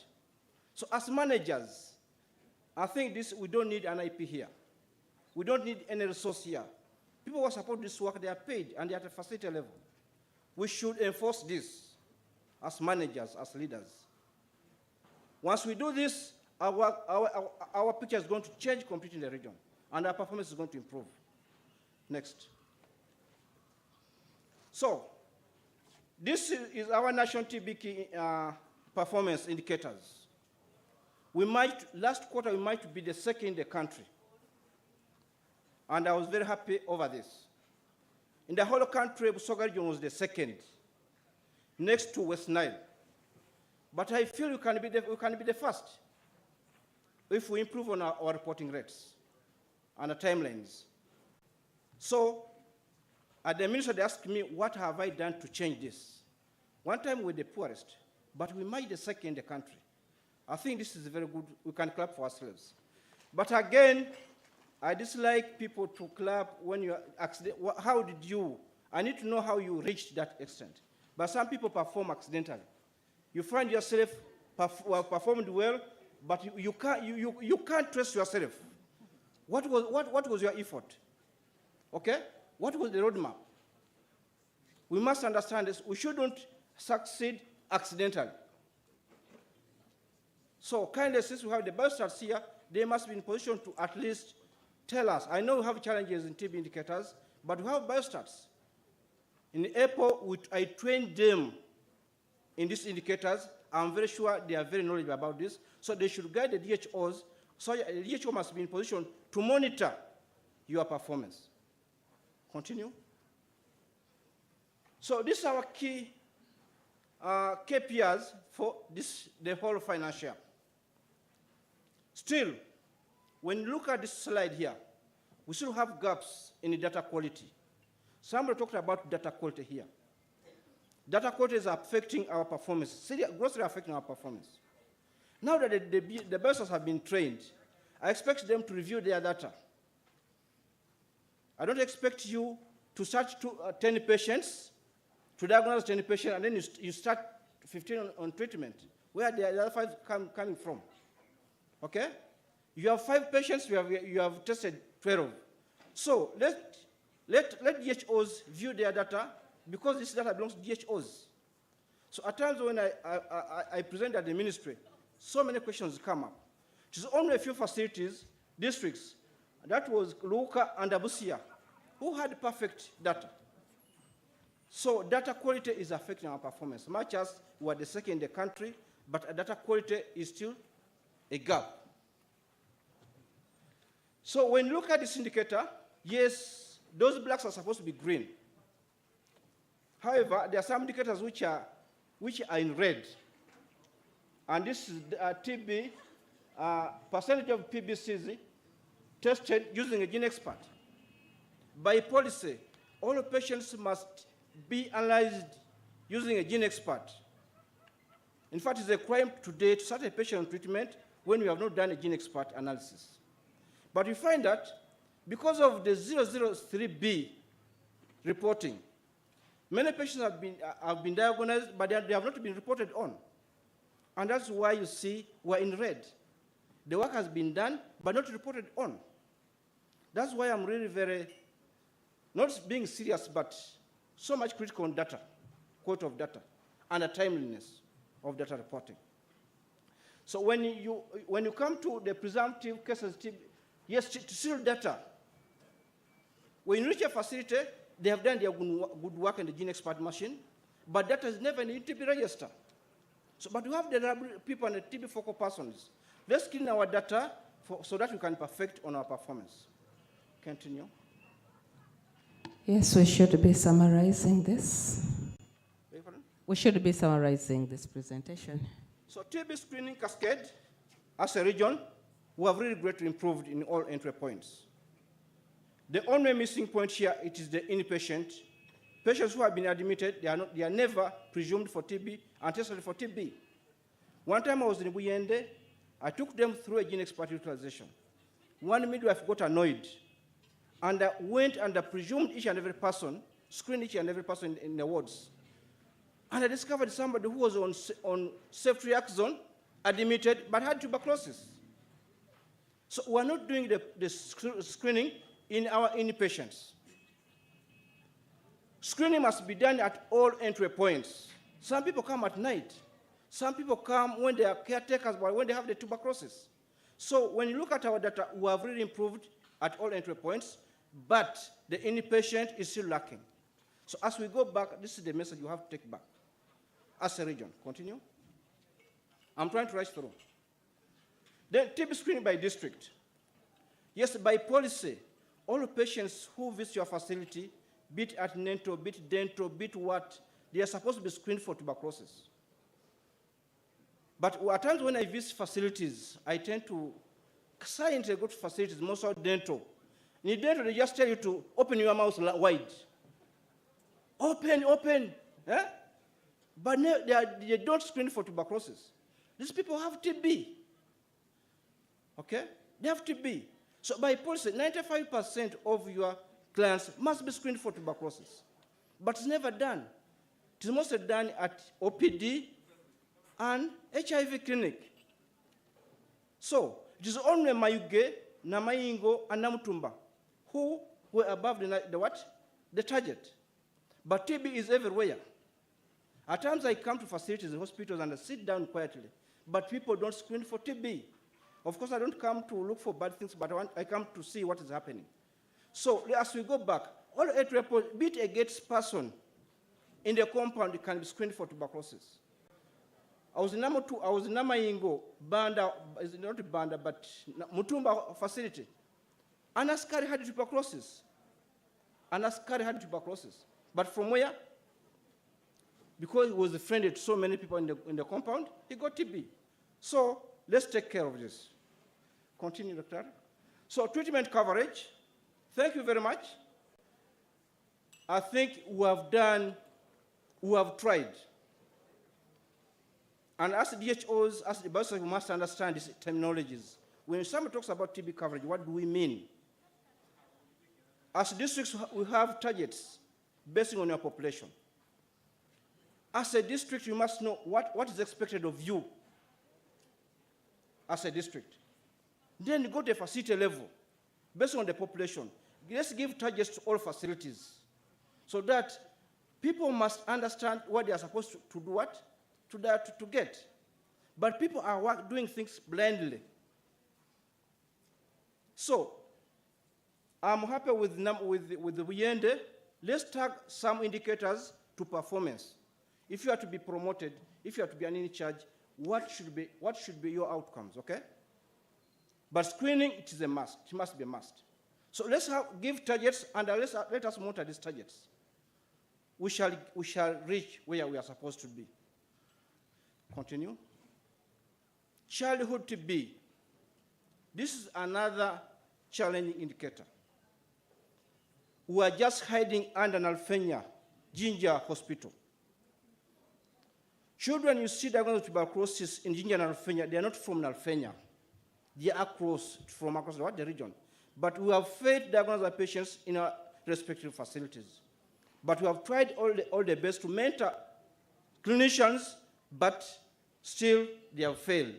So as managers, I think we don't need an IP here. We don't need any resource here. People who support this work, they are paid, and they are at a facility level. We should enforce this as managers, as leaders. Once we do this, our picture is going to change completely in the region, and our performance is going to improve. Next. So, this is our national TB performance indicators. Last quarter, we might be the second in the country. And I was very happy over this. In the whole country, Busoga region was the second, next to West Nile. But I feel we can be the first if we improve on our reporting rates and the timelines. So, at the minister, they asked me, what have I done to change this? One time we were the poorest, but we might be the second in the country. I think this is very good. We can clap for ourselves. But again, I dislike people to clap when you accident. How did you? I need to know how you reached that extent. But some people perform accidentally. You find yourself performed well, but you can't trace yourself. What was your effort? Okay? What was the roadmap? We must understand this. We shouldn't succeed accidentally. So kindly, since we have the biostats here, they must be in position to at least tell us. I know we have challenges in TB indicators, but we have biostats. In April, I trained them in these indicators. I'm very sure they are very knowledgeable about this. So they should guide the DHOs. So the DHO must be in position to monitor your performance. Continue. So these are our key KPIs for the whole financial. Still, when you look at this slide here, we still have gaps in the data quality. Somebody talked about data quality here. Data quality is affecting our performance, grossly affecting our performance. Now that the biostats have been trained, I expect them to review their data. I don't expect you to start 10 patients, to diagnose 10 patients, and then you start 15 on treatment. Where are the other 5 coming from? Okay? You have 5 patients, you have tested 12. So let DHOs view their data, because this data belongs to DHOs. So at times when I present at the ministry, so many questions come up. It is only a few facilities, districts, that was Luka and Abusia, who had perfect data. So data quality is affecting our performance, much as we are the second in the country, but data quality is still a gap. So when you look at this indicator, yes, those blacks are supposed to be green. However, there are some indicators which are in red. And this is TB, percentage of PBCs tested using a gene expert. By policy, all patients must be analyzed using a gene expert. In fact, it's a crime today to start a patient on treatment when we have not done a gene expert analysis. But we find that because of the 003B reporting, many patients have been diagnosed, but they have not been reported on. And that's why you see we're in red. The work has been done, but not reported on. That's why I'm really very, not being serious, but so much critical on data, quality of data, and the timeliness of data reporting. So when you come to the presumptive cases, yes, to seal data, when you reach a facility, they have done their good work in the gene expert machine, but data is never in the TB register. So, but we have the people and the TB focal persons. Let's clean our data so that we can perfect on our performance. Continue. Yes, we should be summarizing this. We should be summarizing this presentation. So TB screening cascade, as a region, we have really greatly improved in all entry points. The only missing point here, it is the inpatient. Patients who have been admitted, they are never presumed for TB and tested for TB. One time I was in Buyende, I took them through a gene expert utilization. One midwife got annoyed and went and presumed each and every person, screened each and every person in the wards. And I discovered somebody who was on ceftriaxone admitted but had tuberculosis. So we're not doing the screening in our inpatients. Screening must be done at all entry points. Some people come at night. Some people come when they are caretakers, but when they have the tuberculosis. So when you look at our data, we have really improved at all entry points, but the inpatient is still lacking. So as we go back, this is the message you have to take back. As a region, continue. I'm trying to rush through. Then TB screening by district. Yes, by policy, all patients who visit your facility, be it antenatal, be it dental, be it what, they are supposed to be screened for tuberculosis. But at times when I visit facilities, I tend to silently go to facilities, most of dental. In dental, they just tell you to open your mouth wide. Open, open. Eh? But they don't screen for tuberculosis. These people have TB. Okay? They have TB. So by policy, 95% of your clients must be screened for tuberculosis. But it's never done. It is mostly done at OPD and HIV clinic. So it is only Mayuge, Namaingo, and Namutumba who were above the target. But TB is everywhere. At times I come to facilities and hospitals and I sit down quietly, but people don't screen for TB. Of course, I don't come to look for bad things, but I come to see what is happening. So as we go back, all 8 reports, be it a gates person in the compound can be screened for tuberculosis. I was in Namaingo, Banda, is not Banda, but Mutumba facility. An askari had tuberculosis. An askari had tuberculosis. But from where? Because he was a friend to so many people in the compound, he got TB. So let's take care of this. Continue, Doctor. So treatment coverage, thank you very much. I think we have tried. And as DHOs, as the Busoga, we must understand these terminologies. When someone talks about TB coverage, what do we mean? As districts, we have targets based on your population. As a district, you must know what is expected of you as a district. Then you go to a facility level, based on the population. Let's give targets to all facilities so that people must understand what they are supposed to do to get. But people are doing things blindly. So I'm happy with the Wiyende. Let's tag some indicators to performance. If you are to be promoted, if you are to be in charge, what should be your outcomes, okay? But screening, it is a must. It must be a must. So let's give targets, and let us monitor these targets. We shall reach where we are supposed to be. Continue. Childhood TB. This is another challenging indicator. We are just hiding under Nalfenya, Ginger Hospital. Children you see diagnosed with tuberculosis in Ginger and Nalfenya, they are not from Nalfenya. They are from across the region. But we have failed to diagnose our patients in our respective facilities. But we have tried all the best to mentor clinicians, but still they have failed.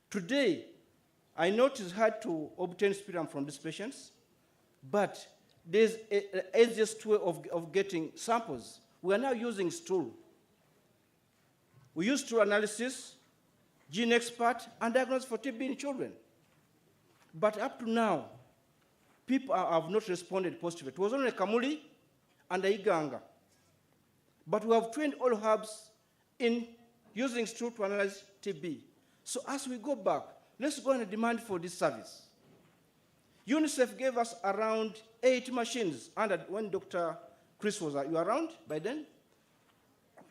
Today, I know it is hard to obtain sputum from these patients, but there's an easiest way of getting samples. We are now using stool. We use stool analysis, gene expert, and diagnosis for TB in children. But up to now, people have not responded positively. It was only Kamuli and Iganga. But we have trained all hubs in using stool to analyze TB. So as we go back, let's go and demand for this service. UNICEF gave us around 8 machines when Dr. Chris was you around by then?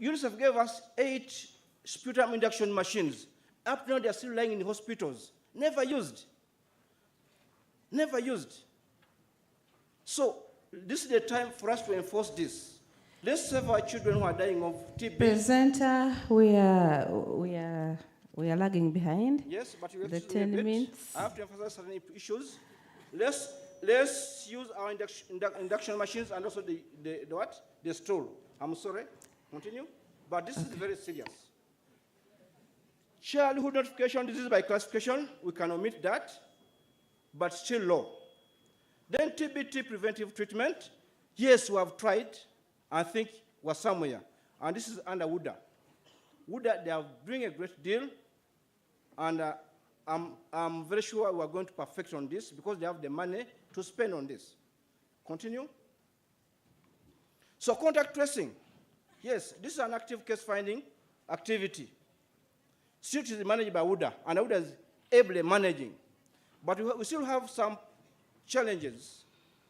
UNICEF gave us 8 sputum induction machines. Up now, they are still lying in hospitals. Never used. Never used. So this is the time for us to enforce this. Let's save our children who are dying of TB. Presenter, we are lagging behind. Yes, but you have the to 10 minutes. I have to emphasize certain issues. Let's use our induction machines and also the stool. I'm sorry. Continue. But this is very serious. Childhood notification disease by classification, we can omit that, but still low. Then TBT preventive treatment, yes, we have tried. I think we're somewhere. And this is under WUDA. WUDA, they are doing a great deal, and I'm very sure we are going to perfect on this because they have the money to spend on this. Continue. So contact tracing, yes, this is an active case finding activity. Still it is managed by WUDA, and WUDA is ably managing. But we still have some challenges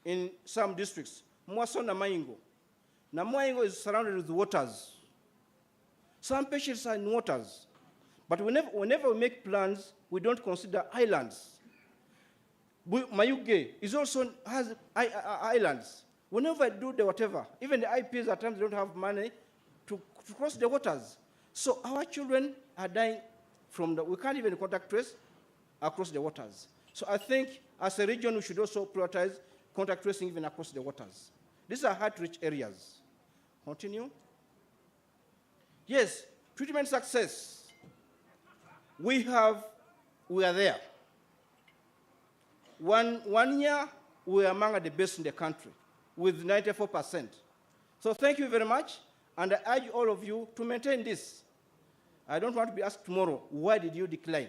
in some districts, more so Namaingo. Namaingo is surrounded with waters. Some patients are in waters. But whenever we make plans, we don't consider islands. Mayuge is also has islands. Whenever I do the whatever, even the IPs at times don't have money to cross the waters. So our children are dying from we can't even contact trace across the waters. So I think as a region, we should also prioritize contact tracing even across the waters. These are hard-to-reach areas. Continue. Yes, treatment success. We are there. One year, we are among the best in the country with 94%. So thank you very much, and I urge all of you to maintain this. I don't want to be asked tomorrow, why did you decline?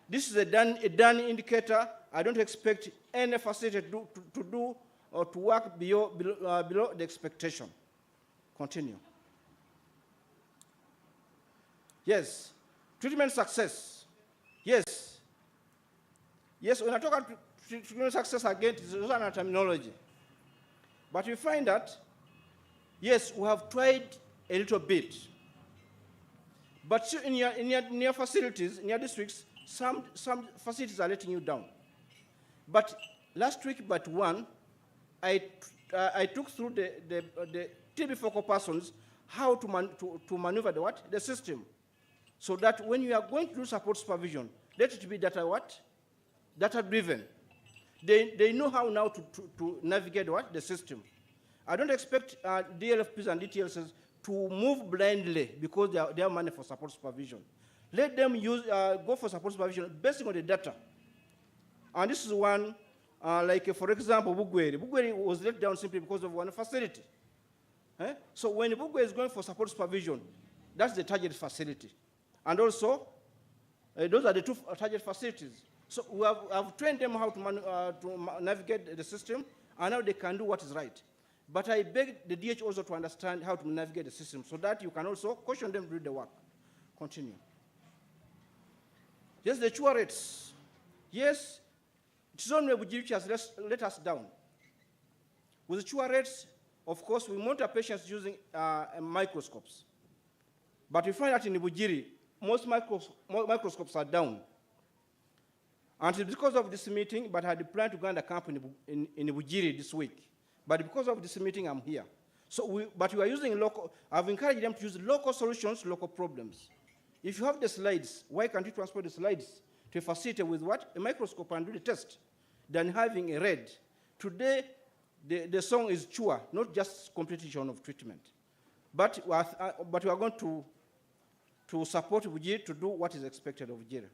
This is a done indicator. I don't expect any facility to do or to work below the expectation. Continue. Yes, treatment success. Yes. Yes, when I talk about treatment success again, it's another terminology. But we find that, yes, we have tried a little bit. But in your facilities, in your districts, some facilities are letting you down. But last week, but one, I took through the TB focal persons how to maneuver the system, so that when you are going to do support supervision, let it be data driven. They know how now to navigate the system. I don't expect DLFPs and DTLCs to move blindly because they have money for support supervision. Let them go for support supervision based on the data. And this is one, like for example, Bugweri. Bugweri was let down simply because of one facility. So when Bugweri is going for support supervision, that's the target facility. And also, those are the two target facilities. So we have trained them how to navigate the system, and now they can do what is right. But I beg the DH also to understand how to navigate the system so that you can also caution them to do the work. Continue. Yes, the CHUA rates. Yes, it's only Bujiri which has let us down. With the CHUA rates, of course, we monitor patients using microscopes. But we find that in Bujiri, most microscopes are down. And it's because of this meeting, but I had planned to go and camp in Bujiri this week. But because of this meeting, I'm here. But we are using local, I've encouraged them to use local solutions, local problems. If you have the slides, why can't you transport the slides to a facility with what? A microscope and do the test, than having a RED. Today, the song is CHUA, not just completion of treatment. But we are going to support Bujiri to do what is expected of Bujiri.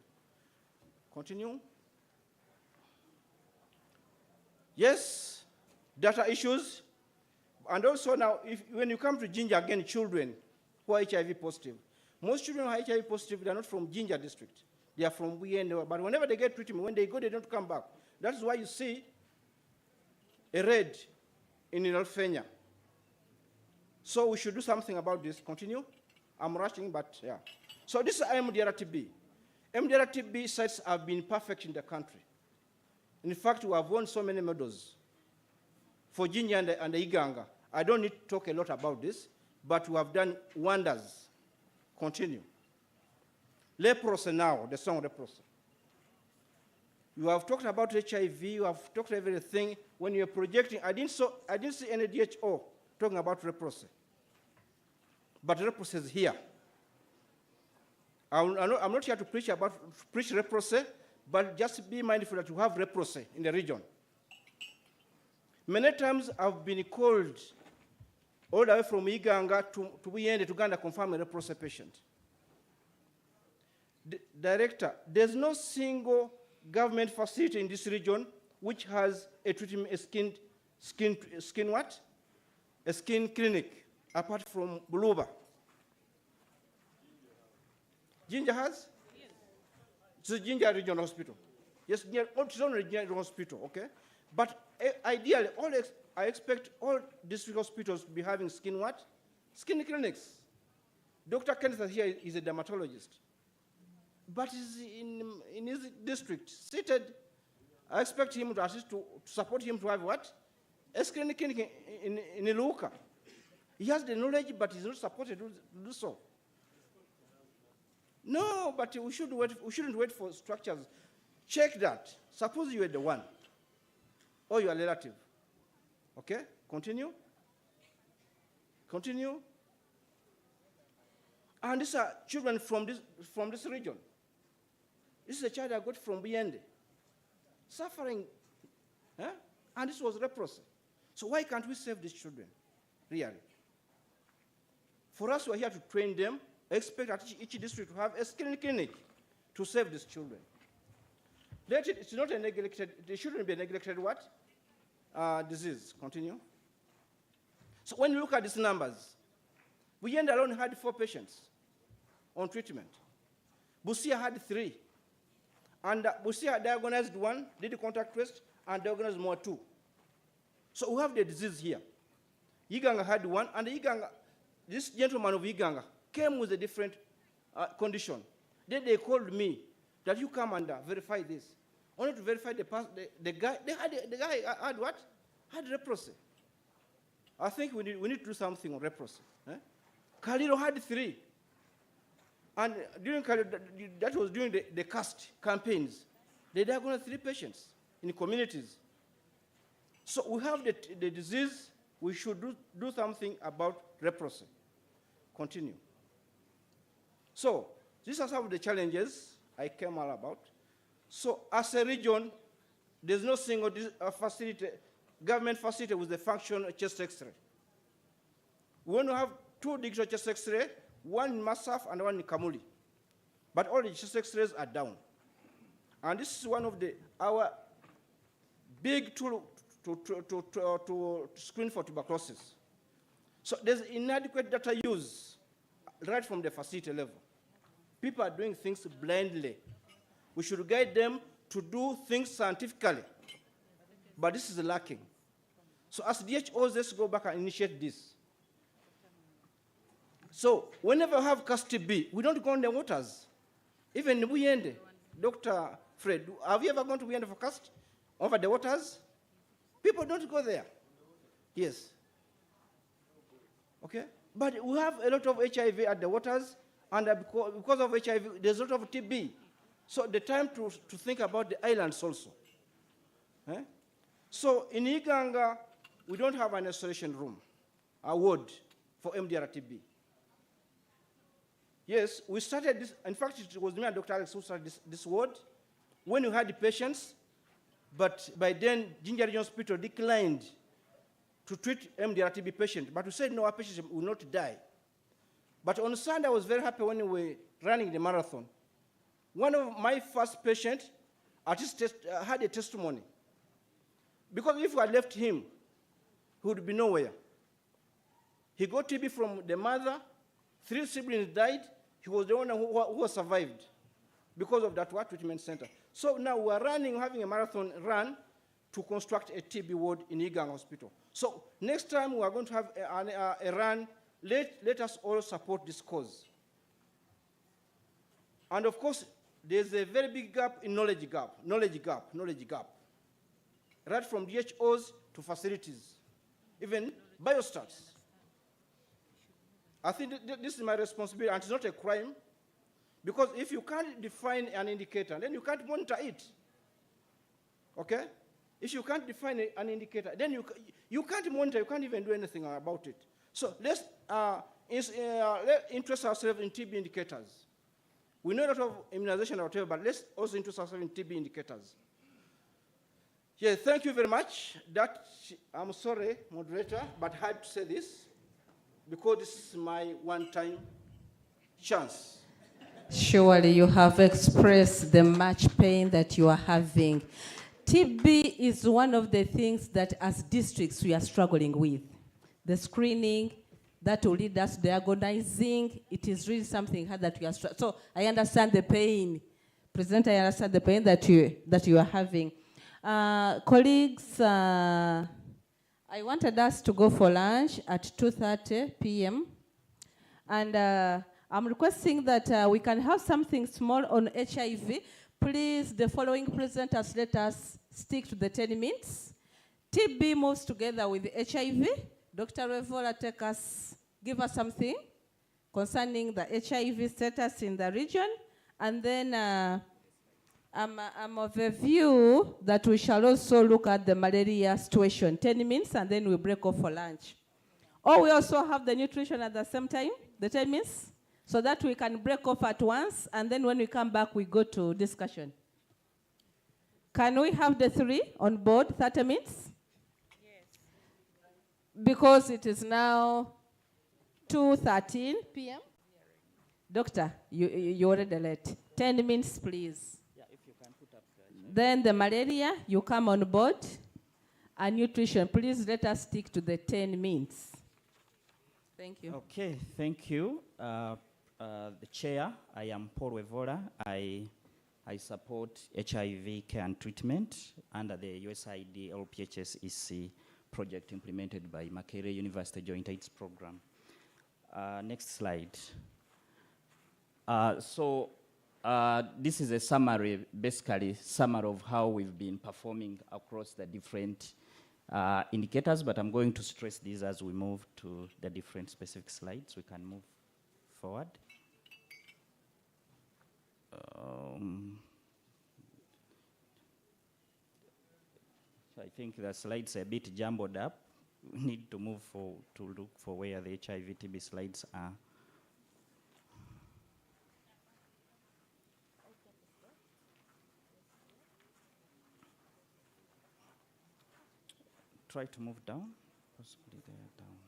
Continue. Yes, data issues. And also now, when you come to Jinja, again, children who are HIV positive. Most children who are HIV positive, they are not from Jinja district. They are from WN, but whenever they get treatment, when they go, they don't come back. That's why you see a RED in Alfenya. So we should do something about this. Continue. I'm rushing, but yeah. So this is MDR-TB. MDR-TB sites have been perfect in the country. In fact, we have won so many medals for Jinja and the Iganga. I don't need to talk a lot about this, but we have done wonders. Continue. Leprosy now, the song Leprosy. You have talked about HIV, you have talked everything. When you're projecting, I didn't see any DHO talking about leprosy. But leprosy is here. I'm not here to preach leprosy, but just be mindful that you have leprosy in the region. Many times I've been called all the way from Iganga to Buyende to Uganda confirm a leprosy patient. Director, there's no single government facility in this region which has a treatment, a skin what? A skin clinic, apart from Buluba. Ginger has? Yes. It's Ginger Regional Hospital. Yes, it's only Regional Hospital, okay? But ideally, I expect all district hospitals to be having skin what? Skin clinics. Dr. Kenneth here is a dermatologist. But he's in his district, seated. I expect him to assist to support him to have what? A skin clinic in Iluka. He has the knowledge, but he's not supported to do so. No, but we shouldn't wait for structures. Check that. Suppose you are the one, or your relative. Okay, continue. Continue. And these are children from this region. This is a child I got from Biende, suffering, and this was leprosy. So why can't we save these children, really? For us, we're here to train them. Expect at each district to have a skin clinic to save these children. It's not a neglected, they shouldn't be a neglected what? Disease. Continue. So when you look at these numbers, Buyende alone had 4 patients on treatment. Busia had 3. And Busia diagnosed 1, did the contact trace, and diagnosed more 2. So we have the disease here. Iganga had 1, and Iganga, this gentleman of Iganga came with a different condition. Then they called me that you come and verify this. Only to verify the guy, the guy had what? Had leprosy. I think we need to do something on leprosy. Kaliro had 3. And during Kaliro, that was during the CAST campaigns. They diagnosed 3 patients in communities. So we have the disease, we should do something about leprosy. Continue. So these are some of the challenges I came all about. So as a region, there's no single facility, government facility with a functional chest X-ray. We want to have 2 digital chest X-ray, one in Masaf and one in Kamuli. But all the chest X-rays are down. And this is one of our big tools to screen for tuberculosis. So there's inadequate data use right from the facility level. People are doing things blindly. We should guide them to do things scientifically. But this is lacking. So as DHOs, let's go back and initiate this. So whenever we have CAST TB, we don't go on the waters. Even in Buyende, Dr. Fred, have you ever gone to Buyende for CAST? Over the waters? People don't go there. Yes. Okay? But we have a lot of HIV at the waters, and because of HIV, there's a lot of TB. So the time to think about the islands also. So in Iganga, we don't have an isolation room, a ward for MDR TB. Yes, we started this. In fact, it was me and Dr. Alex who started this ward when we had the patients, but by then, Ginger Regional Hospital declined to treat MDR TB patients, but we said, no, our patients will not die. But on Sunday, I was very happy when we were running the marathon. One of my first patients had a testimony. Because if we had left him, he would be nowhere. He got TB from the mother, 3 siblings died, he was the one who survived because of that treatment center. So now we're having a marathon run to construct a TB ward in Iganga Hospital. So next time we are going to have a run, let us all support this cause. And of course, there's a very big gap in knowledge gap. Right from DHOs to facilities, even biostats. I think this is my responsibility, and it's not a crime, because if you can't define an indicator, then you can't monitor it. Okay? If you can't define an indicator, then you can't monitor, you can't even do anything about it. So let's interest ourselves in TB indicators. We know a lot of immunization or whatever, but let's also interest ourselves in TB indicators. Yeah, thank you very much. I'm sorry, moderator, but I had to say this because this is my one-time chance. Surely you have expressed the much pain that you are having. TB is one of the things that as districts we are struggling with. The screening, that will lead us to the agonizing. It is really something hard that we are struggling. So I understand the pain. President, I understand the pain that you are having. Colleagues, I wanted us to go for lunch at 2:30 p.m. And I'm requesting that we can have something small on HIV. Please, the following presenters, let us stick to the 10 minutes. TB moves together with HIV. Dr. Revola, give us something concerning the HIV status in the region. And then I'm of a view that we shall also look at the malaria situation. 10 minutes, and then we break off for lunch. Or we also have the nutrition at the same time, the 10 minutes, so that we can break off at once, and then when we come back, we go to discussion. Can we have the 3 on board, 30 minutes? Yes. Because it is now 2:13 p.m. Doctor, you already late. 10 minutes, please. Yeah, if you can put up Then the malaria, you come on board. And nutrition, please let us stick to the 10 minutes. Thank you. Okay, thank you. The chair, I am Paul Wevola. I support HIV care and treatment under the USAID LPHS EC project implemented by Makerere University Joint AIDS Program. Next slide. This is a summary, basically summary of how we've been performing across the different indicators, but I'm going to stress these as we move to the different specific slides. We can move forward. So I think the slides are a bit jumbled up. We need to move to look for where the HIV/TB slides are. Try to move down, possibly there, down.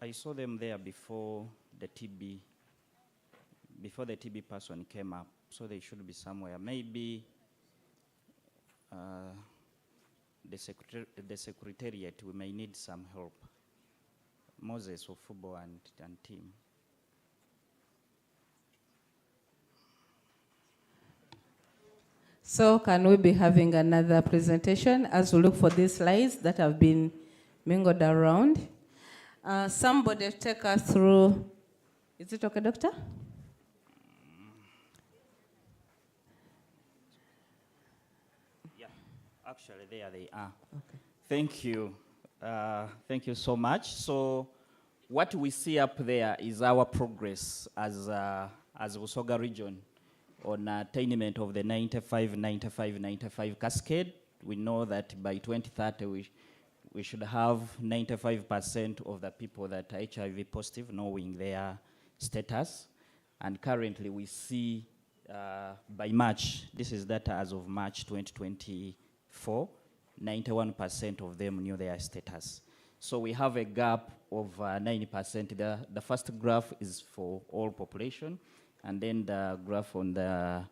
I saw them there before the TB person came up, so they should be somewhere. Maybe the secretariat, we may need some help. Moses Ofubo and team. So can we be having another presentation as we look for these slides that have been mingled around? Somebody take us through. Is it okay, Doctor? Yeah, actually there they are. Okay. Thank you. Thank you so much. So what we see up there is our progress as Busoga region on attainment of the 95-95-95 cascade. We know that by 2030 we should have 95% of the people that are HIV positive knowing their status. And currently we see by March, this is data as of March 2024, 91% of them knew their status. So we have a gap of 90%. The first graph is for all population, and then the graph on the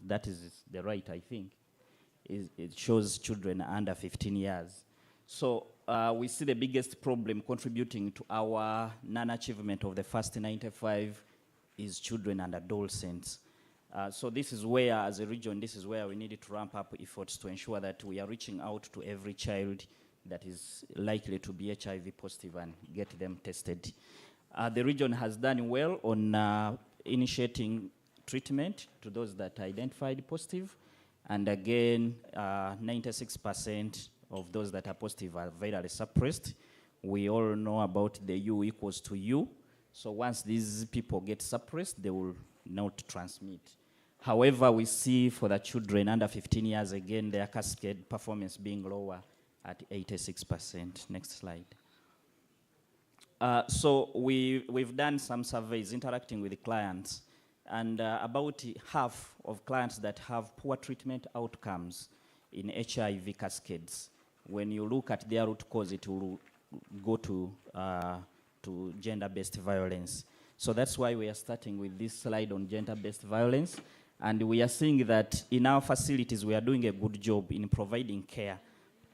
that is the right, I think, it shows children under 15 years. So we see the biggest problem contributing to our non-achievement of the first 95 is children and adolescents. So this is where, as a region, this is where we need to ramp up efforts to ensure that we are reaching out to every child that is likely to be HIV positive and get them tested. The region has done well on initiating treatment to those that are identified positive. And again, 96% of those that are positive are virally suppressed. We all know about the U equals to U. So once these people get suppressed, they will not transmit. However, we see for the children under 15 years, again, their cascade performance being lower at 86%. Next slide. So we've done some surveys interacting with the clients. and about half of clients that have poor treatment outcomes in HIV cascades. When you look at their root cause, it will go to gender-based violence. So that's why we are starting with this slide on gender-based violence. And we are seeing that in our facilities, we are doing a good job in providing care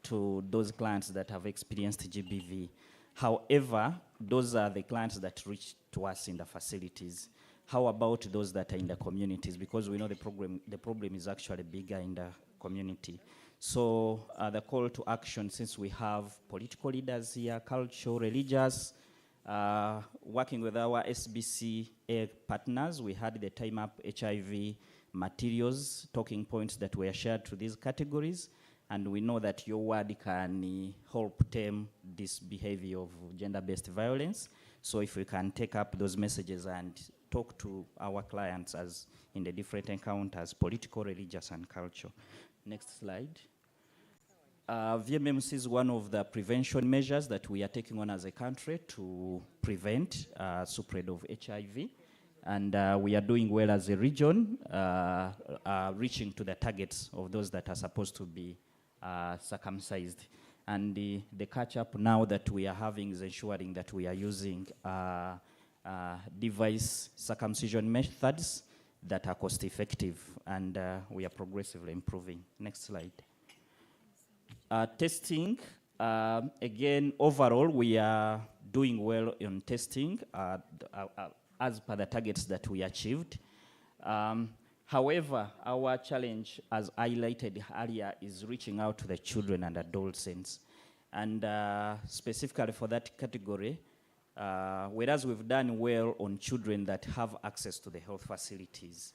to those clients that have experienced GBV. However, those are the clients that reach to us in the facilities. How about those that are in the communities? Because we know the problem is actually bigger in the community. So the call to action, since we have political leaders here, cultural, religious, working with our SBCA partners, we had the Time Up HIV materials, talking points that were shared to these categories, and we know that your word can help tame this behavior of gender-based violence. So if we can take up those messages and talk to our clients as in the different encounters, political, religious, and cultural. Next slide. VMMC is one of the prevention measures that we are taking on as a country to prevent spread of HIV. And we are doing well as a region, reaching to the targets of those that are supposed to be circumcised. And the catch-up now that we are having is ensuring that we are using device circumcision methods that are cost-effective, and we are progressively improving. Next slide. Testing, again, overall, we are doing well in testing as per the targets that we achieved. However, our challenge, as highlighted earlier, is reaching out to the children and adolescents. And specifically for that category, whereas we've done well on children that have access to the health facilities,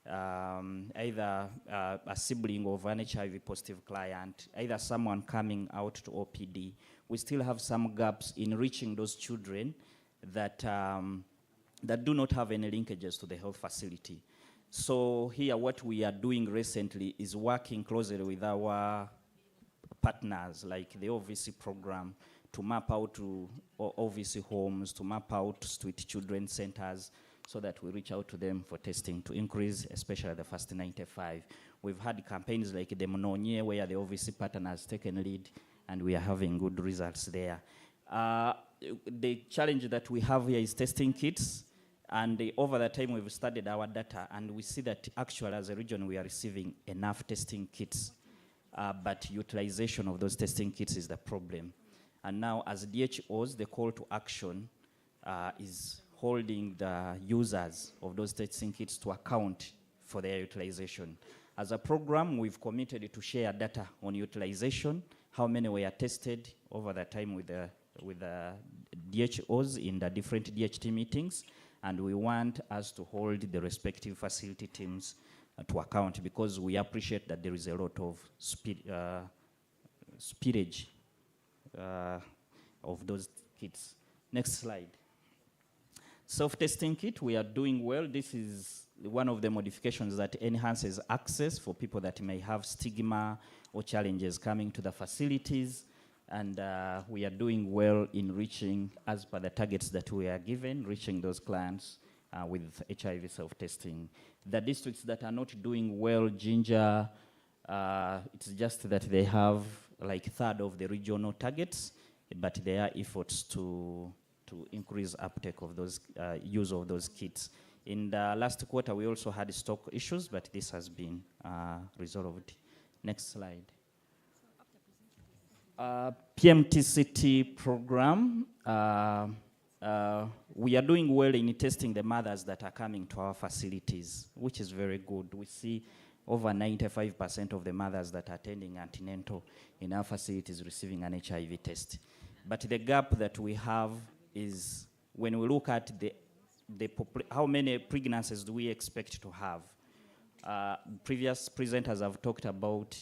either a sibling of an HIV positive client, either someone coming out to OPD, we still have some gaps in reaching those children that, that do not have any linkages to the health facility. So here what we are doing recently is working closely with our partners like the OVC program to map out to OVC homes, to map out street children centers, so that we reach out to them for testing to increase, especially the first 95. We've had campaigns like the Mononye, where the OVC partner has taken lead, and we are having good results there. The challenge that we have here is testing kits, and over the time we've studied our data, and we see that actually as a region we are receiving enough testing kits, but utilization of those testing kits is the problem. And now as DHOs, the call to action is holding the users of those testing kits to account for their utilization. As a program, we've committed to share data on utilization, how many were tested over the time with the DHOs in the different DHT meetings, and we want us to hold the respective facility teams to account, because we appreciate that there is a lot of spillage of those kits. Next slide. Self-testing kit, we are doing well. This is one of the modifications that enhances access for people that may have stigma or challenges coming to the facilities. And we are doing well in reaching, as per the targets that we are given, reaching those clients with HIV self-testing. The districts that are not doing well, Ginger, it's just that they have like a third of the regional targets, but there are efforts to increase uptake of those, use of those kits. In the last quarter, we also had stock issues, but this has been resolved. Next slide. PMTCT program, we are doing well in testing the mothers that are coming to our facilities, which is very good. We see over 95% of the mothers that are attending antenatal in our facilities receiving an HIV test. But the gap that we have is when we look at how many pregnancies do we expect to have. Previous presenters have talked about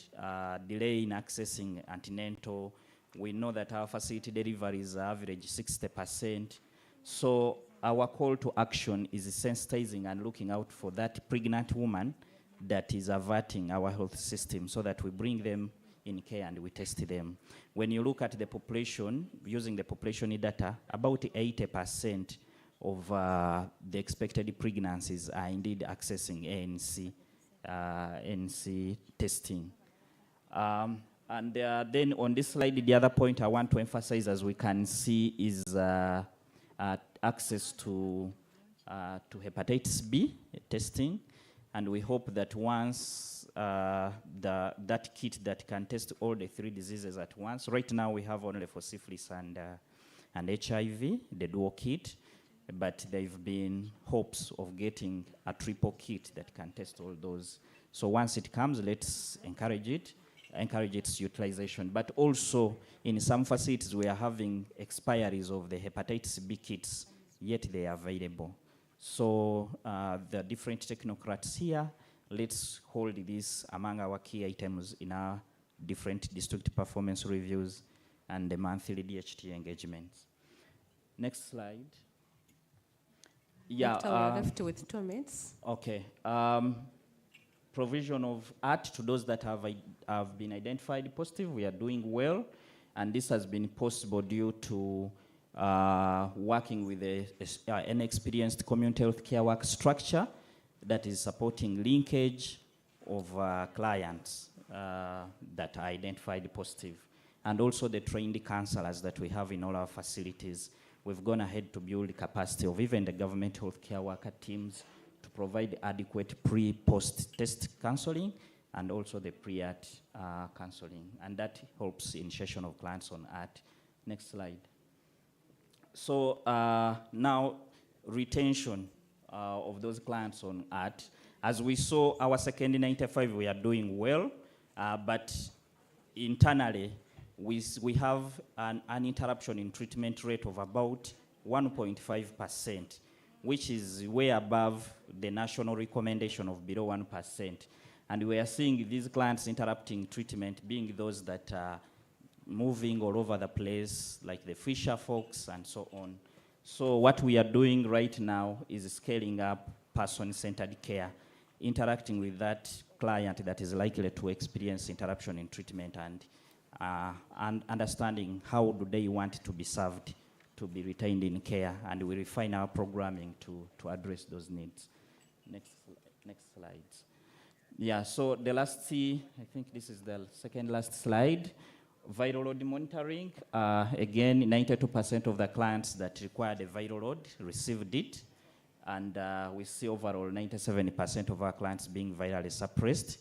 delay in accessing antenatal. We know that our facility deliveries average 60%. So our call to action is sensitizing and looking out for that pregnant woman that is averting our health system, so that we bring them in care and we test them. When you look at the population, using the population data, about 80% of the expected pregnancies are indeed accessing ANC testing. And then on this slide, the other point I want to emphasize, as we can see, is access to hepatitis B testing. And we hope that once that kit that can test all the 3 diseases at once, right now we have only for syphilis and HIV, the dual kit, but there have been hopes of getting a triple kit that can test all those. So once it comes, let's encourage its utilization. But also, in some facilities, we are having expiries of the hepatitis B kits, yet they are available. So the different technocrats here, let's hold this among our key items in our different district performance reviews and the monthly DHT engagements. Next slide. Yeah, Doctor, we are left with 2 minutes. Okay. Provision of ART to those that have been identified positive, we are doing well, and this has been possible due to working with an experienced community health care work structure that is supporting linkage of clients that are identified positive, and also the trained counselors that we have in all our facilities. We've gone ahead to build the capacity of even the government health care worker teams to provide adequate pre-post test counseling and also the pre-ART counseling, and that helps initiation of clients on ART. Next slide. So now retention of those clients on ART. As we saw, our second 95, we are doing well, but internally, we have an interruption in treatment rate of about 1.5%, which is way above the national recommendation of below 1%. And we are seeing these clients interrupting treatment being those that are moving all over the place, like the fisher folks and so on. So what we are doing right now is scaling up person-centered care, interacting with that client that is likely to experience interruption in treatment and understanding how do they want to be served, to be retained in care, and we refine our programming to address those needs. Next slide. Yeah, so the last, I think this is the second last slide. Viral load monitoring. Again, 92% of the clients that required a viral load received it. And we see overall 97% of our clients being virally suppressed.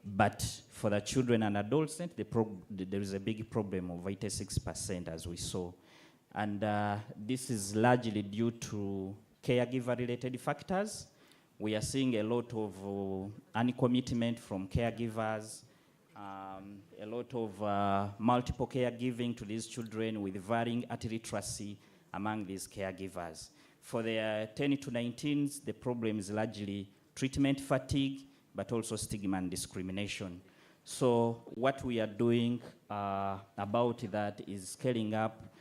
But for the children and adolescents, there is a big problem of 86%, as we saw. And this is largely due to caregiver-related factors. We are seeing a lot of uncommitment from caregivers, a lot of multiple caregiving to these children with varying ART literacy among these caregivers. For the 10 to 19s, the problem is largely treatment fatigue, but also stigma and discrimination. So what we are doing about that is scaling up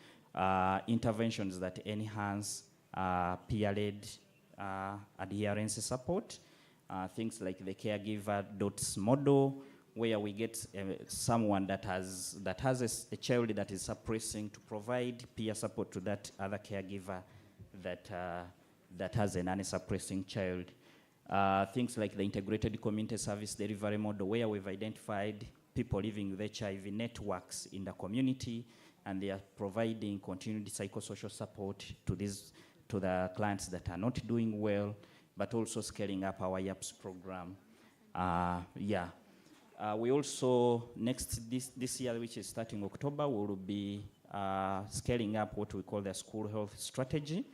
interventions that enhance peer-led adherence support, things like the caregiver dots model, where we get someone that has a child that is suppressing to provide peer support to that other caregiver that has a non-suppressing child. Things like the integrated community service delivery model, where we've identified people living with HIV networks in the community, and they are providing continued psychosocial support to the clients that are not doing well, but also scaling up our YAPS program. We also, this year, which is starting October, we will be scaling up what we call the school health strategy.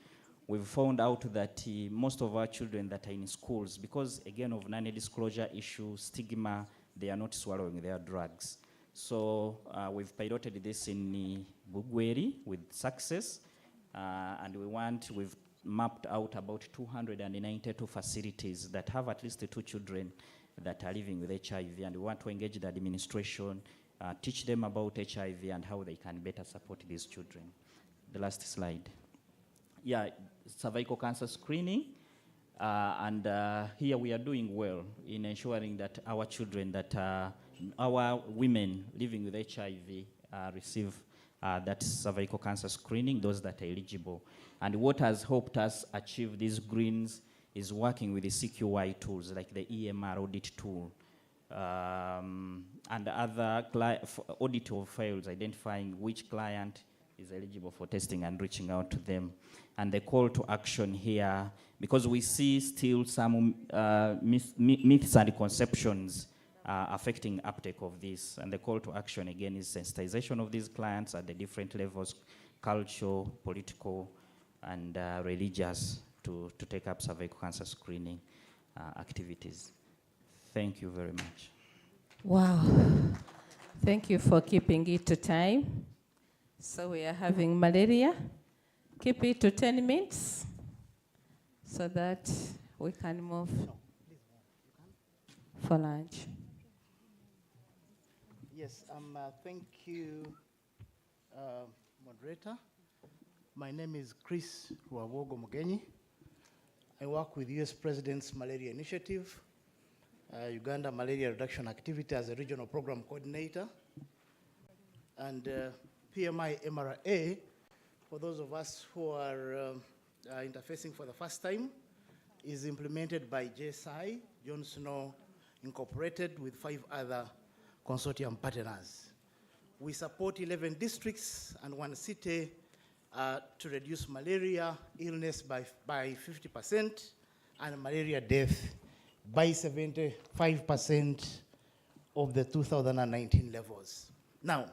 We've found out that most of our children that are in schools, because again of non-disclosure issue, stigma, they are not swallowing their drugs. So we've piloted this in Bugweri with success, and we've mapped out about 292 facilities that have at least 2 children that are living with HIV, and we want to engage the administration, teach them about HIV and how they can better support these children. The last slide. Yeah, cervical cancer screening, and here we are doing well in ensuring that our children, our women living with HIV receive that's cervical cancer screening, those that are eligible. And what has helped us achieve these greens is working with the CQI tools, like the EMR audit tool, and other audit of files, identifying which client is eligible for testing and reaching out to them. And the call to action here, because we see still some myths and conceptions affecting uptake of this. And the call to action again is sensitization of these clients at the different levels, cultural, political, and religious, to take up cervical cancer screening activities. Thank you very much. Wow. Thank you for keeping it to time. So we are having malaria. Keep it to 10 minutes so that we can move for lunch. Yes, thank you, moderator. My name is Chris Ruawogo Mugenyi. I work with US President's Malaria Initiative, Uganda Malaria Reduction Activity as a regional program coordinator, and PMI MRA, for those of us who are interfacing for the first time, is implemented by JSI, John Snow Incorporated, with 5 other consortium partners. We support 11 districts and 1 city to reduce malaria illness by 50% and malaria death by 75% of the 2019 levels. Now,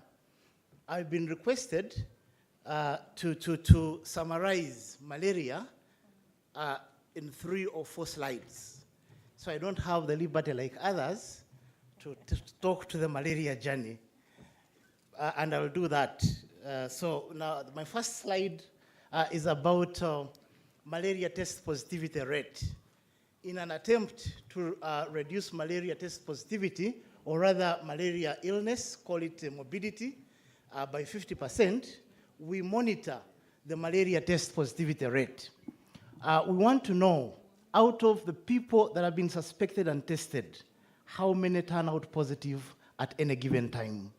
I've been requested to summarize malaria in 3 or 4 slides. So I don't have the liberty like others to talk to the malaria journey, and I'll do that. So now my first slide is about malaria test positivity rate. In an attempt to reduce malaria test positivity, or rather malaria illness, call it morbidity, by 50%, we monitor the malaria test positivity rate. We want to know, out of the people that have been suspected and tested, how many turn out positive at any given time.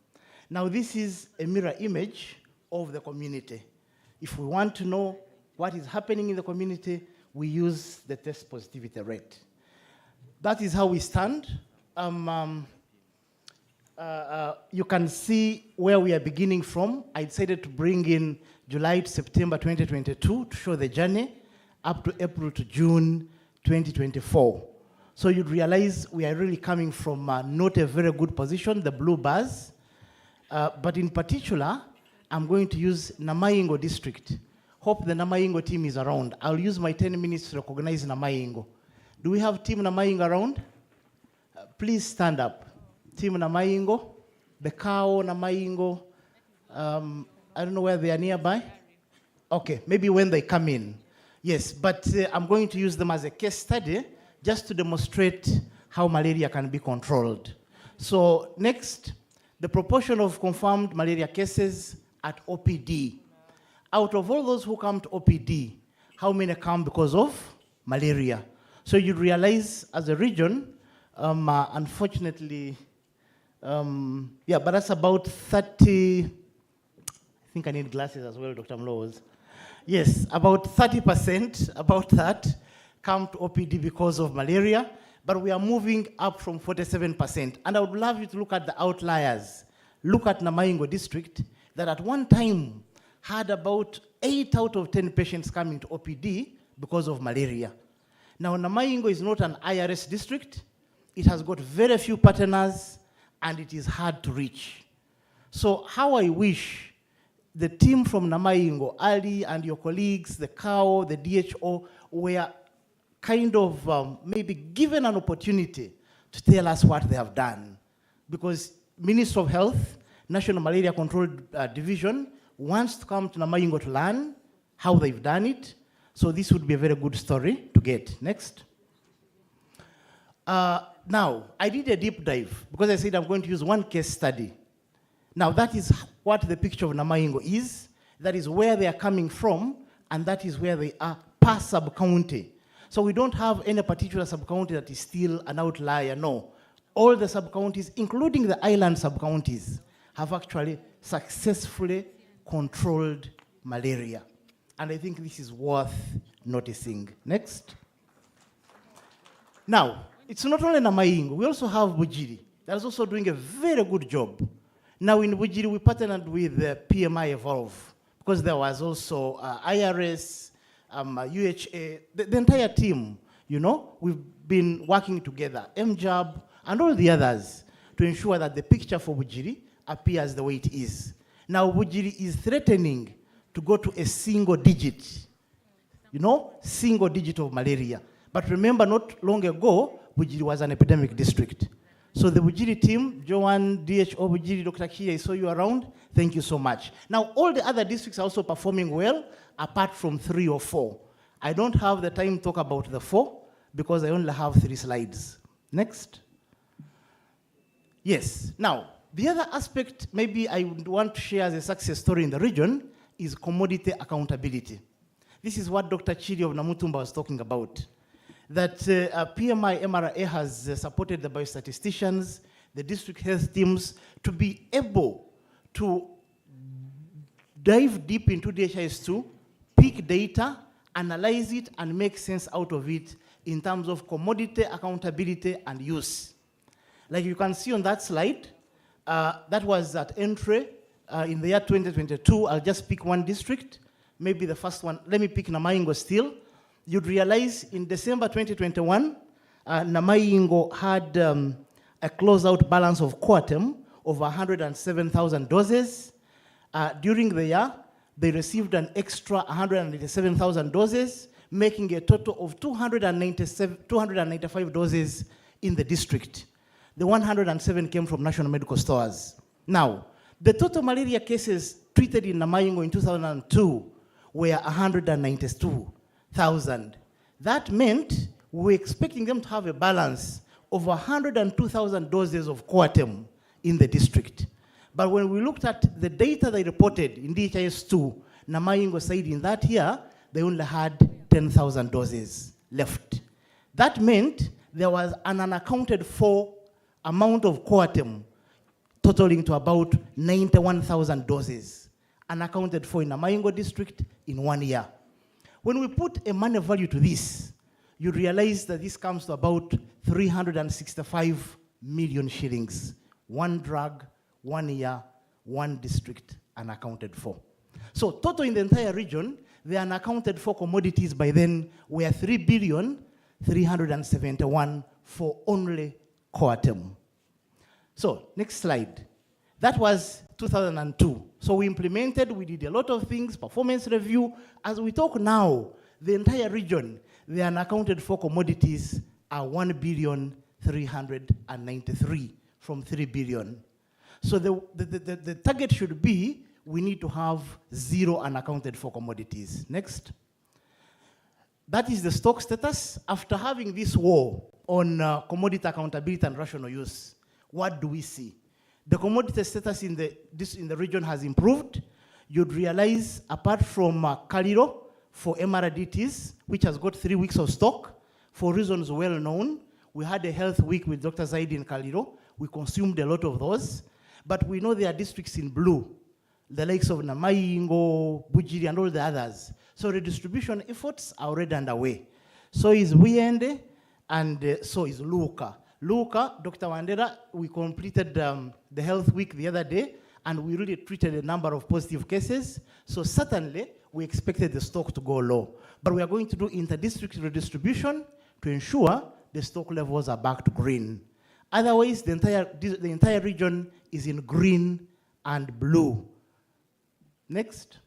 Now, this is a mirror image of the community. If we want to know what is happening in the community, we use the test positivity rate. That is how we stand. You can see where we are beginning from. I decided to bring in July to September 2022 to show the journey up to April to June 2024. So you'd realize we are really coming from not a very good position, the blue bars. But in particular, I'm going to use Namaingo district. Hope the Namaingo team is around. I'll use my 10 minutes to recognize Namaingo. Do we have Team Namaingo around? Please stand up. Team Namaingo, Bekao, Namaingo. I don't know where they are nearby. Okay, maybe when they come in. Yes, but I'm going to use them as a case study just to demonstrate how malaria can be controlled. So next, the proportion of confirmed malaria cases at OPD. Out of all those who come to OPD, how many come because of malaria? So you realize as a region, unfortunately, yeah, but that's about 30, I think I need glasses as well, Dr. Mlows. Yes, about 30%, about that, come to OPD because of malaria, but we are moving up from 47%. And I would love you to look at the outliers. Look at Namaingo district, that at one time had about 8 out of 10 patients coming to OPD because of malaria. Now, Namaingo is not an IRS district. It has got very few partners, and it is hard to reach. So how I wish the team from Namaingo, Ali and your colleagues, the CAO, the DHO, were kind of maybe given an opportunity to tell us what they have done. Because Minister of Health, National Malaria Control Division, wants to come to Namaingo to learn how they've done it. So this would be a very good story to get. Next. Now, I did a deep dive because I said I'm going to use one case study. Now, that is what the picture of Namaingo is. That is where they are coming from, and that is where they are per sub-county. So we don't have any particular sub-county that is still an outlier, no. All the sub-counties, including the island sub-counties, have actually successfully controlled malaria. And I think this is worth noticing. Next. Now, it's not only Namaingo, we also have Bujiri. That is also doing a very good job. Now in Bujiri, we partnered with PMI Evolve, because there was also IRS, UHA, the entire team, you know, we've been working together, MJAB, and all the others, to ensure that the picture for Bujiri appears the way it is. Now Bujiri is threatening to go to a single digit, you know, single digit of malaria. But remember, not long ago, Bujiri was an epidemic district. So the Bujiri team, Joan, DHO Bujiri, Dr. Kia, I saw you around. Thank you so much. Now, all the other districts are also performing well, apart from 3 or 4. I don't have the time to talk about the 4, because I only have 3 slides. Next. Yes. Now, the other aspect maybe I would want to share as a success story in the region is commodity accountability. This is what Dr. Chidi of Namutumba was talking about. That PMI MRA has supported the biostatisticians, the district health teams, to be able to dive deep into DHIS2, pick data, analyze it, and make sense out of it in terms of commodity accountability and use. Like you can see on that slide, that was at entry in the year 2022. I'll just pick one district, maybe the first one. Let me pick Namaingo still. You'd realize in December 2021, Namaingo had a closeout balance of Coatem of 107,000 doses. During the year, they received an extra 187,000 doses, making a total of 295 doses in the district. The 107 came from national medical stores. Now, the total malaria cases treated in Namaingo in 2002 were 192,000. That meant we were expecting them to have a balance of 102,000 doses of Coatem in the district. But when we looked at the data they reported in DHIS2, Namaingo said in that year, they only had 10,000 doses left. That meant there was an unaccounted for amount of Coatem totaling to about 91,000 doses, unaccounted for in Namaingo district in 1 year. When we put a money value to this, you realize that this comes to about 365 million shillings. One drug, 1 year, one district unaccounted for. So total in the entire region, the unaccounted for commodities by then were 3,371,000,000 for only Coatem. So next slide. That was 2002. So we implemented, we did a lot of things, performance review. As we talk now, the entire region, the unaccounted for commodities are 1,393,000,000 from 3 billion. So the target should be, we need to have 0 unaccounted for commodities. Next. That is the stock status. After having this war on commodity accountability and rational use, what do we see? The commodity status in the region has improved. You'd realize, apart from Kaliro for MRDTs, which has got 3 weeks of stock, for reasons well known, we had a health week with Dr. Zaidi in Kaliro. We consumed a lot of those. But we know there are districts in blue, the likes of Namaingo, Bujiri, and all the others. So redistribution efforts are already underway. So is Wiende, and so is Luka. Luka, Dr. Wandera, we completed the health week the other day, and we really treated a number of positive cases. So certainly, we expected the stock to go low. But we are going to do inter-district redistribution to ensure the stock levels are back to green. Otherwise, the entire region is in green and blue. Next.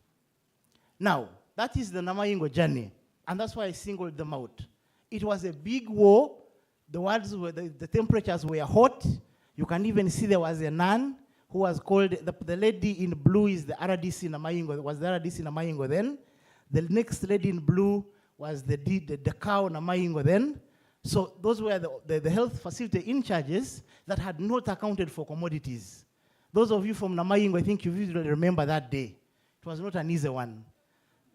Now, that is the Namaingo journey, and that's why I singled them out. It was a big war. The temperatures were hot. You can even see there was a nun who was called, the lady in blue is the RDC Namaingo, was the RDC Namaingo then. The next lady in blue was the cow Namaingo then. So those were the health facility in charges that had not accounted for commodities. Those of you from Namaingo, I think you vividly remember that day. It was not an easy one.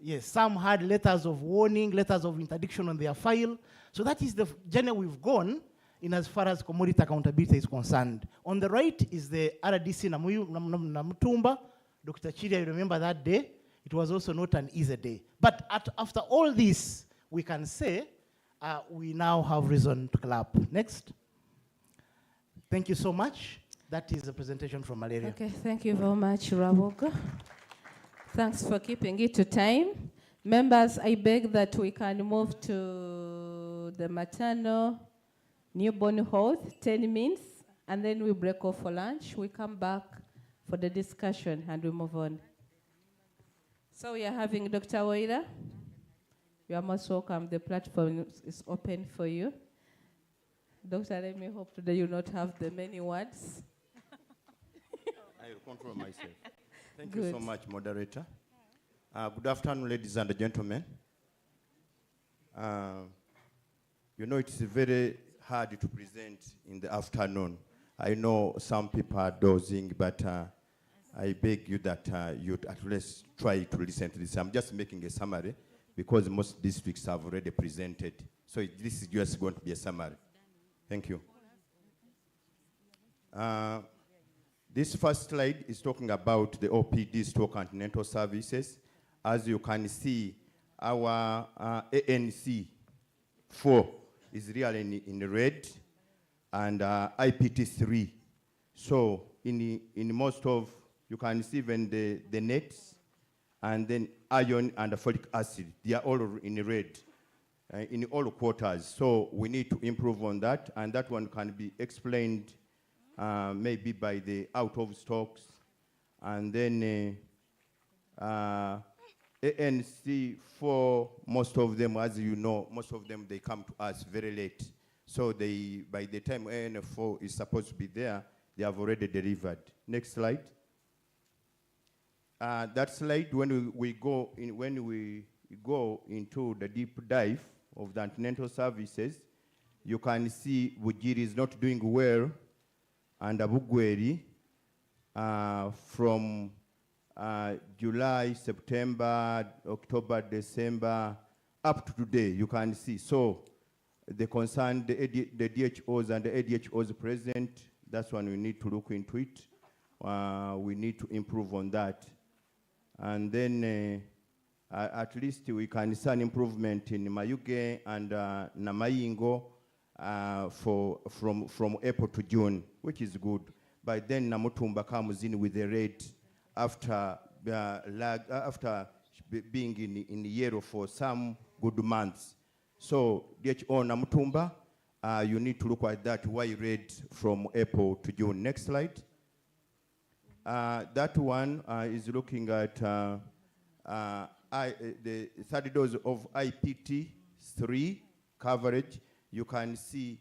Yes, some had letters of warning, letters of interdiction on their file. So that is the journey we've gone in as far as commodity accountability is concerned. On the right is the RDC Namutumba, Dr. Chiria, you remember that day? It was also not an easy day. But after all this, we can say we now have reason to clap. Next. Thank you so much. That is a presentation from malaria. Okay, thank you very much, Raboga. Thanks for keeping it to time. Members, I beg that we can move to the maternal newborn health, 10 minutes, and then we break off for lunch. We come back for the discussion and we move on. So we are having Dr. Waira. You are most welcome. The platform is open for you. Doctor, let me hope today you not have the many words. I will control myself. Thank Good. you so much, moderator. Good afternoon, ladies and gentlemen. You know, it's very hard to present in the afternoon. I know some people are dozing, but I beg you that you at least try to listen to this. I'm just making a summary because most districts have already presented. So this is just going to be a summary. Thank you. This first slide is talking about the OPD stroke continental services. As you can see, our ANC 4 is really in red, and IPT 3. So in most of, you can see even the nets, and then iron and folic acid, they are all in red. In all quarters. So we need to improve on that, and that one can be explained maybe by the out of stocks. And then ANC for most of them, as you know, most of them, they come to us very late. So by the time AN4 is supposed to be there, they have already delivered. Next slide. That slide, when we go into the deep dive of the antenatal services, you can see Bugiri is not doing well, and Abugweri from July, September, October, December, up to today, you can see. So the concerned, the DHOs and the ADHOs present, that's when we need to look into it. We need to improve on that. And then at least we can see an improvement in Mayuge and Namayingo from April to June, which is good. By then, Namutumba comes in with the red after being in yellow for some good months. So, DHO Namutumba, you need to look at that, why red from April to June. Next slide. That one is looking at the third dose of IPT3 coverage. You can see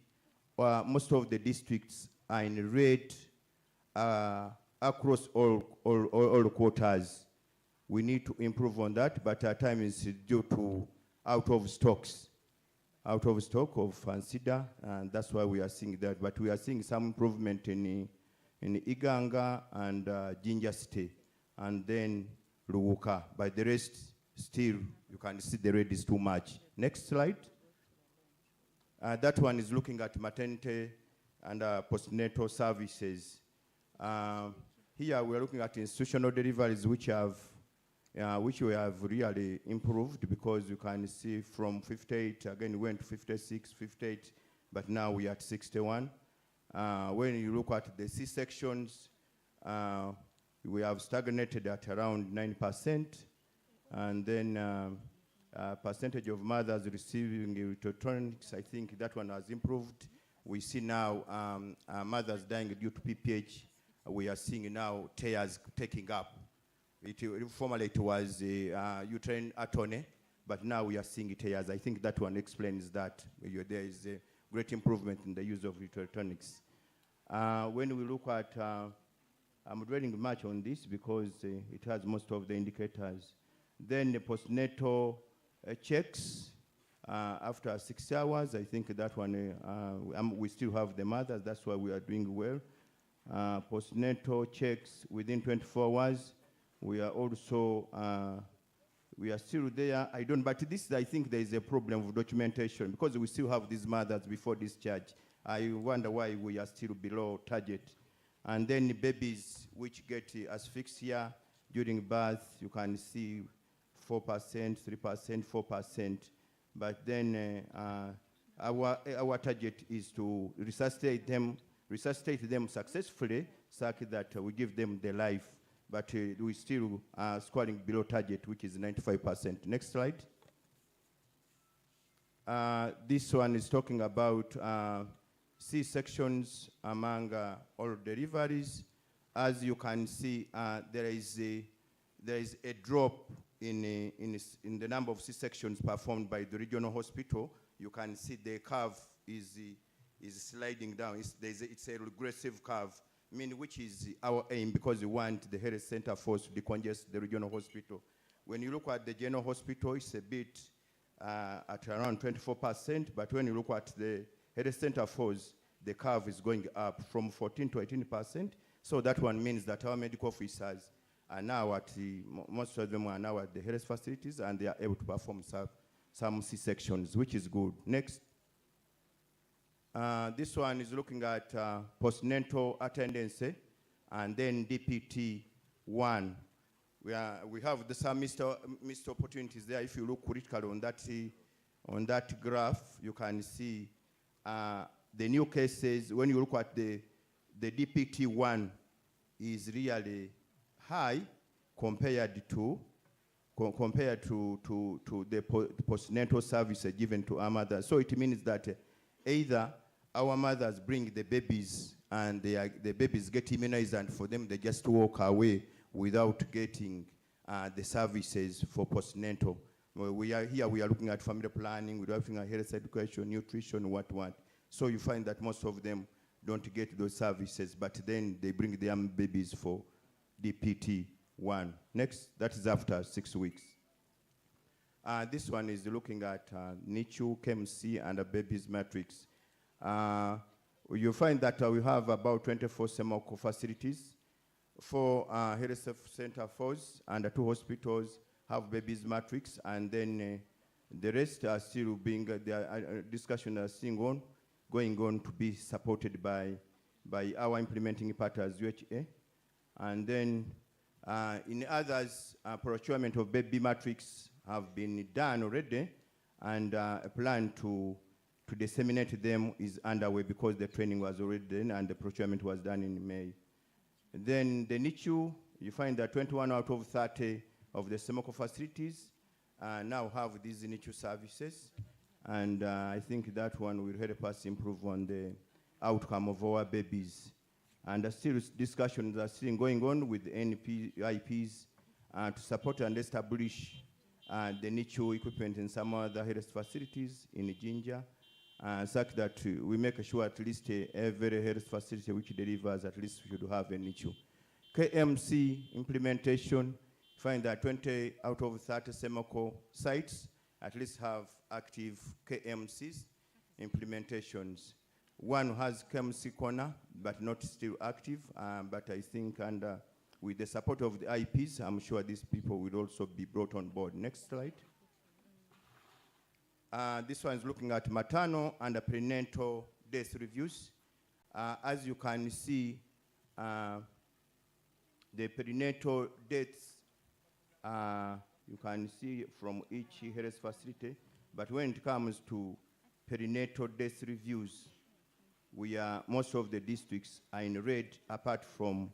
most of the districts are in red across all quarters. We need to improve on that, but at times it's due to out of stock of Fansida, and that's why we are seeing that. But we are seeing some improvement in Iganga and Jinja City, and then Luwuka. But the rest, still, you can see the red is too much. Next slide. That one is looking at maternity and postnatal services. Here we are looking at institutional deliveries, which we have really improved, because you can see from 58, again we went to 56, 58, but now we are at 61. When you look at the C-sections, we have stagnated at around 9%, and then percentage of mothers receiving electronics, I think that one has improved. We see now mothers dying due to PPH. We are seeing now tears taking up. Formerly it was uterine atony, but now we are seeing tears. I think that one explains that. There is a great improvement in the use of electronics. When we look at, I'm dwelling much on this because it has most of the indicators. Then the postnatal checks after 6 hours, I think that one, we still have the mothers, that's why we are doing well. Postnatal checks within 24 hours, we are also, we are still there. But this, I think there is a problem of documentation, because we still have these mothers before discharge. I wonder why we are still below target. And then babies which get asphyxia, during birth, you can see 4%, 3%, 4%. But then our target is to resuscitate them successfully, such that we give them the life. But we still are scoring below target, which is 95%. Next slide. This one is talking about C-sections among all deliveries. As you can see, there is a drop in the number of C-sections performed by the regional hospital. You can see the curve is sliding down. It's a regressive curve, which is our aim, because we want the health center force to decongest the regional hospital. When you look at the general hospital, it's a bit at around 24%, but when you look at the health center force, the curve is going up from 14 to 18%. So that one means that our medical officers are now most of them are now at the health facilities, and they are able to perform some C-sections, which is good. Next. This one is looking at postnatal attendance, and then DPT1. We have some missed opportunities there. If you look critically on that graph, you can see the new cases. When you look at the DPT1 is really high compared to the postnatal service given to our mothers. So it means that either our mothers bring the babies and the babies get immunized, and for them they just walk away without getting the services for postnatal. We are looking at family planning, we're looking at health education, nutrition, what. So you find that most of them don't get those services, but then they bring their babies for DPT1. Next, that is after 6 weeks. This one is looking at NICU, KMC, and a baby's matrix. You find that we have about 24 SEMOCO facilities. 4 health center force and 2 hospitals have baby's matrix, and then the rest are still being, discussions are still going on to be supported by our implementing partners, UHA. And then in others, procurement of baby matrix have been done already, and a plan to disseminate them is underway, because the training was already done and the procurement was done in May. Then the NICU, you find that 21 out of 30 of the SEMOCO facilities now have these NICU services. And I think that one will help us improve on the outcome of our babies. And still discussions are still going on with IPs to support and establish the NICU equipment in some other health facilities in Jinja, such that we make sure at least every health facility which delivers at least should have a NICU. KMC implementation, find that 20 out of 30 SEMOCO sites at least have active KMCs implementations. One has KMC corner, but not still active, but I think with the support of the IPs, I'm sure these people will also be brought on board. Next slide. This one is looking at maternal and prenatal death reviews. As you can see, the prenatal deaths, you can see from each health facility, but when it comes to perinatal death reviews, most of the districts are in red apart from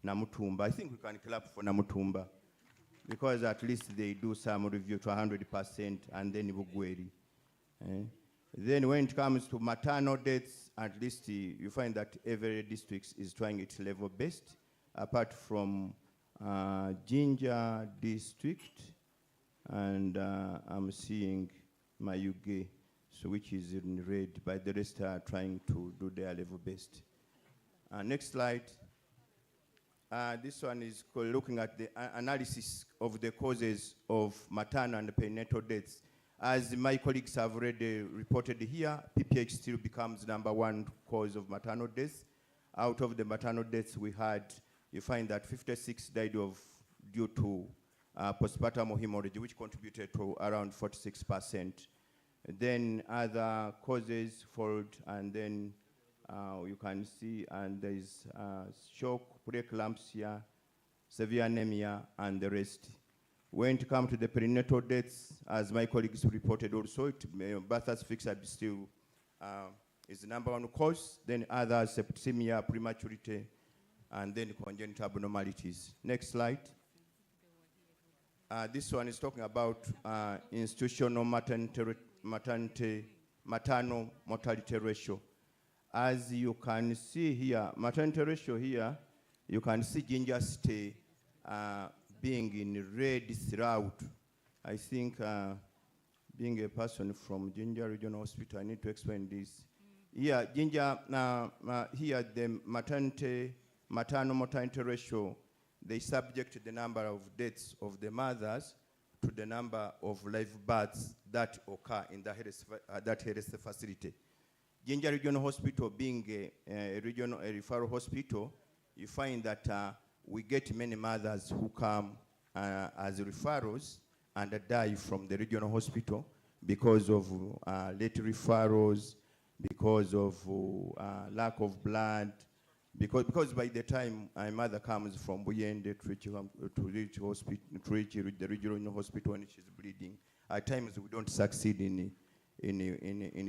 Namutumba. I think we can clap for Namutumba, because at least they do some review to 100%, and then Bugweri. Then when it comes to maternal deaths, at least you find that every district is trying its level-based, apart from Jinja district, and I'm seeing Mayuge, which is in red, but the rest are trying to do their level-based. Next slide. This one is looking at the analysis of the causes of maternal and perinatal deaths. As my colleagues have already reported here, PPH still becomes #1 cause of maternal deaths. Out of the maternal deaths we had, you find that 56 died due to postpartum hemorrhage, which contributed to around 46%. Then other causes followed, and then you can see, and there is shock, preeclampsia, severe anemia, and the rest. When it comes to the perinatal deaths, as my colleagues reported also, birth asphyxia still is the number one cause, then others, septicemia, prematurity, and then congenital abnormalities. Next slide. This one is talking about institutional maternal mortality ratio. As you can see here, maternity ratio here, you can see Ginger City being in red throughout. I think being a person from Ginger Regional Hospital, I need to explain this. Here, Ginger, here the maternal mortality ratio, they subject the number of deaths of the mothers to the number of live births that occur in that health facility. Ginger Regional Hospital being a referral hospital, you find that we get many mothers who come as referrals and die from the regional hospital because of late referrals, because of lack of blood, because by the time my mother comes from Buyende to reach the regional hospital and she's bleeding, at times we don't succeed in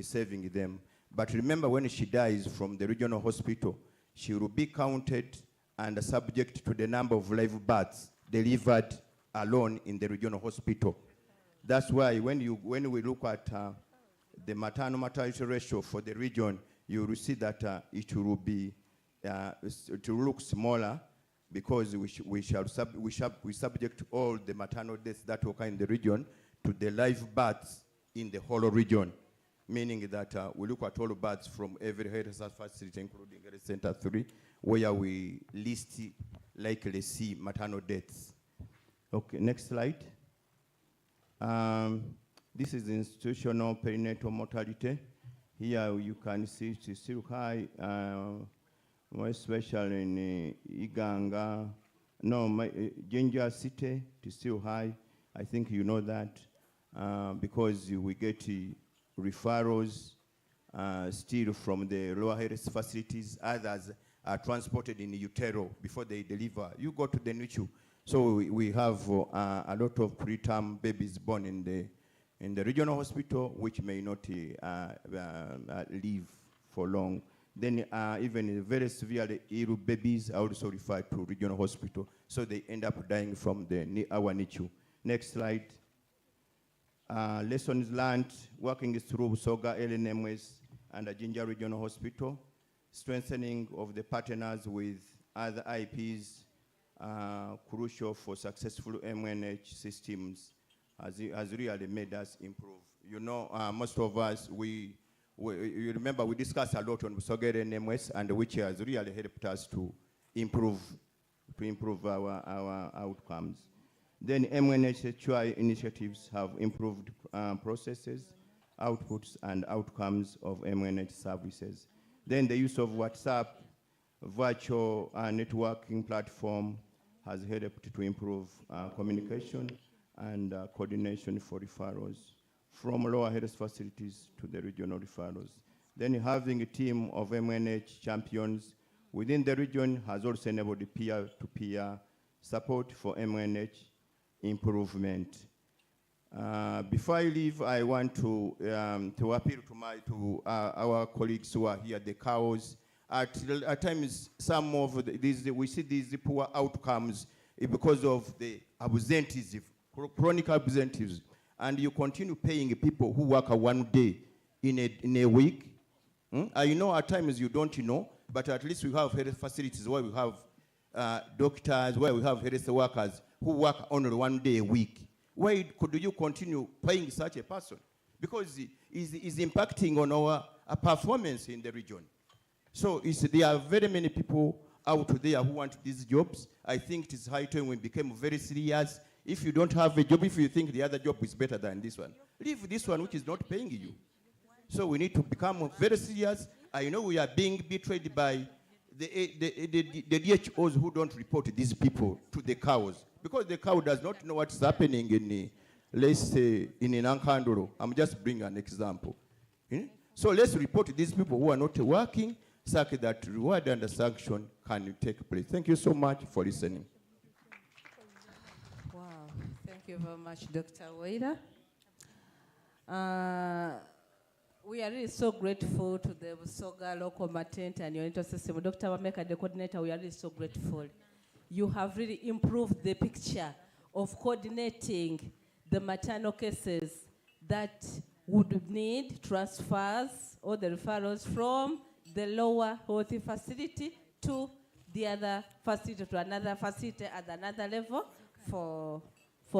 saving them. But remember, when she dies from the regional hospital, she will be counted and subject to the number of live births delivered alone in the regional hospital. That's why when we look at the maternal mortality ratio for the region, you will see that it will look smaller because we subject all the maternal deaths that occur in the region to the live births in the whole region, meaning that we look at all births from every health facility, including Health Center 3, where we likely see maternal deaths. Okay, next slide. This is institutional perinatal mortality. Here you can see it's still high, more especially in Iganga. No, Ginger City is still high. I think you know that because we get referrals still from the lower health facilities. Others are transported in utero before they deliver. You go to the NICU. So we have a lot of preterm babies born in the regional hospital, which may not live for long. Then even very severely ill babies are also referred to regional hospital. So they end up dying from our NICU. Next slide. Lessons learned, working through Busoga, LNMS, and the Ginger Regional Hospital, strengthening of the partners with other IPs, crucial for successful MNH systems, has really made us improve. You know, most of us, you remember we discussed a lot on Busoga LNMS, and which has really helped us to improve our outcomes. Then MNHHI initiatives have improved processes, outputs, and outcomes of MNH services. Then the use of WhatsApp, virtual networking platform has helped to improve communication and coordination for referrals from lower health facilities to the regional referrals. Then having a team of MNH champions within the region has also enabled peer-to-peer support for MNH improvement. Before I leave, I want to appeal to our colleagues who are here, the cows. At times, some of we see these poor outcomes because of the absenteeism, chronic absenteeism, and you continue paying people who work 1 day in a week. I know at times you don't know, but at least we have health facilities where we have doctors, where we have health workers who work only 1 day a week. Why could you continue paying such a person? Because it's impacting on our performance in the region. So there are very many people out there who want these jobs. I think it is high time we became very serious. If you don't have a job, if you think the other job is better than this one, leave this one which is not paying you. So we need to become very serious. I know we are being betrayed by the DHOs who don't report these people to the cows, because the cow does not know what's happening in, let's say, in Nankandoro. I'm just bringing an example. So let's report these people who are not working, so that reward and sanction can take place. Thank you so much for listening. you very much, Dr. Waida. We are really so grateful to the Busoga local maternity and neonatal system. Dr. Wameka, the coordinator, we are really so grateful. You have really improved the picture of coordinating the maternal cases that would need transfers or the referrals from the lower health facility to the other facility, to another facility at another level for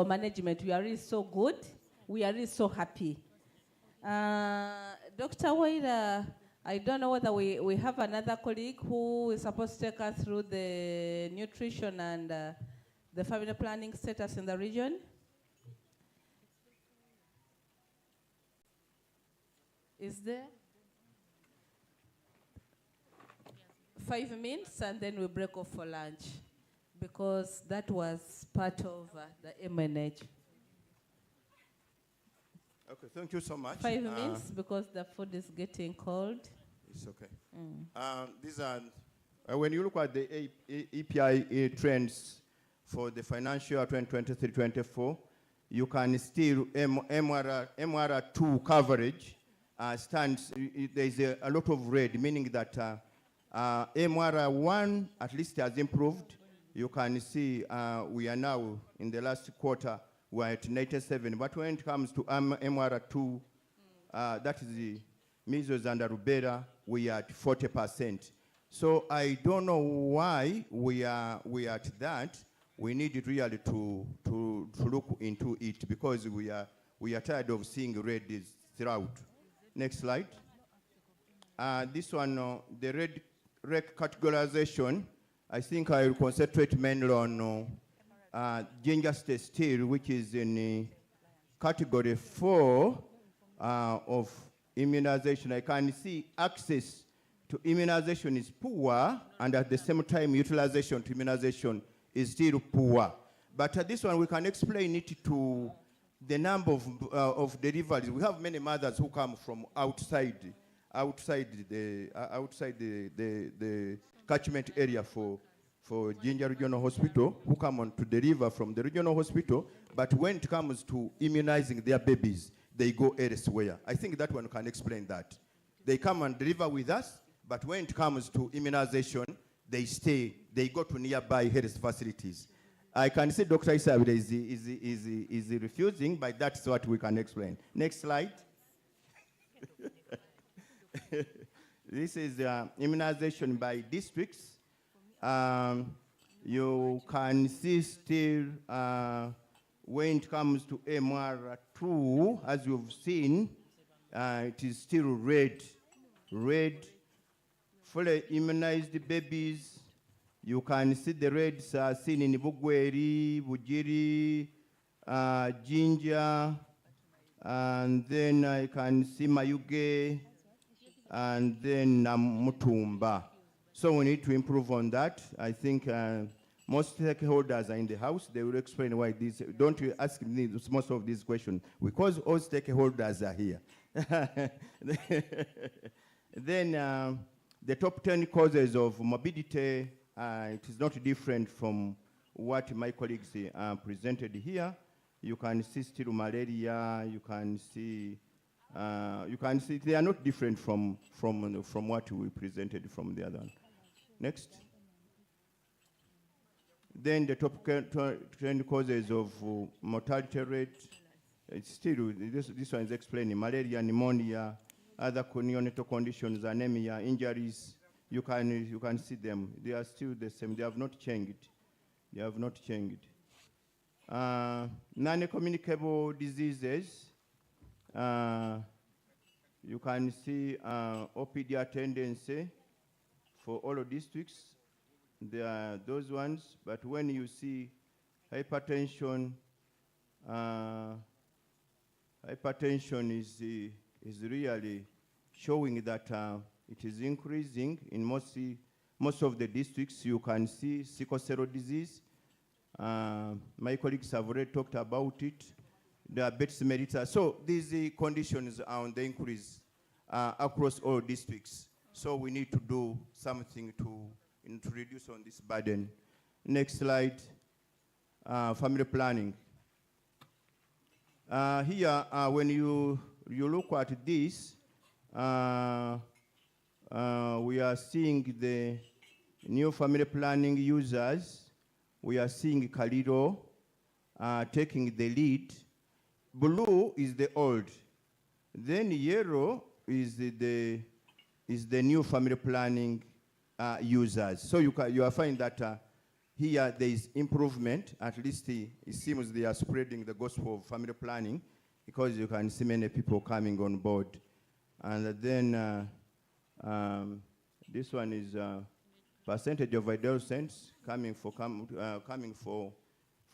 management. We are really so good. We are really so happy. Dr. Waida, I don't know whether we have another colleague who is supposed to take us through the nutrition and the family planning status in the region. Is there? 5 minutes and then we break off for lunch because that was part of the MNH. Okay, thank you so much. 5 minutes because the food is getting cold. It's okay. These are, when you look at the EPI trends for the financial year 2023-24, you can still, MR2 coverage stands, there is a lot of red, meaning that MR1 at least has improved. You can see we are now in the last quarter, we're at 97. But when it comes to MR2, that is the measles and rubella, we are at 40%. So I don't know why we are at that. We need really to look into it because we are tired of seeing red throughout. Next slide. This one, the red categorization, I think I will concentrate mainly on ginger state still, which is in category 4 of immunization. I can see access to immunization is poor, and at the same time, utilization to immunization is still poor. But this one, we can explain it to the number of deliveries. We have many mothers who come from outside the catchment area for Jinja Regional Hospital, who come on to deliver from the regional hospital, but when it comes to immunizing their babies, they go elsewhere. I think that one can explain that. They come and deliver with us, but when it comes to immunization, they stay, they go to nearby health facilities. I can see Dr. Isabel is refusing, but that's what we can explain. Next slide. This is immunization by districts. You can see still when it comes to MR2, as you've seen, it is still red. Fully immunized babies, you can see the reds are seen in Bugweri, Bujiri, Jinja, and then I can see Mayuge, and then Mutumba. So we need to improve on that. I think most stakeholders are in the house. They will explain why this. Don't you ask me most of these questions, because all stakeholders are here. Then the top 10 causes of morbidity, it is not different from what my colleagues presented here. You can see still malaria. You can see they are not different from what we presented from the other one. Next. Then the top 10 causes of mortality rate. It's still, this one is explaining malaria, pneumonia, other neonatal conditions, anemia, injuries. You can see them. They are still the same. They have not changed. They have not changed. Non-communicable diseases. You can see OPD attendance for all districts. There are those ones, but when you see hypertension, hypertension is really showing that it is increasing in most of the districts. You can see sickle cell disease. My colleagues have already talked about it. Diabetes mellitus. So these conditions are on the increase across all districts. So we need to do something to reduce on this burden. Next slide, family planning. Here, when you look at this, we are seeing the new family planning users. We are seeing Kaliro taking the lead. Blue is the old. Then yellow is the new family planning users. So you are finding that here there is improvement. At least it seems they are spreading the gospel of family planning, because you can see many people coming on board. And then this one is percentage of adolescents coming for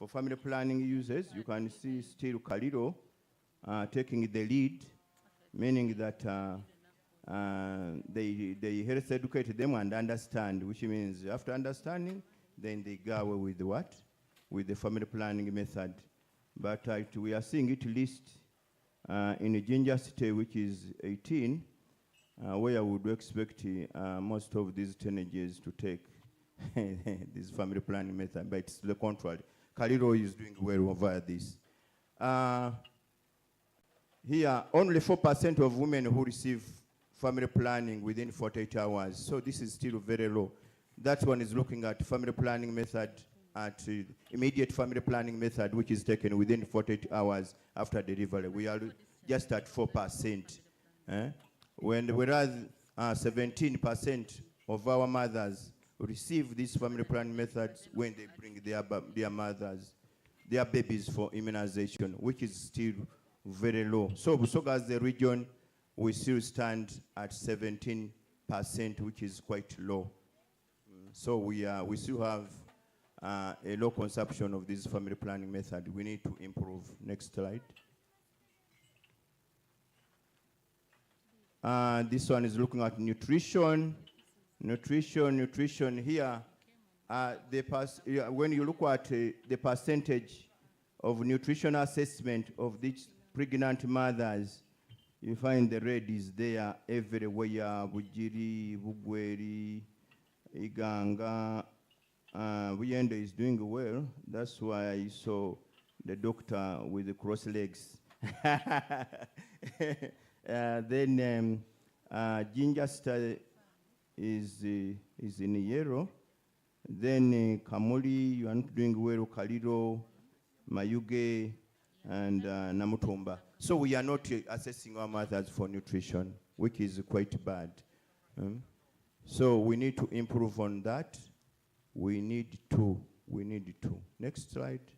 family planning users. You can see still Kaliro taking the lead, meaning that they health educate them and understand, which means after understanding, then they go away with what? With the family planning method. But we are seeing it list in Ginger City, which is 18, where I would expect most of these teenagers to take this family planning method, but it's the contrary. Kaliro is doing well over this. Here, only 4% of women who receive family planning within 48 hours. So this is still very low. That one is looking at family planning method, at immediate family planning method, which is taken within 48 hours after delivery. We are just at 4%. Whereas 17% of our mothers receive these family planning methods when they bring their babies for immunization, which is still very low. So Busoga as the region, we still stand at 17%, which is quite low. So we still have a low consumption of this family planning method. We need to improve. Next slide. This one is looking at nutrition. Nutrition here. When you look at the percentage of nutrition assessment of these pregnant mothers, you find the red is there everywhere. Bujiri, Bugweri, Iganga. Buyende is doing well. That's why I saw the doctor with the cross legs. Then Ginger Star is in yellow. Then Kamuli, you are not doing well. Kaliro, Mayuge, and Namutumba. So we are not assessing our mothers for nutrition, which is quite bad. So we need to improve on that. We need to. Next slide.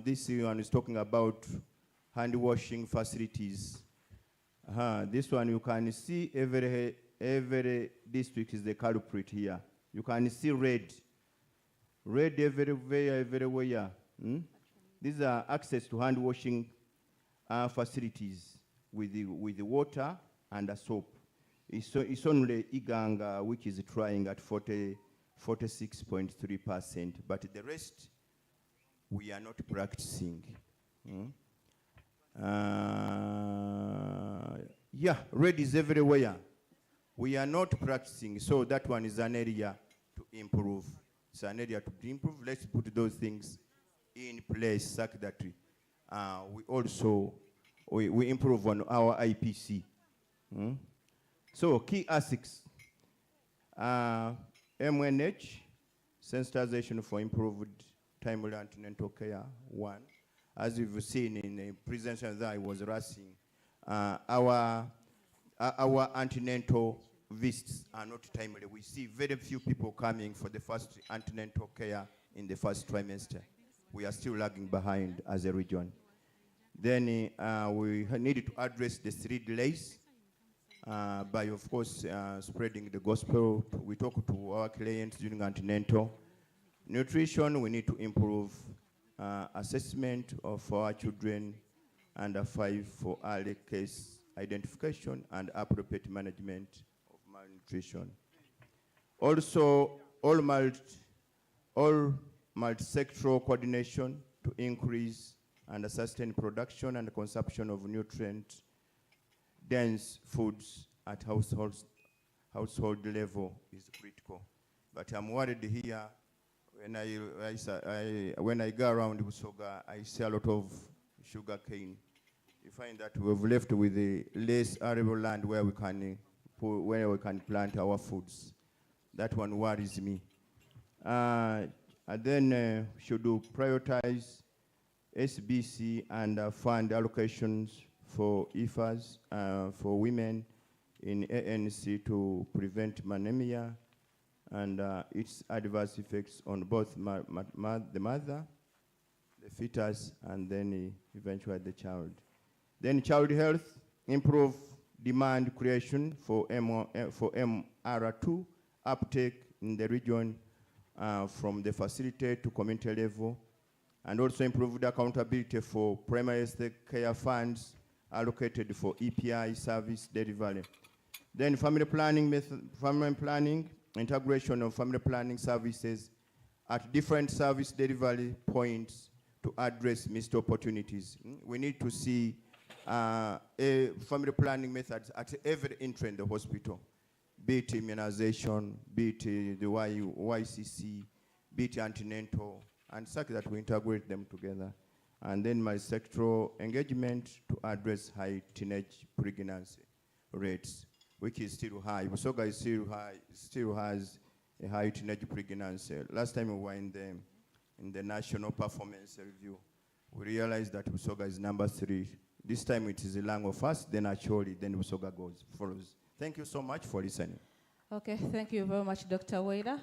This one is talking about hand washing facilities. This one you can see every district is the culprit here. You can see red everywhere. These are access to hand washing facilities with the water and the soap. It's only Iganga which is trying at 46.3%, but the rest we are not practicing. Yeah, red is everywhere. We are not practicing, so that one is an area to improve. It's an area to improve. Let's put those things in place so that we also improve on our IPC. So key ASICs, MNH, sensitization for improved timely antenatal care, one. As you've seen in the presentation that I was rushing, our antenatal visits are not timely. We see very few people coming for the first antenatal care in the first trimester. We are still lagging behind as a region. Then we needed to address the 3 delays by, of course, spreading the gospel. We talk to our clients during antenatal. Nutrition, we need to improve assessment of our children under 5 for early case identification and appropriate management of malnutrition. Also, all multisectoral coordination to increase and sustain production and consumption of nutrient-dense foods at household level is critical. But I'm worried here when I go around Busoga, I see a lot of sugarcane. You find that we've left with the less arable land where we can plant our foods. That one worries me. And then should we prioritize SBC and fund allocations for IFAs for women in ANC to prevent anemia and its adverse effects on both the mother, the fetus, and then eventually the child. Then child health, improve demand creation for MR2 uptake in the region from the facility to community level, and also improved accountability for primary health care funds allocated for EPI service delivery. Then family planning, integration of family planning services at different service delivery points to address missed opportunities. We need to see family planning methods at every entry in the hospital, be it immunization, be it the YCC, be it antenatal, and such that we integrate them together. And then multisectoral engagement to address high teenage pregnancy rates, which is still high. Busoga is still high, still has a high teenage pregnancy. Last time we were in the national performance review, we realized that Busoga is number 3. This time it is Lango first, then Acholi, then Busoga follows. Thank you so much for listening. Okay, thank you very much, Dr. Waida.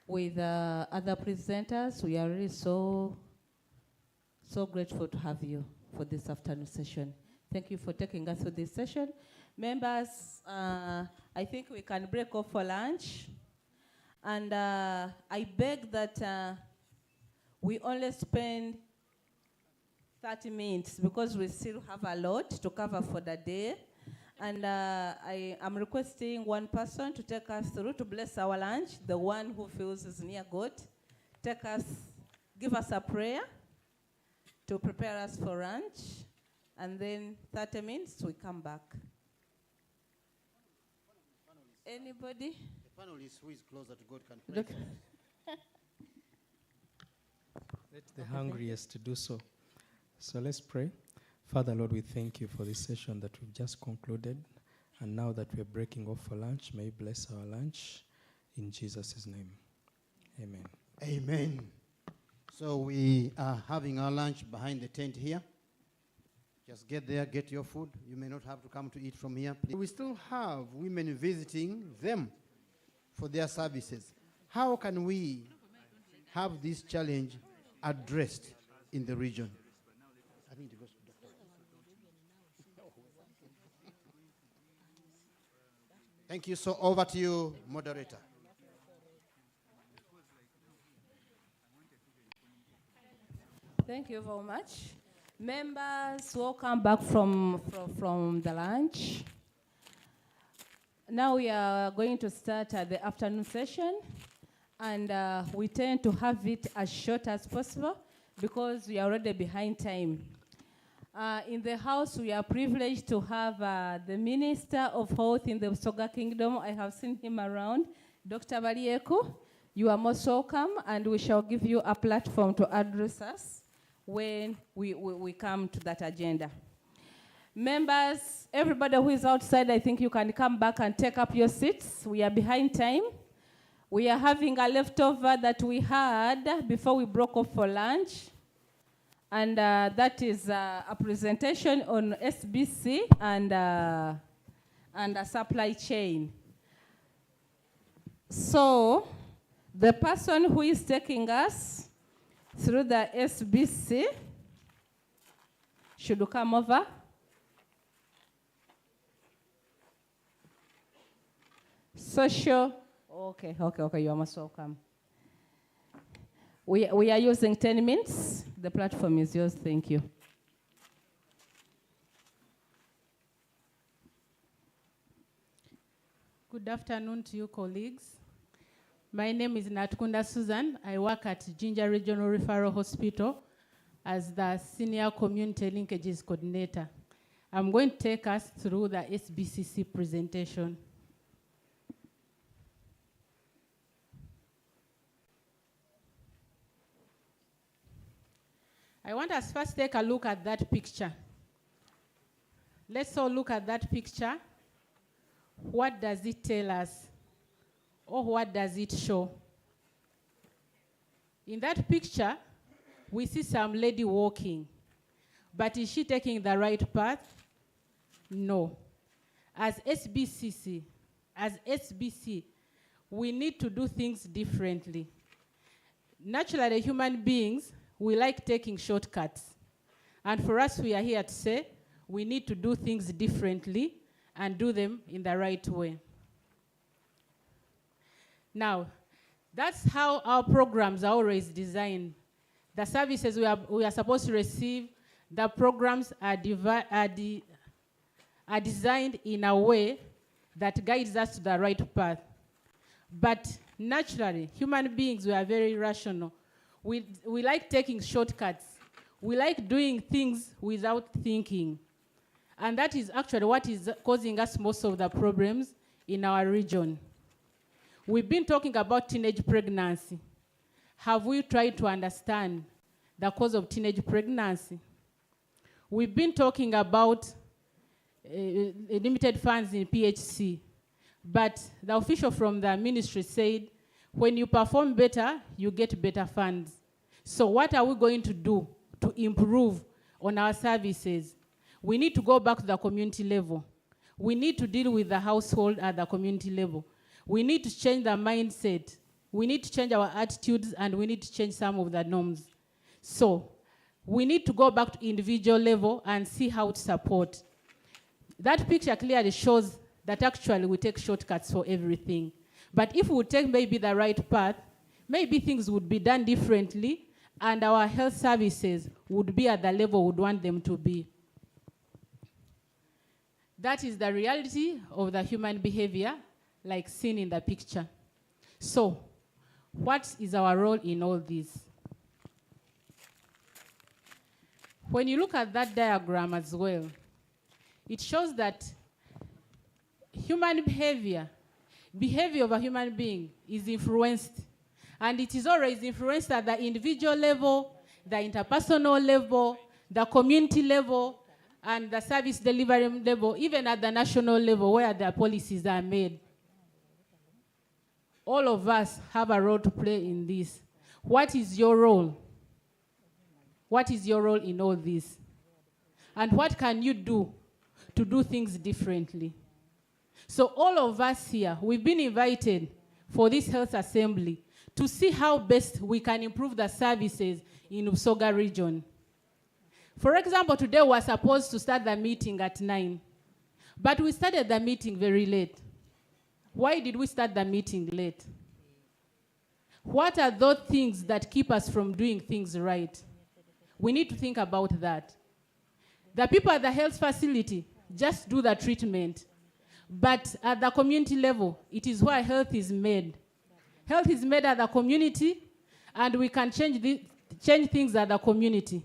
With other presenters, we are really so grateful to have you for this afternoon session. Thank you for taking us through this session. Members, I think we can break off for lunch. And I beg that we only spend 30 minutes because we still have a lot to cover for the day. And I am requesting one person to take us through to bless our lunch, the one who feels is near God. Give us a prayer to prepare us for lunch. And then 30 minutes, we come back. Anybody? The panelist who is closer to God can pray. Let the hungriest do so. So let's pray. Father, Lord, we thank you for this session that we've just concluded. And now that we're breaking off for lunch, may you bless our lunch in Jesus' name. Amen. Amen. So we are having our lunch behind the tent here. Just get there, get your food. You may not have to come to eat from here. We still have women visiting them for their services. How can we have this challenge addressed in the region? I need to go. Thank you. So over to you, moderator. Thank you very much. Members, welcome back from the lunch. Now we are going to start the afternoon session, and we tend to have it as short as possible because we are already behind time. In the House, we are privileged to have the Minister of Health in the Busoga Kingdom. I have seen him around, Dr. Balieko. You are most welcome, and we shall give you a platform to address us when we come to that agenda. Members, everybody who is outside, I think you can come back and take up your seats. We are behind time. We are having a leftover that we had before we broke off for lunch. And that is a presentation on SBC and a supply chain. So the person who is taking us through the SBC should come over. Social, okay, you are most welcome. We are using 10 minutes. The platform is yours. Thank you. Good afternoon to you, colleagues. My name is Natkunda Susan. I work at Jinja Regional Referral Hospital as the Senior Community Linkages Coordinator. I'm going to take us through the SBCC presentation. I want us first take a look at that picture. Let's all look at that picture. What does it tell us? Or what does it show? In that picture, we see some lady walking. But is she taking the right path? No. As SBC, we need to do things differently. Naturally, human beings, we like taking shortcuts. And for us, we are here to say, we need to do things differently and do them in the right way. Now, that's how our programs are always designed. The services we are supposed to receive, the programs are designed in a way that guides us to the right path. But naturally, human beings, we are very rational. We like taking shortcuts. We like doing things without thinking. And that is actually what is causing us most of the problems in our region. We've been talking about teenage pregnancy. Have we tried to understand the cause of teenage pregnancy? We've been talking about limited funds in PHC, but the official from the ministry said, when you perform better, you get better funds. So what are we going to do to improve on our services? We need to go back to the community level. We need to deal with the household at the community level. We need to change the mindset. We need to change our attitudes, and we need to change some of the norms. So we need to go back to individual level and see how to support. That picture clearly shows that actually we take shortcuts for everything. But if we take maybe the right path, maybe things would be done differently, and our health services would be at the level we would want them to be. That is the reality of the human behavior, like seen in the picture. So, what is our role in all this? When you look at that diagram as well, it shows that human behavior of a human being is influenced. And it is always influenced at the individual level, the interpersonal level, the community level, and the service delivery level, even at the national level where the policies are made. All of us have a role to play in this. What is your role? What is your role in all this? And what can you do to do things differently? So all of us here, we've been invited for this health assembly to see how best we can improve the services in Busoga region. For example, today we were supposed to start the meeting at 9, but we started the meeting very late. Why did we start the meeting late? What are those things that keep us from doing things right? We need to think about that. The people at the health facility just do the treatment. But at the community level, it is where health is made. Health is made at the community, and we can change things at the community.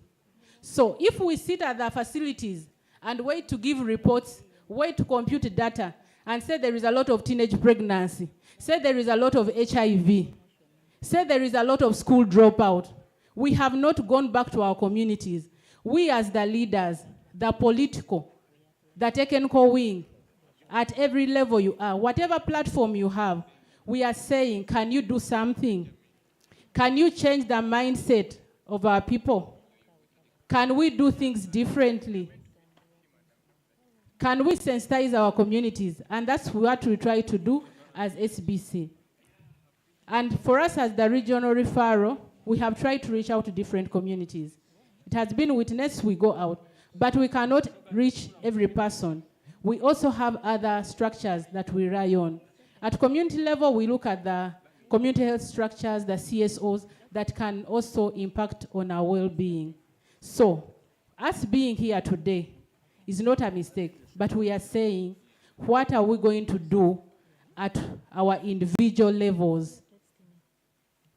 So if we sit at the facilities and wait to give reports, wait to compute data, and say there is a lot of teenage pregnancy, say there is a lot of HIV, say there is a lot of school dropout, we have not gone back to our communities. We as the leaders, the political, the technical wing, at every level you are, whatever platform you have, we are saying, can you do something? Can you change the mindset of our people? Can we do things differently? Can we sensitize our communities? And that's what we try to do as SBC. And for us as the regional referral, we have tried to reach out to different communities. It has been witnessed, we go out, but we cannot reach every person. We also have other structures that we rely on. At community level, we look at the community health structures, the CSOs, that can also impact on our well-being. So, us being here today is not a mistake, but we are saying, what are we going to do at our individual levels?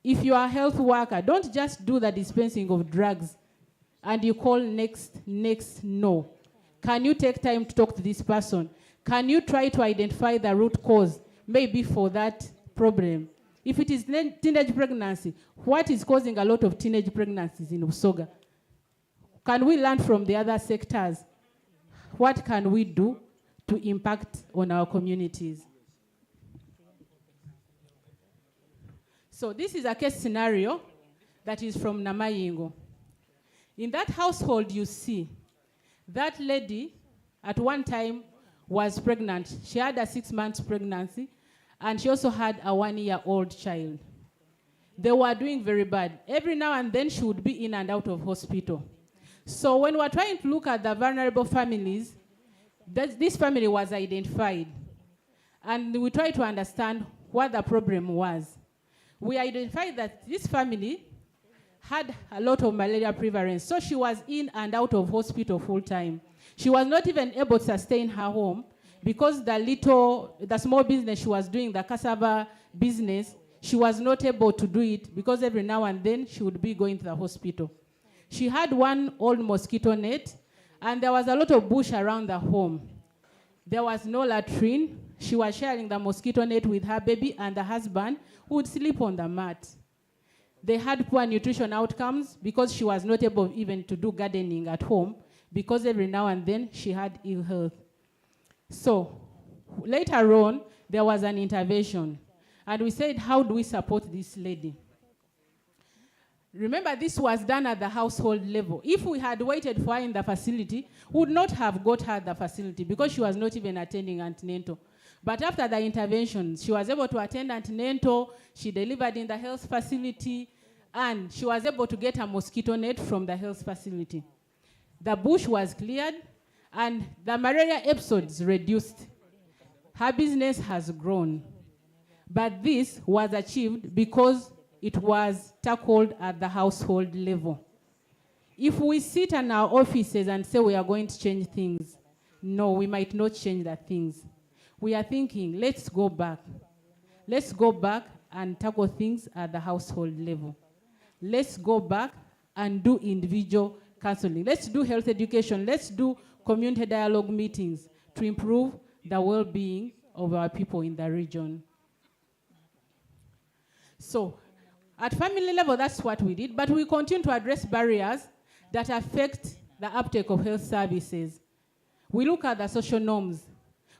If you are a health worker, don't just do the dispensing of drugs and you call next, no. Can you take time to talk to this person? Can you try to identify the root cause, maybe for that problem? If it is teenage pregnancy, what is causing a lot of teenage pregnancies in Busoga? Can we learn from the other sectors? What can we do to impact on our communities? So this is a case scenario that is from Namayingo. In that household, you see, that lady at one time was pregnant. She had a 6-month pregnancy, and she also had a 1-year-old child. They were doing very bad. Every now and then, she would be in and out of hospital. So when we're trying to look at the vulnerable families, this family was identified. And we tried to understand what the problem was. We identified that this family had a lot of malaria prevalence, so she was in and out of hospital full time. She was not even able to sustain her home because the small business she was doing, the cassava business, she was not able to do it because every now and then she would be going to the hospital. She had one old mosquito net, and there was a lot of bush around the home. There was no latrine. She was sharing the mosquito net with her baby and the husband, who would sleep on the mat. They had poor nutrition outcomes because she was not able even to do gardening at home because every now and then she had ill health. So later on, there was an intervention. And we said, how do we support this lady? Remember, this was done at the household level. If we had waited for her in the facility, we would not have got her at the facility because she was not even attending antenatal. But after the intervention, she was able to attend antenatal, she delivered in the health facility, and she was able to get a mosquito net from the health facility. The bush was cleared, and the malaria episodes reduced. Her business has grown. But this was achieved because it was tackled at the household level. If we sit in our offices and say we are going to change things, no, we might not change the things. We are thinking, let's go back. Let's go back and tackle things at the household level. Let's go back and do individual counseling. Let's do health education. Let's do community dialogue meetings to improve the well-being of our people in the region. So, at family level, that's what we did, but we continue to address barriers that affect the uptake of health services. We look at the social norms.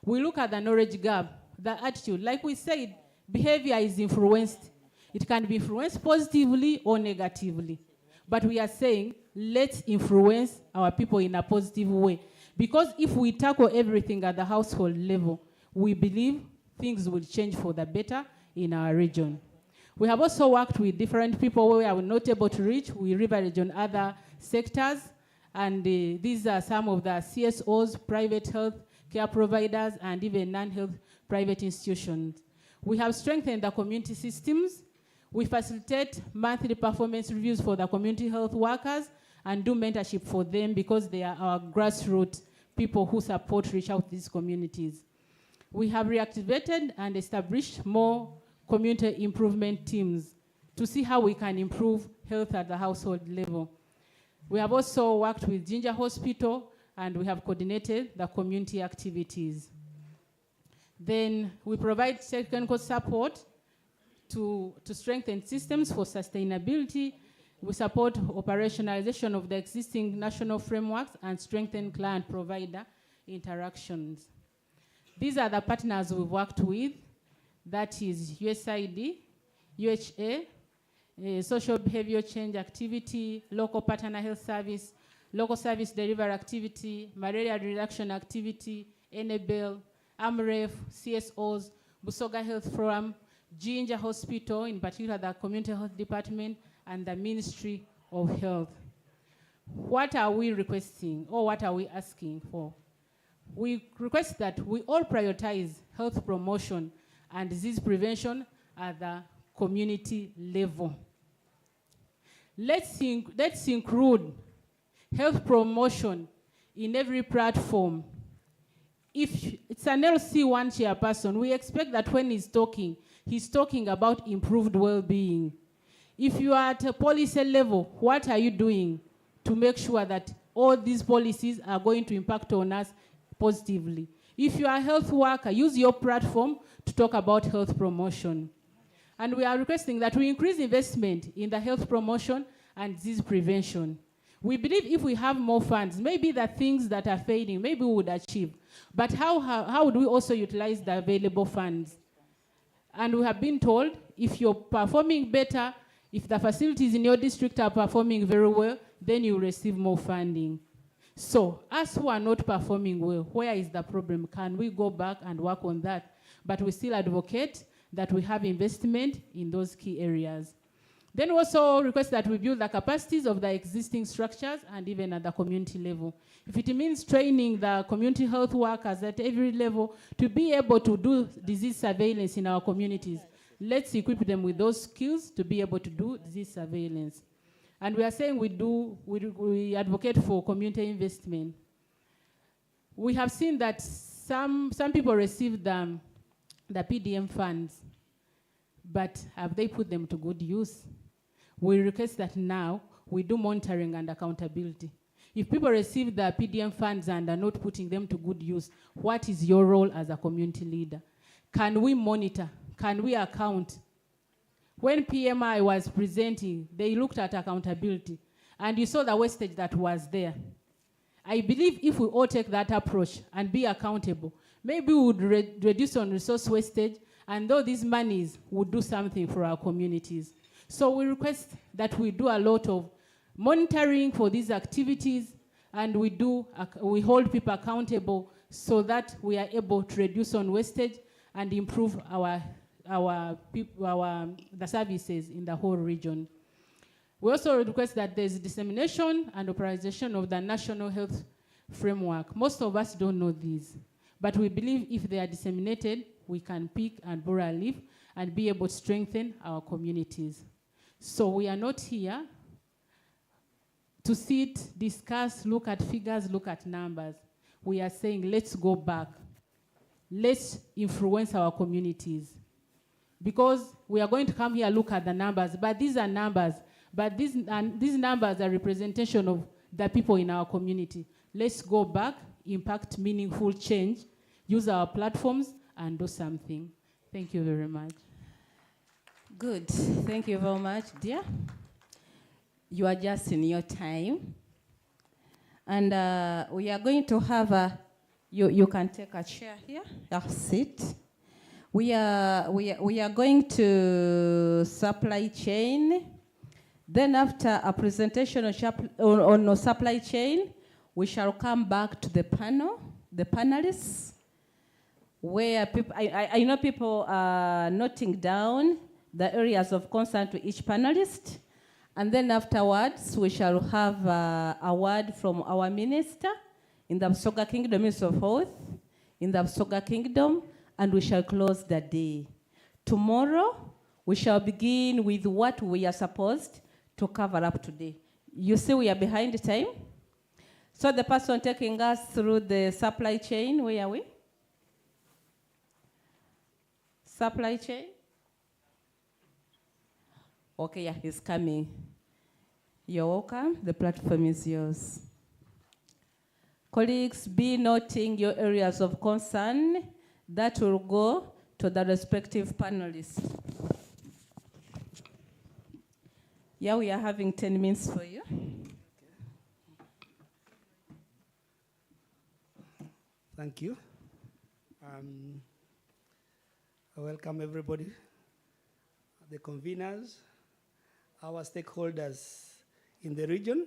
We look at the knowledge gap, the attitude. Like we said, behavior is influenced. It can be influenced positively or negatively. But we are saying, let's influence our people in a positive way. Because if we tackle everything at the household level, we believe things will change for the better in our region. We have also worked with different people where we were not able to reach. We leverage on other sectors. And these are some of the CSOs, private health care providers, and even non-health private institutions. We have strengthened the community systems. We facilitate monthly performance reviews for the community health workers and do mentorship for them because they are our grassroots people who support reach out to these communities. We have reactivated and established more community improvement teams to see how we can improve health at the household level. We have also worked with Ginger Hospital, and we have coordinated the community activities. Then we provide technical support to strengthen systems for sustainability. We support operationalization of the existing national frameworks and strengthen client-provider interactions. These are the partners we've worked with. That is USAID, UHA, social behavior change activity, local partner health service, local service delivery activity, malaria reduction activity, Enabel, AMREF, CSOs, Busoga Health Forum, Ginger Hospital, in particular the Community Health Department, and the Ministry of Health. What are we requesting, or what are we asking for? We request that we all prioritize health promotion and disease prevention at the community level. Let's include health promotion in every platform. If it's an LC1 chairperson, we expect that when he's talking about improved well-being. If you are at a policy level, what are you doing to make sure that all these policies are going to impact on us positively? If you are a health worker, use your platform to talk about health promotion. And we are requesting that we increase investment in the health promotion and disease prevention. We believe if we have more funds, maybe the things that are failing, maybe we would achieve. But how would we also utilize the available funds? And we have been told, if you're performing better, if the facilities in your district are performing very well, then you receive more funding. So, us who are not performing well, where is the problem? Can we go back and work on that? But we still advocate that we have investment in those key areas. Then we also request that we build the capacities of the existing structures and even at the community level. If it means training the community health workers at every level to be able to do disease surveillance in our communities, let's equip them with those skills to be able to do disease surveillance. And we are saying we advocate for community investment. We have seen that some people receive the PDM funds, but have they put them to good use? We request that now we do monitoring and accountability. If people receive the PDM funds and are not putting them to good use, what is your role as a community leader? Can we monitor? Can we account? When PMI was presenting, they looked at accountability, and you saw the wastage that was there. I believe if we all take that approach and be accountable, maybe we would reduce on resource wastage, and though these monies would do something for our communities. So we request that we do a lot of monitoring for these activities, and we hold people accountable so that we are able to reduce on wastage and improve the services in the whole region. We also request that there's dissemination and authorization of the National Health Framework. Most of us don't know these, but we believe if they are disseminated, we can pick and borrow a leaf and be able to strengthen our communities. So we are not here to sit, discuss, look at figures, look at numbers. We are saying, let's go back. Let's influence our communities. Because we are going to come here, look at the numbers, but these are numbers. But these numbers are representation of the people in our community. Let's go back, impact meaningful change, use our platforms, and do something. Thank you very much. Good. Thank you very much, dear. You are just in your time. And we are going to have you can take a chair here, a seat. We are going to supply chain. Then after a presentation on supply chain, we shall come back to the panel, the panelists, where people, I know people are noting down the areas of concern to each panelist. And then afterwards, we shall have a word from our minister in the Busoga Kingdom, Minister of Health, in the Busoga Kingdom, and we shall close the day. Tomorrow, we shall begin with what we are supposed to cover up today. You see we are behind time. So the person taking us through the supply chain, where are we? Supply chain? Okay, yeah, he's coming. You're welcome. The platform is yours. Colleagues, be noting your areas of concern. That will go to the respective panelists. Yeah, we are having 10 minutes for you. Thank you. I welcome everybody, the conveners, our stakeholders in the region,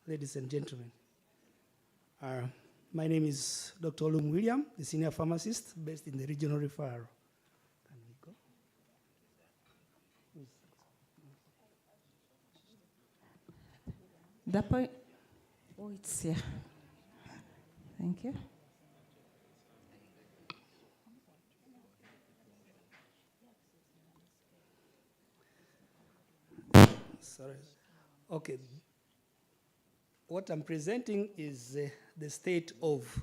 ladies and gentlemen. My name is Dr. Olum William, the senior pharmacist based in the regional referral. Can we go? The point, oh, it's here. Thank you. Sorry. Okay. What I'm presenting is the state of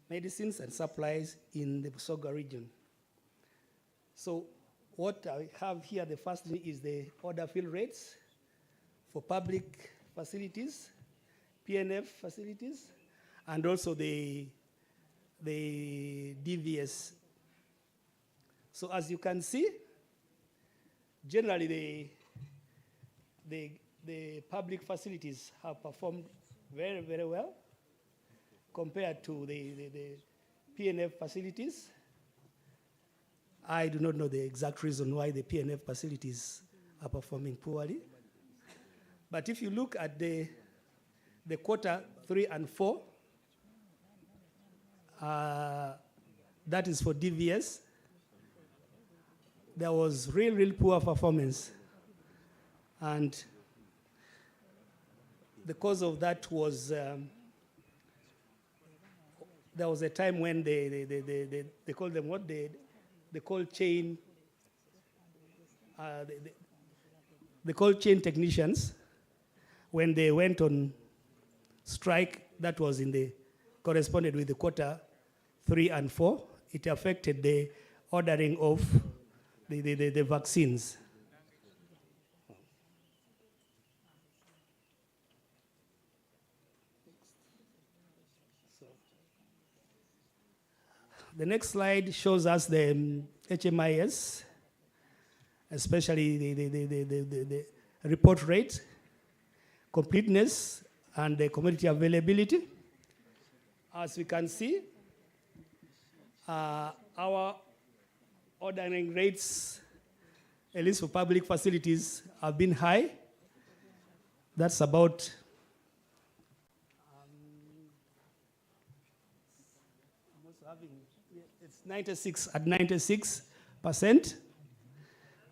medicines and supplies in the Busoga region. So what I have here, the first thing is the order fill rates for public facilities, PNF facilities, and also the DVS. So as you can see, generally the the public facilities have performed very, very well compared to the PNF facilities. I do not know the exact reason why the PNF facilities are performing poorly. But if you look at the quarter 3 and 4, that is for DVS, there was real poor performance. And the cause of that was there was a time when they call them what? They call chain, they call chain technicians. When they went on strike, that was corresponded with the quarter 3 and 4. It affected the ordering of the vaccines. The next slide shows us the HMIS, especially the report rate, completeness, and the commodity availability. As we can see, our ordering rates, at least for public facilities, have been high. That's about it's 96%.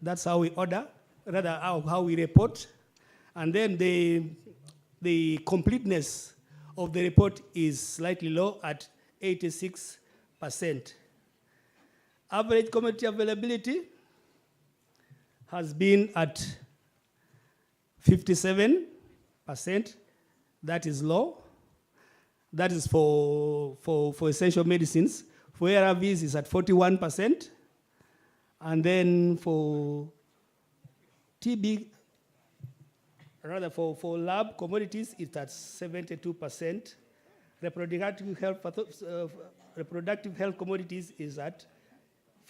That's how we order, rather how we report. And then the completeness of the report is slightly low at 86%. Average commodity availability has been at 57%. That is low. That is for essential medicines. For ARVs is at 41%. And then for TB, rather for lab commodities, it's at 72%. Reproductive health commodities is at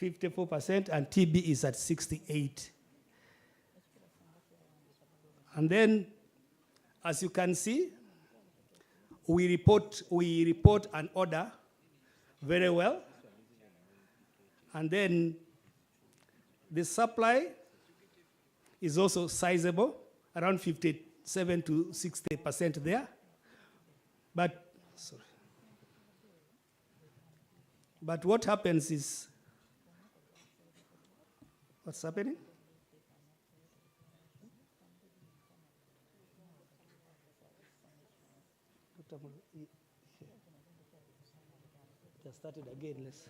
54%, and TB is at 68%. And then, as you can see, we report an order very well. And then the supply is also sizable, around 57 to 60% there. But what happens is, what's happening? Just started again, let's.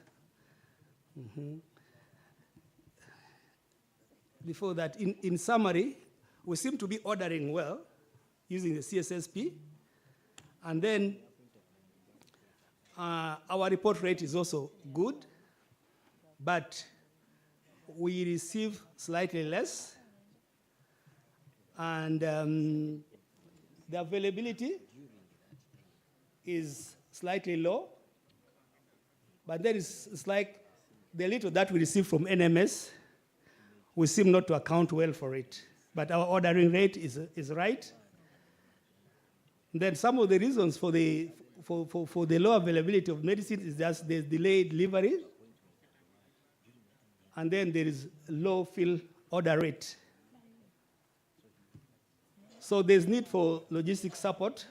Before that, in summary, we seem to be ordering well using the CSSP. And then our report rate is also good, but we receive slightly less. And the availability is slightly low, but then it's like the little that we receive from NMS, we seem not to account well for it. But our ordering rate is right. And then some of the reasons for the low availability of medicine is just there's delayed delivery, and then there is low fill order rate. So there's need for logistic support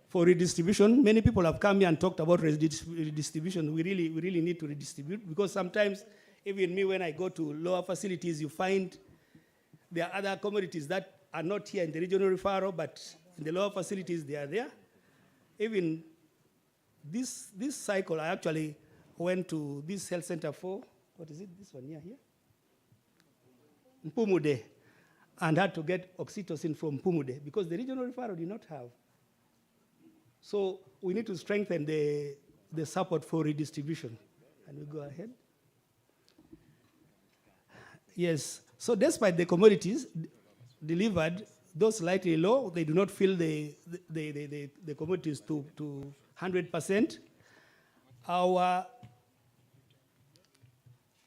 for redistribution. Many people have come here and talked about redistribution. We really need to redistribute, because sometimes, even me, when I go to lower facilities, you find there are other commodities that are not here in the regional referral, but in the lower facilities, they are there. Even this cycle, I actually went to this health center for, what is it, this one here? Mpumude, and had to get oxytocin from Mpumude, because the regional referral did not have. So we need to strengthen the support for redistribution. Can we go ahead? Yes, so despite the commodities delivered, those slightly low, they do not fill the commodities to 100%. Our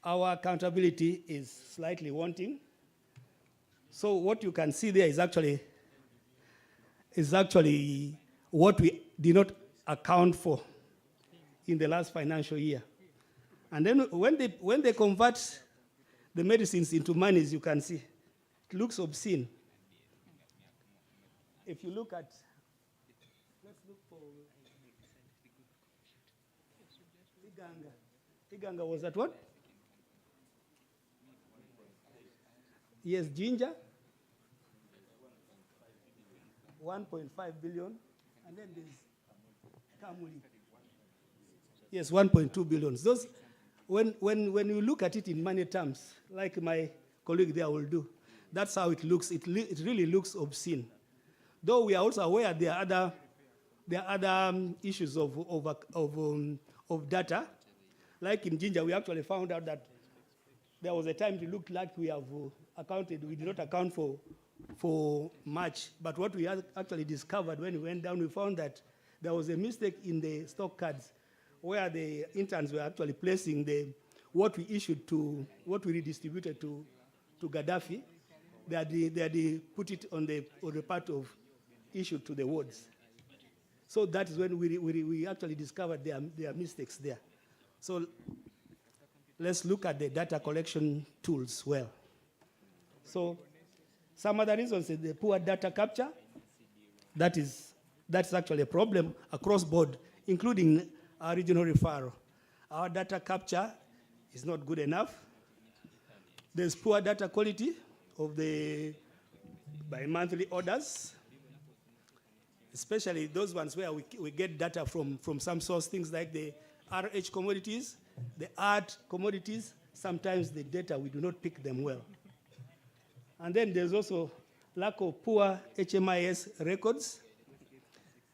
accountability is slightly wanting. So what you can see there is actually what we did not account for in the last financial year. And then when they convert the medicines into monies, you can see it looks obscene. If you look at, let's look for Iganga. Iganga was at what? Yes, ginger, 1.5 billion, and then there's Kamuli. Yes, 1.2 billion. Those, when you look at it in money terms, like my colleague there will do, that's how it looks. It really looks obscene. Though we are also aware there are other issues of data. Like in ginger, we actually found out that there was a time it looked like we have accounted. We did not account for much. But what we actually discovered when we went down, we found that there was a mistake in the stock cards where the interns were actually placing what we issued to, what we redistributed to Gaddafi. They had put it on the part of issued to the wards. So that is when we actually discovered there are mistakes there. So let's look at the data collection tools well. So some other reasons is the poor data capture. That's actually a problem across board, including our regional referral. Our data capture is not good enough. There's poor data quality of the bi-monthly orders, especially those ones where we get data from some source, things like the RH commodities, the art commodities. Sometimes the data, we do not pick them well. And then there's also lack of poor HMIS records.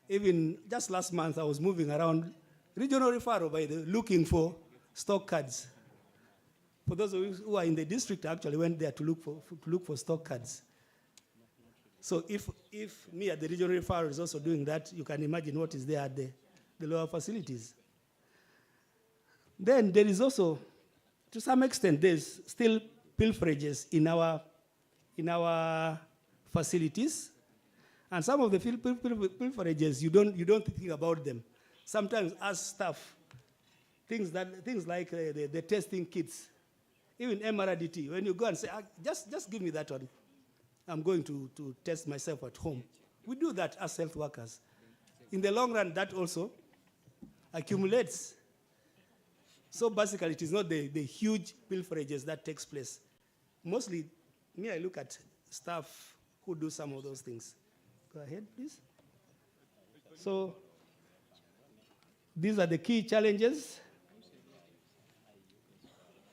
Even just last month, I was moving around regional referral looking for stock cards. For those of you who are in the district, I actually went there to look for stock cards. So if me at the regional referral is also doing that, you can imagine what is there at the lower facilities. Then there is also, to some extent, there's still pilferages in our facilities. And some of the pilferages, you don't think about them. Sometimes as staff, things like the testing kits, even MRDT, when you go and say, just give me that one, I'm going to test myself at home. We do that as health workers. In the long run, that also accumulates. So basically, it is not the huge pilferages that takes place. Mostly, I look at staff who do some of those things. Go ahead, please. So these are the key challenges.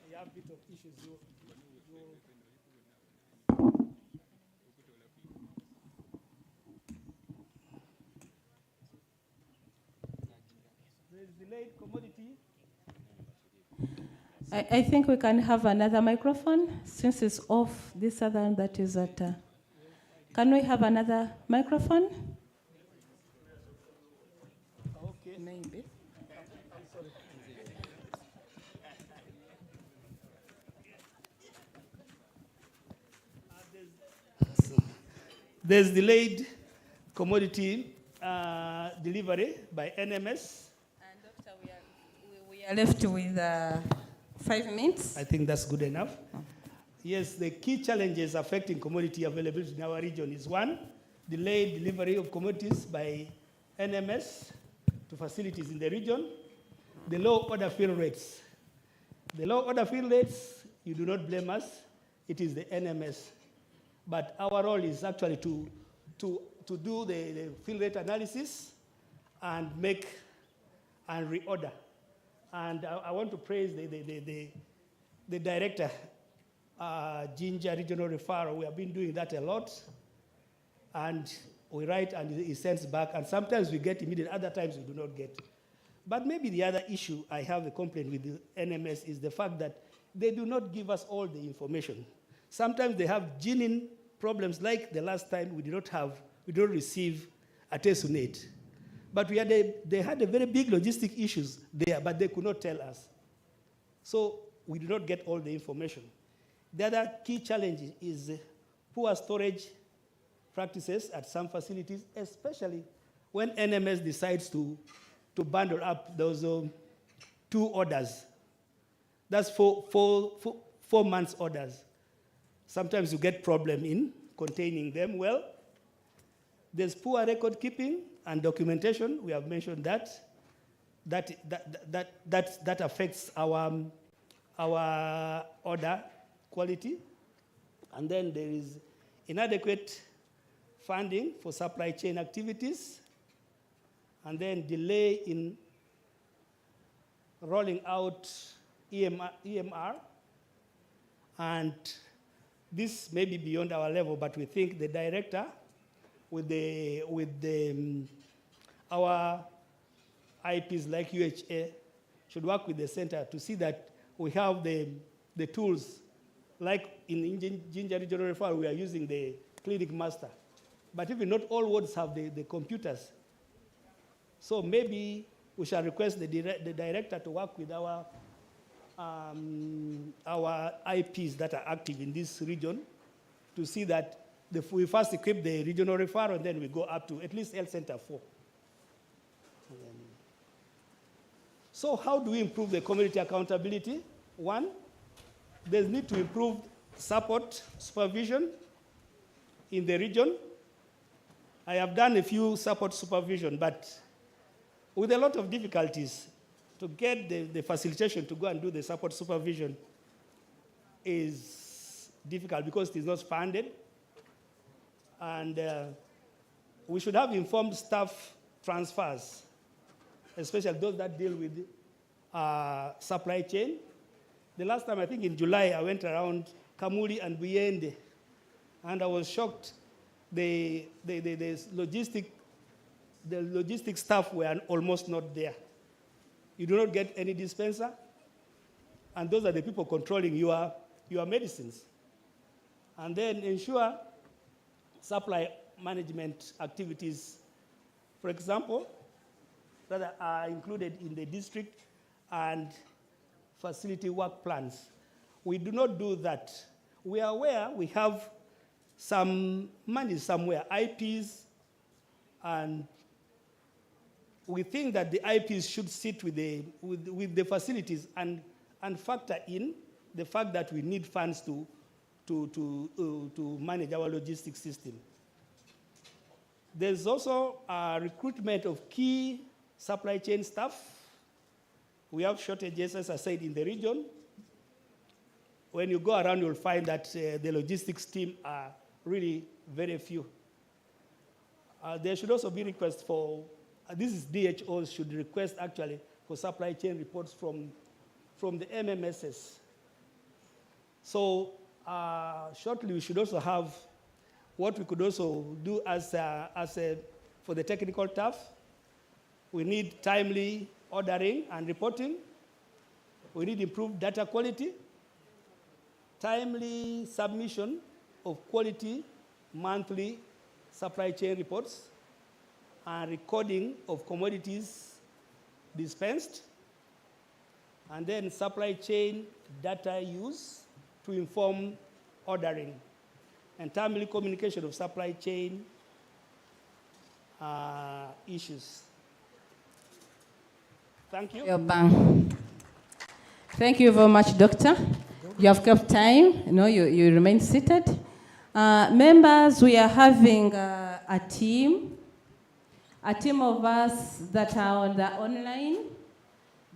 We have a bit of issues. There's delayed commodity. I think we can have another microphone since it's off. This other one that is at. Can we have another microphone? Okay. Maybe. There's delayed commodity delivery by NMS. And Doctor, we are left with 5 minutes. I think that's good enough. Yes, the key challenges affecting commodity availability in our region is one, delayed delivery of commodities by NMS to facilities in the region, the low order fill rates. The low order fill rates, you do not blame us, it is the NMS. But our role is actually to do the fill rate analysis and make and reorder. And I want to praise the director, Ginger Regional Referral. We have been doing that a lot. And we write and he sends back. And sometimes we get immediate, other times we do not get. But maybe the other issue I have a complaint with the NMS is the fact that they do not give us all the information. Sometimes they have genuine problems, like the last time we did not receive a Tesunate. But they had a very big logistic issues there, but they could not tell us. So we did not get all the information. The other key challenge is poor storage practices at some facilities, especially when NMS decides to bundle up those 2 orders. That's 4 months orders. Sometimes you get problem in containing them well. There's poor record keeping and documentation. We have mentioned that. That affects our order quality. And then there is inadequate funding for supply chain activities, and then delay in rolling out EMR. And this may be beyond our level, but we think the director with our IPs like UHA should work with the center to see that we have the tools. Like in Ginger Regional Referral, we are using the clinic master. But even not all wards have the computers. So maybe we shall request the director to work with our IPs that are active in this region to see that we first equip the regional referral, and then we go up to at least Health Center 4. So how do we improve the community accountability? 1, there's need to improve support supervision in the region. I have done a few support supervision, but with a lot of difficulties to get the facilitation to go and do the support supervision is difficult because it is not funded. And we should have informed staff transfers, especially those that deal with supply chain. The last time, I think in July, I went around Kamuli and Buyende, and I was shocked. The logistic staff were almost not there. You do not get any dispenser, and those are the people controlling your medicines. And then ensure supply management activities, for example, that are included in the district and facility work plans. We do not do that. We are aware we have some money somewhere, IPs, and we think that the IPs should sit with the facilities and factor in the fact that we need funds to manage our logistics system. There's also recruitment of key supply chain staff. We have shortages, as I said, in the region. When you go around, you'll find that the logistics team are really very few. There should also be requests for, this is DHOs should request actually for supply chain reports from the MMSs. So shortly we should also have what we could also do for the technical staff. We need timely ordering and reporting. We need improved data quality, timely submission of quality monthly supply chain reports, and recording of commodities dispensed, and then supply chain data use to inform ordering, and timely communication of supply chain issues. Thank you. Thank you very much, Doctor. You have kept time. You remain seated. Members, we are having a team of us that are on the online.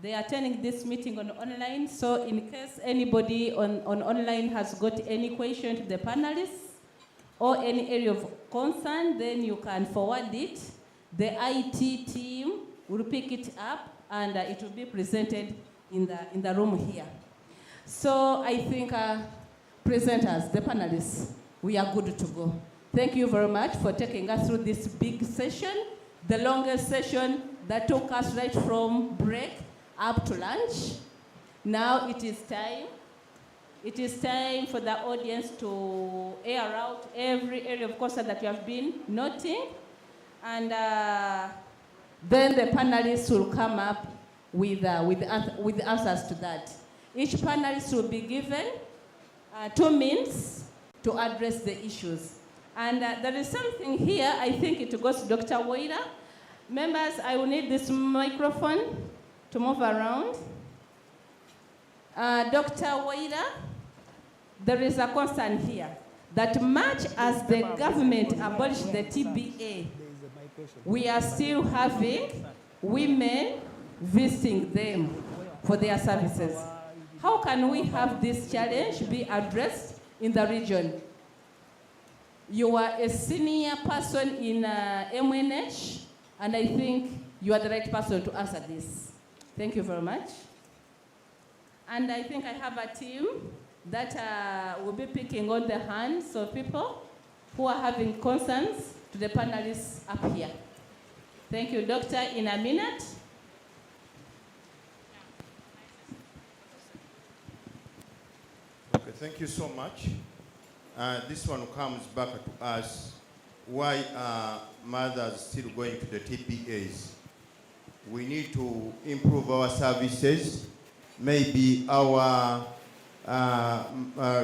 They are attending this meeting on online. So in case anybody on online has got any question to the panelists or any area of concern, then you can forward it. The IT team will pick it up, and it will be presented in the room here. So I think presenters, the panelists, we are good to go. Thank you very much for taking us through this big session, the longest session that took us right from break up to lunch. Now it is time. It is time for the audience to air out every area of concern that you have been noting. And then the panelists will come up with answers to that. Each panelist will be given 2 minutes to address the issues. And there is something here, I think it goes to Dr. Waida. Members, I will need this microphone to move around. Dr. Waida, there is a concern here that much as the government abolished the TBA, we are still having women visiting them for their services. How can we have this challenge be addressed in the region? You are a senior person in MNH, and I think you are the right person to answer this. Thank you very much. And I think I have a team that will be picking on the hands of people who are having concerns to the panelists up here. Thank you, Doctor, in a minute. Okay, thank you so much. This one comes back to us. Why are mothers still going to the TPAs? We need to improve our services. Maybe our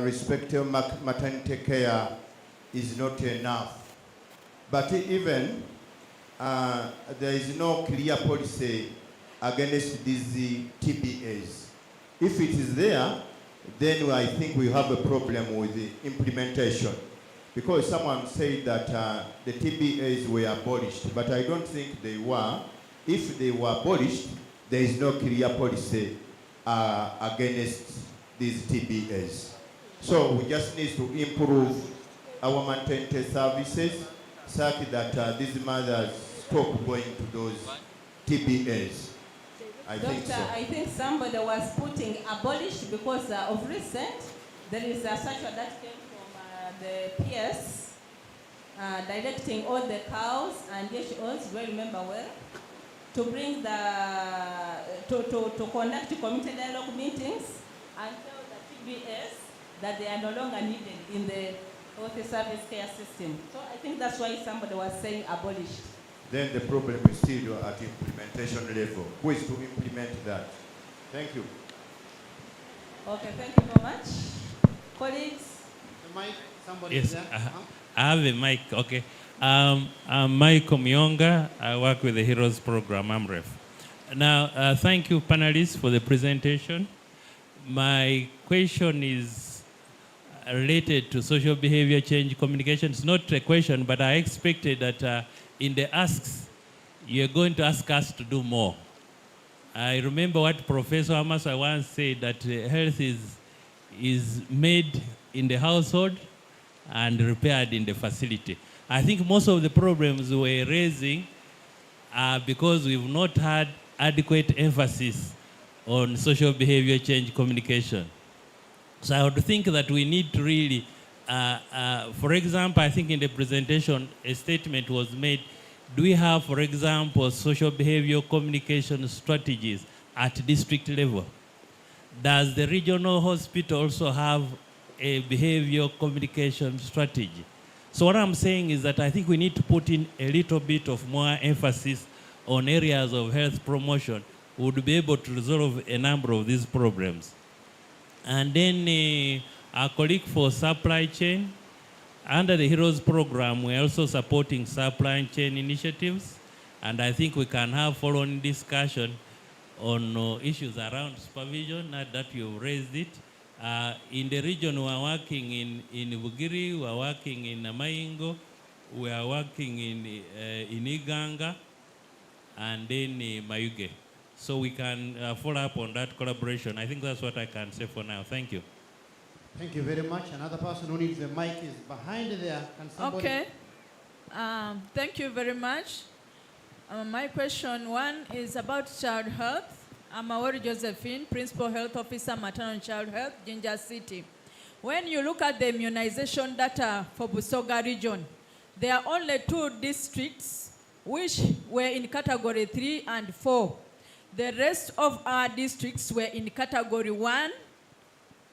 respective maternity care is not enough. But even there is no clear policy against these TPAs. If it is there, then I think we have a problem with the implementation. Because someone said that the TBAs were abolished, but I don't think they were. If they were abolished, there is no clear policy against these TBAs. So we just need to improve our maternity services such that these mothers stop going to those TBAs. Doctor, I think somebody was putting abolished because of recent, there is a circular that came from the PS directing all the cows and HOs, do I remember well, to bring to conduct community dialogue meetings and tell the TBS that they are no longer needed in the health service care system. So I think that's why somebody was saying abolished. Then the problem is still at implementation level. Who is to implement that? Thank you. Okay, thank you very much. Colleagues? The mic, somebody Yes, there? I have a mic, okay. I'm Michael Myonga. I work with the Heroes Program, AMREF. Now, thank you, panelists, for the presentation. My question is related to social behavior change communication. It's not a question, but I expected that in the asks, you're going to ask us to do more. I remember what Professor Amasa once said, that health is made in the household and repaired in the facility. I think most of the problems we're raising are because we've not had adequate emphasis on social behavior change communication. So I would think that we need to really, for example, I think in the presentation, a statement was made, do we have, for example, social behavior communication strategies at district level? Does the regional hospital also have a behavior communication strategy? So what I'm saying is that I think we need to put in a little bit of more emphasis on areas of health promotion. We would be able to resolve a number of these problems. And then our colleague for supply chain, under the Heroes Program, we're also supporting supply chain initiatives. And I think we can have following discussion on issues around supervision, now that you've raised it. In the region, we are working in Bugiri, we are working in Maingo, we are working in Iganga, and then Mayuge. So we can follow up on that collaboration. I think that's what I can say for now. Thank you. Thank you very much. Another person who needs the mic is behind there. Can somebody? Okay. Thank you very much. My question one is about child health. I'm Awori Josephine, Principal Health Officer, Maternal and Child Health, Ginger City. When you look at the immunization data for Busoga region, there are only 2 districts which were in category 3 and 4. The rest of our districts were in category 1.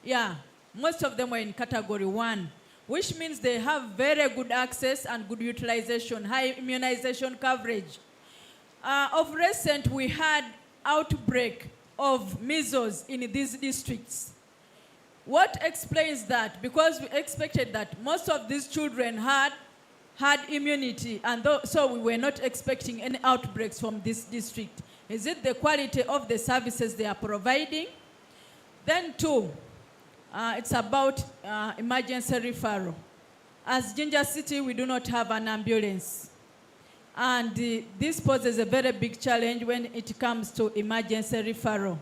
Yeah, most of them were in category 1, which means they have very good access and good utilization, high immunization coverage. Of recent, we had outbreak of measles in these districts. What explains that? Because we expected that most of these children had immunity, and so we were not expecting any outbreaks from this district. Is it the quality of the services they are providing? Then two, it's about emergency referral. As Ginger City, we do not have an ambulance. And this poses a very big challenge when it comes to emergency referral.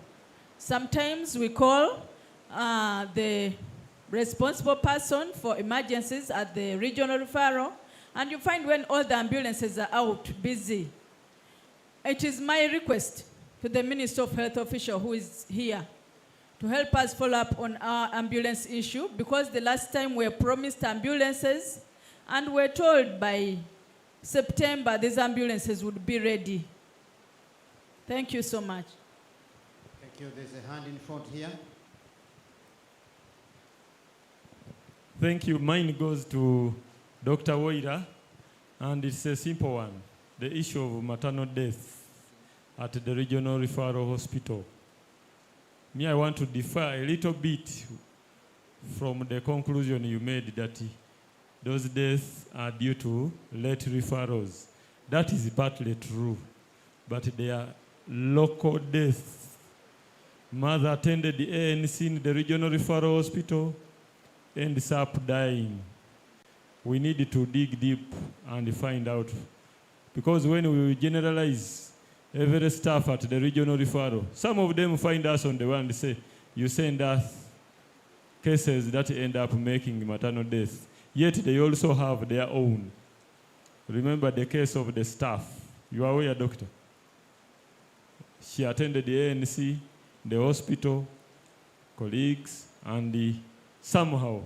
Sometimes we call the responsible person for emergencies at the regional referral, and you find when all the ambulances are out busy. It is my request to the Minister of Health official who is here to help us follow up on our ambulance issue, because the last time we were promised ambulances and we're told by September these ambulances would be ready. Thank you so much. Thank you. There's a hand in front here. Thank you. Mine goes to Dr. Woira, and it's a simple one. The issue of maternal death at the regional referral hospital. Me, I want to differ a little bit from the conclusion you made that those deaths are due to late referrals. That is partly true, but they are local deaths. Mother attended the ANC in the regional referral hospital, ends up dying. We need to dig deep and find out. Because when we generalize every staff at the regional referral, some of them find us on the one and say, you send us cases that end up making maternal death. Yet they also have their own. Remember the case of the staff. You are aware, doctor? She attended the ANC, the hospital, colleagues, and somehow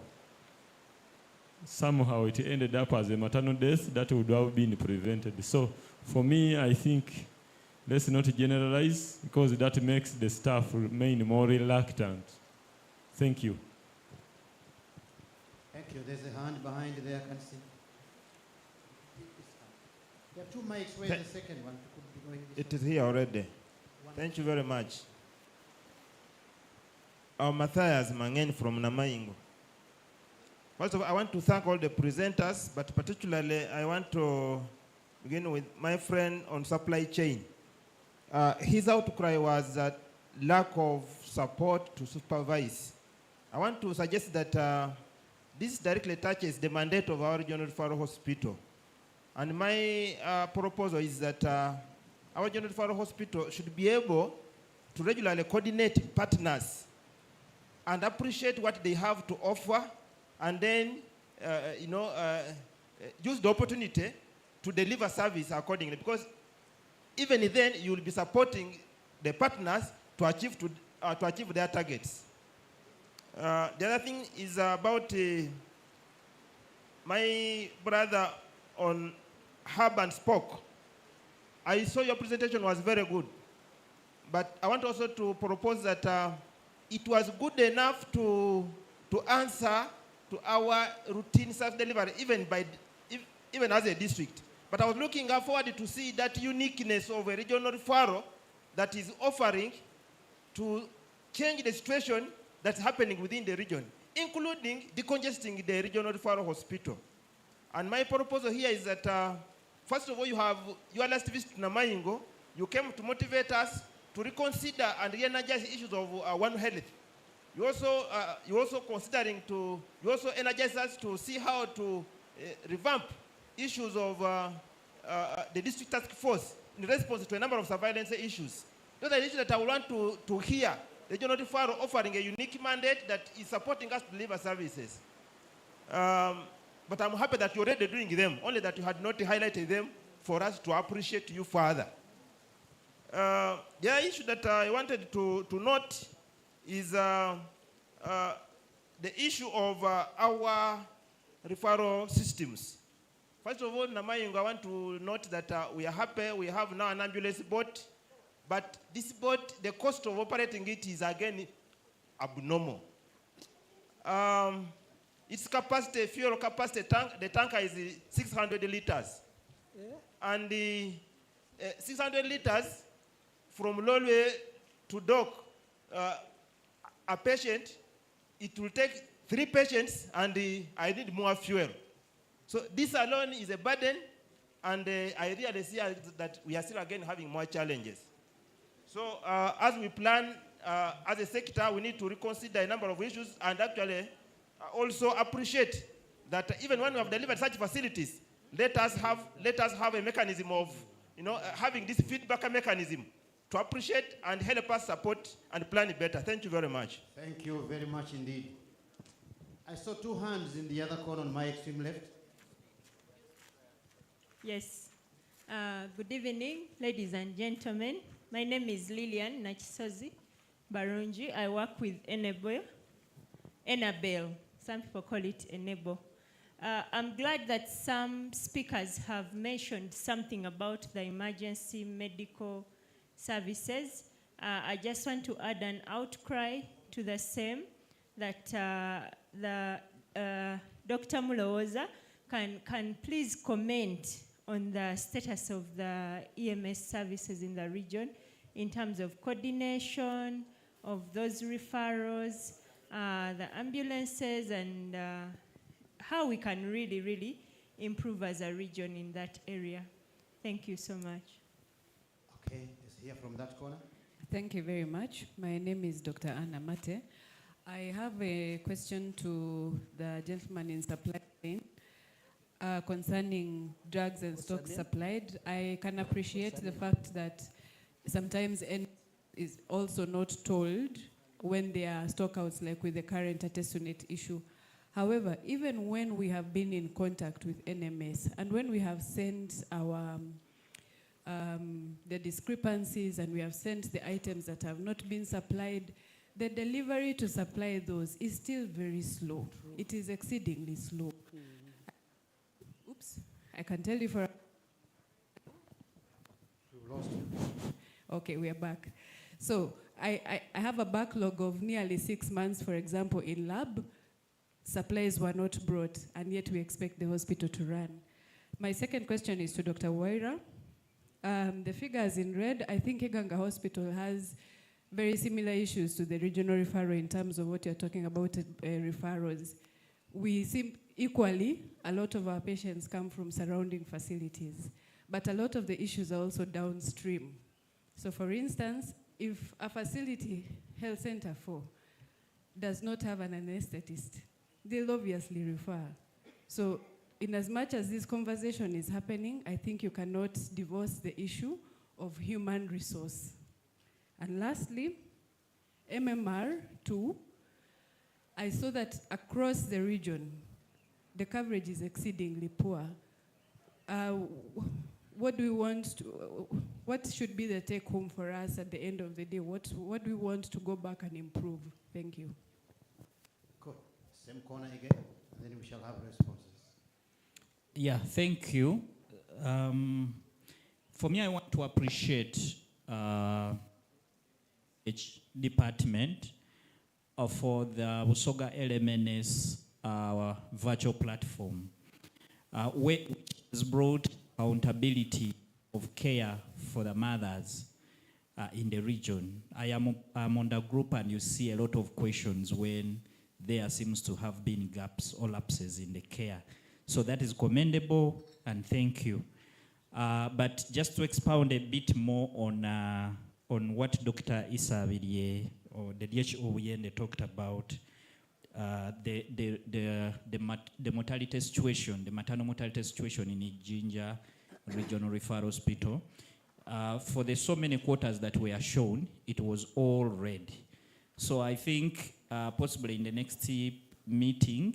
it ended up as a maternal death that would have been prevented. So for me, I think let's not generalize, because that makes the staff remain more reluctant. Thank you. Thank you. There's a hand behind there, I can see. There are two mics. Where's the second one? Could be going this It is here already. Thank you very much. Matthias Mangen from Namaingo. First of all, I want to thank all the presenters, but particularly I want to begin with my friend on supply chain. His outcry was that lack of support to supervise. I want to suggest that this directly touches the mandate of our regional referral hospital. And my proposal is that our regional referral hospital should be able to regularly coordinate partners and appreciate what they have to offer, and then use the opportunity to deliver service accordingly. Because even then, you will be supporting the partners to achieve their targets. The other thing is about my brother on hub and spoke. I saw your presentation was very good, but I want also to propose that it was good enough to answer to our routine self-delivery, even as a district. But I was looking forward to see that uniqueness of a regional referral that is offering to change the situation that's happening within the region, including decongesting the regional referral hospital. And my proposal here is that, first of all, you have your last visit to Namaingo. You came to motivate us to reconsider and re-energize issues of One Health. You also energize us to see how to revamp issues of the district task force in response to a number of surveillance issues. Those are issues that I would want to hear the regional referral offering a unique mandate that is supporting us to deliver services. But I'm happy that you're already doing them, only that you had not highlighted them for us to appreciate you further. The issue that I wanted to note is the issue of our referral systems. First of all, Namaingo, I want to note that we are happy we have now an ambulance boat, but this boat, the cost of operating it is again abnormal. Its capacity, fuel capacity, the tanker is 600 liters. Yeah. And the 600 liters from Lolwe to dock, a patient it will take 3 patients and I need more fuel. So this alone is a burden, and I really see that we are still again having more challenges. So as we plan, as a sector, we need to reconsider a number of issues and actually also appreciate that even when we have delivered such facilities, let us have a mechanism of, having this feedback mechanism to appreciate and help us support and plan it better. Thank you very much. Thank you very much indeed. I saw 2 hands in the other corner on my extreme left. Yes. Good evening, ladies and gentlemen. My name is Lillian Nachisozi Barunji. I work with Enable. Some people call it Enable. I'm glad that some speakers have mentioned something about the emergency medical services. I just want to add an outcry to the same, that Dr. Mulowoza can please comment on the status of the EMS services in the region in terms of coordination of those referrals, the ambulances, and how we can really, really improve as a region in that area. Thank you so much. Okay, let's hear from that corner. Thank you very much. My name is Dr. Anna Mate. I have a question to the gentleman in supply chain concerning drugs and stock supplied. I can appreciate the fact that sometimes is also not told when there are stockouts, like with the current Atesunet issue. However, even when we have been in contact with NMS and when we have sent our the discrepancies and we have sent the items that have not been supplied, the delivery to supply those is still very slow. It is exceedingly slow. Oops, I can tell you for... We've lost you. Okay, we are back. So I have a backlog of nearly 6 months, for example, in lab. Supplies were not brought, and yet we expect the hospital to run. My second question is to Dr. Waira. The figures in red, I think Iganga Hospital has very similar issues to the regional referral in terms of what you're talking about, referrals. We see equally, a lot of our patients come from surrounding facilities, but a lot of the issues are also downstream. So for instance, if a facility, Health Center 4, does not have an anesthetist, they'll obviously refer. So in as much as this conversation is happening, I think you cannot divorce the issue of human resource. And lastly, MMR 2, I saw that across the region, the coverage is exceedingly poor. What do we want to, what should be the take home for us at the end of the day? What do we want to go back and improve? Thank you. Cool. Same corner again, and then we shall have responses. Yeah, thank you. For me, I want to appreciate each department for the Busoga LMNS virtual platform, which has brought accountability of care for the mothers in the region. I'm on the group, and you see a lot of questions when there seems to have been gaps or lapses in the care. So that is commendable, and thank you. But just to expound a bit more on what Dr. Issa Birie or the DHO Uyende talked about, the mortality situation, the maternal mortality situation in Jinja Regional Referral Hospital. For the so many quarters that were shown, it was all red. So I think possibly in the next meeting,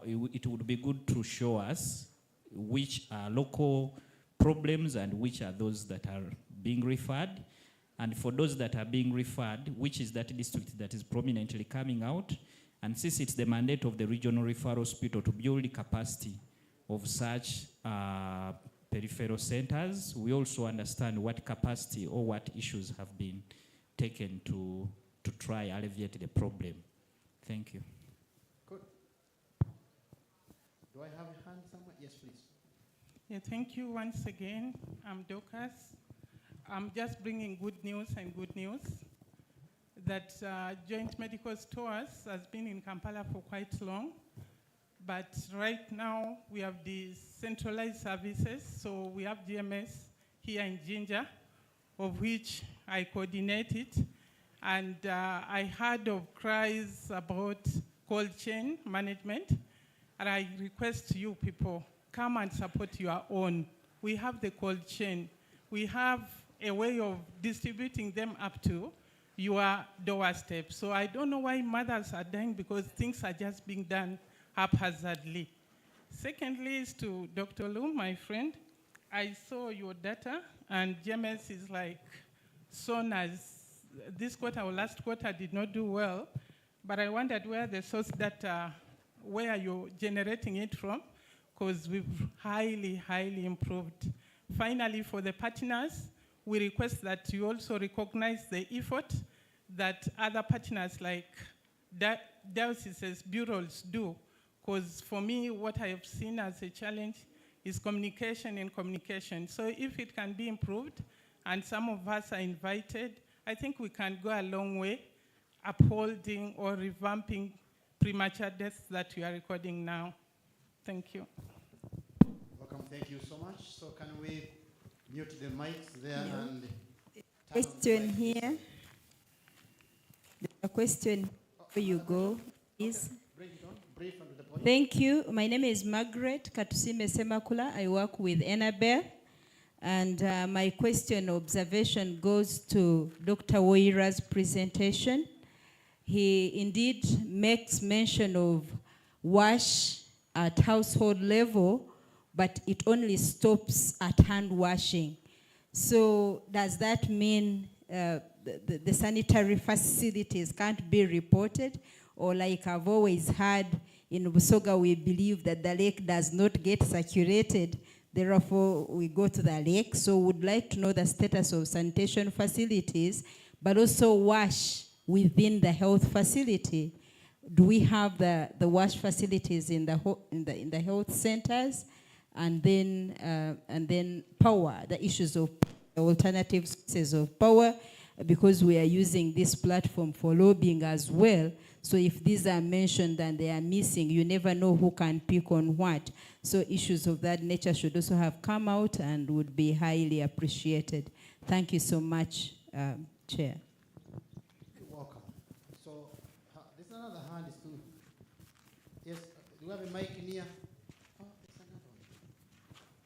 it would be good to show us which are local problems and which are those that are being referred. And for those that are being referred, which is that district that is prominently coming out. And since it's the mandate of the regional referral hospital to build the capacity of such peripheral centers, we also understand what capacity or what issues have been taken to try alleviate the problem. Thank you. Good. Do I have a hand somewhere? Yes, please. Yeah, thank you once again. I'm Dorcas. I'm just bringing good news and good news. that Joint Medical Stores has been in Kampala for quite long, but right now we have these centralized services. So we have GMS here in Jinja, of which I coordinate it. And I heard of cries about cold chain management, and I request you people, come and support your own. We have the cold chain. We have a way of distributing them up to your doorstep. So I don't know why mothers are dying, because things are just being done haphazardly. Secondly is to Dr. Lu, my friend. I saw your data, and GMS is like shown as this quarter or last quarter did not do well, but I wondered where the source data, where you're generating it from, because we've highly, highly improved. Finally, for the partners, we request that you also recognize the effort that other partners like dioceses, bureaus do, because for me, what I have seen as a challenge is communication and communication. So if it can be improved, and some of us are invited, I think we can go a long way upholding or revamping premature deaths that we are recording now. Thank you. Welcome, thank you so much. So can we mute the mics there and... Question here. The question before you go is... Bring it on, brief and to the point. Thank you. My name is Margaret Katusime Semakula. I work with Annabelle. And my question observation goes to Dr. Woira's presentation. He indeed makes mention of wash at household level, but it only stops at hand washing. So does that mean the sanitary facilities can't be reported? Or like I've always heard, in Busoga we believe that the lake does not get saturated, therefore we go to the lake. So would like to know the status of sanitation facilities, but also wash within the health facility. Do we have the wash facilities in the health centers? And then power, the issues of alternative sources of power, because we are using this platform for lobbying as well. So if these are mentioned and they are missing, you never know who can pick on what. So issues of that nature should also have come out and would be highly appreciated. Thank you so much, Chair. You're welcome. So there's another hand is too. Yes, do you have a mic near? Oh, there's another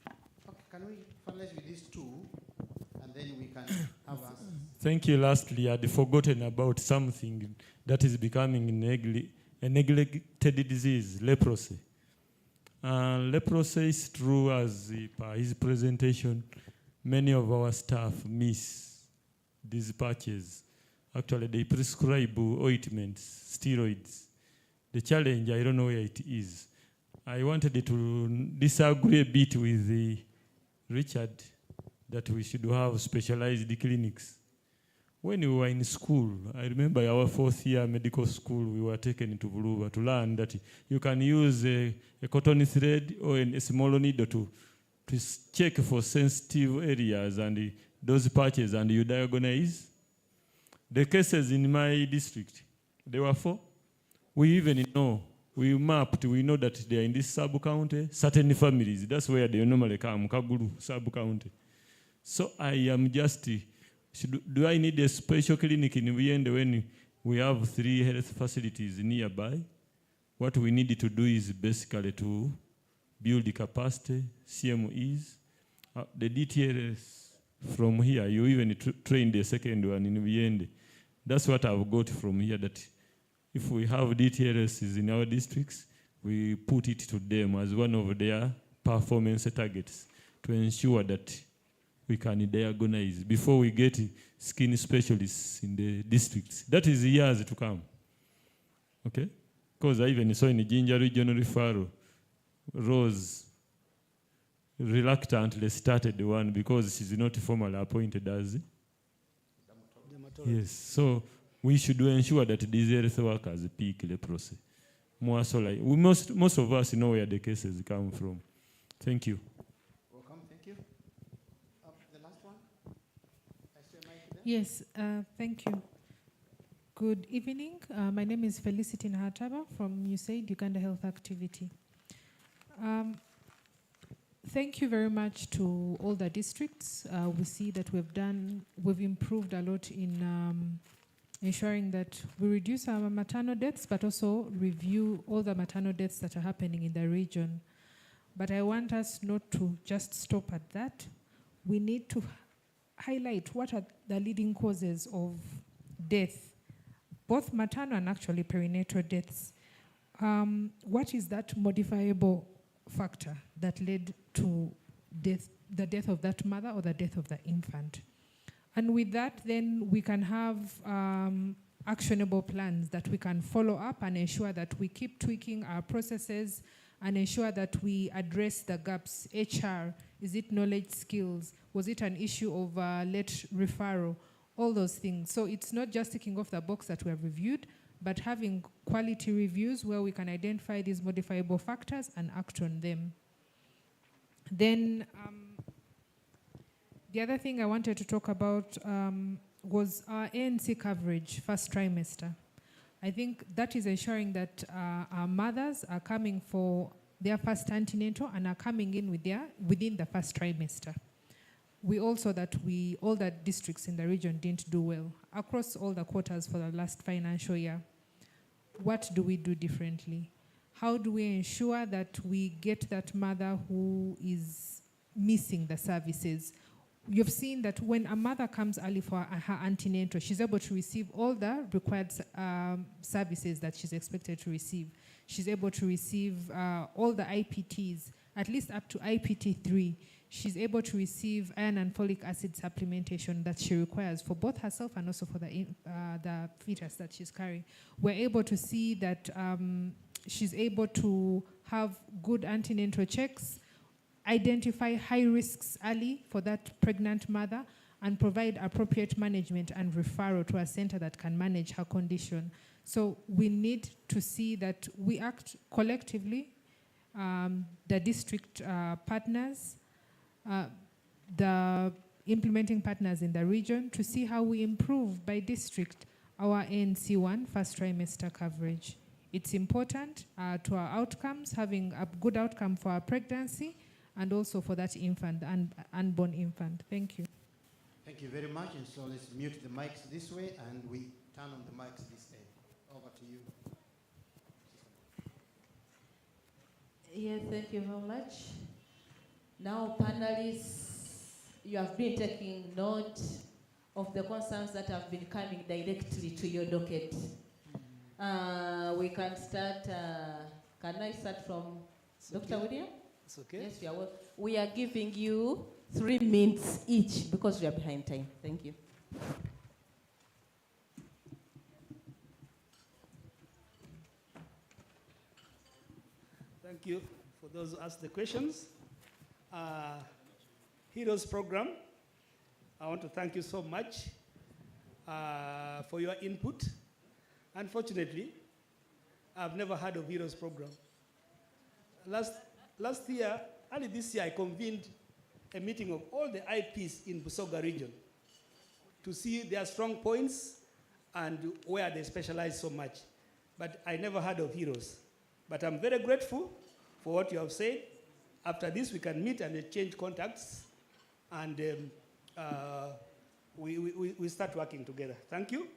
one. Okay, can we finalize with these two, and then we can have a... Thank you. Lastly, I'd forgotten about something that is becoming a neglected disease, leprosy. Leprosy is true, as per his presentation, many of our staff miss these patches. Actually, they prescribe ointments, steroids. The challenge, I don't know where it is. I wanted to disagree a bit with Richard that we should have specialized clinics. When we were in school, I remember our 4th year medical school, we were taken to Buluba to learn that you can use a cotton thread or a small needle to check for sensitive areas and those patches, and you diagnose. The cases in my district, there were 4. We even know, we mapped, we know that they are in this sub-county, certain families, that's where they normally come, Kaguru sub-county. So I am just... do I need a special clinic in Viende when we have 3 health facilities nearby? What we need to do is basically to build the capacity, CMEs, the DTLS from here. You even train the second one in Viende. That's what I've got from here, that if we have DTLSs in our districts, we put it to them as one of their performance targets to ensure that we can diagnose before we get skin specialists in the districts. That is years to come. Okay? Because I even saw in the Jinja Regional Referral, Rose reluctantly started one because she's not formally appointed as. Yes, so we should ensure that these health workers pick leprosy. More so like, most of us know where the cases come from. Thank you. Yes, thank you. Good evening. My name is Felicity Nahataba from USAID, Uganda Health Activity. Thank you very much to all the districts. We see that we've improved a lot in ensuring that we reduce our maternal deaths, but also review all the maternal deaths that are happening in the region. But I want us not to just stop at that. We need to highlight what are the leading causes of death, both maternal and actually perinatal deaths. What is that modifiable factor that led to the death of that mother or the death of the infant? And with that, then we can have actionable plans that we can follow up and ensure that we keep tweaking our processes and ensure that we address the gaps. HR, is it knowledge, skills? Was it an issue of late referral? All those things. So it's not just ticking off the box that we have reviewed, but having quality reviews where we can identify these modifiable factors and act on them. Then the other thing I wanted to talk about was our ANC coverage first trimester. I think that is ensuring that our mothers are coming for their first antenatal and are coming in within the first trimester. We also all the districts in the region didn't do well across all the quarters for the last financial year. What do we do differently? How do we ensure that we get that mother who is missing the services? You've seen that when a mother comes early for her antenatal, she's able to receive all the required services that she's expected to receive. She's able to receive all the IPTs, at least up to IPT 3. She's able to receive iron and folic acid supplementation that she requires for both herself and also for the fetus that she's carrying. We're able to see that she's able to have good antenatal checks, identify high risks early for that pregnant mother, and provide appropriate management and referral to a center that can manage her condition. So we need to see that we act collectively, the district partners, the implementing partners in the region, to see how we improve by district our ANC1 first trimester coverage. It's important to our outcomes, having a good outcome for our pregnancy and also for that infant, unborn infant. Thank you. Thank you very much. And so let's mute the mics this way and we turn on the mics this end. Over to you. Yes, thank you very much. Now, panelists, you have been taking note of the concerns that have been coming directly to your docket. We can start, can I start from Dr. William? It's okay. Yes, you are. We are giving you 3 minutes each because we are behind time. Thank you. Thank you for those who asked the questions. Heroes Program, I want to thank you so much for your input. Unfortunately, I've never heard of Heroes Program. Last year, early this year, I convened a meeting of all the IPs in Busoga region to see their strong points and where they specialize so much. But I never heard of Heroes. But I'm very grateful for what you have said. After this, we can meet and exchange contacts, and we start working together. Thank you.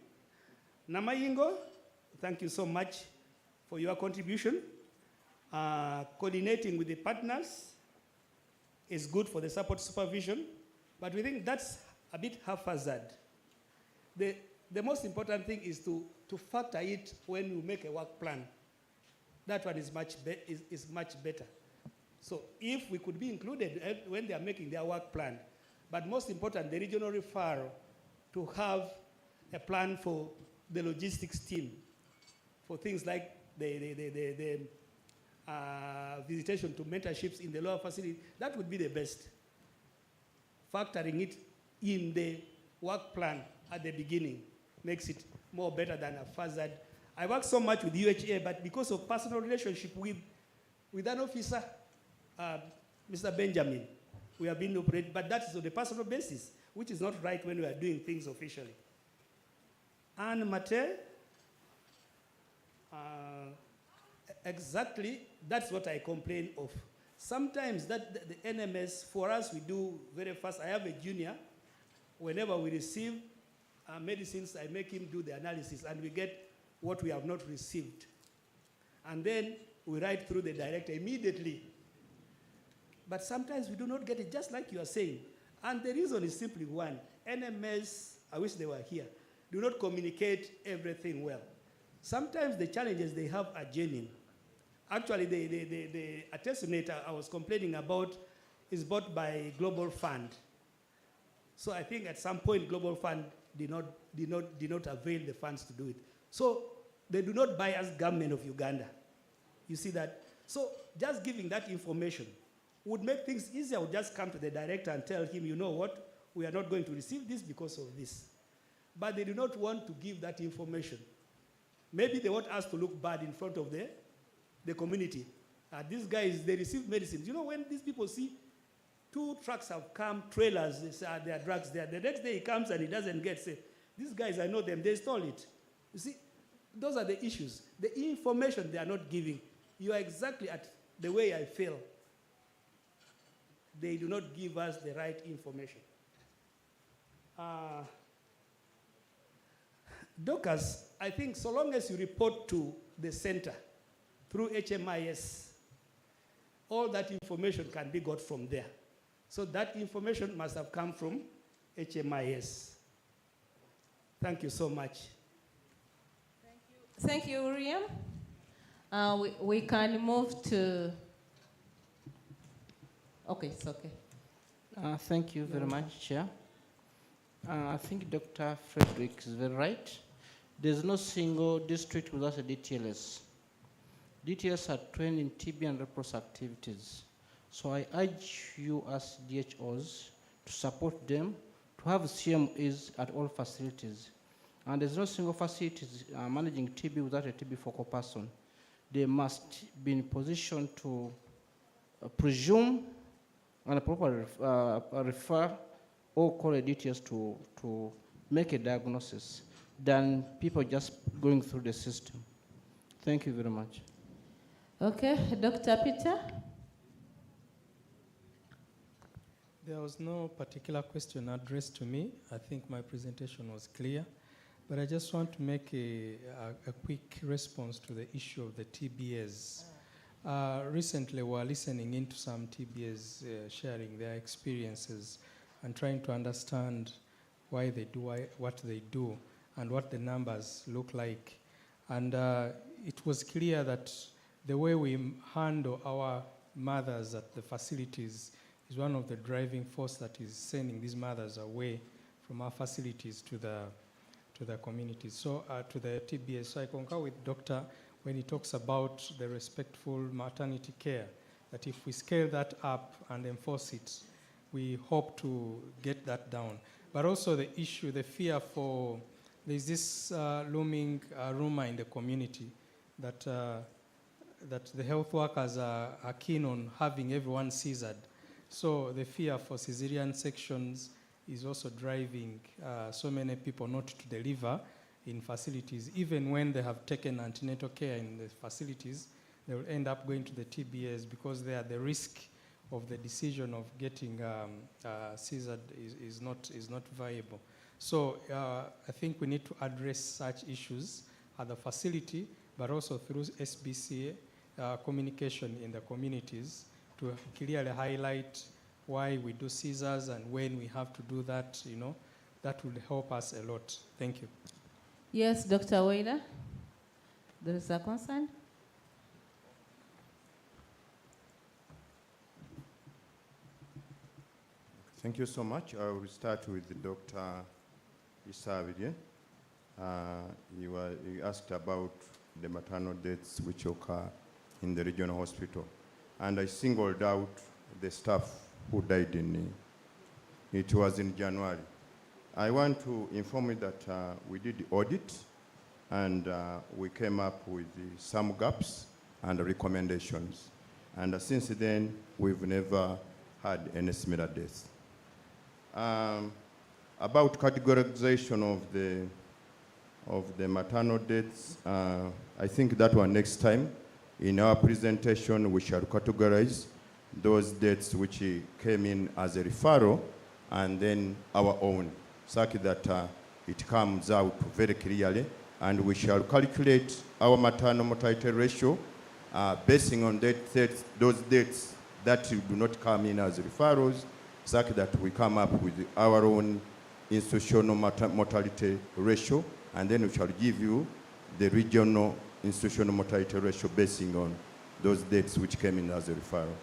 Namayingo, thank you so much for your contribution. Coordinating with the partners is good for the support supervision, but we think that's a bit haphazard. The most important thing is to factor it when you make a work plan. That one is much better. So if we could be included when they are making their work plan, but most important, the regional referral to have a plan for the logistics team, for things like the visitation to mentorships in the lower facility, that would be the best. Factoring it in the work plan at the beginning makes it more better than a hazard. I work so much with UHA, but because of personal relationship with an officer, Mr. Benjamin, we have been operating, but that is on a personal basis, which is not right when we are doing things officially. And Mate, Exactly, that's what I complain of. Sometimes that the NMS, for us, we do very fast. I have a junior. Whenever we receive medicines, I make him do the analysis, and we get what we have not received. And then we write through the director immediately. But sometimes we do not get it, just like you are saying. And the reason is simply one. NMS, I wish they were here, do not communicate everything well. Sometimes the challenges they have are genuine. Actually, the artesunate I was complaining about is bought by Global Fund. So I think at some point Global Fund did not avail the funds to do it. So they do not buy as government of Uganda. You see that? So just giving that information would make things easier. I would just come to the director and tell him, you know what, we are not going to receive this because of this. But they do not want to give that information. Maybe they want us to look bad in front of the community. These guys, they receive medicines. You know, when these people see 2 trucks have come, trailers, they say, there are drugs there. The next day he comes and he doesn't get, say, these guys, I know them, they stole it. You see, those are the issues. The information they are not giving. You are exactly at the way I feel. They do not give us the right information. Doctors, I think so long as you report to the center through HMIS, all that information can be got from there. So that information must have come from HMIS. Thank you so much. Thank you, Uriam. We can move to... Okay, it's okay. Thank you very much, Chair. I think Dr. Frederick is very right. There's no single district without a DTLS. DTLS are trained in TB and reproductive activities. So I urge you as DHOs to support them, to have CMEs at all facilities. And there's no single facility managing TB without a TB focal person. They must be in position to presume and properly refer or call a DTS to make a diagnosis than people just going through the system. Thank you very much. Okay, Dr. Peter? There was no particular question addressed to me. I think my presentation was clear. But I just want to make a quick response to the issue of the TBAs. Recently, we were listening into some TBAs sharing their experiences and trying to understand why they do what they do and what the numbers look like. And it was clear that the way we handle our mothers at the facilities is one of the driving force that is sending these mothers away from our facilities to the communities, so to the TBS. So I concur with Doctor when he talks about the respectful maternity care, that if we scale that up and enforce it, we hope to get that down. But also the issue, the fear for, there's this looming rumor in the community that the health workers are keen on having everyone scissored. So the fear for cesarean sections is also driving so many people not to deliver in facilities. Even when they have taken antenatal care in the facilities, they will end up going to the TBAs because they are the risk of the decision of getting scissored is not viable. So I think we need to address such issues at the facility, but also through SBCA communication in the communities to clearly highlight why we do scissors and when we have to do that, you know, that will help us a lot. Thank you. Yes, Dr. Waida, there is a concern. Thank you so much. I will start with Dr. Isavide. You asked about the maternal deaths which occur in the regional hospital. And I singled out the staff who died it was in January. I want to inform you that we did the audit and we came up with some gaps and recommendations. And since then, we've never had any similar deaths. About categorization of the of the maternal deaths, I think that one next time in our presentation we shall categorize those deaths which came in as a referral and then our own, such that it comes out very clearly, and we shall calculate our maternal mortality ratio basing on those deaths that do not come in as referrals, such that we come up with our own institutional mortality ratio, and then we shall give you the regional institutional mortality ratio basing on those dates which came in as a referral.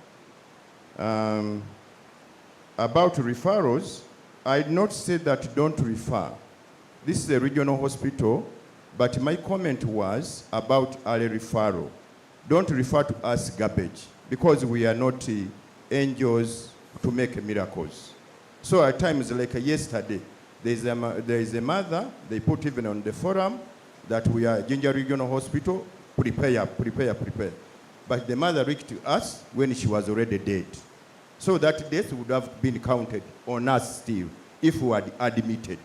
About referrals, I did not say that don't refer. This is a regional hospital, but my comment was about early referral. Don't refer to us garbage, because we are not angels to make miracles. So at times, like yesterday, there is a mother, they put even on the forum that we are Ginger Regional Hospital, prepare. But the mother reached to us when she was already dead. So that death would have been counted on us still, if we had admitted.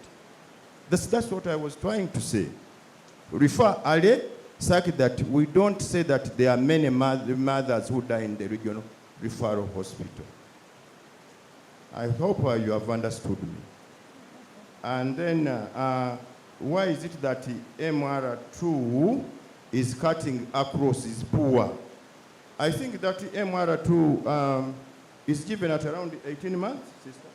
That's what I was trying to say. Refer early, such that we don't say that there are many mothers who die in the regional referral hospital. I hope you have understood me. And then, why is it that MR2 is cutting across is poor? I think that MR2 is given at around 18 months, sister?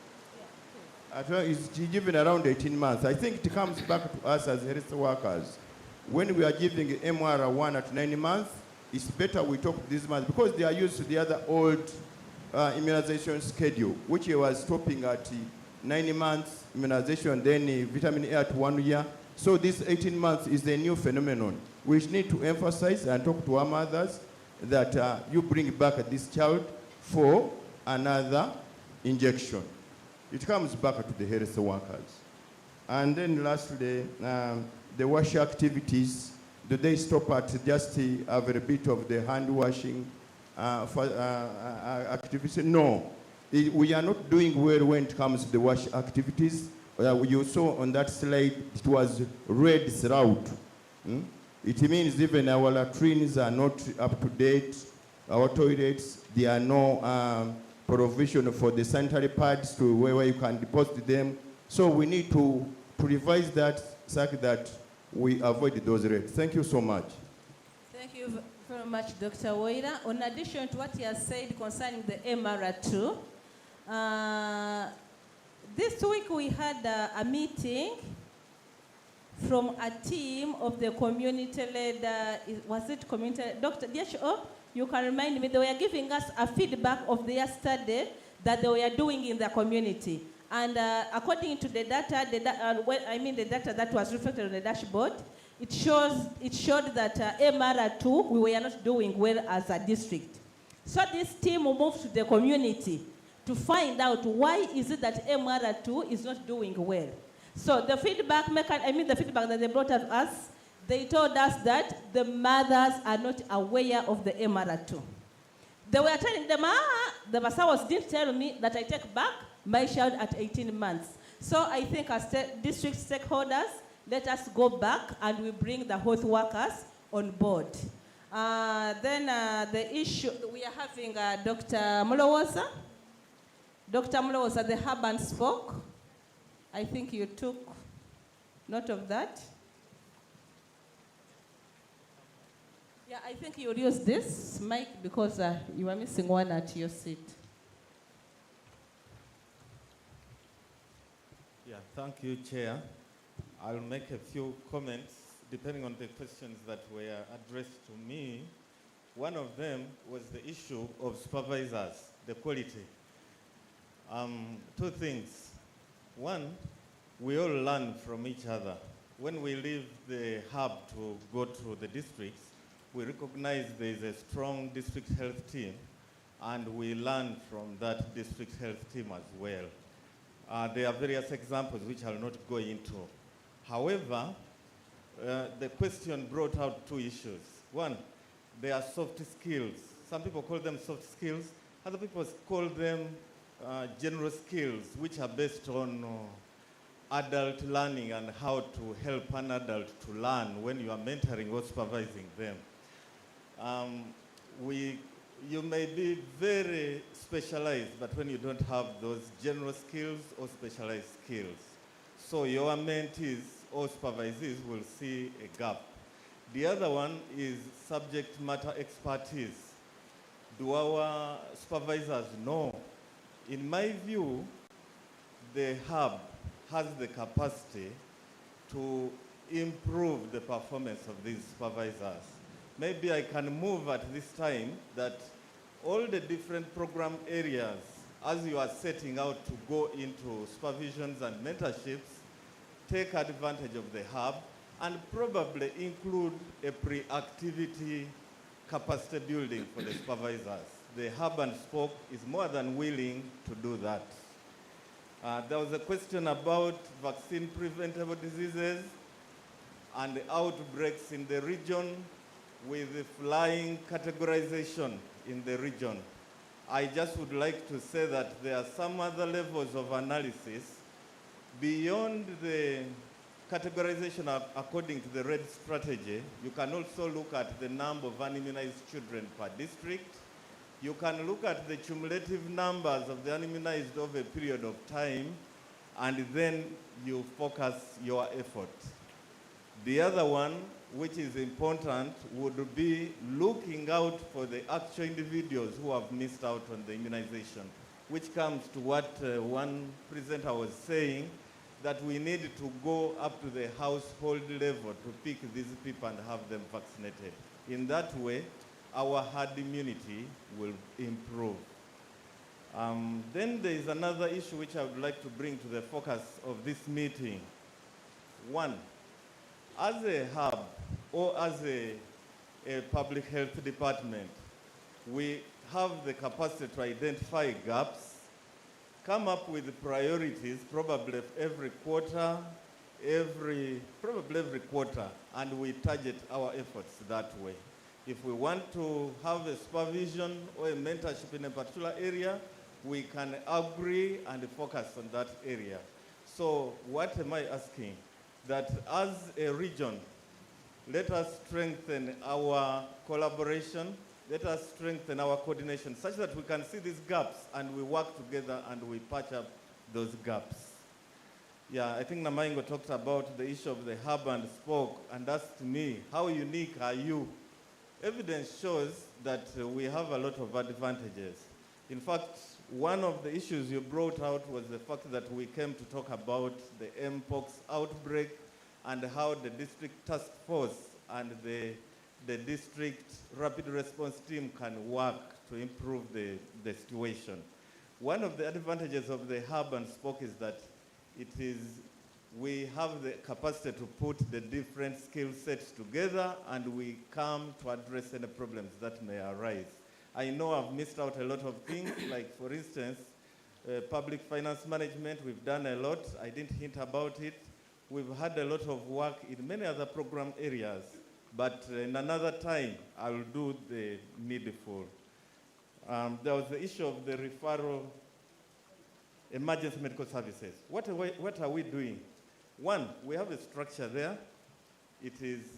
Is given around 18 months. I think it comes back to us as health workers. When we are giving MR1 at 9 months, it's better we talk this month, because they are used to the other old immunization schedule, which was stopping at 9 months immunization, then vitamin A at 1 year. So this 18 months is a new phenomenon. We need to emphasize and talk to our mothers that you bring back this child for another injection. It comes back to the health workers. And then lastly, the wash activities, do they stop at just a very bit of the hand washing activity? No. We are not doing well when it comes to the wash activities. You saw on that slide, it was red throughout. It means even our latrines are not up to date. Our toilets, there are no provision for the sanitary pads to where you can deposit them. So we need to revise that so that we avoid those rates. Thank you so much. Thank you very much, Dr. Woira. In addition to what he has said concerning the MR2, this week we had a meeting from a team of the community-led, was it community, Dr. DHO, you can remind me, they were giving us a feedback of their study that they were doing in the community. And according to the data, the data that was reflected on the dashboard, it showed that MR2, we were not doing well as a district. So this team moved to the community to find out why is it that MR2 is not doing well. So the feedback that they brought to us, they told us that the mothers are not aware of the MR2. They were telling them, the Basawas didn't tell me that I take back my child at 18 months. So I think as district stakeholders, let us go back and we bring the health workers on board. Then the issue, we are having Dr. Mulowoza. Dr. Mulowoza, the hub and spoke. I think you took note of that. Yeah, I think you'll use this mic because you are missing one at your seat. Yeah, thank you, Chair. I'll make a few comments depending on the questions that were addressed to me. One of them was the issue of supervisors, the quality. Two things. One, we all learn from each other. When we leave the hub to go to the districts, we recognize there is a strong district health team, and we learn from that district health team as well. There are various examples which I'll not go into. However, the question brought out two issues. One, there are soft skills. Some people call them soft skills. Other people call them general skills, which are based on adult learning and how to help an adult to learn when you are mentoring or supervising them. You may be very specialized, but when you don't have those general skills or specialized skills, so your mentees or supervisees will see a gap. The other one is subject matter expertise. Do our supervisors know? In my view, the hub has the capacity to improve the performance of these supervisors. Maybe I can move at this time that all the different program areas, as you are setting out to go into supervisions and mentorships, take advantage of the hub and probably include a pre-activity capacity building for the supervisors. The hub and spoke is more than willing to do that. There was a question about vaccine preventable diseases and outbreaks in the region with the flying categorization in the region. I just would like to say that there are some other levels of analysis beyond the categorization according to the RED strategy. You can also look at the number of unimmunized children per district. You can look at the cumulative numbers of the unimmunized over a period of time, and then you focus your effort. The other one, which is important, would be looking out for the actual individuals who have missed out on the immunization, which comes to what one presenter was saying, that we need to go up to the household level to pick these people and have them vaccinated. In that way, our herd immunity will improve. Then there is another issue which I would like to bring to the focus of this meeting. One, as a hub or as a public health department, we have the capacity to identify gaps, come up with priorities, probably every quarter, and we target our efforts that way. If we want to have a supervision or a mentorship in a particular area, we can agree and focus on that area. So what am I asking? That as a region, let us strengthen our collaboration, let us strengthen our coordination such that we can see these gaps and we work together and we patch up those gaps. Yeah, I think Namaingo talked about the issue of the hub and spoke and asked me, how unique are you? Evidence shows that we have a lot of advantages. In fact, one of the issues you brought out was the fact that we came to talk about the Mpox outbreak and how the district task force and the district rapid response team can work to improve the situation. One of the advantages of the hub and spoke is that we have the capacity to put the different skill sets together and we come to address any problems that may arise. I know I've missed out a lot of things, like for instance, public finance management, we've done a lot. I didn't hint about it. We've had a lot of work in many other program areas, but in another time, I'll do the needful. There was the issue of the referral emergency medical services. What are we doing? One, we have a structure there. It is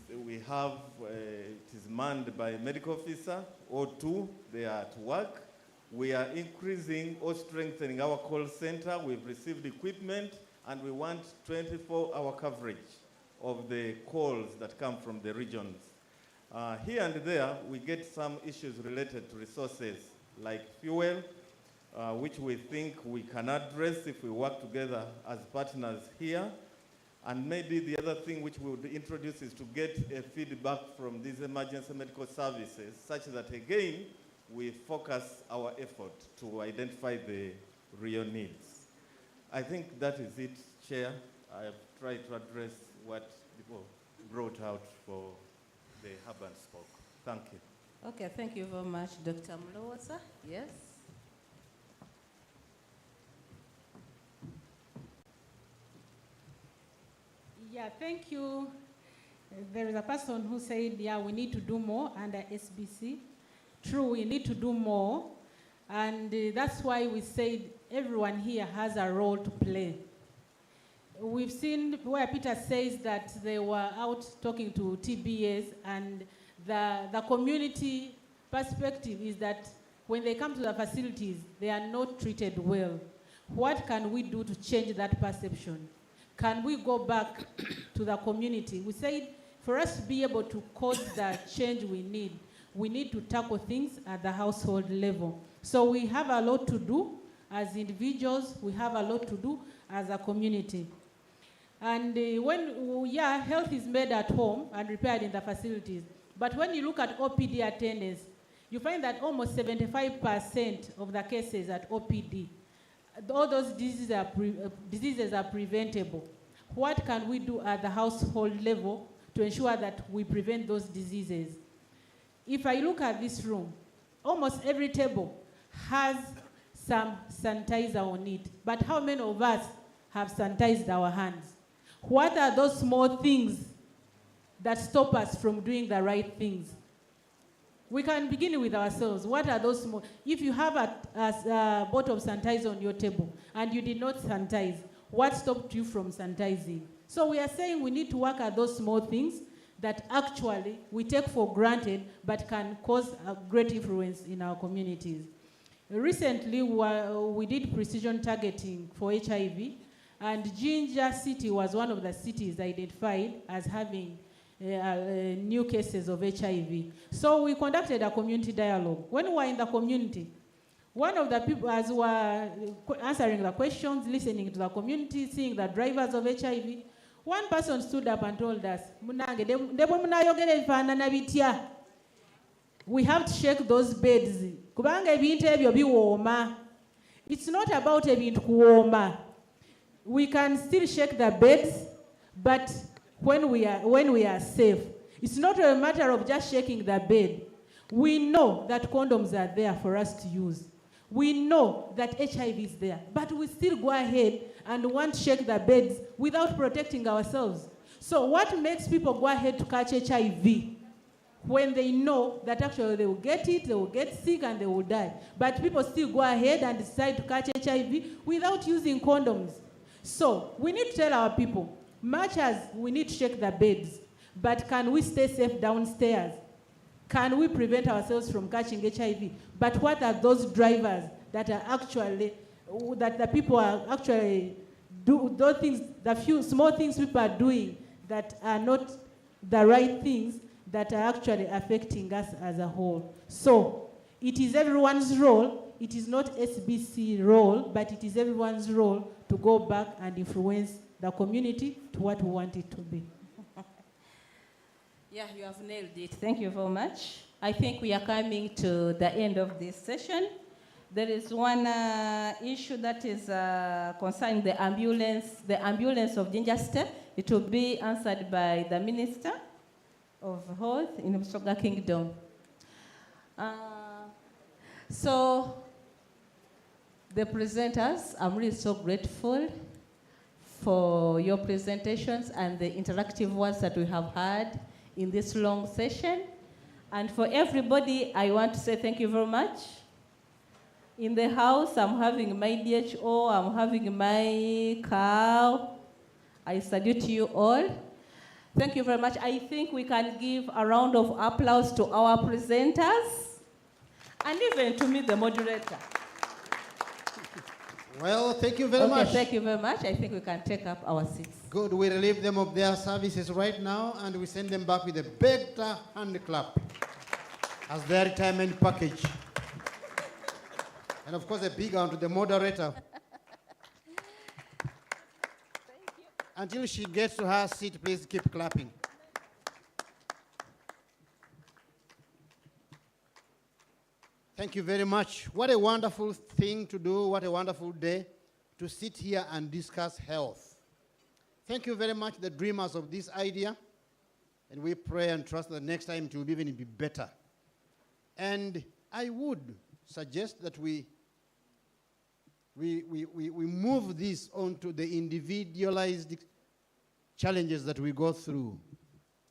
manned by a medical officer, or two, they are at work. We are increasing or strengthening our call center. We've received equipment, and we want 24-hour coverage of the calls that come from the regions. Here and there, we get some issues related to resources, like fuel, which we think we can address if we work together as partners here. And maybe the other thing which we would introduce is to get a feedback from these emergency medical services, such that, again, we focus our effort to identify the real needs. I think that is it, Chair. I have tried to address what people brought out for the hub and spoke. Thank you. Okay, thank you very much, Dr. Mlowosa. Yes? Yeah, thank you. There is a person who said, yeah, we need to do more under SBC. True, we need to do more. And that's why we said everyone here has a role to play. we've seen where Peter says that they were out talking to TBS, and the community perspective is that when they come to the facilities, they are not treated well. What can we do to change that perception? Can we go back to the community? We said for us to be able to cause the change we need to tackle things at the household level. So we have a lot to do as individuals, we have a lot to do as a community. And health is made at home and repaired in the facilities. But when you look at OPD attendance, you find that almost 75% of the cases at OPD, all those diseases are preventable. What can we do at the household level to ensure that we prevent those diseases? If I look at this room, almost every table has some sanitizer on it. But how many of us have sanitized our hands? What are those small things that stop us from doing the right things? We can begin with ourselves. What are those small? If you have a bottle of sanitizer on your table and you did not sanitize, what stopped you from sanitizing? So we are saying we need to work at those small things that actually we take for granted but can cause a great influence in our communities. Recently, we did precision targeting for HIV, and Ginger City was one of the cities identified as having new cases of HIV. So we conducted a community dialogue. When we were in the community, one of the people, as we were answering the questions, listening to the community, seeing the drivers of HIV, one person stood up and told us, we have to shake those beds. It's not about ebintu kuwoma. We can still shake the beds, but when we are safe, it's not a matter of just shaking the bed. We know that condoms are there for us to use. We know that HIV is there, but we still go ahead and want to shake the beds without protecting ourselves. So what makes people go ahead to catch HIV when they know that actually they will get it, they will get sick, and they will die? But people still go ahead and decide to catch HIV without using condoms. So we need to tell our people, much as we need to shake the beds, but can we stay safe downstairs? Can we prevent ourselves from catching HIV? But what are those drivers that are actually, that the people are actually do, those things, the few small things people are doing that are not the right things that are actually affecting us as a whole? So it is everyone's role. It is not SBC role, but it is everyone's role to go back and influence the community to what we want it to be. Yeah, you have nailed it. Thank you very much. I think we are coming to the end of this session. There is one issue that is concerning the ambulance of Ginger Step. It will be answered by the Minister of Health in the Busoga Kingdom. So, the presenters, I'm really so grateful for your presentations and the interactive ones that we have had in this long session. And for everybody, I want to say thank you very much. In the house, I'm having my DHO, I'm having my cow. I salute you all. Thank you very much. I think we can give a round of applause to our presenters and even to me, the moderator. Well, thank you very much. Thank you very much. I think we can take up our seats. Good. We relieve them of their services right now, and we send them back with a better hand clap as their retirement package. And of course, a big one to the moderator. Until she gets to her seat, please keep clapping. Thank you very much. What a wonderful thing to do. What a wonderful day to sit here and discuss health. Thank you very much, the dreamers of this idea. And we pray and trust that next time it will even be better. And I would suggest that we move this onto the individualized challenges that we go through.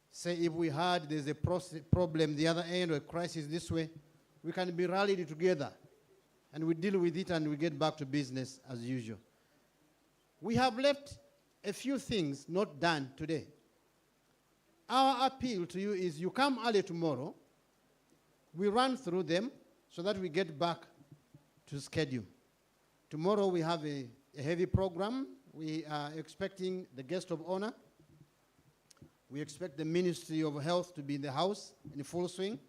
Say if we had, there's a problem the other end or a crisis this way, we can be rallied together and we deal with it and we get back to business as usual. We have left a few things not done today. Our appeal to you is you come early tomorrow, we run through them so that we get back to schedule. Tomorrow we have a heavy program. We are expecting the guest of honor. We expect the Ministry of Health to be in the house in full swing.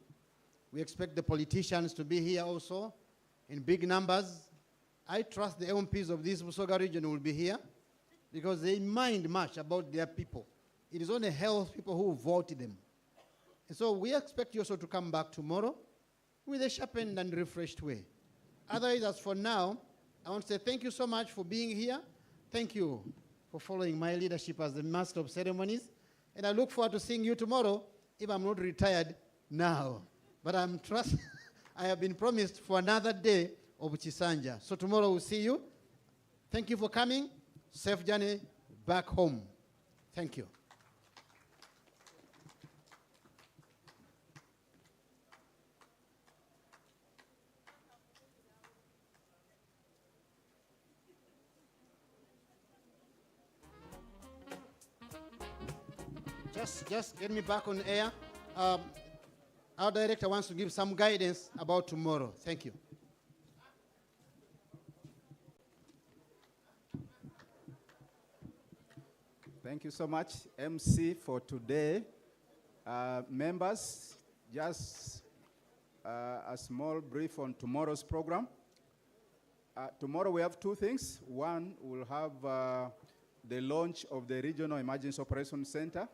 We expect the politicians to be here also in big numbers. I trust the MPs of this Busoga region will be here because they mind much about their people. It is only health people who voted them. And so we expect you also to come back tomorrow with a sharpened and refreshed way. Otherwise, as for now, I want to say thank you so much for being here. Thank you for following my leadership as the Master of Ceremonies. And I look forward to seeing you tomorrow if I'm not retired now. But I have been promised for another day of Chisanja. So tomorrow we'll see you. Thank you for coming. Safe journey back home. Thank you. Just get me back on air. Our director wants to give some guidance about tomorrow. Thank you. Thank you so much, MC, for today. Members, just a small brief on tomorrow's program. Tomorrow we have two things. One, we'll have the launch of the Regional Emergency Operations Center.